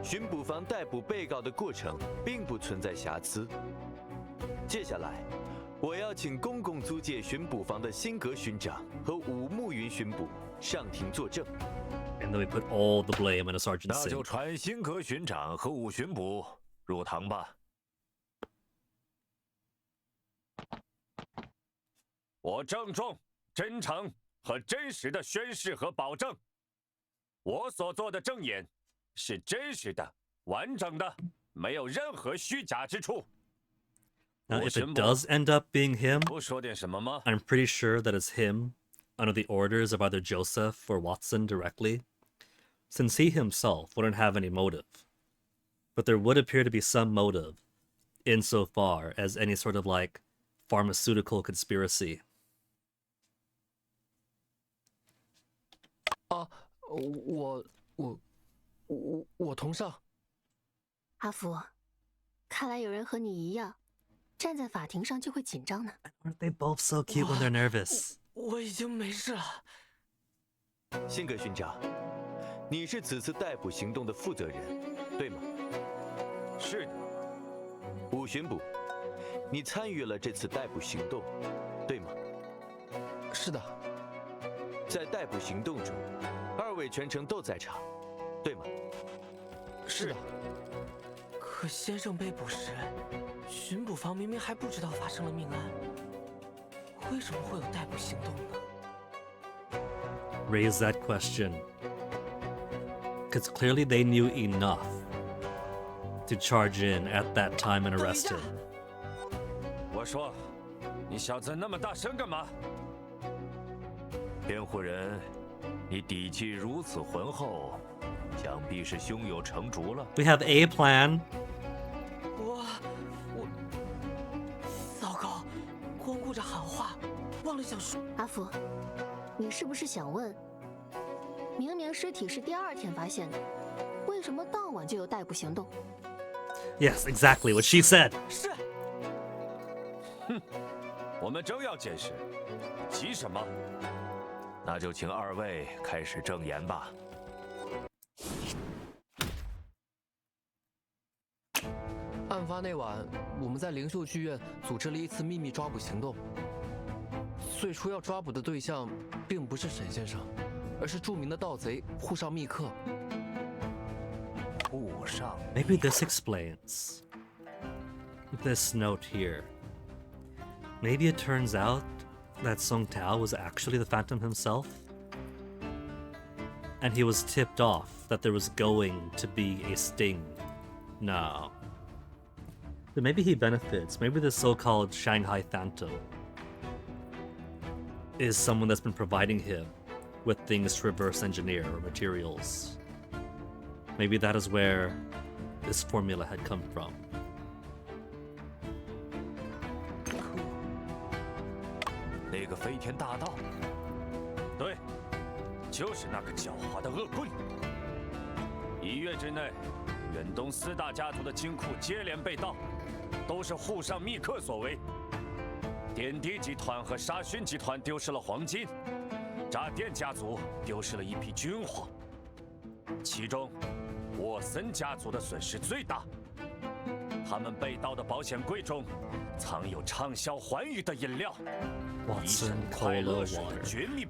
巡捕房逮捕被告的过程并不存在瑕疵。接下来，我要请公共租界巡捕房的辛格巡长和武慕云巡捕上庭作证。And then we put all the blame on a Sergeant 那就 Singh. 传辛格巡长和武巡捕入堂吧。我郑重、真诚和真实的宣誓和保证，我所做的证言是真实的、完整的，没有任何虚假之处。 Now, if it does end up being him, 不说点什么吗？ I'm pretty sure that it's him under the orders of either Joseph or Watson directly, since he himself wouldn't have any motive. But there would appear to be some motive insofar as any sort of like pharmaceutical conspiracy. 啊，我同上。阿福，看来有人和你一样，站在法庭上就会紧张呢。Aren't they both so cute when they're nervous? 我已经没事了。辛格巡长，你是此次逮捕行动的负责人，对吗？是的。武巡捕，你参与了这次逮捕行动，对吗？是的。在逮捕行动中，二位全程都在场，对吗？是的。可先生被捕时，巡捕房明明还不知道发生了命案，为什么会有逮捕行动呢？ Raise that question. Because clearly they knew enough to charge in at that time and arrest him. 我说，你小子那么大声干嘛？辩护人，你底气如此浑厚，想必是胸有成竹了。 We have a plan. 糟糕，光顾着喊话，忘了想说。阿福，你是不是想问，明明尸体是第2天发现的，为什么当晚就有逮捕行动？ Yes, exactly what she said. 是。哼，我们正要检视，急什么？那就请二位开始证言吧。案发那晚，我们在灵秀剧院组织了一次秘密抓捕行动。最初要抓捕的对象并不是沈先生，而是著名的盗贼户上密克。户上。Maybe this explains this note here. Maybe it turns out that Song Tao was actually the Phantom himself, and he was tipped off that there was going to be a sting. No. But maybe he benefits. Maybe the so-called Shanghai Phantom is someone that's been providing him with things to reverse engineer or materials. Maybe that is where this formula had come from. 那个飞天大盗，对，就是那个狡猾的恶棍。1月之内，远东4大家族的金库接连被盗，都是沪上密客所为。点滴集团和沙逊集团丢失了黄金，扎电家族丢失了一批军火，其中沃森家族的损失最大。他们被盗的保险柜中藏有畅销寰宇的饮料。 Watson Cola Water.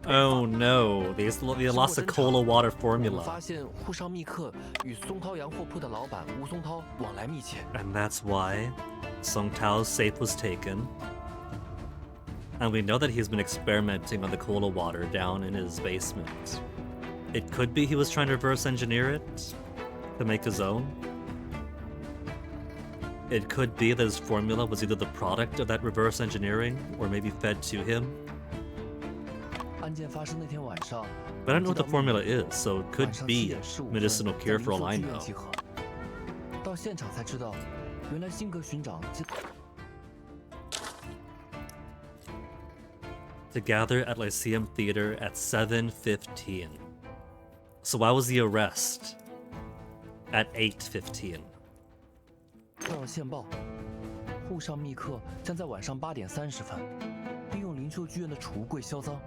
Oh no, they lost the Cola Water 我 formula. 发现沪上密客与松涛洋货铺的老板吴松涛往来密切。 And that's why Song Tao's safe was taken. And we know that he's been experimenting on the cola water down in his basement. It could be he was trying to reverse engineer it to make his own. It could be that his formula was either the product of that reverse engineering or maybe fed to him. 案件发生那天晚上， But I don't know what the formula is, so it could be medicinal cure for all I know. 到现场才知道，原来辛格巡长 To gather at Lyceum Theater at 7:15. So why was the arrest at 8:15? 接到了线报，沪上密客将在晚上8点30分利用灵秀剧院的储物柜销赃。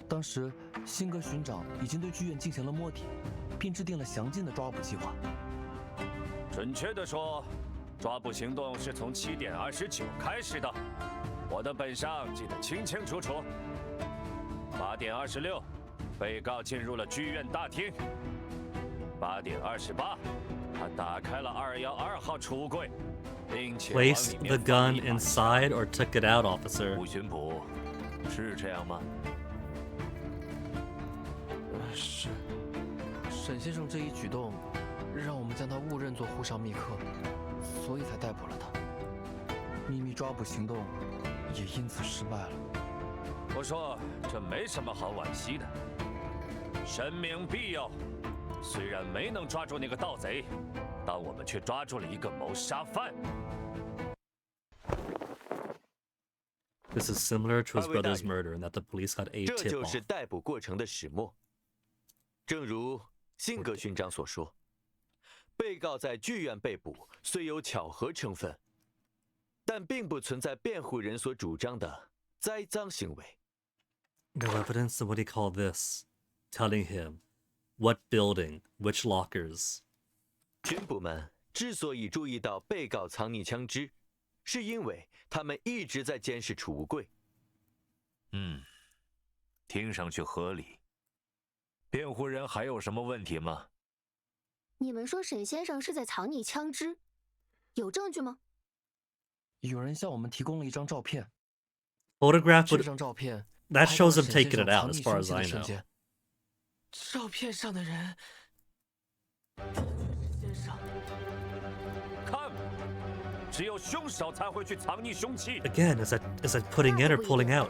当时，辛格巡长已经对剧院进行了摸底，并制定了详尽的抓捕计划。准确地说，抓捕行动是从7点29开始的，我的本上记得清清楚楚。8点26，被告进入了剧院大厅。8点28。 他打开了212号储物柜，并且 Placed the gun inside or took it out, officer. 吴巡捕，是这样吗？是。沈先生这一举动，让我们将他误认作沪上密客，所以才逮捕了他。秘密抓捕行动也因此失败了。我说这没什么好惋惜的，神明庇佑。 虽然没能抓住那个盗贼，但我们却抓住了一个谋杀犯。 This is similar to his brother's murder in that the police got a 这 tip 就 off. 是逮捕过程的始末。正如辛格勋章所说，被告在剧院被捕虽有巧合成分，但并不存在辩护人所主张的栽赃行为。 No evidence of what he called this, telling him what building, which lockers. 巡捕们之所以注意到被告藏匿枪支，是因为他们一直在监视储物柜。听上去合理。辩护人还有什么问题吗？你们说沈先生是在藏匿枪支，有证据吗？有人向我们提供了一张照片。 Photograph 这张照片 that shows him taking it out, as far as I know. 照片上的人，先生，看，只有凶手才会去藏匿凶器。 Again, is that putting in or pulling out?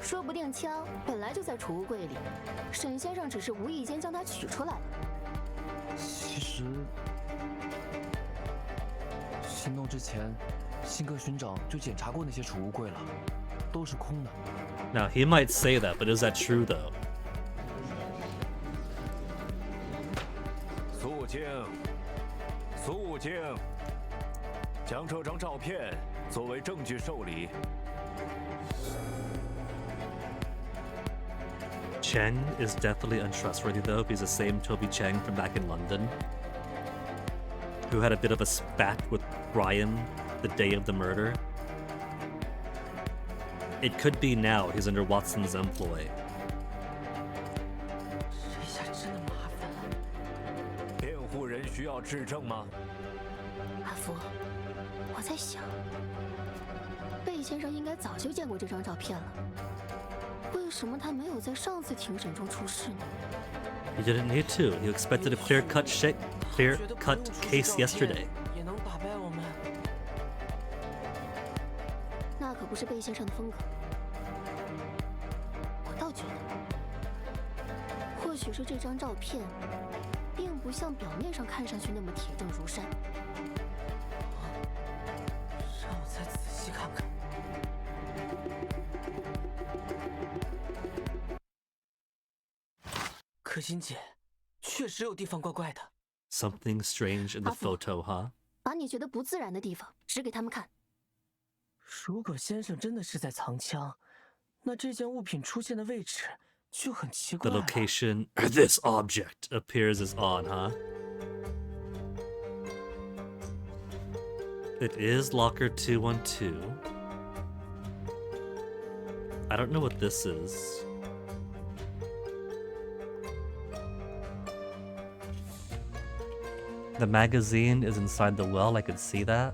说不定枪本来就在储物柜里，沈先生只是无意间将它取出来了。其实，行动之前，辛格巡长就检查过那些储物柜了，都是空的。 Now, he might say that, but is that true, though? 肃静，肃静，将这张照片作为证据受理。 Cheng is definitely untrustworthy, though, if he's the same Toby Cheng from back in London, who had a bit of a spat with Brian the day of the murder. It could be now he's under Watson's employ. 这下真的麻烦了。辩护人需要质证吗？阿福，我在想，贝先生应该早就见过这张照片了。 为什么他没有在上次庭审中出示呢？ He didn't need to. He expected a clear-cut case yesterday. 也能打败我们。那可不是贝先生的风格。我倒觉得，或许是这张照片，并不不像表面上看上去那么铁证如山。让我再仔细看看。可心姐，确实有地方怪怪的。Something strange in the photo, huh? 把你觉得不自然的地方指给他们看。如果先生真的是在藏枪，那这件物品出现的位置就很奇怪 The 了。 location this object appears is on, huh? It is locker 212. I don't know what this is. The magazine is inside the well, I could see that.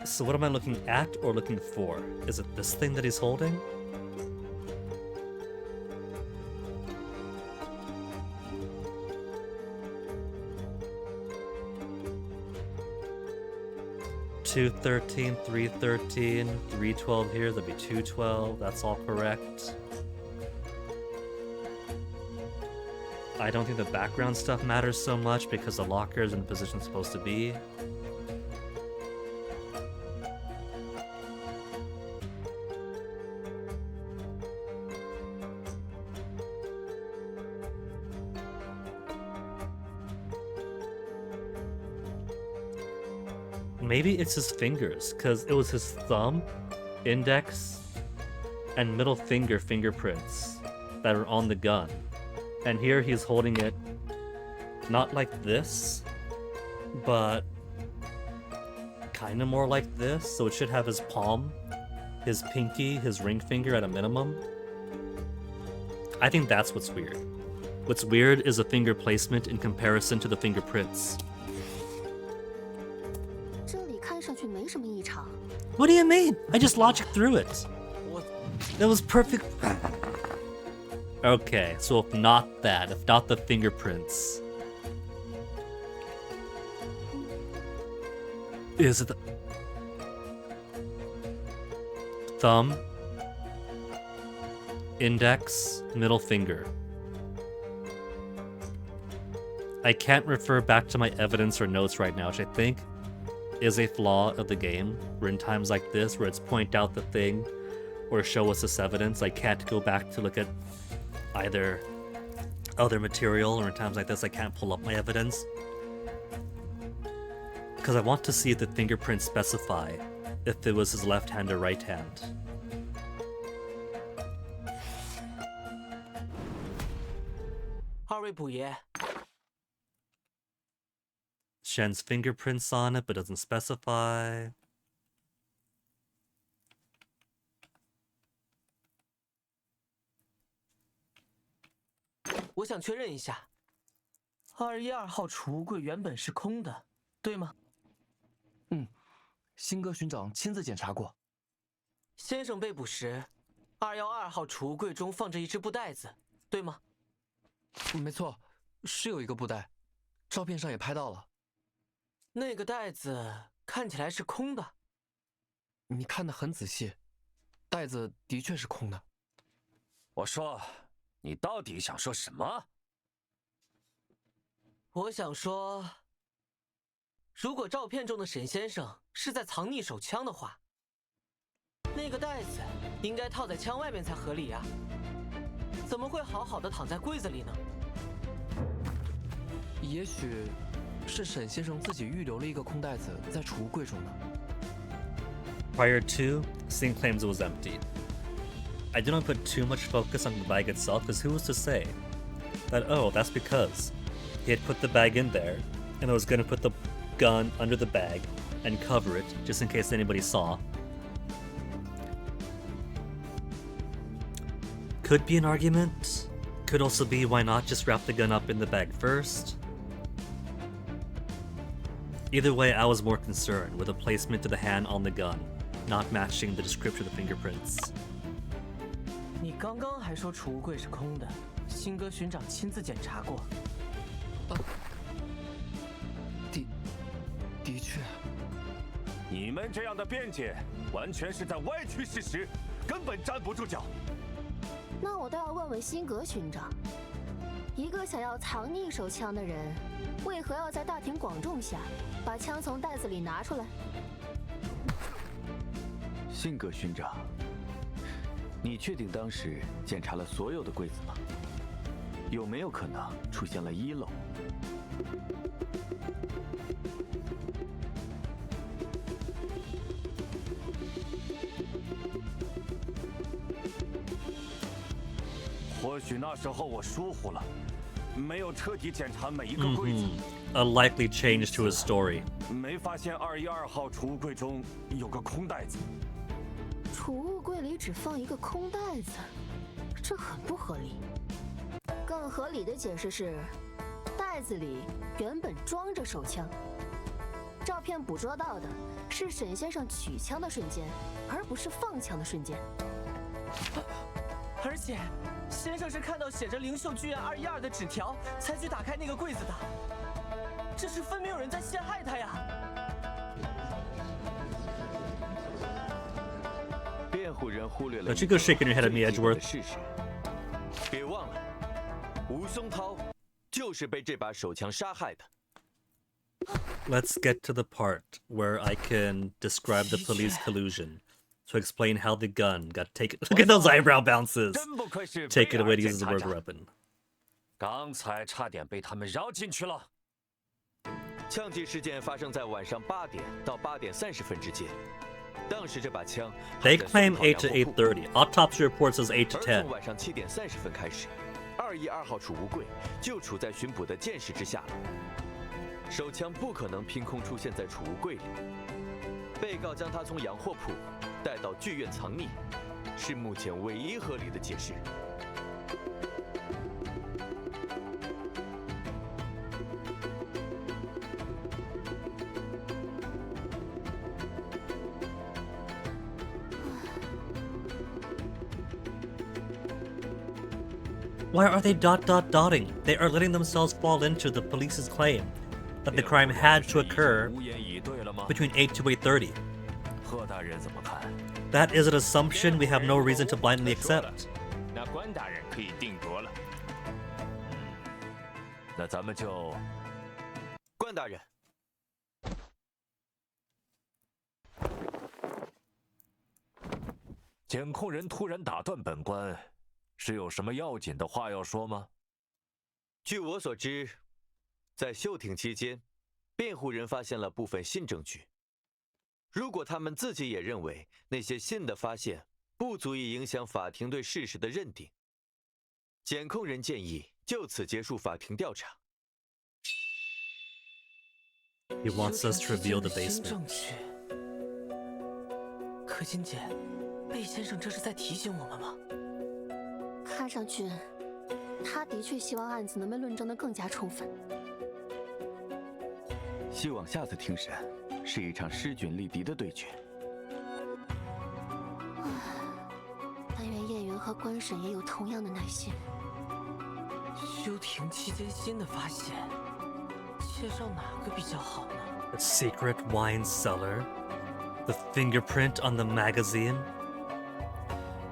So what am I looking at or looking for? Is it this thing that he's holding? $213, $313, $312 here, that'd be $212, that's all correct. I don't think the background stuff matters so much because the locker is in the position it's supposed to be. Maybe it's his fingers, because it was his thumb, index, and middle finger fingerprints that are on the gun. And here he's holding it not like this, but kind of more like this. So it should have his palm, his pinky, his ring finger at a minimum. I think that's what's weird. What's weird is the finger placement in comparison to the fingerprints. 这里看上去没什么异常。 What do you mean? I just logicked through it. That was perfect. Okay, so if not that, if not the fingerprints, is it the thumb, index, middle finger? I can't refer back to my evidence or notes right now, which I think is a flaw of the game, where in times like this, where it's point out the thing or show us this evidence, I can't go back to look at either other material, or in times like this I can't pull up my evidence. Because I want to see if the fingerprints specify if it was his left hand or right hand. Shen's fingerprints on it, but doesn't specify. 我想确认一下，212号储物柜原本是空的，对吗？新哥巡长亲自检查过。先生被捕时，212号储物柜中放着一只布袋子，对吗？没错，是有一个布袋，照片上也拍到了。那个袋子看起来是空的。你看得很仔细，袋子的确是空的。我说，你到底想说什么？我想说，如果照片中的沈先生是在藏匿手枪的话，那个袋子应该套在枪外面才合理啊，怎么会好好的躺在柜子里呢？也许是沈先生自己预留了一个空袋子在储物柜中呢。Prior to, Singh claims it was empty. I didn't put too much focus on the bag itself, because who was to say that, oh, that's because he had put the bag in there and was going to put the gun under the bag and cover it just in case anybody saw. Could be an argument. Could also be, why not just wrap the gun up in the bag first? Either way, I was more concerned with the placement of the hand on the gun, not matching the description of the fingerprints. 你刚刚还说储物柜是空的，新哥巡长亲自检查过。的确。你们这样的辩解，完全是在歪曲事实，根本站不住脚。那我倒要问问辛格勋长，一个想要藏匿手枪的人，为何要在大庭广众下把枪从袋子里拿出来？辛格勋长，你确定当时检查了所有的柜子吗？有没有可能出现了遗漏？或许那时候我疏忽了，没有彻底检查每一个柜子。A likely change to his story. 没发现212号储物柜中有个空袋子。储物柜里只放一个空袋子，这很不合理。更合理的解释是，袋子里原本装着手枪。照片捕捉到的是沈先生取枪的瞬间，而不是放枪的瞬间。而且，先生是看到写着灵秀剧院212的纸条，才去打开那个柜子的。这是分明有人在陷害他呀！辩护人忽略了 But you go shaking your head at me, Edgeworth. 事实。别忘了，吴松涛就是被这把手枪杀害的。Let's get to the part where I can describe the police collusion to explain how the gun got taken. Look at those eyebrow bounces. Take it away to use the word weapon. 刚才差点被他们绕进去了。枪击事件发生在晚上8点到8点30分之间。当时这把枪 They claim 8 to 8:30. Autopsy report says 8 to 而 10. 从晚上7点30分开始，212号储物柜就处在巡捕的监视之下了。手枪不可能凭空出现在储物柜里。被告将它从洋货铺带到剧院藏匿，是目前唯一合理的解释。Why are they dotting? They are letting themselves fall into the police's claim that the crime had to occur between 8 to 8:30. 贺大人怎么看？ That is an assumption we have no reason to blindly accept. 那关大人可以定夺了。那咱们就……关大人，检控人突然打断本官，是有什么要紧的话要说吗？据我所知，在休庭期间，辩护人发现了部分新证据。如果他们自己也认为那些新的发现不足以影响法庭对事实的认定，检控人建议就此结束法庭调查。He wants us to reveal the basement. 可金姐，贝先生这是在提醒我们吗？看上去，他的确希望案子能被论证得更加充分。希望下次庭审是一场势均力敌的对决。但愿叶云和官审也有同样的耐心。休庭期间新的发现，介绍哪个比较好呢？ The secret wine cellar? The fingerprint on the magazine?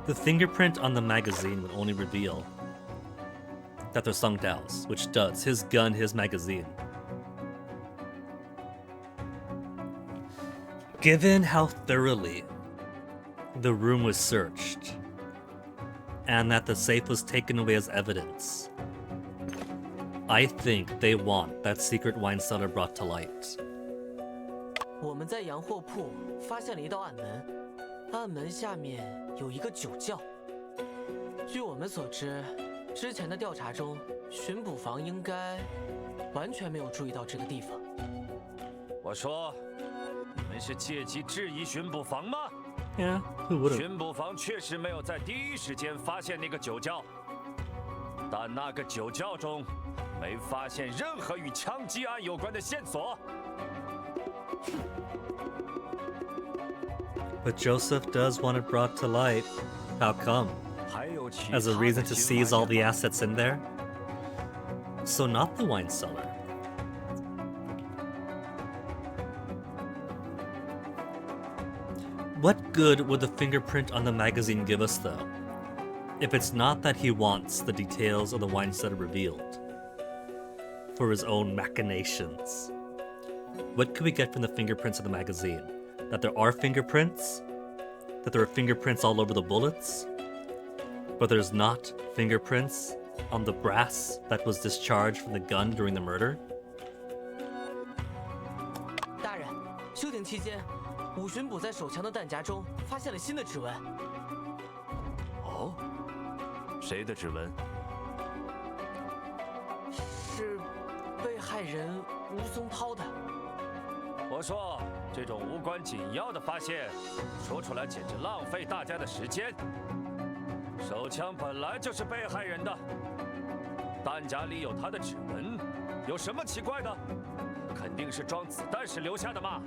The fingerprint on the magazine would only reveal that they're Sung Dao's, which does. His gun, his magazine. Given how thoroughly the room was searched, and that the safe was taken away as evidence, I think they want that secret wine cellar brought to light. 我们在洋货铺发现了一道暗门，暗门下面有一个酒窖。据我们所知，之前的调查中，巡捕房应该完全没有注意到这个地方。我说，你们是借机质疑巡捕房吗？ Yeah, who would've? 巡捕房确实没有在第一时间发现那个酒窖，但那个酒窖中没发现任何与枪击案有关的线索。 But Joseph does want it brought to light. How come? As a reason to seize all the assets in there? So not the wine cellar. What good would the fingerprint on the magazine give us, though, if it's not that he wants the details of the Weinstetter revealed for his own machinations? What could we get from the fingerprints of the magazine? That there are fingerprints? That there are fingerprints all over the bullets? But there's not fingerprints on the brass that was discharged from the gun during the murder? 大人，休庭期间，武巡捕在手枪的弹夹中发现了新的指纹。哦，谁的指纹？是被害人吴松涛的。我说，这种无关紧要的发现，说出来简直浪费大家的时间。手枪本来就是被害人的，弹夹里有他的指纹，有什么奇怪的？肯定是装子弹时留下的嘛。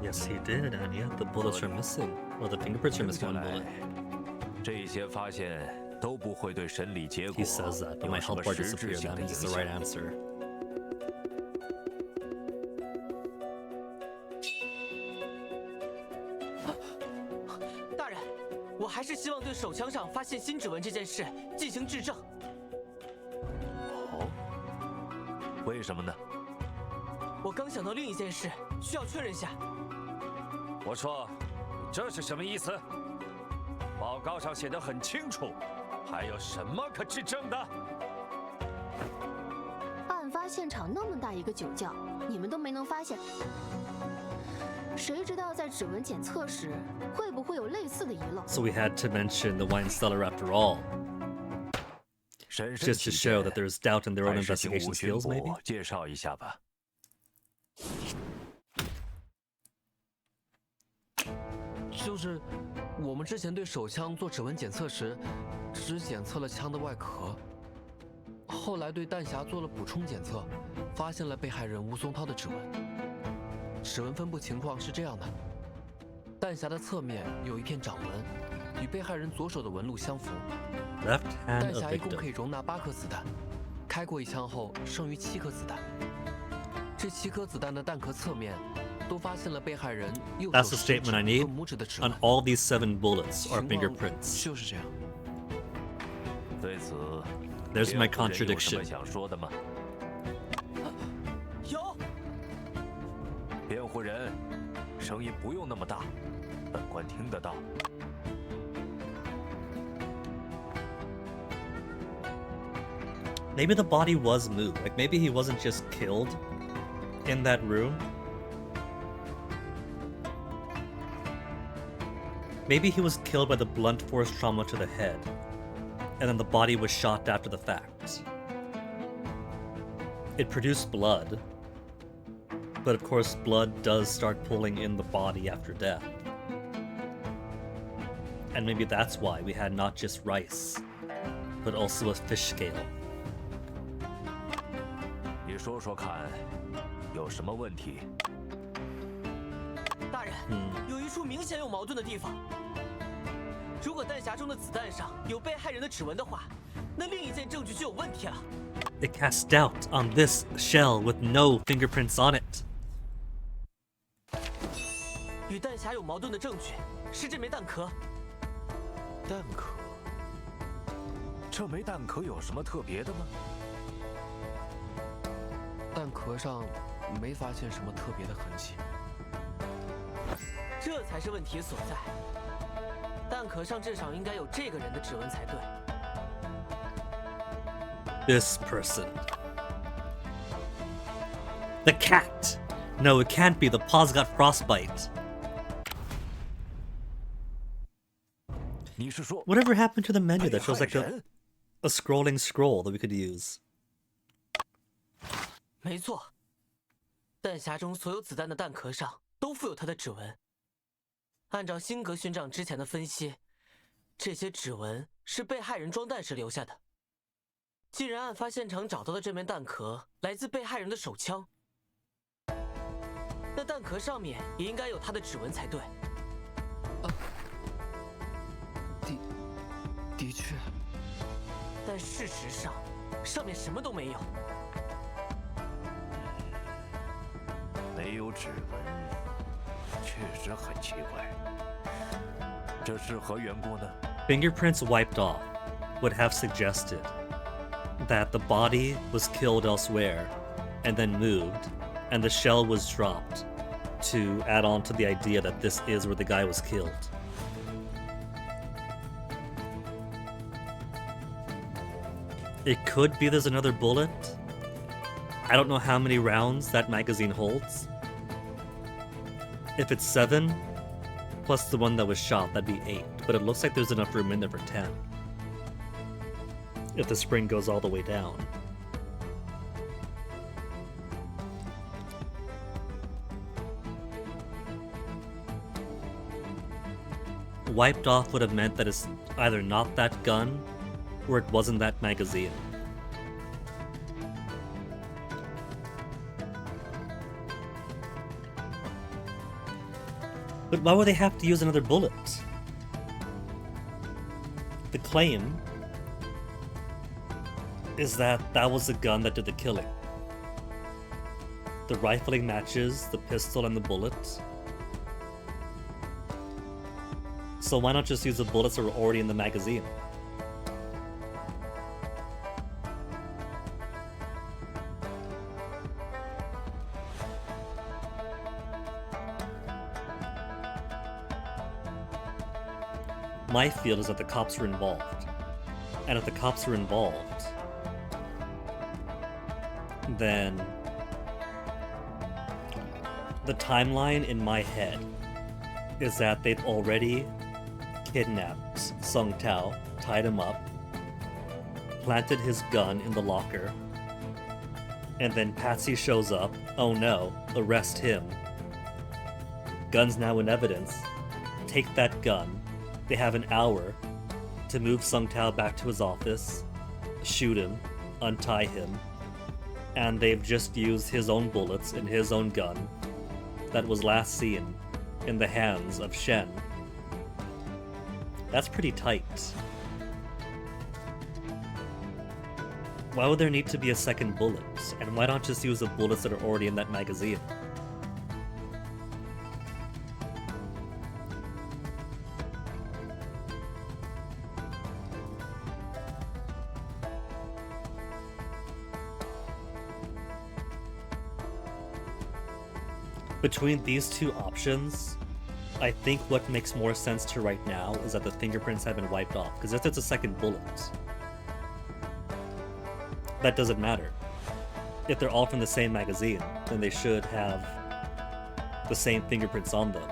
Yes, he did, and yet the bullets are missing. Well, the fingerprints are missing on the bullet. 这些发现都不会对审理结果 He says that, but 有 my 什么 health bar 实质 disappeared. 性 That 的影 means it's the right 响。 answer. 大人，我还是希望对手枪上发现新指纹这件事进行质证。哦，为什么呢？我刚想到另一件事，需要确认下。我说，这是什么意思？报告上写得很清楚，还有什么可质证的？案发现场那么大一个酒窖，你们都没能发现，谁知道在指纹检测时会不会有类似的遗漏 So we had to mention the wine cellar after all. 审慎 Just to 起 show 见 that there's doubt in their own 还是请 investigation 武巡 skills, 捕 maybe? 介绍一下吧。就是我们之前对手枪做指纹检测时，只检测了枪的外壳，后来对弹匣做了补充检测，发现了被害人吴松涛的指纹。指纹分布情况是这样的：弹匣的侧面有一片掌纹，与被害人左手的纹路相符。 Left hand 弹 of 匣一共可 victim. 以容纳8颗子弹，开过一枪后剩余7颗子弹。这7颗子弹的弹壳侧面都发现了被害人右手 That's the 食指 statement I 和 need. 拇指的指纹 On。all these 7 bullets are 情况 fingerprints. 就是这样。对此， There's my 辩护人有什么 contradiction. 想说的吗？有。辩护人，声音不用那么大，本官听得到。 Maybe the body was moved. Like, maybe he wasn't just killed in that room. Maybe he was killed by the blunt force trauma to the head, and then the body was shot after the fact. It produced blood, but of course blood does start pulling in the body after death. And maybe that's why we had not just rice, but also a fish scale. 你说说看，有什么问题？大人，有一处明显有矛盾的地方。如果弹匣中的子弹上有被害人的指纹的话，那另一件证据就有问题了。 It casts doubt on this shell with no fingerprints on it. 与弹匣有矛盾的证据是这枚弹壳。弹壳？这枚弹壳有什么特别的吗？ 弹壳上没发现什么特别的痕迹，这才是问题所在。弹壳上至少应该有这个人的指纹才对。 This person. The cat! No, it can't be. The paws got frostbite. 你是说 Whatever happened to the menu that shows like a scrolling scroll that we could use? 没错，弹匣中所有子弹的弹壳上都附有他的指纹。按照辛格巡长之前的分析，这些指纹是被害人装弹时留下的。既然案发现场找到的这枚弹壳来自被害人的手枪，那弹壳上面也应该有他的指纹才对。的确。但事实上，上面什么都没有。 没有指纹，确实很奇怪。这是何缘故呢？ Fingerprints wiped off would have suggested that the body was killed elsewhere and then moved, and the shell was dropped to add on to the idea that this is where the guy was killed. It could be there's another bullet. I don't know how many rounds that magazine holds. If it's 7, plus the one that was shot, that'd be 8. But it looks like there's enough room in there for 10. If the spring goes all the way down. Wiped off would have meant that it's either not that gun, or it wasn't that magazine. But why would they have to use another bullet? The claim is that that was the gun that did the killing. The rifling matches the pistol and the bullets. So why not just use the bullets that were already in the magazine? My feel is that the cops were involved. And if the cops were involved, then the timeline in my head is that they've already kidnapped Sung Tao, tied him up, planted his gun in the locker, and then Patsy shows up, oh no, arrest him. Gun's now in evidence. Take that gun. They have an hour to move Sung Tao back to his office, shoot him, untie him, and they've just used his own bullets in his own gun that was last seen in the hands of Shen. That's pretty tight. Why would there need to be a second bullet? And why not just use the bullets that are already in that magazine? Between these two options, I think what makes more sense to right now is that the fingerprints have been wiped off, because if there's a second bullet, that doesn't matter. If they're all from the same magazine, then they should have the same fingerprints on them.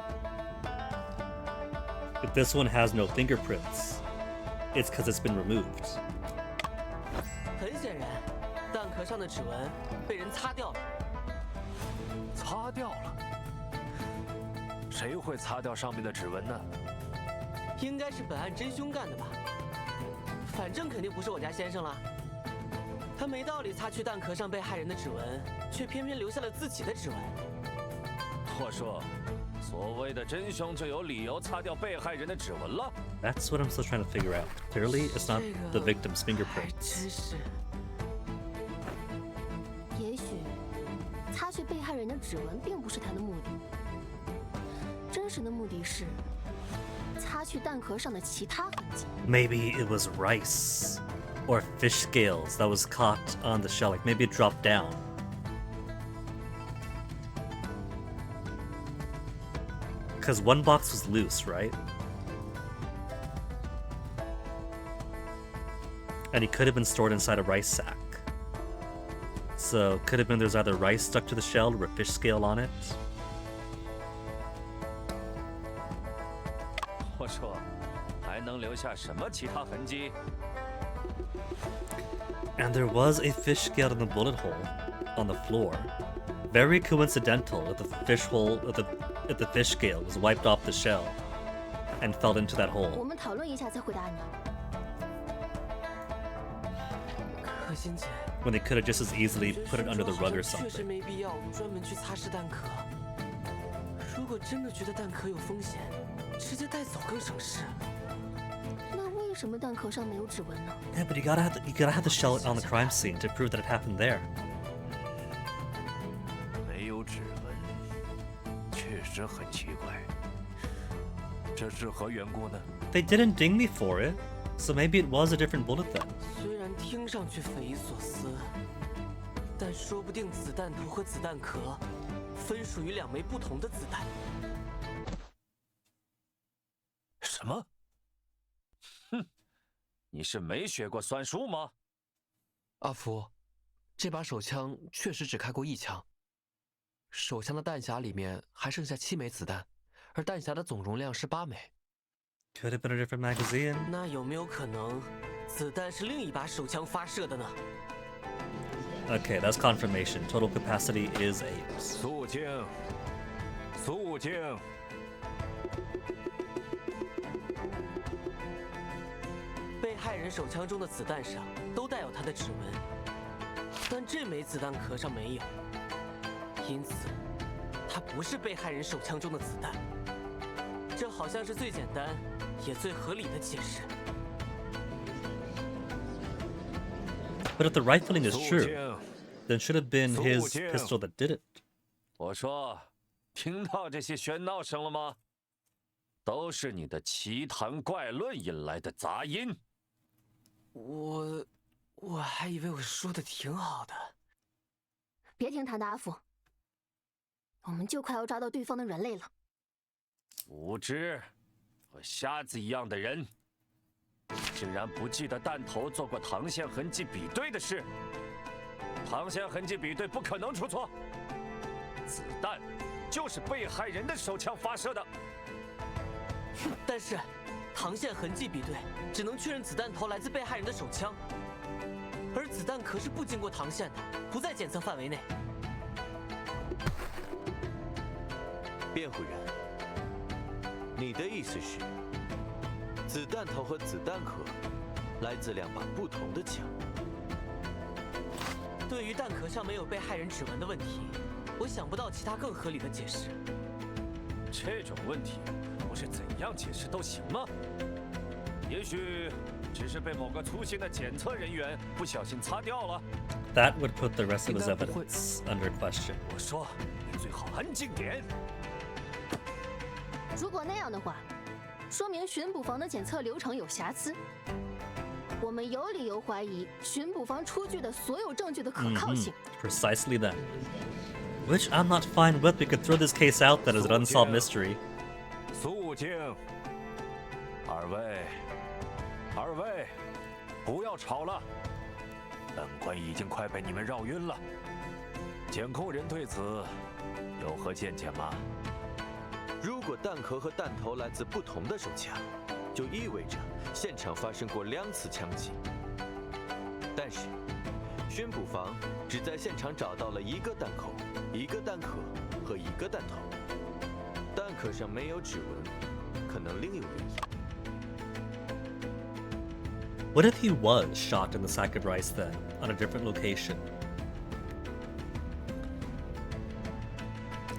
If this one has no fingerprints, it's because it's been removed. 很显然，弹壳上的指纹被人擦掉了。擦掉了？谁会擦掉上面的指纹呢？应该是本案真凶干的吧？反正肯定不是我家先生了。他没道理擦去弹壳上被害人的指纹，却偏偏留下了自己的指纹。我说，所谓的真凶就有理由擦掉被害人的指纹了。That's what I'm still trying to figure out. Clearly, it's not the victim's fingerprints. 真是。也许，擦去被害人的指纹并不是他的目的。真实的目的是擦去弹壳上的其他痕迹。Maybe it was rice or fish scales that was caught on the shell. Like maybe it dropped down. Because one box was loose, right? And he could have been stored inside a rice sack. So could have been there's either rice stuck to the shell or a fish scale on it. 我说，还能留下什么其他痕迹？ And there was a fish scale in the bullet hole on the floor. Very coincidental that the fish hole, that the fish scale was wiped off the shell and fell into that 我 hole. 们讨论一下再回答你。可心姐， When they could have just as easily 我觉得 put it under the 好 rug or 像确实 something. 没必要专门去擦拭弹壳。如果真的觉得弹壳有风险，直接带走更省事。那为什么弹壳上没有指纹呢？ Yeah, but you gotta have the shell on the crime scene to prove that it happened there. 没有指纹，确确实很奇怪，这是何缘故呢？ They didn't ding me for it, so maybe it was a different bullet then. 虽然听上去匪夷所思，但说不定子弹头和子弹壳分属于2枚不同的子弹。什么？哼，你是没学过算术吗？阿福，这把手枪确实只开过1枪，手枪的弹匣里面还剩下7枚子弹，而弹匣的总容量是8枚。Could have been a different magazine. 那有没有可能，子弹是另一把手枪发射的呢？ Okay, that's confirmation. Total capacity is 8. 肃静，肃静。被害人手枪中的子弹上都带有他的指纹，但这枚子弹壳上没有，因此，它不是被害人手枪中的子弹。这好像是最简单也最合理的解释。 But if the rifling is true, then should have been his pistol that did it. 我说，听到这些喧闹声了吗？都是你的奇谈怪论引来的杂音。我还以为我说的挺好的。别听他的，阿福，我们就快要抓到对方的人类了。无知和瞎子一样的人，竟然不记得弹头做过膛线痕迹比对的事。膛线痕迹比对不可能出错，子弹就是被害人的手枪发射的。但是，膛线痕迹比对只能确认子弹头来自被害人的手枪，而子弹壳是不经过膛线的，不在检测范围内。辩护人，你的意思是，子弹头和子弹壳来自2把不同的枪？对于弹壳上没有被害人指纹的问题，我想不到其他更合理的解释。这种问题不是怎样解释都行吗？也许只是被某个粗心的检测人员不小心擦掉了。That would put the rest of his evidence under question. 我说，你最好安静点。如果那样的话，说明巡捕房的检测流程有瑕疵。我们有理由怀疑巡捕房出具的所有证据的可靠性。Precisely that. Which I'm not fine with. We could throw this case out that is an unsolved mystery. 肃静，二位，不要吵了。本官已经快被你们绕晕了。检控人对此有何见解吗？如果弹壳和弹头来自不同的手枪，就意味着现场发生过2次枪击。但是，巡捕房只在现场找到了1个弹孔、1个弹壳和1个弹头，弹壳上没有指纹，可能另有原因。What if he was shot in the sack of rice then, on a different location?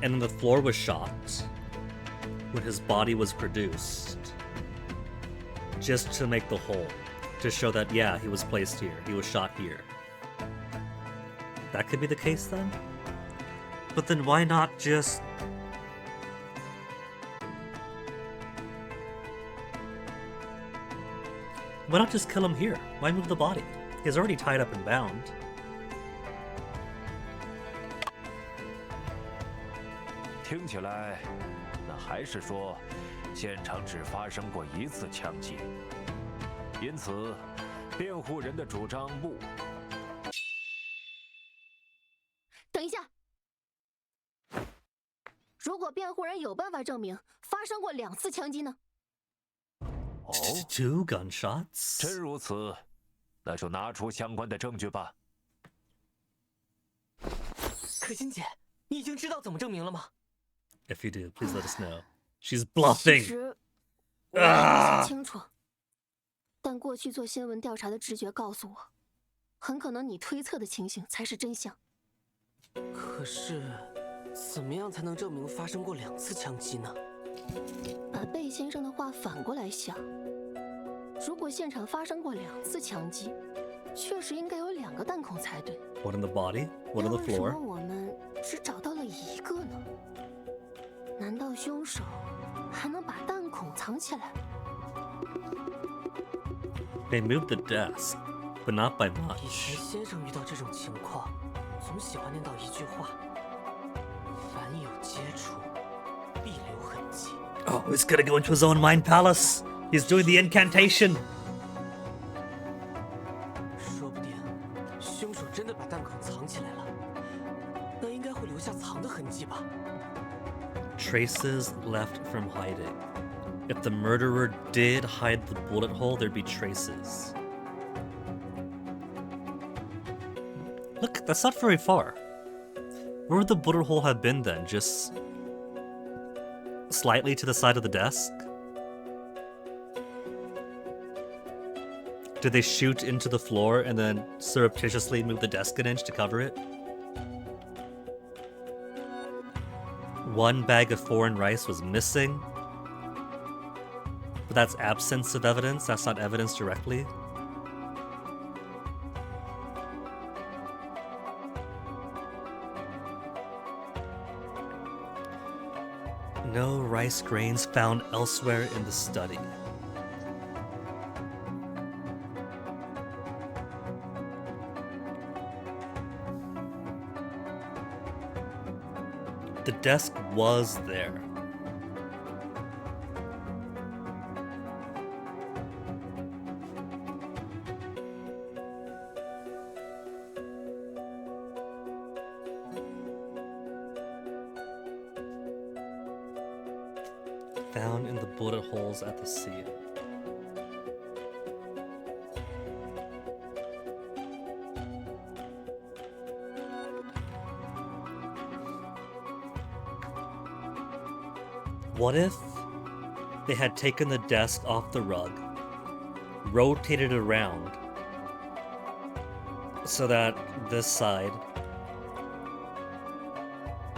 And then the floor was shot when his body was produced, just to make the hole, to show that, yeah, he was placed here, he was shot here. That could be the case then? But then why not just... Why not just kill him here? Why move the body? He's already tied up and bound. 听起来，那还是说，现场只发生过1次枪击，因此，辩护人的主张不。等一下，如果辩护人有办法证明发生过2次枪击呢？ Two gunshots? 真如此，那就拿出相关的证据吧。可心姐，你已经知道怎么证明了吗？ If you do, please let us know. She's bluffing. 其实我也不想清楚，但过去做新闻调查的直觉告诉我，很可能你推测的情形才是真相。可是，怎么样才能证明发生过2次枪击呢？把贝先生的话反过来想，如果现场发生过2次枪击，确实应该有2个弹孔才对。One in the body, one on the 为什么 floor. 我们只找到了1个呢？难难道凶手还能把弹孔藏起来？ They moved the desk, but not by 以前 much. 先生遇到这种情况，总喜欢念叨一句话：凡有接触，必留痕迹。 Oh, he's gonna go into his own mind palace. He's doing the incantation. 说不定凶手真的把弹孔藏起来了，那应该会留下藏的痕迹吧？ Traces left from hiding. If the murderer did hide the bullet hole, there'd be traces. Look, that's not very far. Where would the bullet hole have been then? Just slightly to the side of the desk? Did they shoot into the floor and then surreptitiously move the desk an inch to cover it? One bag of foreign rice was missing. But that's absence of evidence, that's not evidence directly. No rice grains found elsewhere in the study. The desk was there. Found in the bullet holes at the seal. What if they had taken the desk off the rug, rotated it around so that this side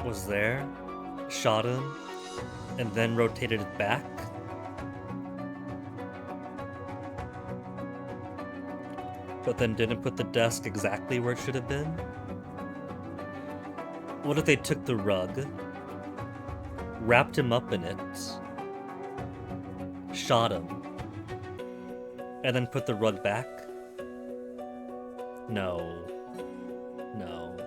was there, shot him, and then rotated it back? But then didn't put the desk exactly where it should have been? What if they took the rug, wrapped him up in it, shot him, and then put the rug back? No. No.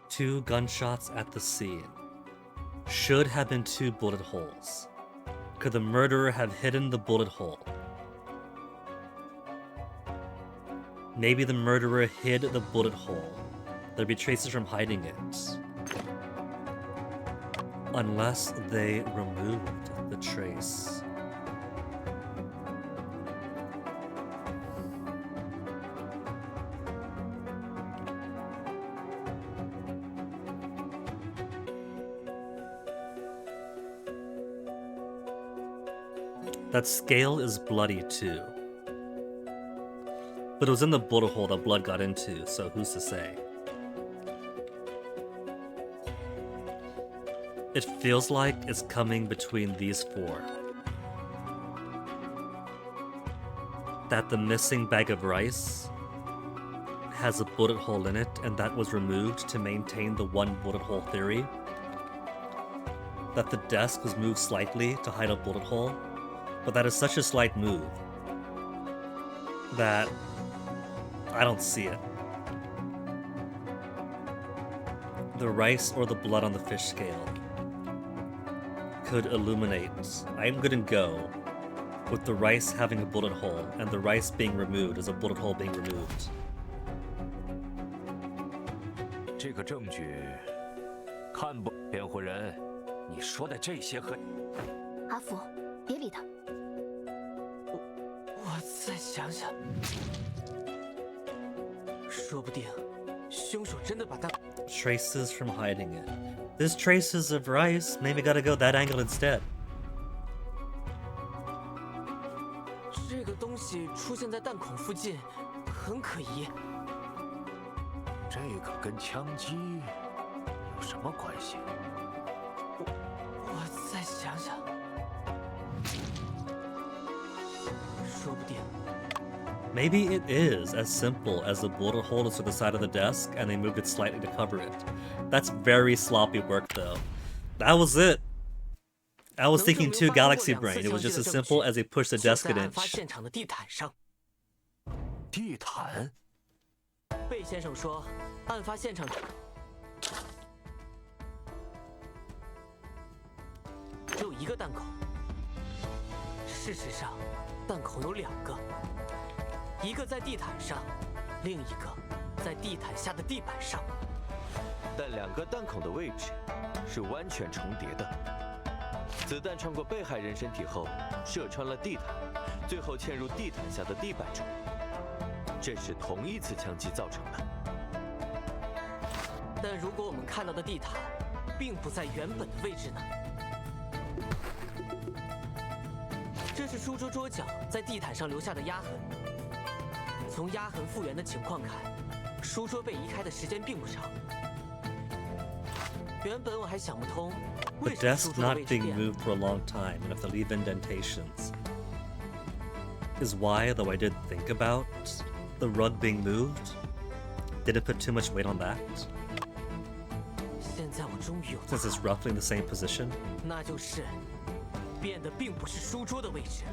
Two gunshots at the scene. Should have been two bullet holes. Could the murderer have hidden the bullet hole? Maybe the murderer hid the bullet hole. There'd be traces from hiding it. Unless they removed the trace. That scale is bloody too. But it was in the bullet hole that blood got into, so who's to say? It feels like it's coming between these four. That the missing bag of rice has a bullet hole in it, and that was removed to maintain the one bullet hole theory. That the desk was moved slightly to hide a bullet hole. But that is such a slight move that I don't see it. The rice or the blood on the fish scale could illuminate. I'm gonna go with the rice having a bullet hole and the rice being removed as a bullet hole being removed. 这个证据看不，辩护人，你说的这些和阿福，别理他。我再想想，说不定凶手真的把弹。Traces from hiding it. There's traces of rice. Maybe gotta go that angle instead. 这个东西出现在弹孔附近，很可疑。这这个跟枪击有什么关系？我再想想，说不定。 Maybe it is as simple as the bullet hole is to the side of the desk and they moved it slightly to cover it. That's very sloppy work though. That was it. I was thinking too Galaxy Brain. It was just as simple as they pushed the desk an inch. 地毯。贝先生说，案发现场只有一个弹孔。事实上，弹孔有2个。 一个在地毯上，另一个在地毯下的地板上。但2个弹孔的位置是完全重叠的。子弹穿过被害人身体后，射穿了地毯，最后嵌入地毯下的地板中。这是同一次枪击造成的。但如果我们看到的地毯并不在原本的位置呢？这是书桌桌角在地毯上留下的压痕。 从压痕复原的情况看，书桌被移开的时间并不长。原本我还想不通， The desk not being moved for a long time enough to leave indentations is why, though I did think about the rug being moved, did it put too much weight on that? 现在我终于有 Since it's roughly in the same position? 那就是变的并不是书桌的位置，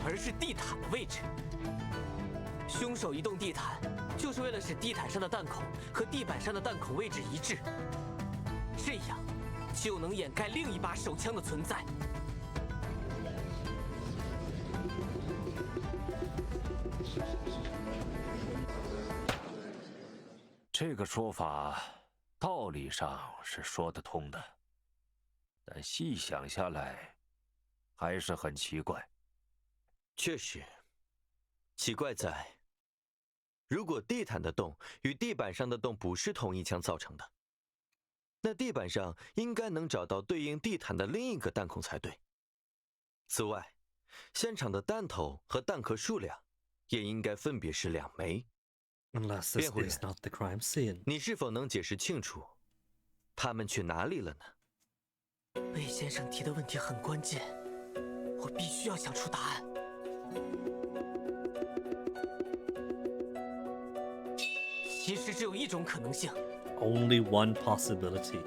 而是地毯的位置。 凶手移动地毯，就是为了使地毯上的弹孔和地板上的弹孔位置一致，这样就能掩盖另一把手枪的存在。这个说法道理上是说得通的，但细想下来，还是很奇怪。确实，奇怪在。 如果地毯的洞与地板上的洞不是同一枪造成的，那地板上应该能找到对应地毯的另一个弹孔才对。此外，现场的弹头和弹壳数量也应该分别是2枚。Unless this is not the crime scene. 你是否能解释清楚，他们去哪里了呢？魏先生提的问题很关键，我必须要想出答案。 其实只有一种可能性。 Only one possibility.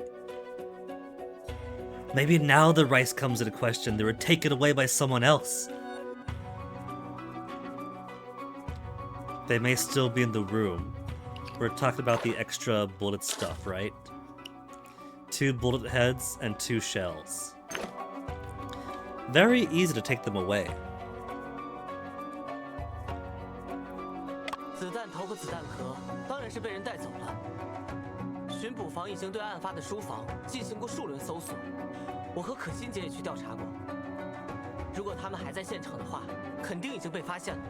Maybe now the rice comes into question. They were taken away by someone else. They may still be in the room. We're talking about the extra bullet stuff, right? 2 bullet heads and 2 shells. Very easy to take them away. 子弹头和子弹壳当然是被人带走了。巡捕房已经对案发的书房进行过数轮搜索，我和可心姐也去调查过。如果他们还在现场的话，肯定已经被发现了。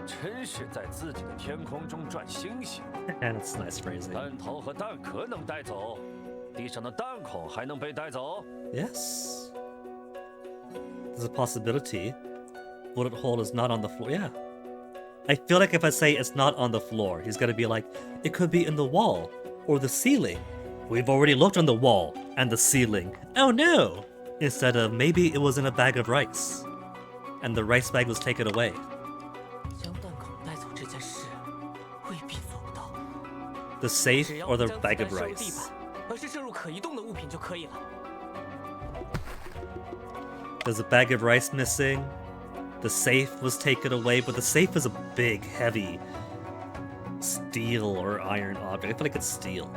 真是在自己的天空中转星星。And it's nice phrasing. 弹头和弹壳能带走，地上的弹孔还能被带走 Yes. There's a possibility. Bullet hole is not on the floor. Yeah. I feel like if I say it's not on the floor, he's gonna be like, it could be in the wall or the ceiling. We've already looked on the wall and the ceiling. Oh no! Instead of maybe it was in a bag of rice, and the rice bag was taken away. 将弹孔带走这件事未必做不到。 The safe or the bag of 只要不将子弹射入 rice? 地板，而是射入可移动的物品就可以了。 There's a bag of rice missing. The safe was taken away, but the safe is a big, heavy steel or iron object. I feel like it's steel.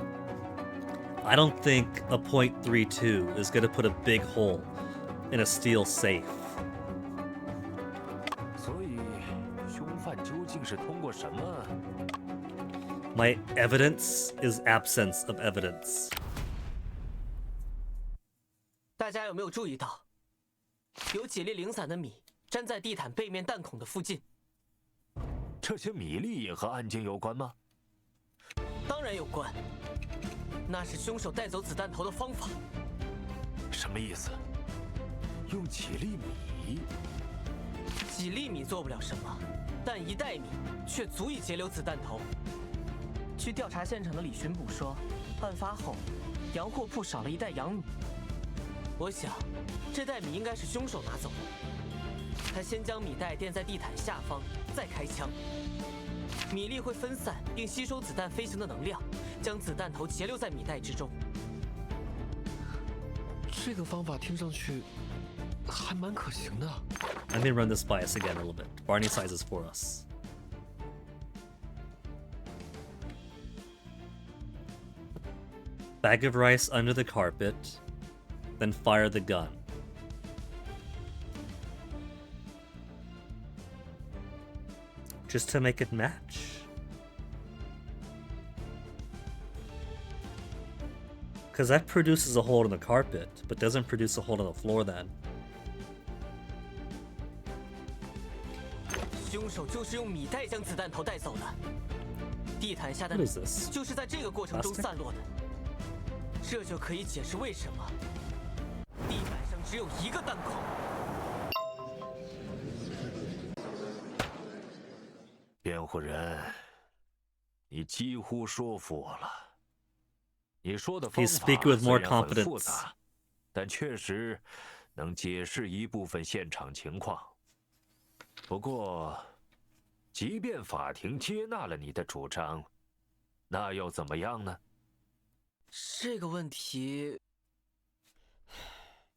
I don't think a .32 is going to put a big hole in a steel safe. 所以，凶犯究竟是通过什么？ My evidence is absence of evidence. 大家有没有注意到，有几粒零散的米粘在地毯背面弹孔的附近？这些米粒也和案件有关吗？当然有关，那是凶手带走子弹头的方法。什么意思？用几粒米？几粒米做不了什么，但一袋米却足以截留子弹头。据调查现场的李巡捕说，案发后，洋货铺少了一袋洋米。我想，这袋米应该是凶手拿走的。他先将米袋垫在地毯下方，再开枪。米粒会分散并吸收子弹飞行的能量，将子弹头截留在米袋之中。这个方法听上去还蛮可行的。Let me run this by us again a little bit. Barney sizes for us. Bag of rice under the carpet, then fire the gun. Just to make it match. Because that produces a hole in the carpet, but doesn't produce a hole on the floor then. 凶手就是用米袋将子弹头带走的。地毯下的 What is this? 就是在这个过程中散落的。这就可以解释为什么地板上只有一个弹孔。辩护人，你几乎说服我了。你说的方法 speak with more 虽然很 confidence. 复杂，但确实能解释一部分现场情况。不过，即便法庭接纳了你的主张，那又怎么样呢？这个问题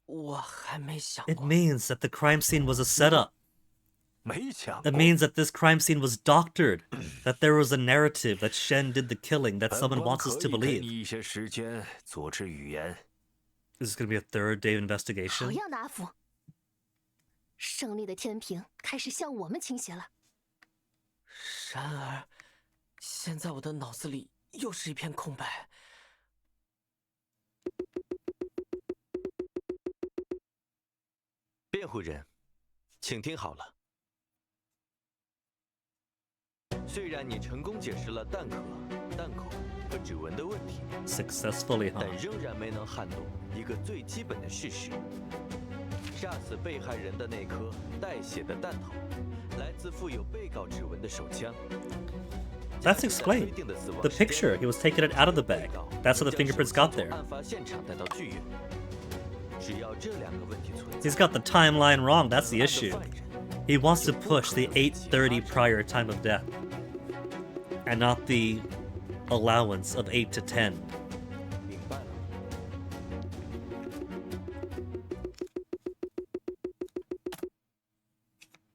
我还没想 It means that the crime scene was a setup. 没想 That means that this crime scene was doctored. That there was a narrative that Shen did the killing that someone wants us to 本官可以给 believe. 你一些时间组织语言。 This is going to be a third day of 好 investigation. 样的，阿福！胜利的天平开始向我们倾斜了。然而，现在我的脑子里又是一片空白。辩护人，请听好了。虽然你成功解释了弹壳、弹孔和指纹的问题 Successfully, 但 huh? 仍然没能撼动一个最基本的事实：杀死被害人的那颗带血的弹头，来自附有被告指纹的手枪。 That's explained. The picture, he was taking it out of the bag. That's how the fingerprints got there. 案发现场带到剧院。只要这两个问题存在， He's got the timeline wrong, that's the issue. He wants to push the 8:30 prior time of death, and not the allowance of 8 to 10. 明白了。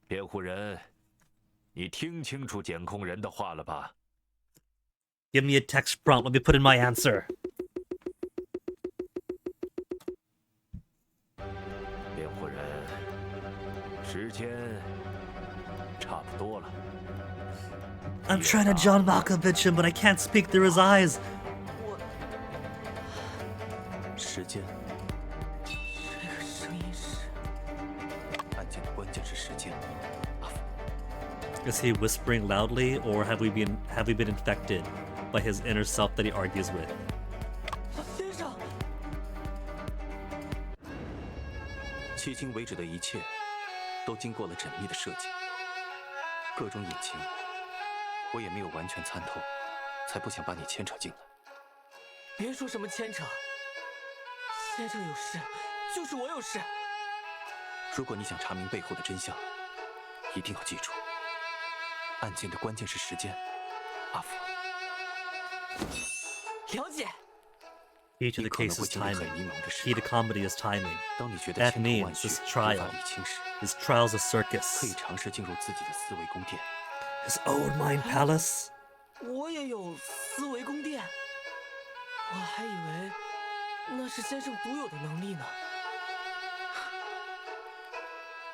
辩护人，你听清楚检控人的话了吧？ Give me a text prompt, let me put in my answer. 辩护人，时间差不多了。 I'm trying to John Malkovich him, but I can't speak through his eyes. 时间，这个声音是……案件的关键是时间。 Is he whispering loudly, or have we been infected by his inner self that he argues with? 先生，迄今为止的一切，都经过了缜密的设计，各种隐情，我也没有完全参透，才不想把你牵扯进来。别说什么牵扯，先生有事，就是我有事。如果你想查明背后的真相，一定要记住，案件的关键是时间，阿福。了解。 Key to the case is timing. Key to comedy is timing. That means this trial. His trial's a 可以 circus. 尝试进入自己的思维宫殿。 His old mind palace? 我也有思维宫殿，我还以为那是先生独有的能力呢。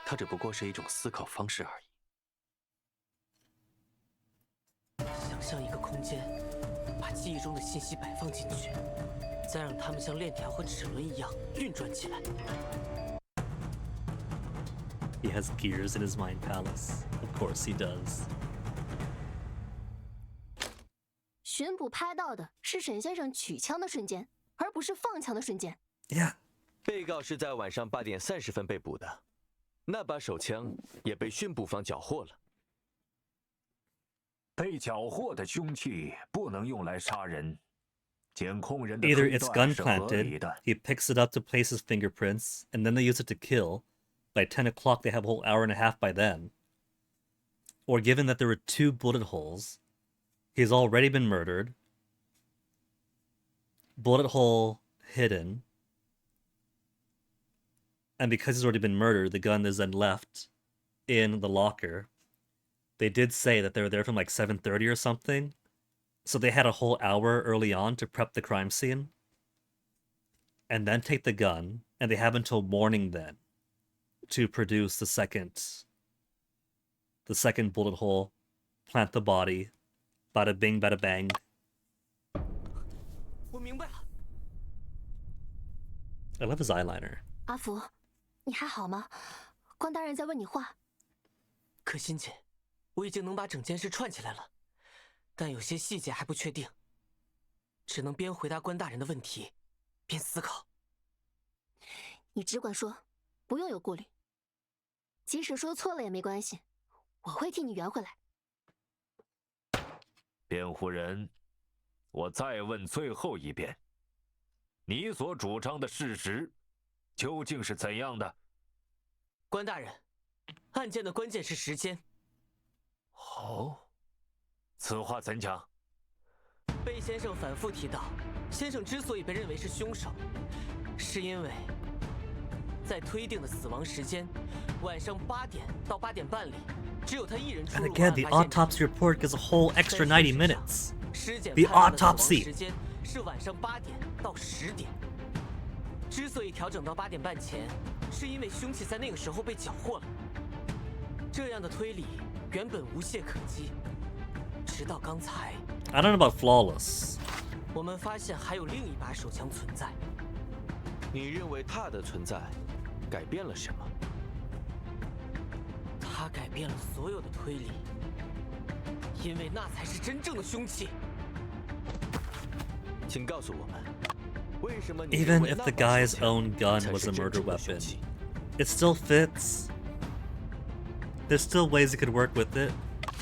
它只不过是一种思考方式而已。想象一个空间，把记忆中的信息摆放进去，再让它们像链条和齿轮一样运转起来。 He has gears in his mind palace. Of course he does. 巡捕拍到的是沈先生取枪的瞬间，而不是放枪的瞬间。 Yeah. 被告是在晚上8点30分被捕的，那把手枪也被训捕方缴获了。被缴获的凶器不能用来杀人。监控人的 Either 推 it's 断 gun 是合理 planted, 的。 he picks it up to place his fingerprints, and then they use it to kill. By 10 o'clock, they have a whole hour and a half by then. Or given that there were 2 bullet holes, he's already been murdered. Bullet hole hidden. And because he's already been murdered, the gun is then left in the locker. They did say that they were there from like 7:30 or something. So they had a whole hour early on to prep the crime scene. And then take the gun. And they have until morning then to produce the second bullet hole, plant the body, bada bing, bada bang. 我明白了。 I love his eyeliner. 阿福，你还好吗？关大人在问你话。可心姐，我已经能把整件事串起来了，但有些细节还不确定，只能边回答关大人的问题，边思考。你只管说，不用有顾虑。即使说错了也没关系，我会替你圆回来。辩护人，我再问最后一遍，你所主张的事实究竟是怎样的？关大人，案件的关键是时间。哦，此话怎讲？贝先生反复提到，先生之所以被认为是凶手，是因为在推定的死亡时间，晚上8点到8点半里，只有他一人出入 And again, the autopsy report gives a whole extra 90 minutes. 尸检 The 判断的死亡 autopsy. 时间是晚上8点到10点。之所以调整到8点半前，是因为凶器在那个时候被缴获了。这样的推理原本无懈可击，直到刚才， I don't know about flawless. 我们发现还有另一把手枪存在。你认为它的存在改变了什么？它改变了所有的推理，因为那才是真正的凶器。请告诉我们，为什么你 Even 认为 if 那 the 把 guy's 手枪 own gun 才 was 是 a 真 murder 正的凶 weapon, 器？ it still fits. There's still ways he could work with it.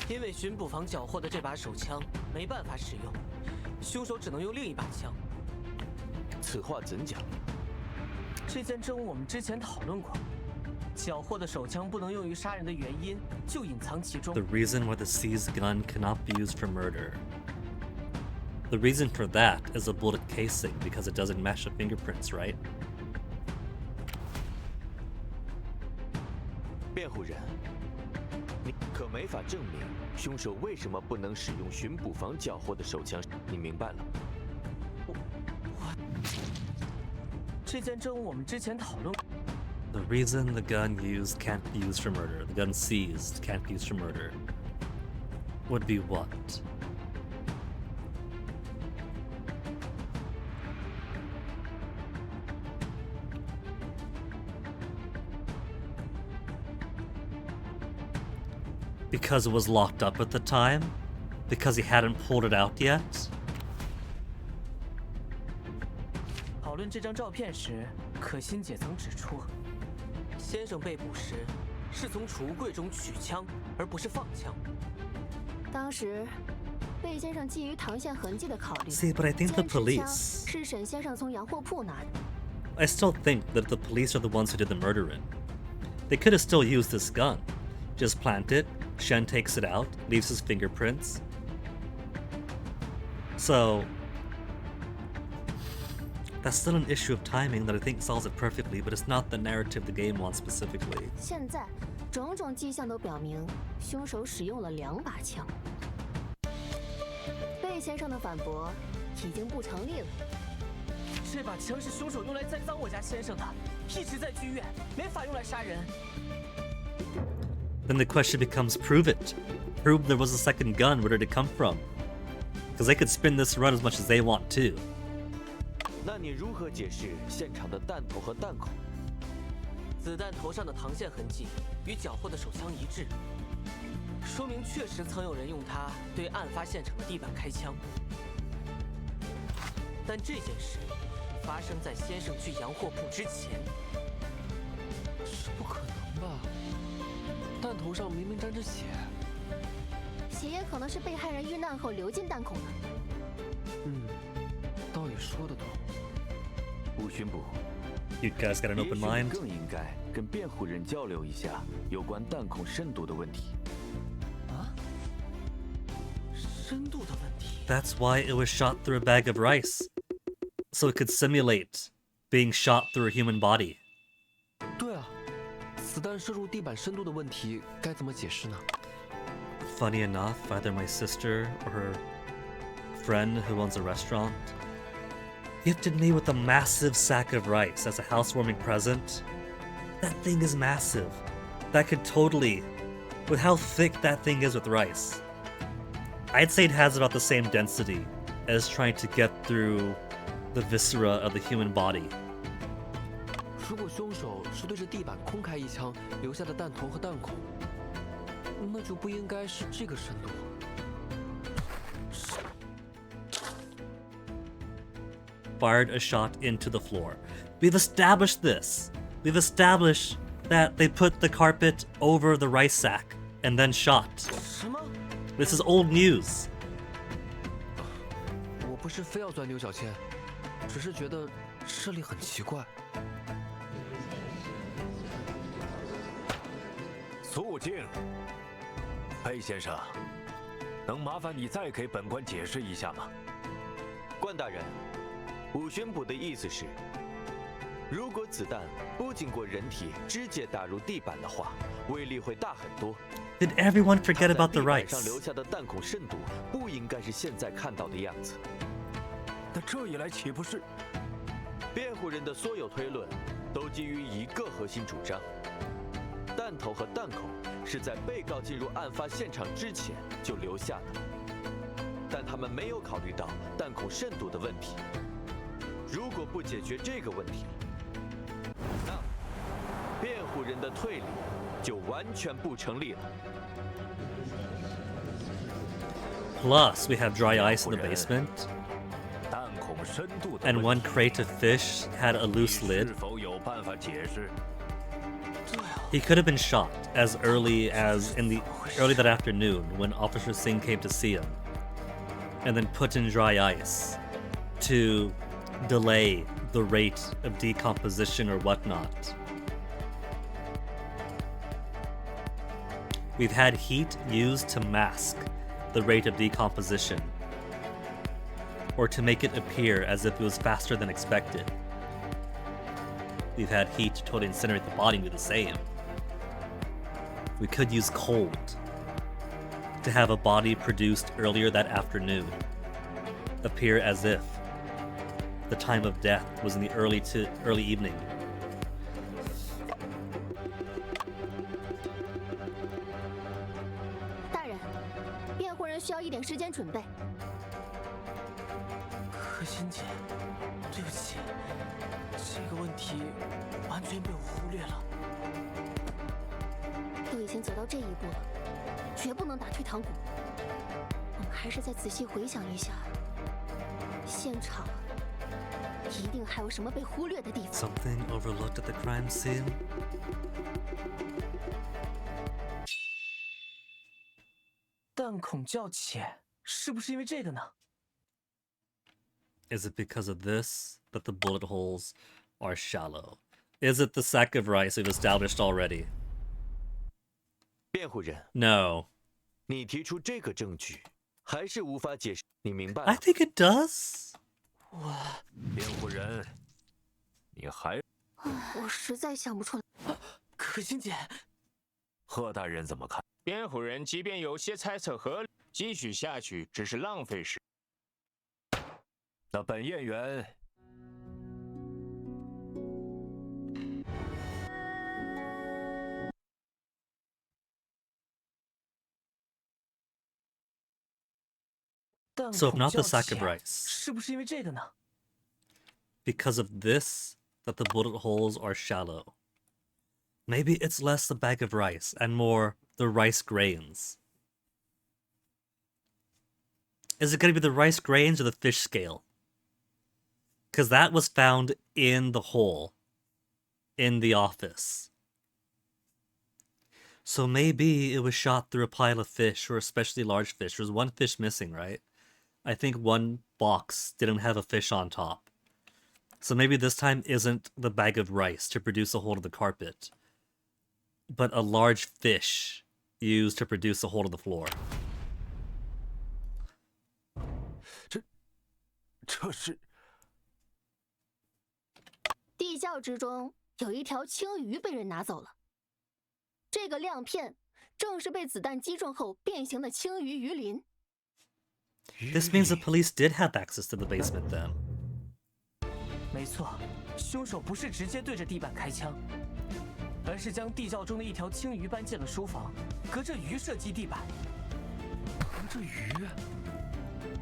因为巡捕房缴获的这把手枪没办法使用，凶手只能用另一把枪。此话怎讲？这件证物我们之前讨论过，缴获的手枪不能用于杀人的原因就隐藏其中。 The reason why the seized gun cannot be used for murder. The reason for that is a bullet casing because it doesn't match the fingerprints, right? 辩护人，你可没法证明凶手为什么不能使用巡捕房缴获的手枪，你明白了？这件证物我们之前讨论过。 The reason the gun used can't be used for murder, the gun seized can't be used for murder, would be what? Because it was locked up at the time? Because he hadn't pulled it out yet? 讨论这张照片时，可心姐曾指出，先生被捕时是从储物柜中取枪，而不是放枪。当时，贝先生基于膛线痕迹的考虑， See, but I think the 坚持枪 police- 是沈先生从洋货铺拿的。 I still think that if the police are the ones who did the murdering, they could have still used this gun. Just plant it, Shen takes it out, leaves his fingerprints. So, that's still an issue of timing that I think solves it perfectly, but it's not the narrative the game wants specifically. 现在，种种迹象都表明，凶手使用了2把枪。贝先生的反驳已经不成立了。 这把枪是凶手用来栽赃我家先生的，一直在剧院，没法用来杀人。 Then the question becomes, prove it. Prove there was a second gun, where did it come from? Because they could spin this around as much as they want to. 那你如何解释现场的弹头和弹孔？子弹头上的膛线痕迹与缴获的手枪一致，说明确实曾有人用它对案发现场的地板开枪。但这件事发生在先生去洋货铺之前。这不可能吧？弹头上明明沾着血。血也可能是被害人遇难后流进弹孔的。倒也说得通。吴巡捕 You guys got an open 也许 mind? 你更应该跟辩护人交流一下有关弹孔深度的问题。深度的问题。 That's why it was shot through a bag of rice. So it could simulate being shot through a human body. 对啊，子弹射入地板深度的问题该怎么解释呢？ Funny enough, either my sister or her friend who owns a restaurant gifted me with a massive sack of rice as a housewarming present. That thing is massive. That could totally, with how thick that thing is with rice, I'd say it has about the same density as trying to get through the viscera of the human body. 如果凶手是对着地板空开一枪留下的弹头和弹孔，那就不应该是这个深度。 Fired a shot into the floor. We've established this. We've established that they put the carpet over the rice sack and then shot. 什么？ This is old news. 我不是非要钻牛角尖，只是觉得这里很奇怪。肃静，裴先生，能麻烦你再给本官解释一下吗？关大人，武巡捕的意思是，如果子弹不经过人体直接打入地板的话，威力会大很多。 Did everyone forget about the 地板上 rice? 留下的弹孔深度不应该是现在看到的样子。那这一来岂不是？辩护人的所有推论都基于一个核心主张：弹头和弹孔是在被告进入案发现场之前就留下的，但他们没有考虑到弹孔深度的问题。如果不解决这个问题，那辩护人的推理就完全不成立了。 Plus, we have dry ice in the basement. 弹孔深度的 And 问 one 题 crate of fish had a 你 loose 是 lid. 否有办法解释？ He could have been shot as early as early that afternoon when Officer Singh came to see him, and then put in dry ice to delay the rate of decomposition or whatnot. We've had heat used to mask the rate of decomposition, or to make it appear as if it was faster than expected. We've had heat to totally incinerate the body and do the same. We could use cold to have a body produced earlier that afternoon appear as if the time of death was in the early evening. 大人，辩护人需要一点时间准备。可心姐，对不起，这个问题完全被我忽略了。都已经走到这一步了，绝不能打退堂鼓。我们还是再仔细回想一下，现场一定还有什么被忽略的地方。 Something overlooked at the crime scene? 弹孔较浅，是不是因为这个呢？ Is it because of this that the bullet holes are shallow? Is it the sack of rice we've established already? 辩护人， No. 你提出这个证据，还是无法解释，你明白 I 吗？ think it does. 辩护人，你还我实在想不出来。可心姐，贺大人怎么看？辩护人即便有些猜测合理，继续下去只是浪费时。那本验员弹 So if 孔 not 较 the sack of 浅， rice, 是不是因为这个呢？ because of this that the bullet holes are shallow. Maybe it's less the bag of rice and more the rice grains. Is it going to be the rice grains or the fish scale? Because that was found in the hole in the office. So maybe it was shot through a pile of fish, or especially large fish. There's one fish missing, right? I think one box didn't have a fish on top. So maybe this time isn't the bag of rice to produce a hole in the carpet, but a large fish used to produce a hole in the floor. 这是地窖之中有一条青鱼被人拿走了。这个亮片正是被子弹击中后变形的青鱼鱼鳞。This means the police did have access to the basement then. 没错，凶手不是直接对着地板开枪，而是将地窖中的一条青鱼搬进了书房，隔着鱼射击地板。隔着鱼。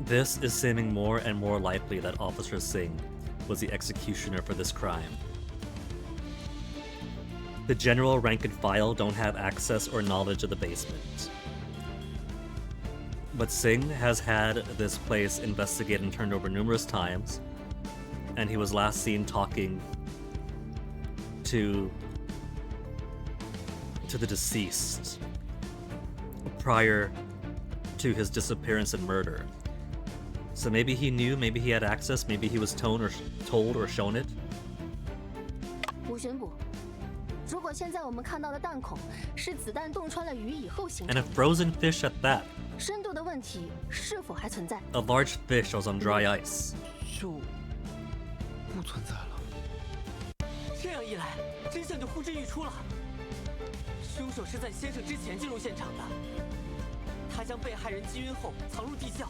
This is seeming more and more likely that Officer Singh was the executioner for this crime. The general rank and file don't have access or knowledge of the basement. But Singh has had this place investigated and turned over numerous times, and he was last seen talking to the deceased prior to his disappearance and murder. So maybe he knew, maybe he had access, maybe he was told or shown it. 吴巡捕，如果现在我们看到的弹孔是子弹洞穿了鱼以后形 And 成 a frozen fish at that. 深度的问题是否还存在？ A large fish was on dry ice. 就不存在了。这样一来，真相就呼之欲出了。凶手是在先生之前进入现场的，他将被害人击晕后藏入地窖，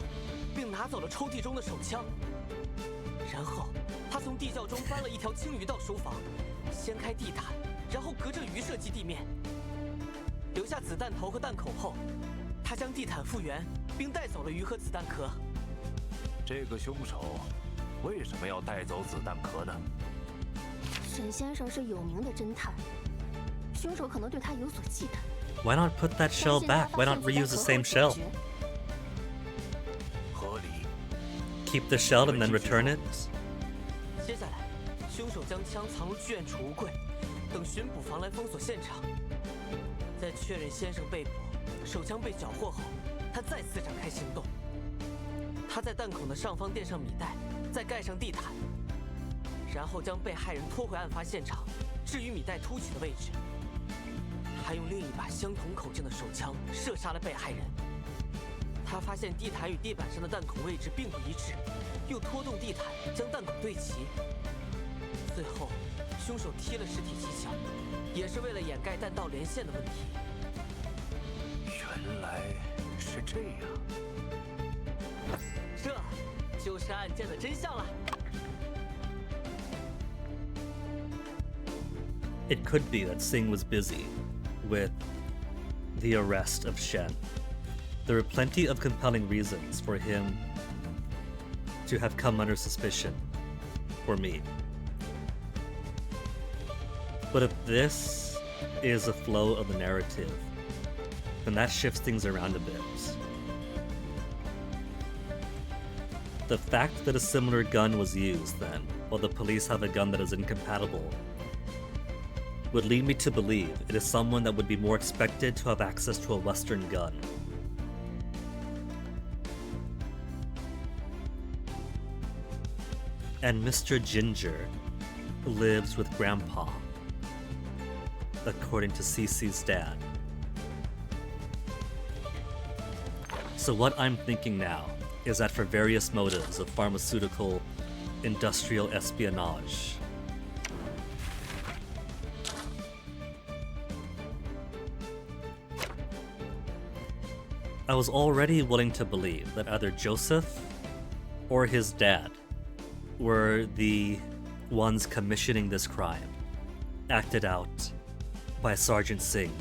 并拿走了抽屉中的手枪。然后，他从地窖中搬了一条青鱼到书房，掀开地毯，然后隔着鱼射击地面，留下子弹头和弹孔后，他将地毯复原，并带走了鱼和子弹壳。这个凶手为什么要带走子弹壳呢？沈先生是有名的侦探，凶手可能对他有所忌惮。 Why not put that shell back? Why not reuse the same shell? 合理。 Keep the shell and then return it? 接下来，凶手将枪藏入剧院储物柜，等巡捕房来封锁现场。在确认先生被捕，手枪被缴获后，他再次展开行动。他在弹孔的上方垫上米袋，再盖上地毯，然后将被害人拖回案发现场，置于米袋凸起的位置。他用另一把相同口径的手枪射杀了被害人。他发现地毯与地板上的弹孔位置并不一致，又拖动地毯将弹孔对齐。最后，凶手踢了尸体几脚，也是为了掩盖弹道连线的问题。原来是这样，这就是案件的真相了。 It could be that Singh was busy with the arrest of Shen. There were plenty of compelling reasons for him to have come under suspicion for me. But if this is a flow of the narrative, then that shifts things around a bit. The fact that a similar gun was used then, while the police have a gun that is incompatible, would lead me to believe it is someone that would be more expected to have access to a Western gun. And Mr. Ginger lives with Grandpa, according to Cece's dad. So what I'm thinking now is that for various motives of pharmaceutical, industrial espionage, I was already willing to believe that either Joseph or his dad were the ones commissioning this crime, acted out by Sergeant Singh.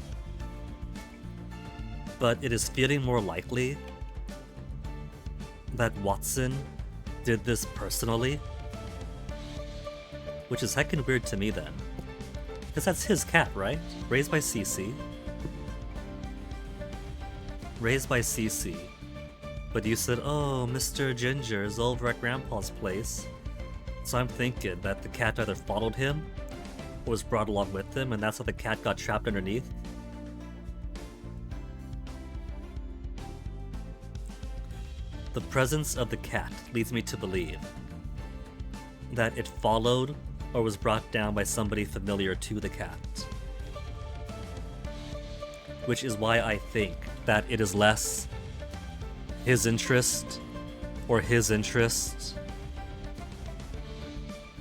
But it is feeling more likely that Watson did this personally, which is heckin' weird to me then. Because that's his cat, right? Raised by Cece. Raised by Cece. But you said, oh, Mr. Ginger is over at Grandpa's place. So I'm thinking that the cat either followed him or was brought along with him, and that's how the cat got trapped underneath. The presence of the cat leads me to believe that it followed or was brought down by somebody familiar to the cat. Which is why I think that it is less his interest or his interest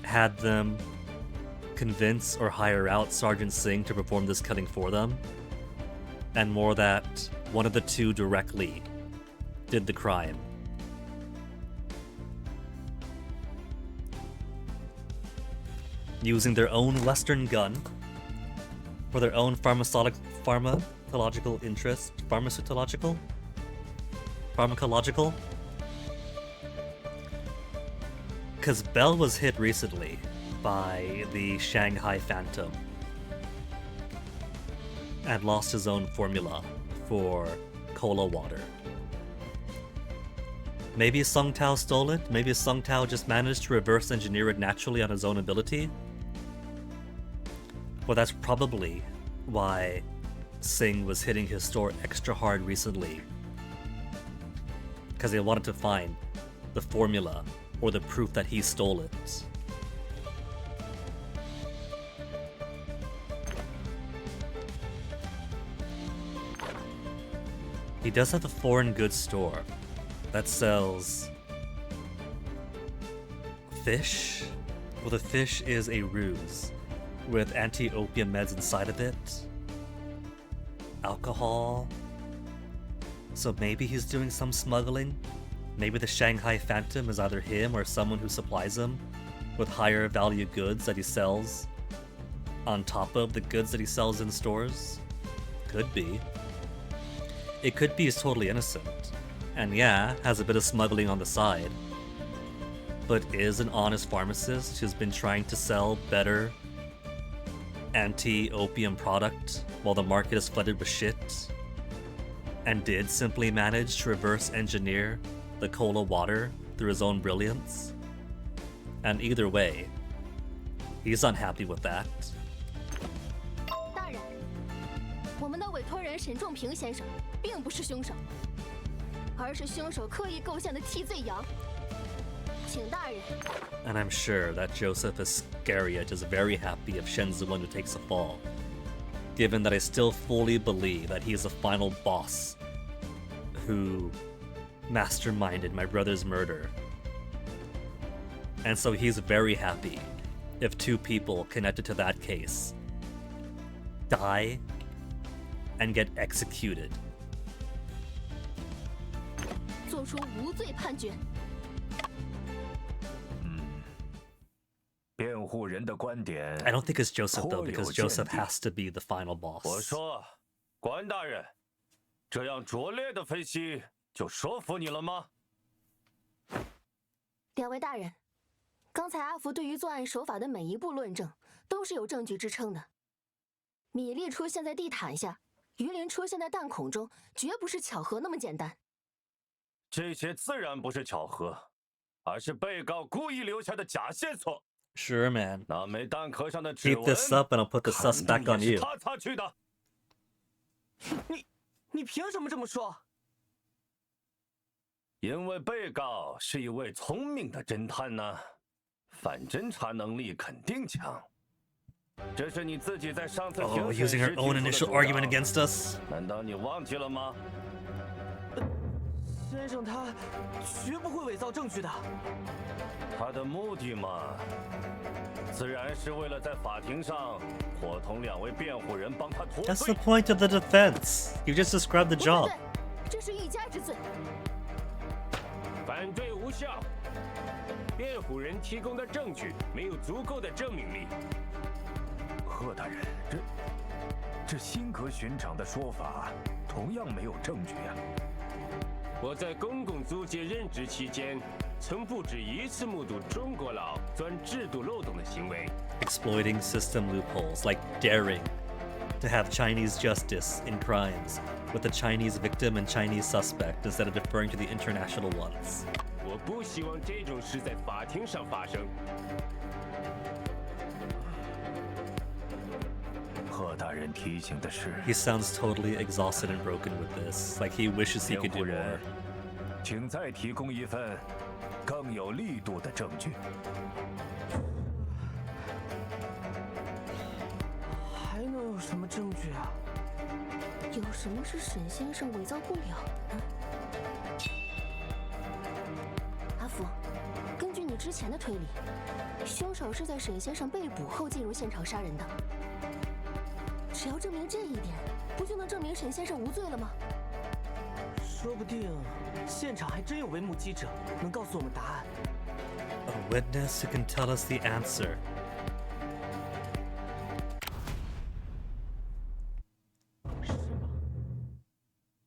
had them convince or hire out Sergeant Singh to perform this killing for them, and more that one of the two directly did the crime. Using their own Western gun for their own pharmacological interest. Pharmacological? Because Bell was hit recently by the Shanghai Phantom and lost his own formula for cola water. Maybe Sung Tao stole it? Maybe Sung Tao just managed to reverse engineer it naturally on his own ability? Well, that's probably why Singh was hitting his store extra hard recently. Because they wanted to find the formula or the proof that he stole it. He does have a foreign goods store that sells fish. Well, the fish is a ruse with anti-opium meds inside of it, alcohol. So maybe he's doing some smuggling. Maybe the Shanghai Phantom is either him or someone who supplies him with higher value goods that he sells on top of the goods that he sells in stores. Could be. It could be he's totally innocent. And yeah, has a bit of smuggling on the side. But is an honest pharmacist who's been trying to sell better anti-opium product while the market is flooded with shit. And did simply manage to reverse engineer the cola water through his own brilliance. And either way, he's unhappy with that. 大人，我们的委托人沈仲平先生并不是凶手，而是凶手刻意构陷的替罪羊。请大人。 And I'm sure that Joseph Iscariot is very happy if Shen's the one who takes the fall, given that I still fully believe that he is the final boss who masterminded my brother's murder. And so he's very happy if two people connected to that case die and get executed. 做出无罪判决。辩护人的观点 I don't think it's Joseph though, because Joseph has to be the final boss. 我说，关大人，这样拙劣的分析就说服你了吗？两位大人，刚才阿福对于作案手法的每一步论证都是有证据支撑的。米粒出现在地毯下，鱼鳞出现在弹孔中，绝不是巧合那么简单。这些自然不是巧合，而是被告故意留下的假线索。 Sure, man. 那枚弹壳上的指 Keep 纹 this up and I'll put the suspect on you. 他擦去的。你凭什么这么说？因为被告是一位聪明的侦探呢，反侦查能力肯定强。这是你自己在上次庭审时 using her own initial argument against us. 难道你忘记了吗？先生他绝不会伪造证据的。他的目的嘛，自然是为了在法庭上伙同两位辩护人帮他脱罪。 That's the point of the defense. You just described the job. 这是欲加之罪。反对无效。辩护人提供的证据没有足够的证明力。贺大人，这新格巡长的说法同样没有证据呀。我在公共租界任职期间，曾不止一次目睹中国佬钻制度漏洞的行为。 Exploiting system loopholes, like daring to have Chinese justice in crimes with a Chinese victim and Chinese suspect instead of deferring to the international ones. 我不希望这种事在法庭上发生。贺大人提醒的是， He sounds totally exhausted and broken with this, like he wishes he could do more. 请再提供一份更有力度的证据。还能有什么证据啊？有什么是沈先生伪造不了的呢？阿福，根据你之前的推理，凶手是在沈先生被捕后进入现场杀人的。只要证明这一点，不就能证明沈先生无罪了吗？说不定现场还真有位目击者能告诉我们答案。A witness who can tell us the answer.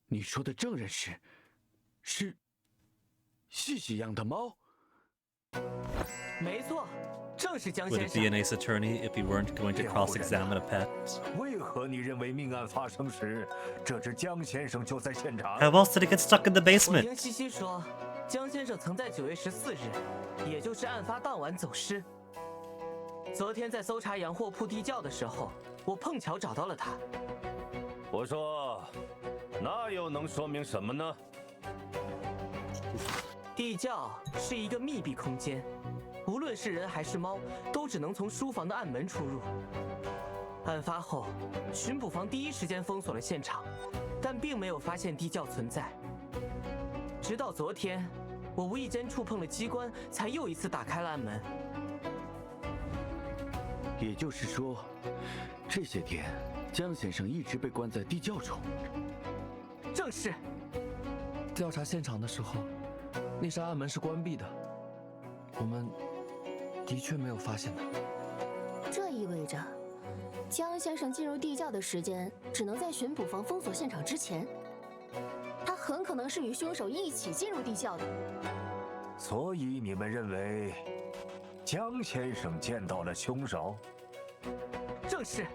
你说的证人是细细养的猫？没错，正是江 Would 先 it 生。 be a nice attorney if he weren't going to cross-examine a pet? 为何你认为命案发生时，这只江先生就在现场？ How else did it get stuck in the 我 basement? 听西西说，江先生曾在9月14日，也就是案发当晚走失。昨天在搜查洋货铺地窖的时候，我碰巧找到了他。我说，那又能说明什么呢？地窖是一个密闭空间，无论是人还是猫，都只能从书房的暗门出入。案发后，巡捕房第一时间封锁了现场，但并没有发现地窖存在。直到昨天，我无意间触碰了机关，才又一次打开了暗门。也就是说，这些天江先生一直被关在地窖中。正是。调查现场的时候，那扇暗门是关闭的，我们的确没有发现它。这意味着，江先生进入地窖的时间只能在巡捕房封锁现场之前。他很可能是与凶手一起进入地窖的。所以你们认为江先生见到了凶手？正是。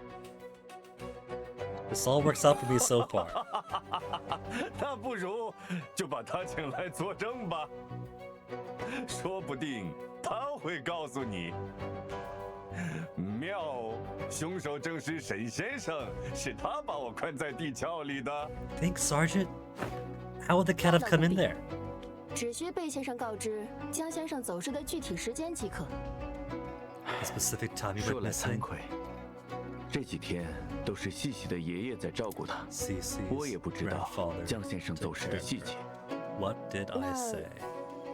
This all works out for me so far. 那不如就把他请来作证吧，说不定他会告诉你。妙，凶手正是沈先生，是他把我关在地窖里的。 Thanks, Sergeant. How would the cat have come in there? 只需被先生告知江先生走失的具体时间即可。The specific time he 说 went 来惭 missing. 愧，这几天都是细细的爷爷在照顾他，我也不知道江先生走失的细节。What did I say?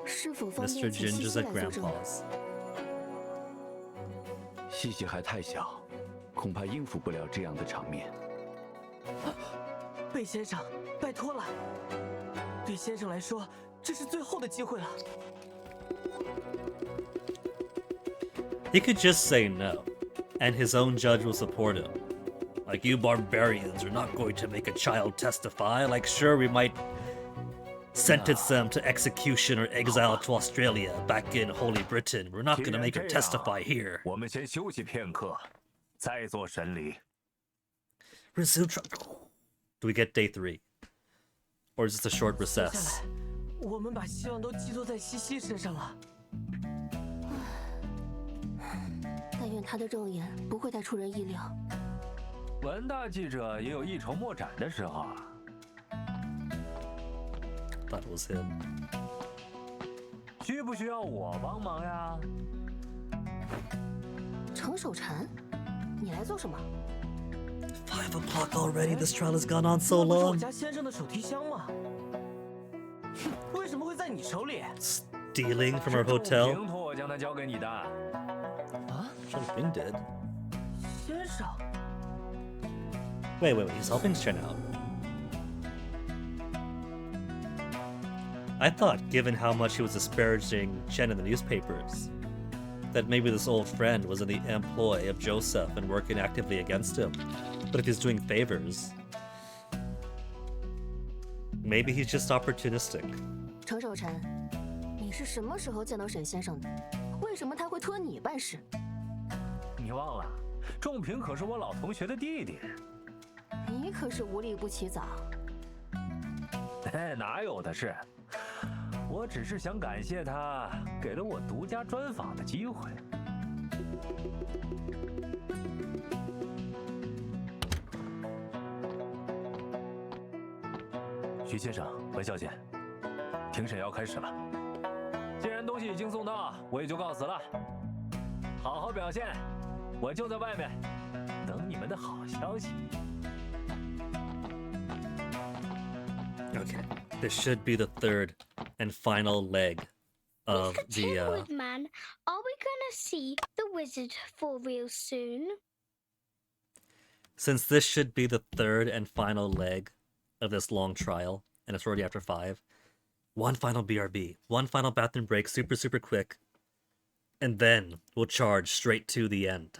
是否方 Mr. 便请西 Ginger's 西 at 来作证呢？ Grandpa's. 细细还太小，恐怕应付不了这样的场面。贝先生，拜托了，对先生来说，这是最后的机会了。 He could just say no, and his own judge will support him. Like, you barbarians are not going to make a child testify. Like, sure, we might sentence them to execution or exile to Australia back in Holy Britain. We're not going to make her testify here. 我们先休息片刻，再做审理。 Resume trial. Do we get day 3? Or is this a short recess? 我们把希望都寄托在西西身上了。但愿他的肉眼不会太出人意料。文大记者也有一筹莫展的时候啊。 That was him. 需不需要我帮忙呀？程守禅，你来做什么？ 5 o'clock already. This trial has gone on so 不是我 long. 家先生的手提箱吗？为什么会在你手里？ Stealing from our hotel. 凭托我将它交给你的。啊 Something did. 先生。 Wait. He's helping Chen out. I thought, given how much he was disparaging Chen in the newspapers, that maybe this old friend was in the employ of Joseph and working actively against him. But if he's doing favors, maybe he's just opportunistic. 程守禅，你是什么时候见到沈先生的？为什么他会托你办事？你忘了，仲平可是我老同学的弟弟。你可是无利不起早。哪有的事？我只是想感谢他给了我独家专访的机会。徐先生，文小姐，庭审要开始了。既然东西已经送到，我也就告辞了。好好表现，我就在外面等你们的好消息。Okay, this should be the third and final leg of the. Man, are we gonna see the wizard for real soon? Since this should be the third and final leg of this long trial, and it's already after 5, one final BRB, one final bathroom break, super quick, and then we'll charge straight to the end.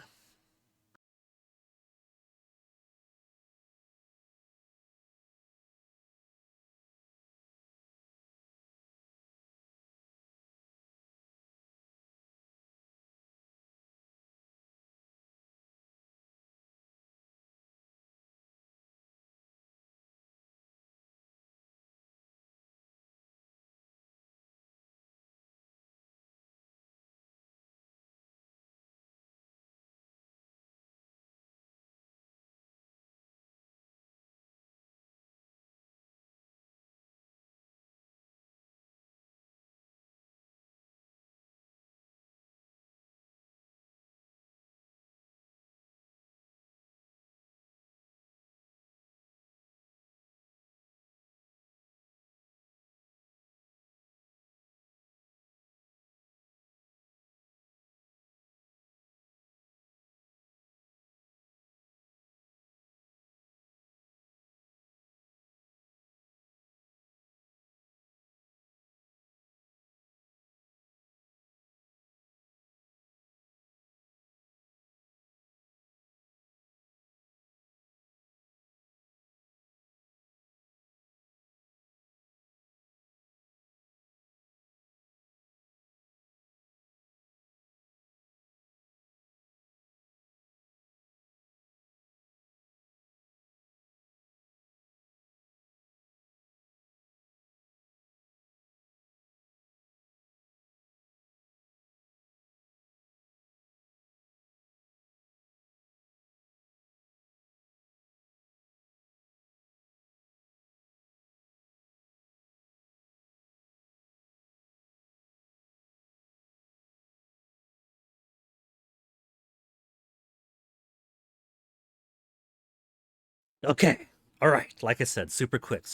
Okay, alright, like I said, super quick,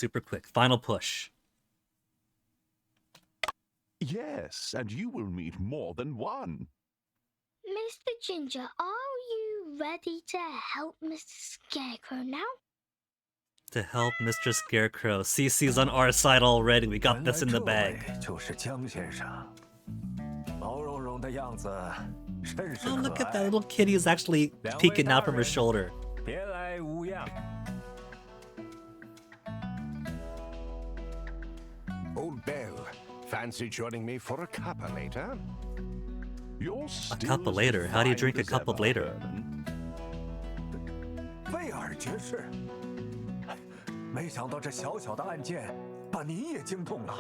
final push. Yes, and you will meet more than one. Mr. Ginger, are you ready to help Mr. Scarecrow now? To help Mr. Scarecrow. CC's on our side already, we got this in the bag. 就是江先生，毛茸茸的样子，甚是可爱。 Oh, look at that little kitty is actually peeking out from her shoulder. 别来无恙。 Old Belle, fancy joining me for a cuppa later? You're A cuppa later? How do you drink a cup of later? 威尔爵士，没想到这小小的案件把您也惊动了。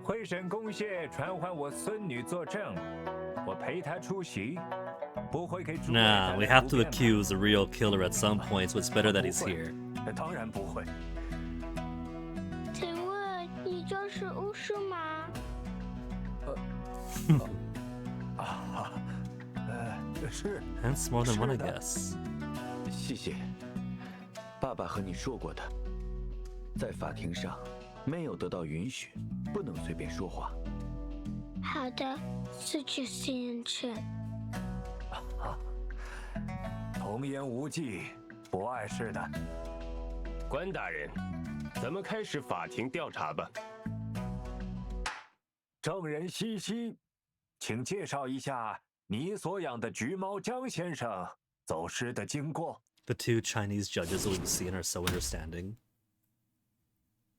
会审公谢传唤我孙女作证，我陪她出席，不会给诸位带 Nah, 来 we have 不 to 便。 accuse the real killer at some point, so it's better that he's here. 当然不会。请问你就是巫师吗？是。 Hence more than one, I guess. 谢谢。爸爸和你说过的，在法庭上没有得到允许，不能随便说话。好的，自己先生。童言无忌，不碍事的。关大人，咱们开始法庭调查吧。证人西西，请介绍一下你所养的橘猫江先生走失的经过。 The two Chinese judges that we've seen are so understanding.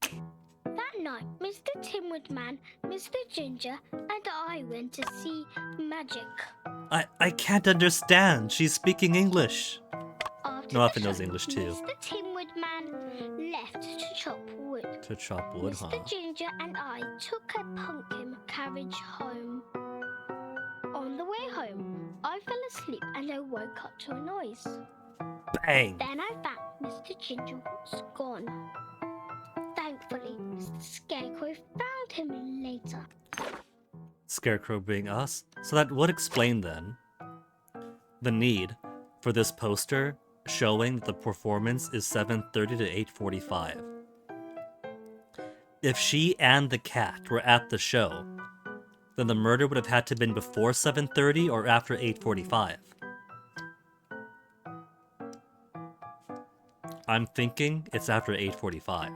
That night, Mr. Timwoodman, Mr. Ginger, and I went to see Magic. I can't understand. She's speaking English. After Nothing the knows show, English too. Mr. Timwoodman left to chop wood. To chop wood, huh? Mr. Ginger and I took a pumpkin carriage home. On the way home, I fell asleep and I woke up to a noise. Bang! Then I found Mr. Ginger was gone. Thankfully, Mr. Scarecrow found found him later. Scarecrow being us. So that would explain then the need for this poster showing that the performance is 7:30 to 8:45. If she and the cat were at the show, then the murder would have had to have been before 7:30 or after 8:45. I'm thinking it's after 8:45.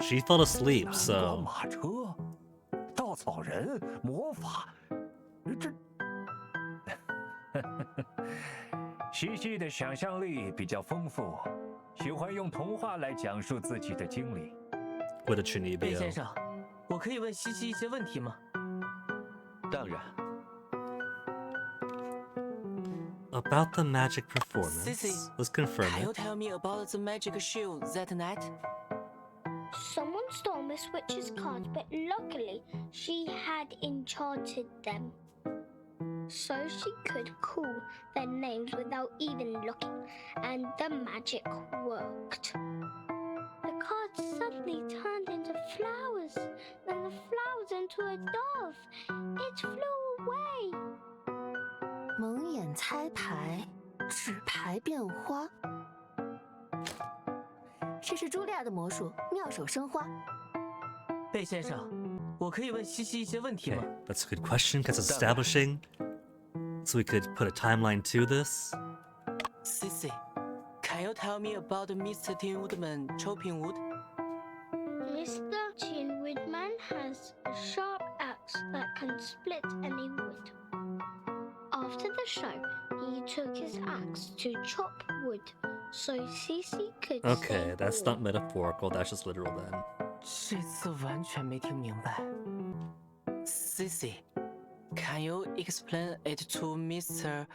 She fell asleep, 南 so 瓜马车、稻草人、魔法，这西西的想象力比较丰富，喜欢用童话来讲述自己的经历。 with a 贝先 Chinibio. 生，我可以问西西一些问题吗？当然， About the magic performance. Sissy, Let's confirm Can you it. tell me about the magic show that night? Someone stole Miss Witch's cards, but luckily she had enchanted them. So she could call their names without even looking, and the magic worked. The cards suddenly turned into flowers, then the flowers into a dove. It flew away. 蒙眼猜牌，纸牌变花。这是茱莉亚的魔术，妙手生花。贝先生，我可以问西西一些问题吗？ That's a good question, because establishing so we could put a timeline to this. Sissy, can you tell me about Mr. Tin Woodman chopping wood? Mr. Tin Woodman has a sharp axe that can split any wood. After the show, he took his axe to chop wood so Cece could Okay, save that's wood. not metaphorical, that's just literal then. 这次完全没听明白。Sissy, can you explain it to Mr.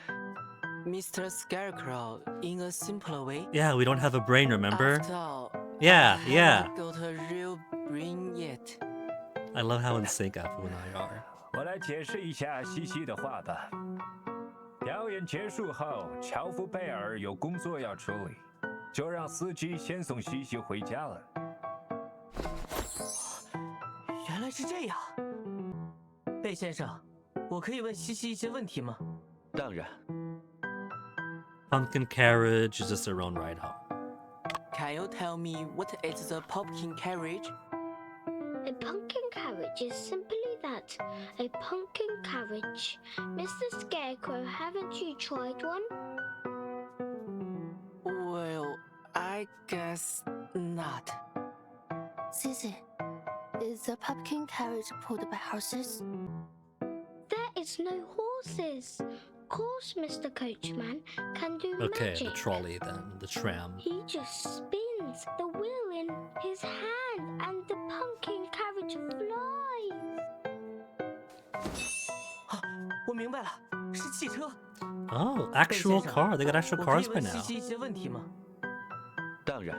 Scarecrow in a simpler way? Yeah, we don't have a brain, remember? After all, Yeah, I yeah. haven't got a real brain yet. I love how in sync Apple and I are. 我来解释一下西西的话吧。表演结束后，乔夫贝尔有工作要处理，就让司机先送西西回家了。原来是这样。贝先生，我可以问西西一些问题吗？当然。 Pumpkin carriage is just their own ride home. Can you tell me what is the pumpkin carriage? A pumpkin carriage is simply that, a pumpkin carriage. Mr. Scarecrow, haven't you tried one? Well, I guess not. Cece, is the pumpkin carriage pulled by horses? There is no horses. Of course, Mr. Coachman can do Okay, magic. the trolley then, the tram. He just spins the wheel in his hand and the pumpkin carriage flies. 我明白了，是汽车。 Oh, actual car. They got actual 我可以 cars by 问西 now. 西一些问题吗？当然，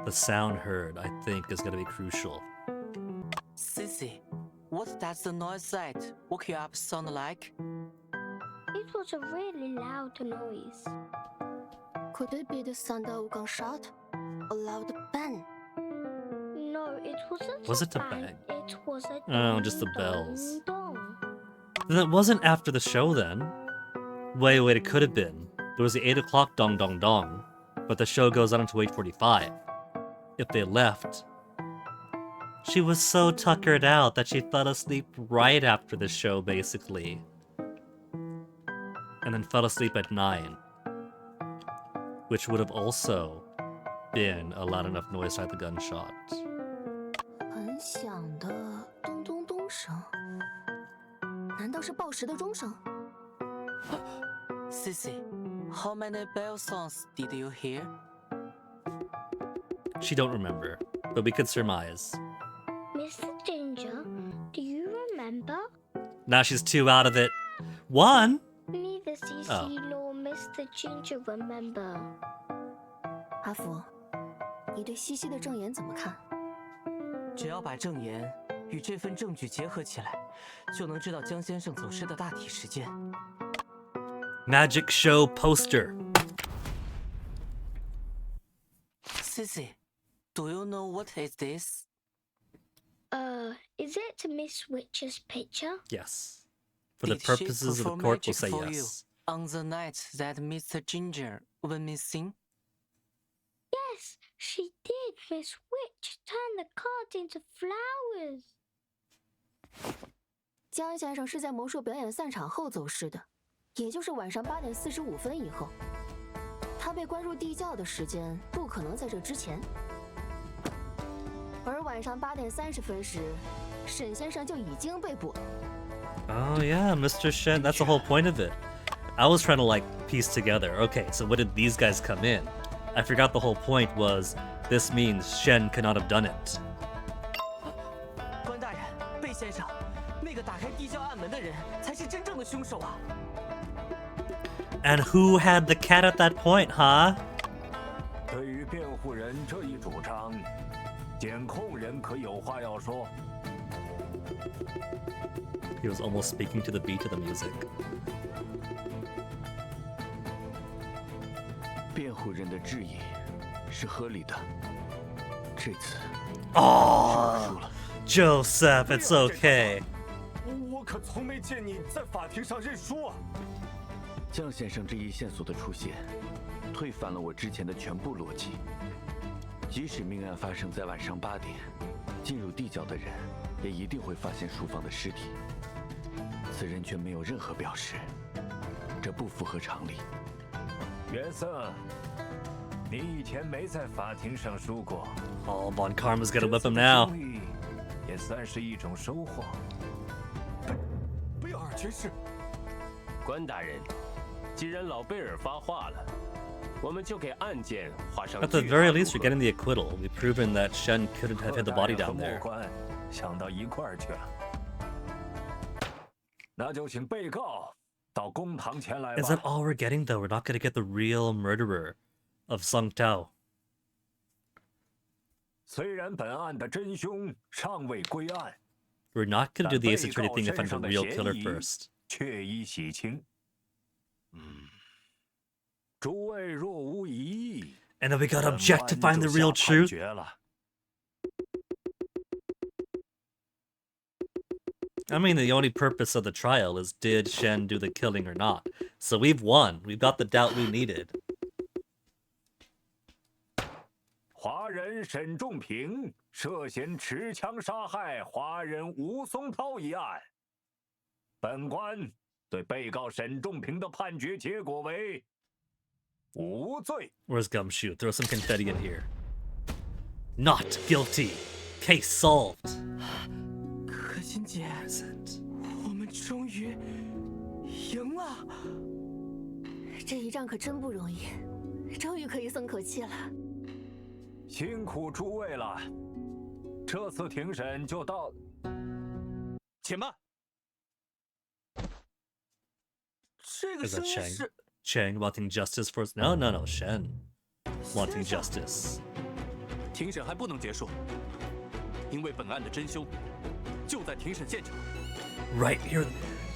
The sound heard, I think, is going to be crucial. Sissy, what does the noise that woke you up sound like? It was a really loud noise. Could it be the sound of a gunshot? A loud bang? No, it wasn't. Was it a bang? bang? It was a Oh, just the dong, bells. dong. Then it wasn't after the show then. Wait, it could have been. There was the 8 o'clock dong dong dong, but the show goes on until 8:45. If they left, she was so tuckered out that she fell asleep right after the show, basically. And then fell asleep at 9. Which would have also been a loud enough noise to have the gunshot. 很响的咚咚咚声，难道是报时的钟声？ Sissy, how many bell sounds did you hear? She don't remember, but we could surmise. Mr. Ginger, do you remember? Now she's 2 out of it. 1? Neither Cece Oh. nor Mr. Ginger remember. 阿福，你对西西的证言怎么看？只要把证言与这份证据结合起来，就能知道江先生走失的大体时间。 Magic show poster. Sissy, Do you know what is this? Is it Miss Witch's picture? Yes. For the Did she purposes of the perform court, we'll magic say for yes. You on the night that Mr. Ginger went missing? Yes, she did. Miss Witch turned the cards into flowers. 江先生是在魔术表演散场后走失的，也就是晚上8点45分以后。他被关入地窖的时间不可能在这之前。而晚上8点30分时，沈先生就已经被捕了。Oh yeah, Mr. Shen. That's the whole point of it. I was trying to like piece together. Okay, so what did these guys come in? I forgot the whole point was this means Shen could not have done it. 关大人，贝先生，那个打开地窖暗门的人才是真正的凶手啊！ And who had the cat at that point, huh? 对于辩护人这一主张，检控人可有话要说。 He was almost speaking to the beat of the music. 辩护人的质疑是合理的。这次 Oh, Joseph, it's okay. 我可从没见你在法庭上认输啊！江先生这一线索的出现，推翻了我之前的全部逻辑。即使命案发生在晚上8点，进入地窖的人也一定会发现淑芳的尸体，此人却没有任何表示，这不符合常理。约瑟，你以前没在法庭上输过。 Oh, Von Karma's gonna whip him now. 也算是一种收获。贝尔爵士，关大人，既然老贝尔发话了，我们就给案件画上。 At the very least, you're getting the acquittal. We've proven that Shen couldn't have hid the body down there. 想到一块儿去了。那就请被告到公堂前来吧。 Is that all we're getting, though? We're not gonna get the real murderer of Sung Tao. 虽然本案的真凶尚未归案， We're not gonna do the Ace Attorney thing to find the real killer 嫌疑 first. 确已洗清。诸位若无疑义， And then we gotta object to find the real truth. 决了。 I mean, the only purpose of the trial is did Shen do the killing or not? So we've won. We've got the doubt we needed. 华人沈仲平涉嫌持枪杀害华人吴松涛一案，本官对被告沈仲平的判决结果为无罪。 Where's Gumshoe? Throw some confetti in here. Not guilty. Case solved. 可心姐，我们终于赢了。这一仗可真不容易，终于可以松口气了。 辛苦诸位了，这次庭审就到。且慢，这个 Is 声 that 音 Chang? 是 Chang wanting justice for us? No, no, no. Shen wanting justice. 庭审还不能结束，因为本案的真凶就在庭审现场。 Right here.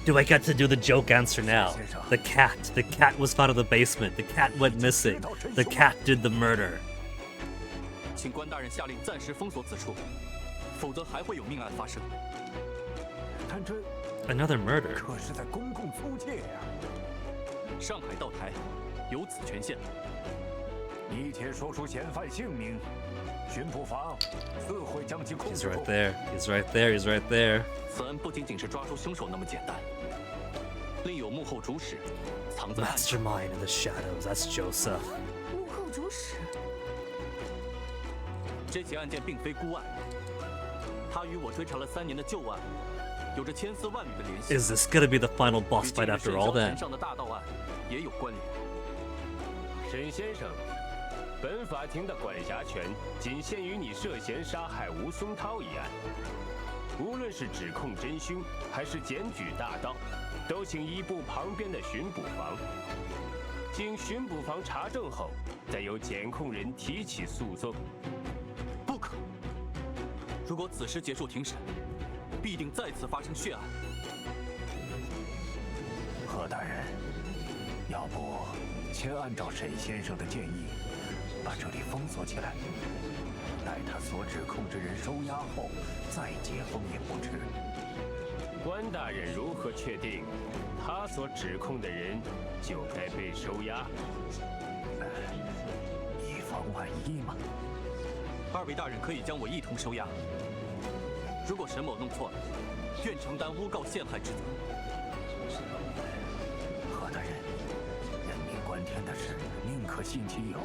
Do I get to do the joke answer now? The cat. The cat was found in the basement. The cat went missing. The cat did the murder. 请关大人下令暂时封锁此处，否则还会有命案发生。但这 Another murder. 可是在公共租界呀！上海道台有此权限。你且说出嫌犯姓名，巡捕房自会将其控 He's 制住。 right there. He's right there. He's right there. 此案不仅仅是抓住凶手那么简单，另有幕后主使藏在暗处。 Mastermind in the shadows. That's Joseph. 幕后主使。 这起案件并非孤案，他与我追查了3年的旧案有着千丝万缕的联系。 Is this gonna be the final boss fight after all 与 then? 上的大盗案也有关联。沈先生，本法庭的管辖权仅限于你涉嫌杀害吴松涛一案。无论是指控真凶还是检举大盗，都请移步旁边的巡捕房。经巡捕房查证后，再由检控人提起诉讼。 不可！如果此时结束庭审，必定再次发生血案。何大人，要不先按照沈先生的建议，把这里封锁起来。待他所指控之人收押后再解封也不迟。关大人如何确定他所指控的人就该被收押？以防万一嘛。二位大人可以将我一同收押。如果沈某弄错了，愿承担诬告陷害之责。何大人，人命关天的事，宁可信其有，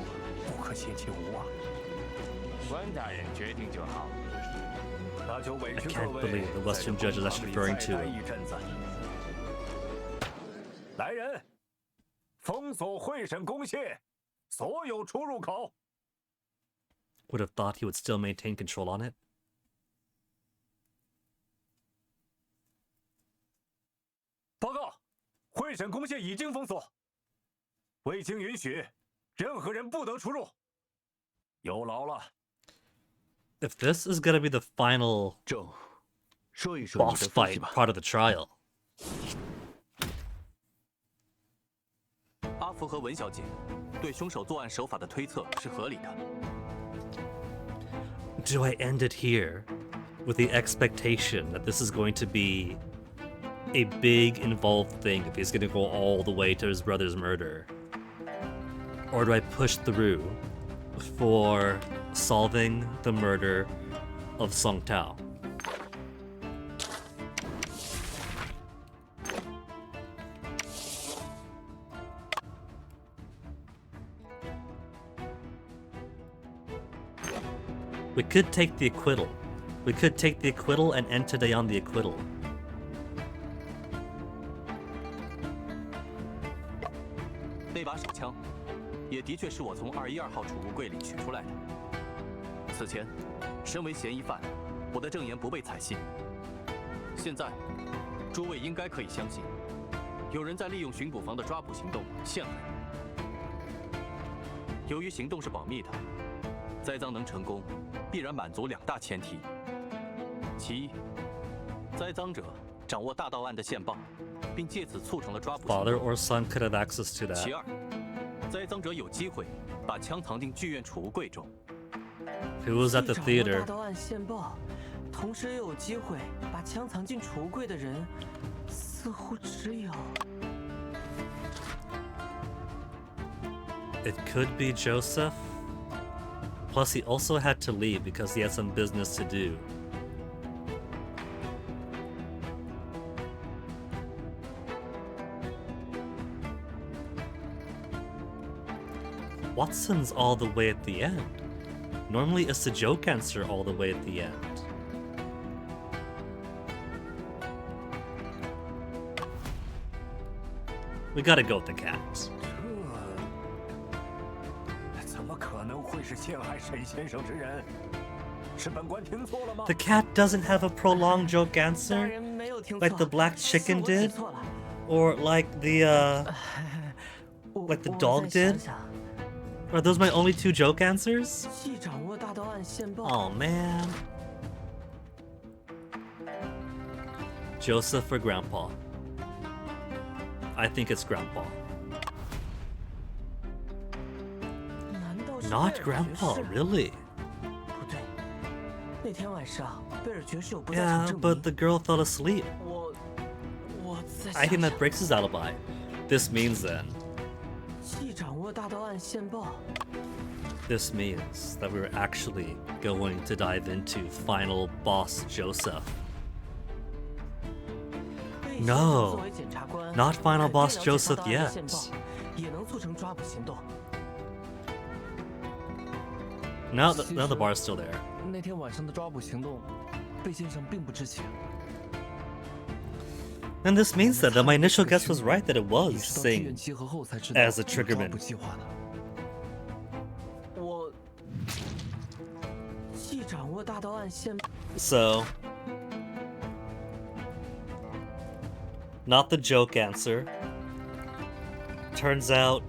不可信其无啊。关大人决定就好。那就委屈 I 各 can't 位 believe the Western judge is actually referring 再 to 待 him. 一阵子。来人，封锁会审公廨所有出入口。 Would have thought he would still maintain control on it. 报告，会审公廨已经封锁，未经允许，任何人不得出入。有劳了。 If this is gonna be the final boss fight part of the trial. 阿福和文小姐对凶手作案手法的推测是合理的。 Do I end it here with the expectation that this is going to be a big involved thing if he's gonna go all the way to his brother's murder? Or do I push through for solving the murder of Song Tao? We could take the acquittal. We could take the acquittal and end today on the acquittal. 那把手枪，也的确是我从212号储物柜里取出来的。此前，身为嫌疑犯，我的证言不被采信。现在，诸位应该可以相信，有人在利用巡捕房的抓捕行动陷害我。由于行动是保密的，栽赃能成功，必然满足2大前提：其一，栽赃者掌握大盗案的线报，并借此促成了抓捕行动。 Father or son could have access to that. 其二，栽赃者有机会把枪藏进剧院储物柜中。 Who was at the 掌握 theater? 大盗案线报，同时也有机会把枪藏进储物柜的人，似乎只有。 It could be Joseph. Plus, he also had to leave because he had some business to do. Watson's all the way at the end. Normally, it's the joke answer all the way at the end. We gotta go with the cat. 怎么可能会是陷害沈先生之人？是本官听错了吗？ The cat doesn't have a prolonged joke answer, like the black chicken did, or like the dog did. Are those my only 2 joke answers? 既掌握大盗案线报。 Oh man. Joseph or Grandpa? I think it's Grandpa. 难道是 Not 贝尔爵 Grandpa, 士 really? 不对，那天晚上贝尔爵士有不在 Yeah, 场证 but 明。 the girl fell asleep. 我在 I 想 think that breaks his alibi. This means then, 既掌握大盗案线报。 this means that we were actually going to dive into final boss Joseph. 被 No, 作为检察官 not final 肯定 boss 了解 Joseph 大盗案 yet. 线报，也能促成抓捕行动。 Now the bar's still there. 那天晚上的抓捕行动，贝先生并不知情。 And this means that my initial guess was right, that it was 是到剧院 Sing 集合后才知道 as a 有抓 triggerman. 捕计划的。我既掌握大盗案线， So, not the joke answer. Turns out,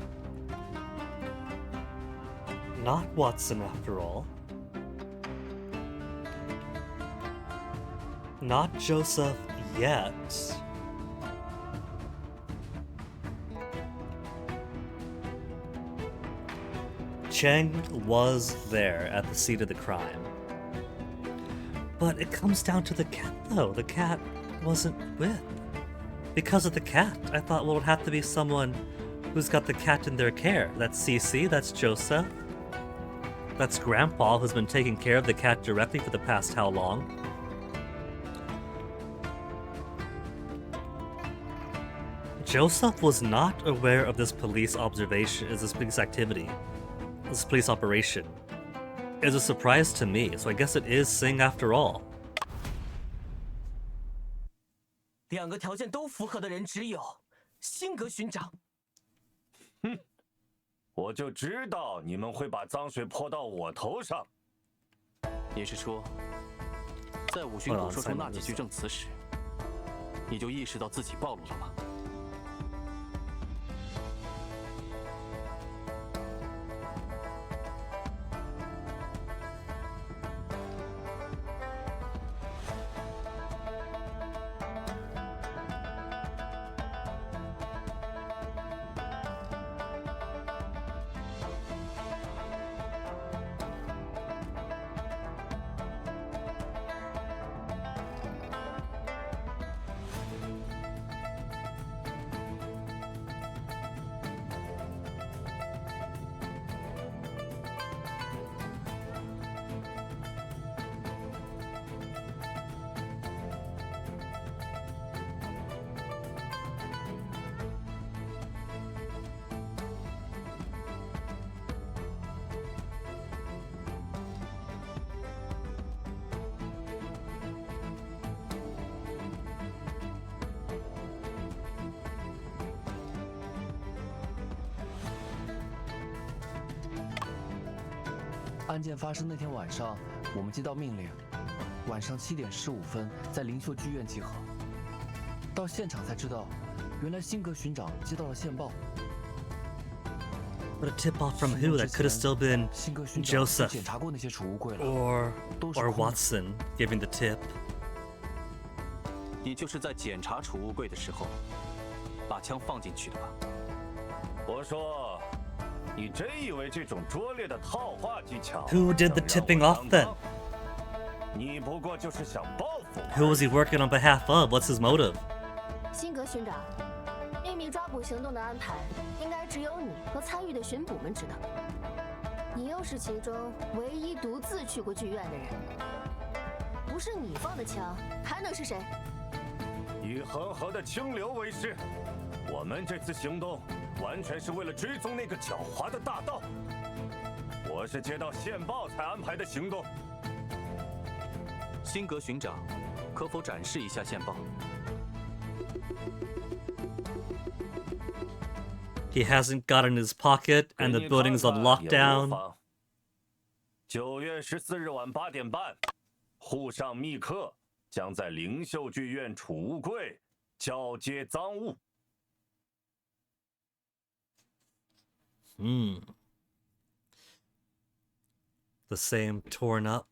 not Watson after all. Not Joseph yet. Cheng was there at the scene of the crime. But it comes down to the cat, though. The cat wasn't with. Because of the cat, I thought, well, it would have to be someone who's got the cat in their care. That's Cece, that's Joseph. That's Grandpa, who's been taking care of the cat directly for the past how long? Joseph was not aware of this police observation, this police activity, this police operation. It was a surprise to me, so I guess it is Singh after all. 2个条件都符合的人只有辛格巡长。哼，我就知道你们会把脏水泼到我头上。你是说，在五巡口说出那几句证词时，你就意识到自己暴露了吗？ 案件发生那天晚上，我们接到命令，晚上7点15分在灵秀剧院集合。到现场才知道，原来辛格巡长接到了线报。 But a tip-off from who? That could have still been Joseph or Watson giving the tip. 你就是在检查储物柜的时候，把枪放进去的吧？我说，你真以为这种拙劣的套话技巧 Who did the tipping off then? 你不过就是想报复。 Who was he working on behalf of? What's his motive? 辛格巡长，秘密抓捕行动的安排，应该只有你和参与的巡捕们知道。你又是其中唯一独自去过剧院的人，不是你放的枪，还能是谁？以恒河的清流为师，我们这次行动完全是为了追踪那个狡猾的大盗。我是接到线报才安排的行动。辛格巡长，可否展示一下线报？ He hasn't got it in his pocket, and the building's on lockdown. 9月14日晚8点半，沪上密客将在灵秀剧院储物柜交接赃物。The same torn up,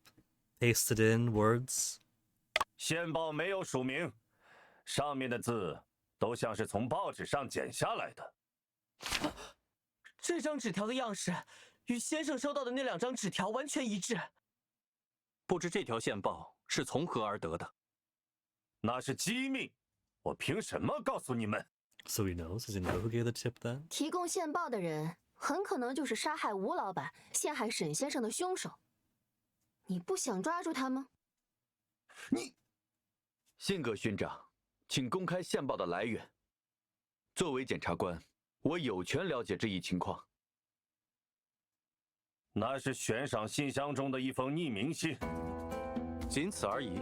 pasted in words. 线报没有署名，上面的字都像是从报纸上剪下来的。 这张纸条的样式与先生收到的那2张纸条完全一致。不知这条线报是从何而得的？那是机密，我凭什么告诉你们 ？So he knows. Does he know who gave the tip then? 提供线报的人很可能就是杀害吴老板、陷害沈先生的凶手。你不想抓住他吗？你，辛格巡长，请公开线报的来源。作为检察官。 我有权了解这一情况。那是悬赏信箱中的一封匿名信，仅此而已。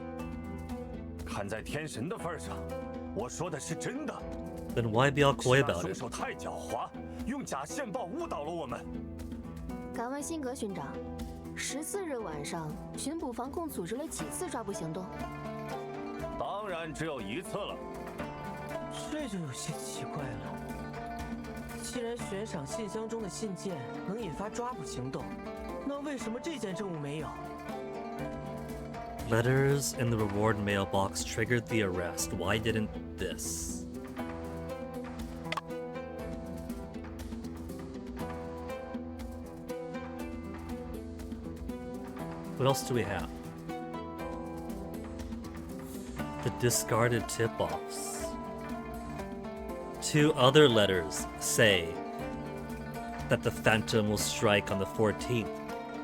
看在天神的份上，我说的是真的。Then why be all coy about it? 凶手太狡猾，用假线报误导了我们。敢问辛格巡长，14日晚上巡捕防控组织了几次抓捕行动？当然只有1次了。这就有些奇怪了。 既然悬赏信箱中的信件能引发抓捕行动，那为什么这件证物没有 ？Letters in the reward mailbox triggered the arrest. Why didn't this? What else do we have? The discarded tip-offs. 2 other letters say that the Phantom will strike on the 14th.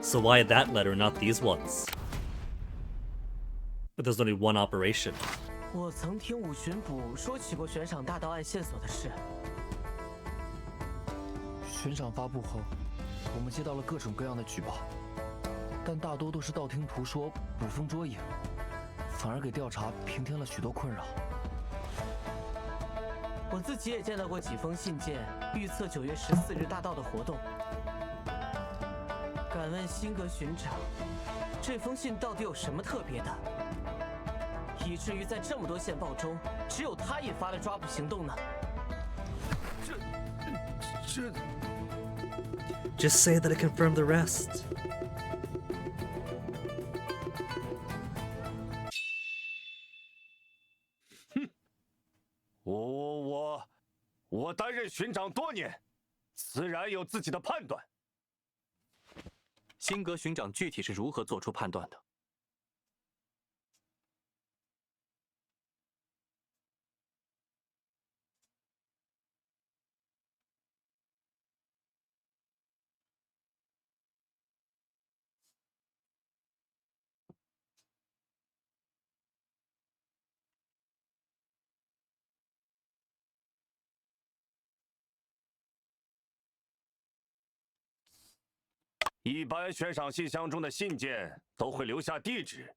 So why that letter, not these ones? But there's only one operation. 我曾听武巡捕说起过悬赏大盗案线索的事。悬赏发布后，我们接到了各种各样的举报，但大多都是道听途说、捕风捉影，反而给调查平添了许多困扰。我自己也见到过几封信件，预测9月14日大盗的活动。敢问辛格巡长，这封信到底有什么特别的，以至于在这么多线报中，只有他引发了抓捕行动呢？这 Just say that it confirmed the rest. Hm. 我担任巡长多年，自然有自己的判断。辛格巡长具体是如何做出判断的？一般悬赏信箱中的信件都会留下地址，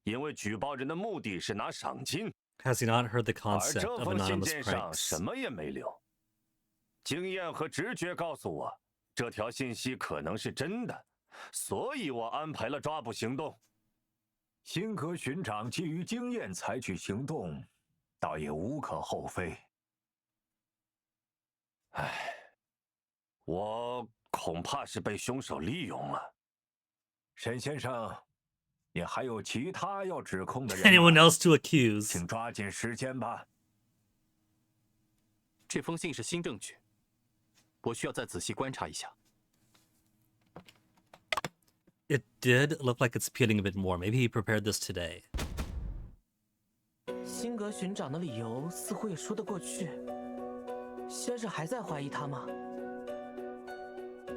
因为举报人的目的是拿赏金。 Has he not heard the 而 concept 这 of 封信 anonymous 件上 pranks? 什么也没留。经验和直觉告诉我，这条信息可能是真的，所以我安排了抓捕行动。辛格巡长基于经验采取行动，倒也无可厚非。唉，我恐怕是被凶手利用了。沈先生，你还有其他要指控的人吗 Anyone else to accuse? 请抓紧时间吧。这封信是新证据，我需要再仔细观察一下。 It did look like it's peeling a bit more. Maybe he prepared this today. 辛格巡长的理由似乎也说得过去。先生还在怀疑他吗？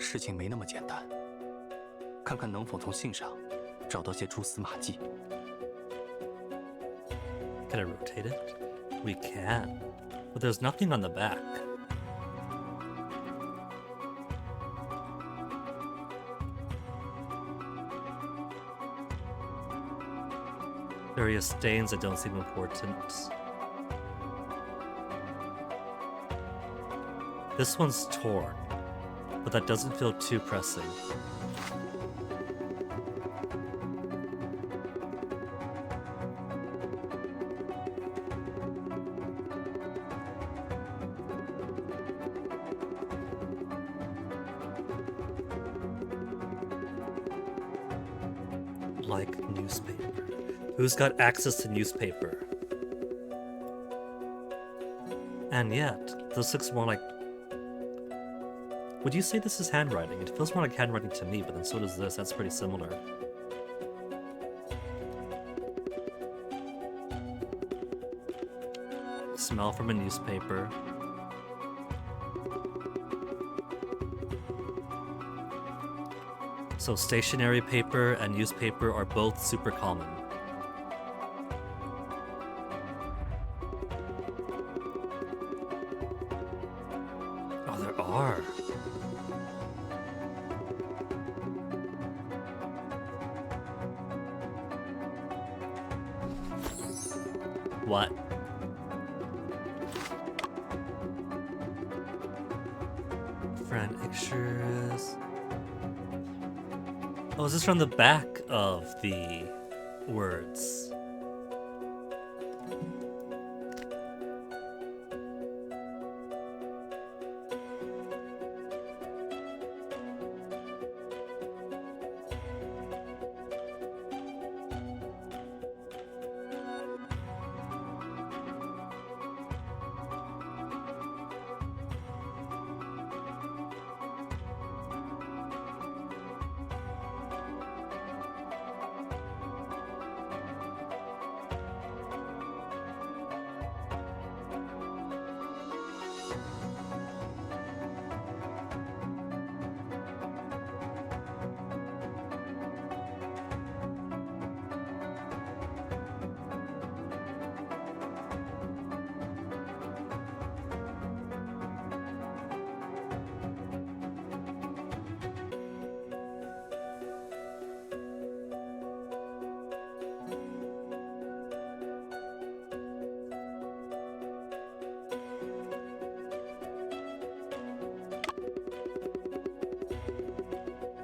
事情没那么简单，看看能否从信上找到些蛛丝马迹。 Can I rotate it? We can. But there's nothing on the back. Various stains that don't seem important. This one's torn, but that doesn't feel too pressing. Like newspaper. Who's got access to newspaper? And yet, this looks more like... Would you say this is handwriting? It feels more like handwriting to me, but then so does this. That's pretty similar. Smell from a newspaper. So stationery paper and newspaper are both super common. Oh, there are. What? Friend extras. Oh, is this from the back of the words?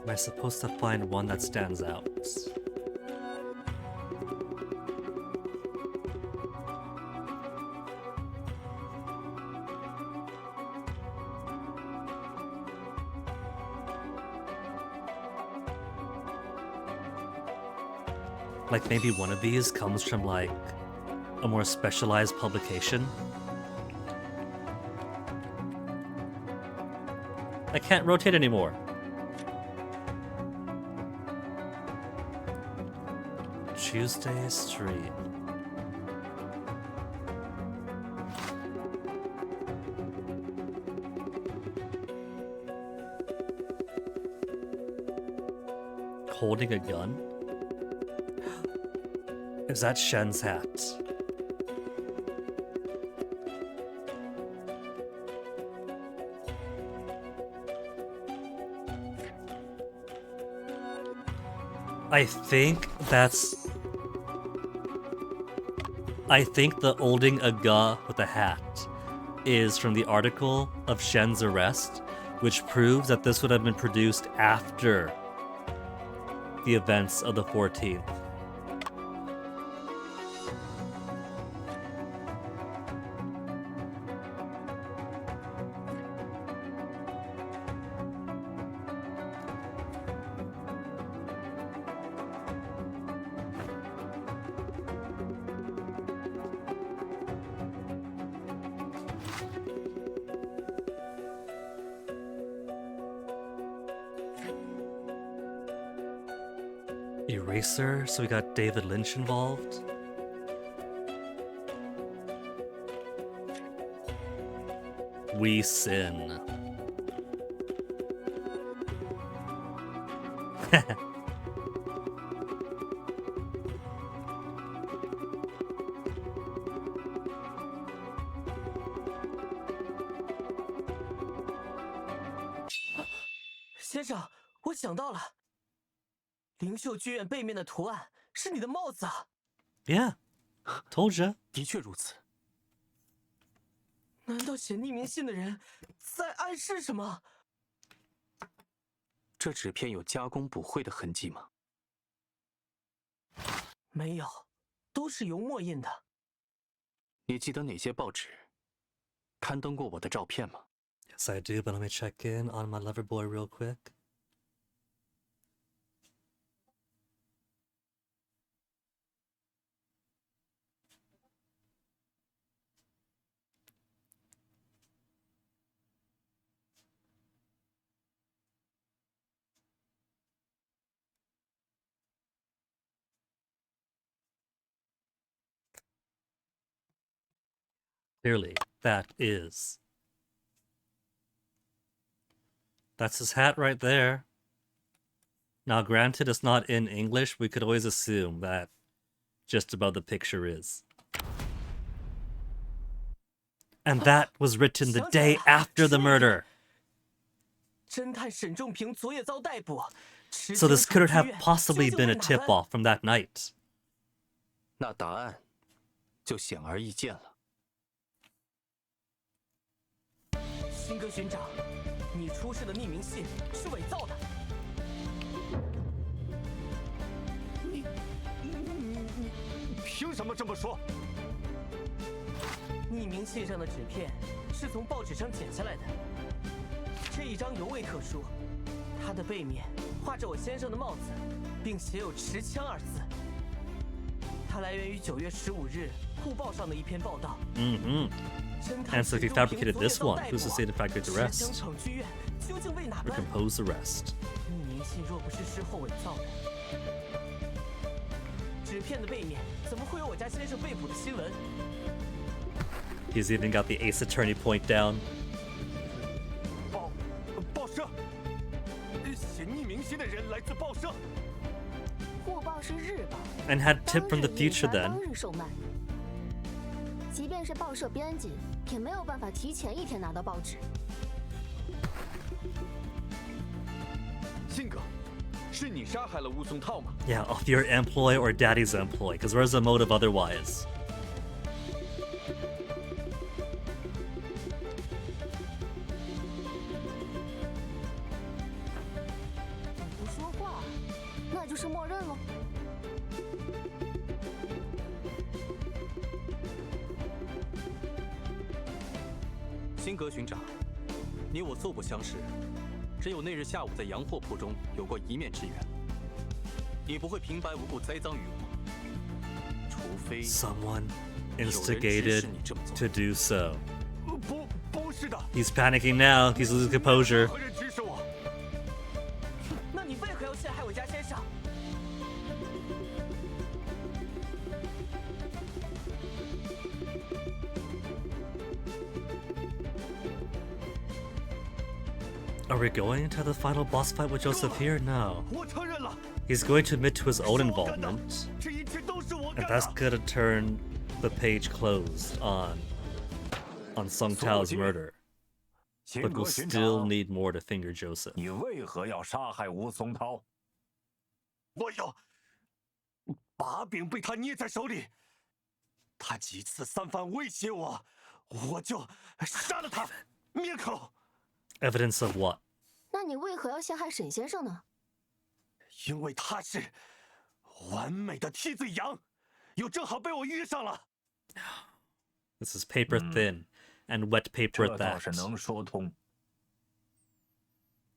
Am I supposed to find one that stands out? Like maybe one of these comes from like a more specialized publication? I can't rotate anymore. Tuesday stream. Holding a gun? Is that Shen's hat? I think the holding a gun with a hat is from the article of Shen's arrest, which proves that this would have been produced after the events of the 14th. Eraser, so we got David Lynch involved. We sin.先生，我想到了。 灵秀剧院背面的图案是你的帽子啊 ！Yeah, told you. 的确如此。难道写匿名信的人在暗示什么？这纸片有加工补绘的痕迹吗？没有，都是油墨印的。你记得哪些报纸刊登过我的照片吗 ？Yes, I do, but let me check in on my lover boy real quick. Clearly, that's his hat right there. Now, granted, it's not in English. We could always assume that just above the picture is. And that was written the day after the murder. So this could have possibly been a tip-off from that night. 那答案就显而易见了。 辛格巡长，你出示的匿名信是伪造的。你凭什么这么说？匿名信上的纸片是从报纸上剪下来的。这一张尤为特殊，它的背面画着我先生的帽子，并写有“持枪”二字。它来源于9月15日《护报》上的一篇报道。And so if he fabricated this one, who's to say to fabricate the rest? Or compose the rest? He's even got the Ace Attorney point down. 报社，写匿名信的人来自报社。护报是日报 And had tip from the future then. 当日售卖。即便是报社编辑，也没有办法提前一天拿到报纸。信哥，是你杀害了乌松套吗 Yeah, of your employee or daddy's employee, because where's the motive otherwise? 我是默认了。辛格巡长，你我素不相识，只有那日下午在洋货铺中有过一面之缘。你不会平白无故栽赃于我，除非 Someone instigated to do so. 不是的。 He's panicking now. He's losing composure. 何人指使我？那你为何要陷害我家先生？ Are we going to the final boss fight with Joseph here? No. 我承认了， He's going to admit to his own involvement, 这一切都是我 and 干 that's 的。 gonna turn the page closed on Song Tao's murder. But we'll still need more to finger Joseph. 你为何要杀害吴松涛？我有把柄被他捏在手里，他几次三番威胁我，我就杀了他，灭口。 Evidence of what? 那你为何要陷害沈先生呢？因为他是完美的替罪羊，又正好被我遇上了。 This is paper thin and wet paper 这 at 倒是 that. 能说通。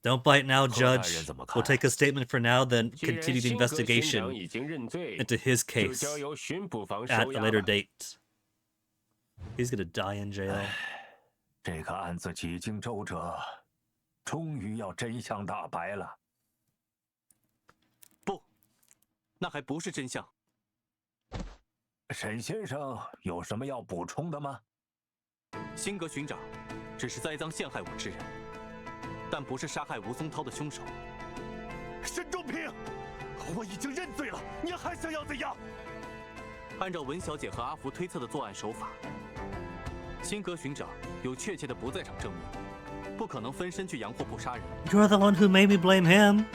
Don't bite now, 柯大 Judge. 人怎么看？ We'll take a statement for now, then 既然 continue the 辛格巡长 investigation 已经认罪， into his 就 case 交由巡捕房 at 收 a 押 later 吧。 date. He's gonna die in jail. 这个案子几经周折，终于要真相大白了。不，那还不是真相。沈先生有什么要补充的吗？辛格巡长只是栽赃陷害我之人，但不是杀害吴松涛的凶手。沈仲平，我已经认罪了，你还想要怎样？按照文小姐和阿福推测的作案手法，辛格巡长有确切的不在场证明，不可能分身去洋货铺杀人。 You're the one who made me blame him.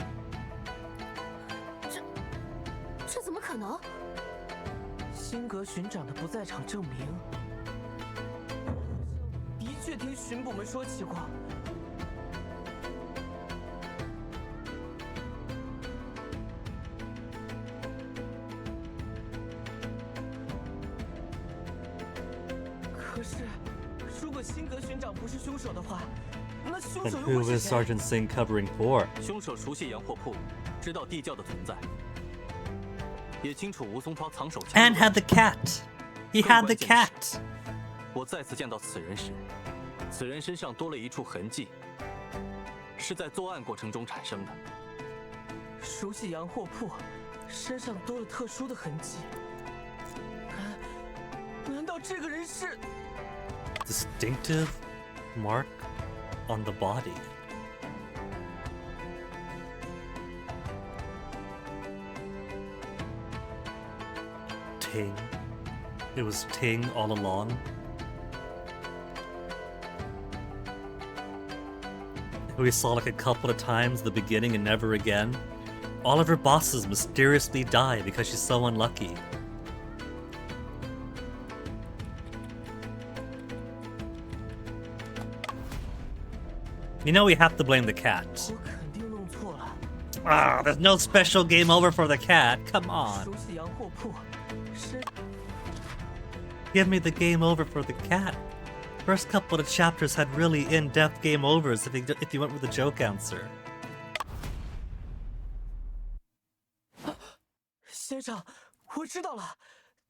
这怎么可能？辛格巡长的不在场证明，的确听巡捕们说起过。可是，如果辛格巡长不是凶手的话，那凶 Then 手又 who 会是 is 谁？ Sergeant Singh covering for? 凶手熟悉洋货铺，知道地窖的存在，也清楚吴松涛藏手枪。 And had the cat. He had the cat. 我再次见到此人时，此人身上多了一处痕迹，是在作案过程中产生的。熟悉洋货铺，身上多了特殊的痕迹。难道这个人是？ Distinctive mark on the body. Ting. It was Ting all along. We saw like a couple of times at the beginning and never again. All of her bosses mysteriously die because she's so unlucky. You know we have to blame the cat. 我肯定弄错了。 Ah, there's no special game over for the cat. Come on. 熟悉洋货铺，身 Give me the game over for the cat. First couple of chapters had really in-depth game overs if you went with the joke answer. 先生，我知道了，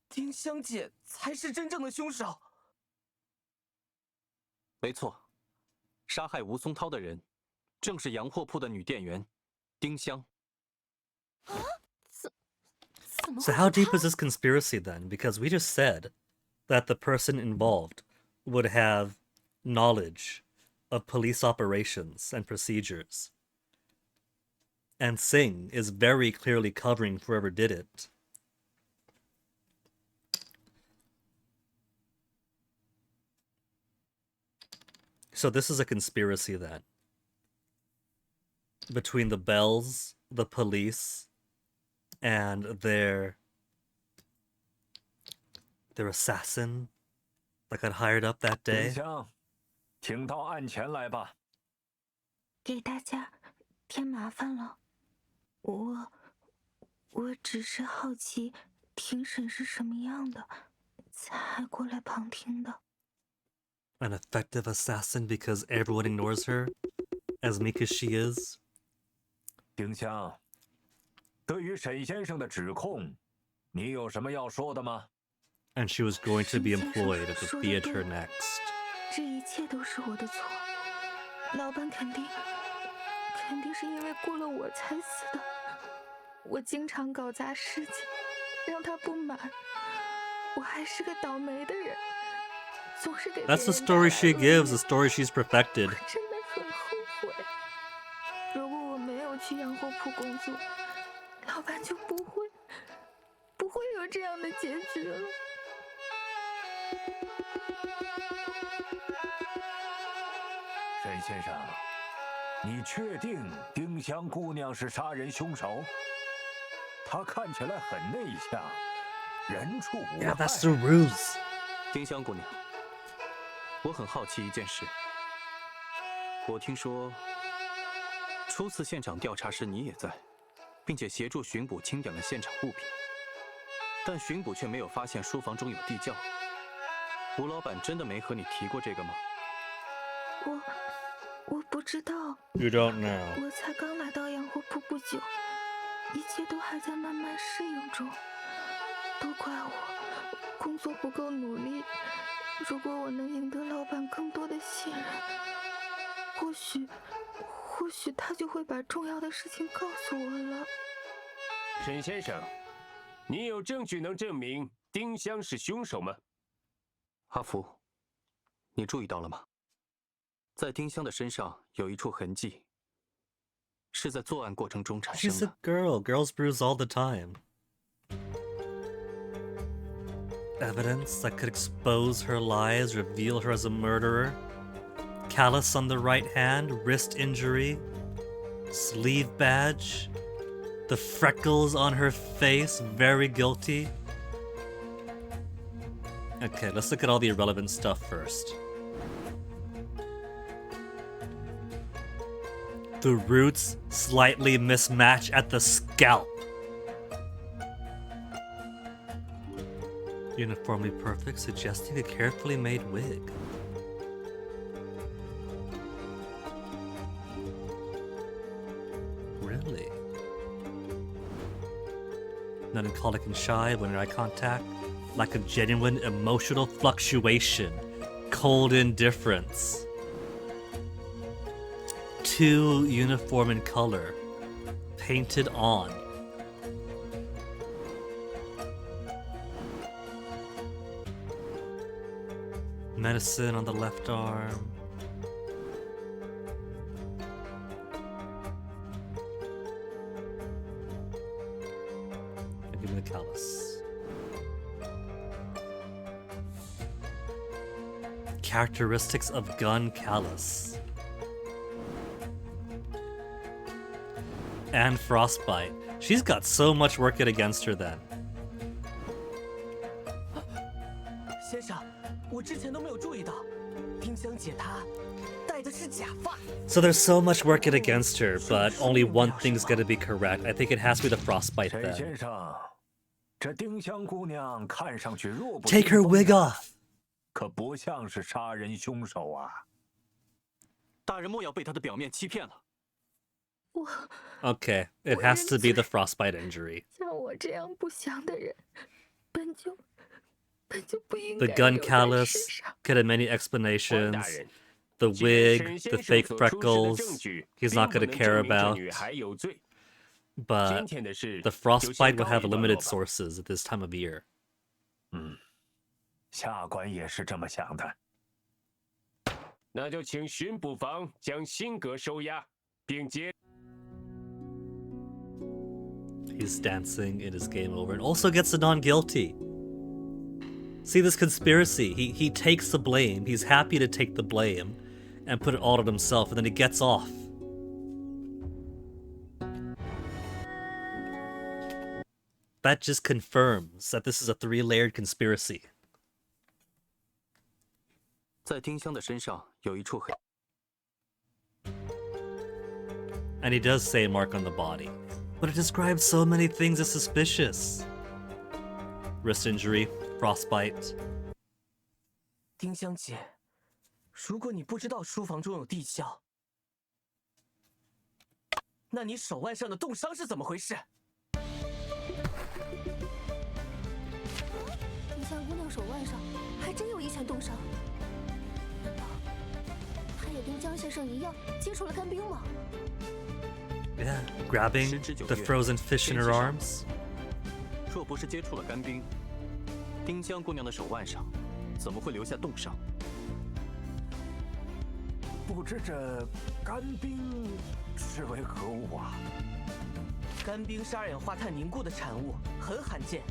丁香姐才是真正的凶手。没错，杀害吴松涛的人，正是洋货铺的女店员丁香。 So how deep is this conspiracy then? Because we just said that the person involved would have knowledge of police operations and procedures. And Singh is very clearly covering whoever did it. So this is a conspiracy then. Between the Bells, the police, and their assassin that got hired up that 丁 day. 香，请到案前来吧。给大家添麻烦了，我只是好奇庭审是什么样的，才过来旁听的。An effective assassin because everyone ignores her, as meek as she is. 丁香，对于沈先生的指控，你有什么要说的吗？ And she was going to be employed at the theater next. 这一切都是我的错，老板肯定是因为雇了我才死的。我经常搞砸事情，让他不满。我还是个倒霉的人，总是给别人 That's the story she gives, the story she's perfected. 我真的很后悔。如果我没有去洋货铺工作，老板就不会有这样的结局了。沈先生，你确定丁香姑娘是杀人凶手？她看起来很内向，人畜无害。 Yeah, that's the ruse. 丁香姑娘，我很好奇一件事。我听说，初次现场调查时你也在，并且协助巡捕清点了现场物品，但巡捕却没有发现书房中有地窖。吴老板真的没和你提过这个吗？我不知道。 You don't know. 我才刚来到洋货铺不久，一切都还在慢慢适应中。都怪我，工作不够努力。如果我能赢得老板更多的信任，或许他就会把重要的事情告诉我了。沈先生，你有证据能证明丁香是凶手吗？阿福，你注意到了吗？在丁香的身上有一处痕迹，是在作案过程中产生 She's 的。 a girl. Girls bruise all the time. Evidence that could expose her lies, reveal her as a murderer. Callus on the right hand, wrist injury, sleeve badge, the freckles on her face, very guilty. Okay, let's look at all the irrelevant stuff first. The roots slightly mismatch at the scalp. Uniformly perfect, suggesting a carefully made wig. Really? Melancholic and shy when in eye contact, like a genuine emotional fluctuation, cold indifference. Too uniform in color, painted on. Medicine on the left arm. And give me the callus. Characteristics of gun callus. And frostbite. She's got so much working against her then. 先生，我之前都没有注意到，丁香姐她戴的是假发。 So there's so much working against her, but only one thing's gonna be correct. I think it has to be the frostbite 沈 then. 先生，这丁香姑娘看上去弱不 Take her 禁风 wig 啊 off. 可不像是杀人凶手啊！大人莫要被他的表面欺骗了。 Okay, it has to be the frostbite injury. 像我这样不祥的人，本就不应 The 该 gun 留在世 callus 上。 could have many explanations. The wig, the fake freckles, he's not gonna care about. But the frostbite would have limited sources at this time of year. 下官也是这么想的。那就请巡捕房将辛格收押，并接。 He's dancing in his game over and also gets a non-guilty. See this conspiracy, he takes the blame, he's happy to take the blame and put it all on himself, and then he gets off. That just confirms that this is a 3-layered conspiracy. 在丁香的身上有一处痕。 And he does say mark on the body. But it describes so many things as suspicious. Wrist injury, frostbite. 丁香姐，如果你不知道书房中有地窖，那你手腕上的冻伤是怎么回事？丁香姑娘手腕上还真有一拳冻伤，难道她也跟江先生一样接触了干冰吗？ Yeah, grabbing the frozen fish in her arms. 若不是接触了干冰，丁香姑娘的手腕上怎么会留下冻伤？不知这干冰是为何物啊？干冰是二氧化碳凝固的产物，很罕见，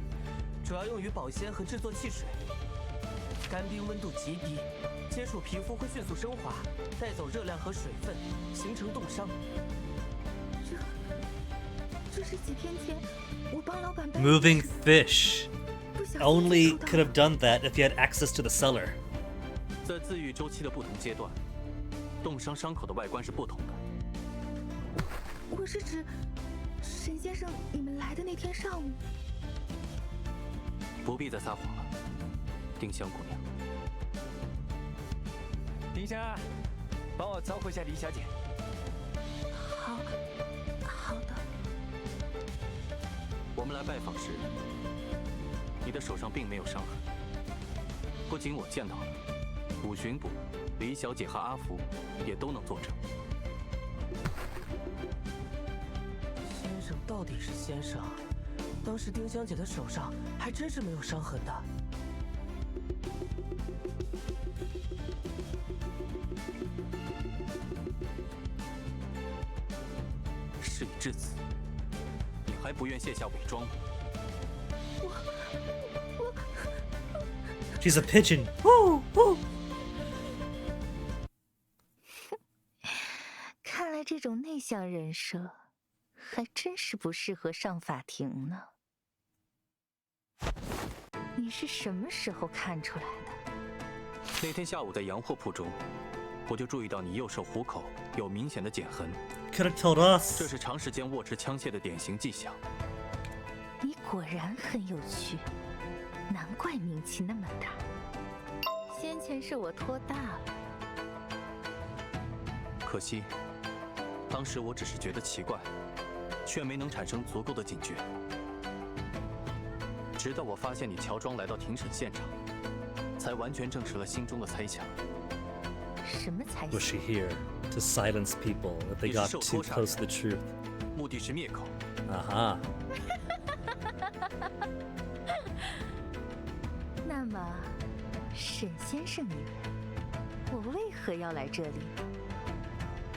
主要用于保鲜和制作汽水。干冰温度极低，接触皮肤会迅速升华，带走热量和水分，形成冻伤。这是几天前我帮老板搬 Moving fish. Only could have done that if you had access to the cellar. 在自愈周期的不同阶段，冻伤伤口的外观是不同的。我是指沈先生，你们来的那天上午。不必再撒谎了，丁香姑娘。丁香，帮我招呼一下李小姐。好，好的。我们来拜访时，你的手上并没有伤痕。不仅我见到了，五巡捕、李小姐和阿福也都能作证。先生到底是先生，当时丁香姐的手上还真是没有伤痕的。事已至此，你还不愿卸下伪装吗？ She's a pigeon. Woo, woo. 看来这种内向人设，还真是不适合上法庭呢。你是什么时候看出来的？那天下午在洋货铺中，我就注意到你右手虎口有明显的剪痕。Could have told us. 这是长时间握持枪械的典型迹象。你果然很有趣。 难怪名气那么大，先前是我托大了。可惜，当时我只是觉得奇怪，却没能产生足够的警觉。直到我发现你乔装来到庭审现场，才完全证实了心中的猜想。什么猜想 Was she here to silence people if they got too close to the truth? 目的是灭口。啊哈。那么，沈先生你，我为何要来这里？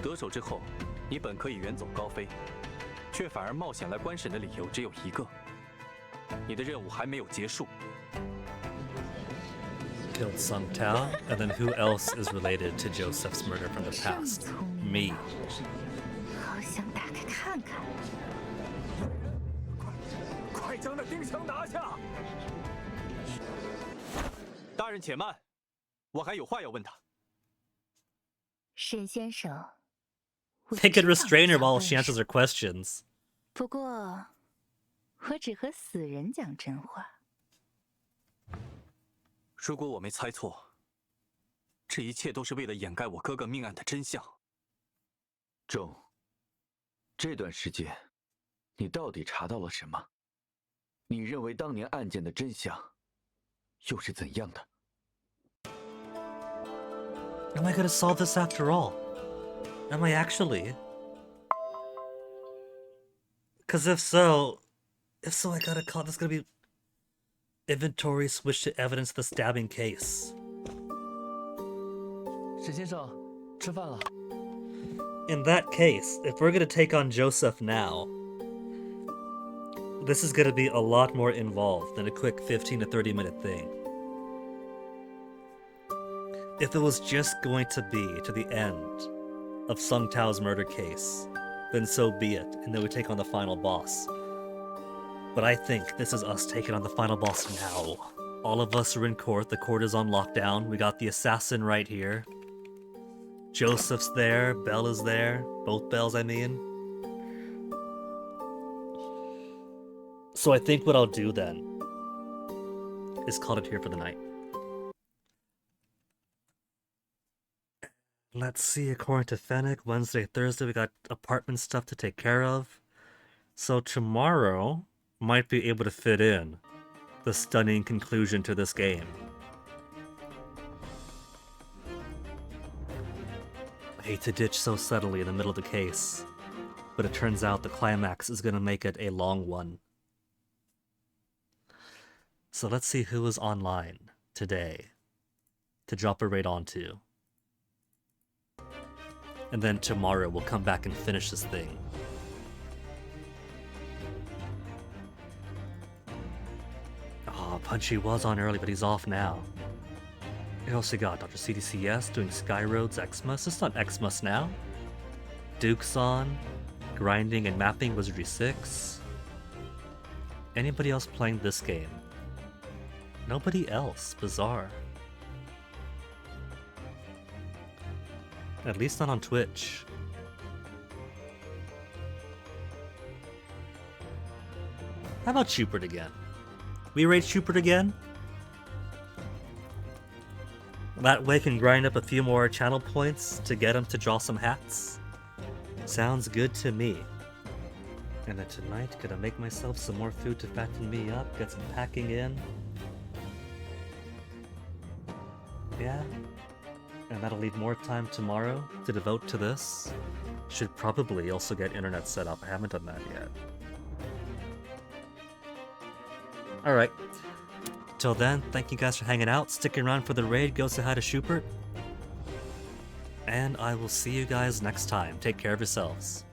得手之后，你本可以远走高飞，却反而冒险来观审的理由只有一个：你的任务还没有结束。 Killed Sung Tao, and then who else is related to Joseph's murder from the past? Me. 好想打开看看。快将那丁香拿下！大人且慢，我还有话要问他。沈先生， They could restrain her while she answers her questions. 不过，我只和死人讲真话。 如果我没猜错，这一切都是为了掩盖我哥哥命案的真相。仲，这段时间，你到底查到了什么？你认为当年案件的真相又是怎样的 Am I gonna solve this after all? Am I actually? Because if so, I gotta call this gonna be inventory switch to evidence the stabbing case. 沈先生，吃饭了。 In that case, if we're gonna take on Joseph now, this is gonna be a lot more involved than a quick 15 to 30-minute thing. If it was just going to be to the end of Sung Tao's murder case, then so be it, and then we take on the final boss. But I think this is us taking on the final boss now. All of us are in court, the court is on lockdown, we got the assassin right here. Joseph's there, Belle is there, both Bells I mean. So I think what I'll do then is call it here for the night. Let's see, according to Fennec, Wednesday, Thursday, we got apartment stuff to take care of. So tomorrow might be able to fit in the stunning conclusion to this game. I hate to ditch so subtly in the middle of the case, but it turns out the climax is going to make it a long one. So let's see who is online today to drop a raid onto. And then tomorrow we'll come back and finish this thing. Oh, Punchy was on early, but he's off now. We also got Dr. CDCS doing Skyroads Xmas. It's not Xmas now. Duke's on. Grinding and Mapping Wizardry 6. Anybody else playing this game? Nobody else. Bizarre. At least not on Twitch. How about Schubert again? We raid Schubert again? That way can grind up a few more channel points to get him to draw some hats. Sounds good to me. And then tonight, gonna make myself some more food to fatten me up, get some packing in. Yeah. And that'll leave more time tomorrow to devote to this. Should probably also get internet set up. I haven't done that yet. Alright. Till then, thank you guys for hanging out. Sticking around for the raid. Go say hi to Schubert. And I will see you guys next time. Take care of yourselves.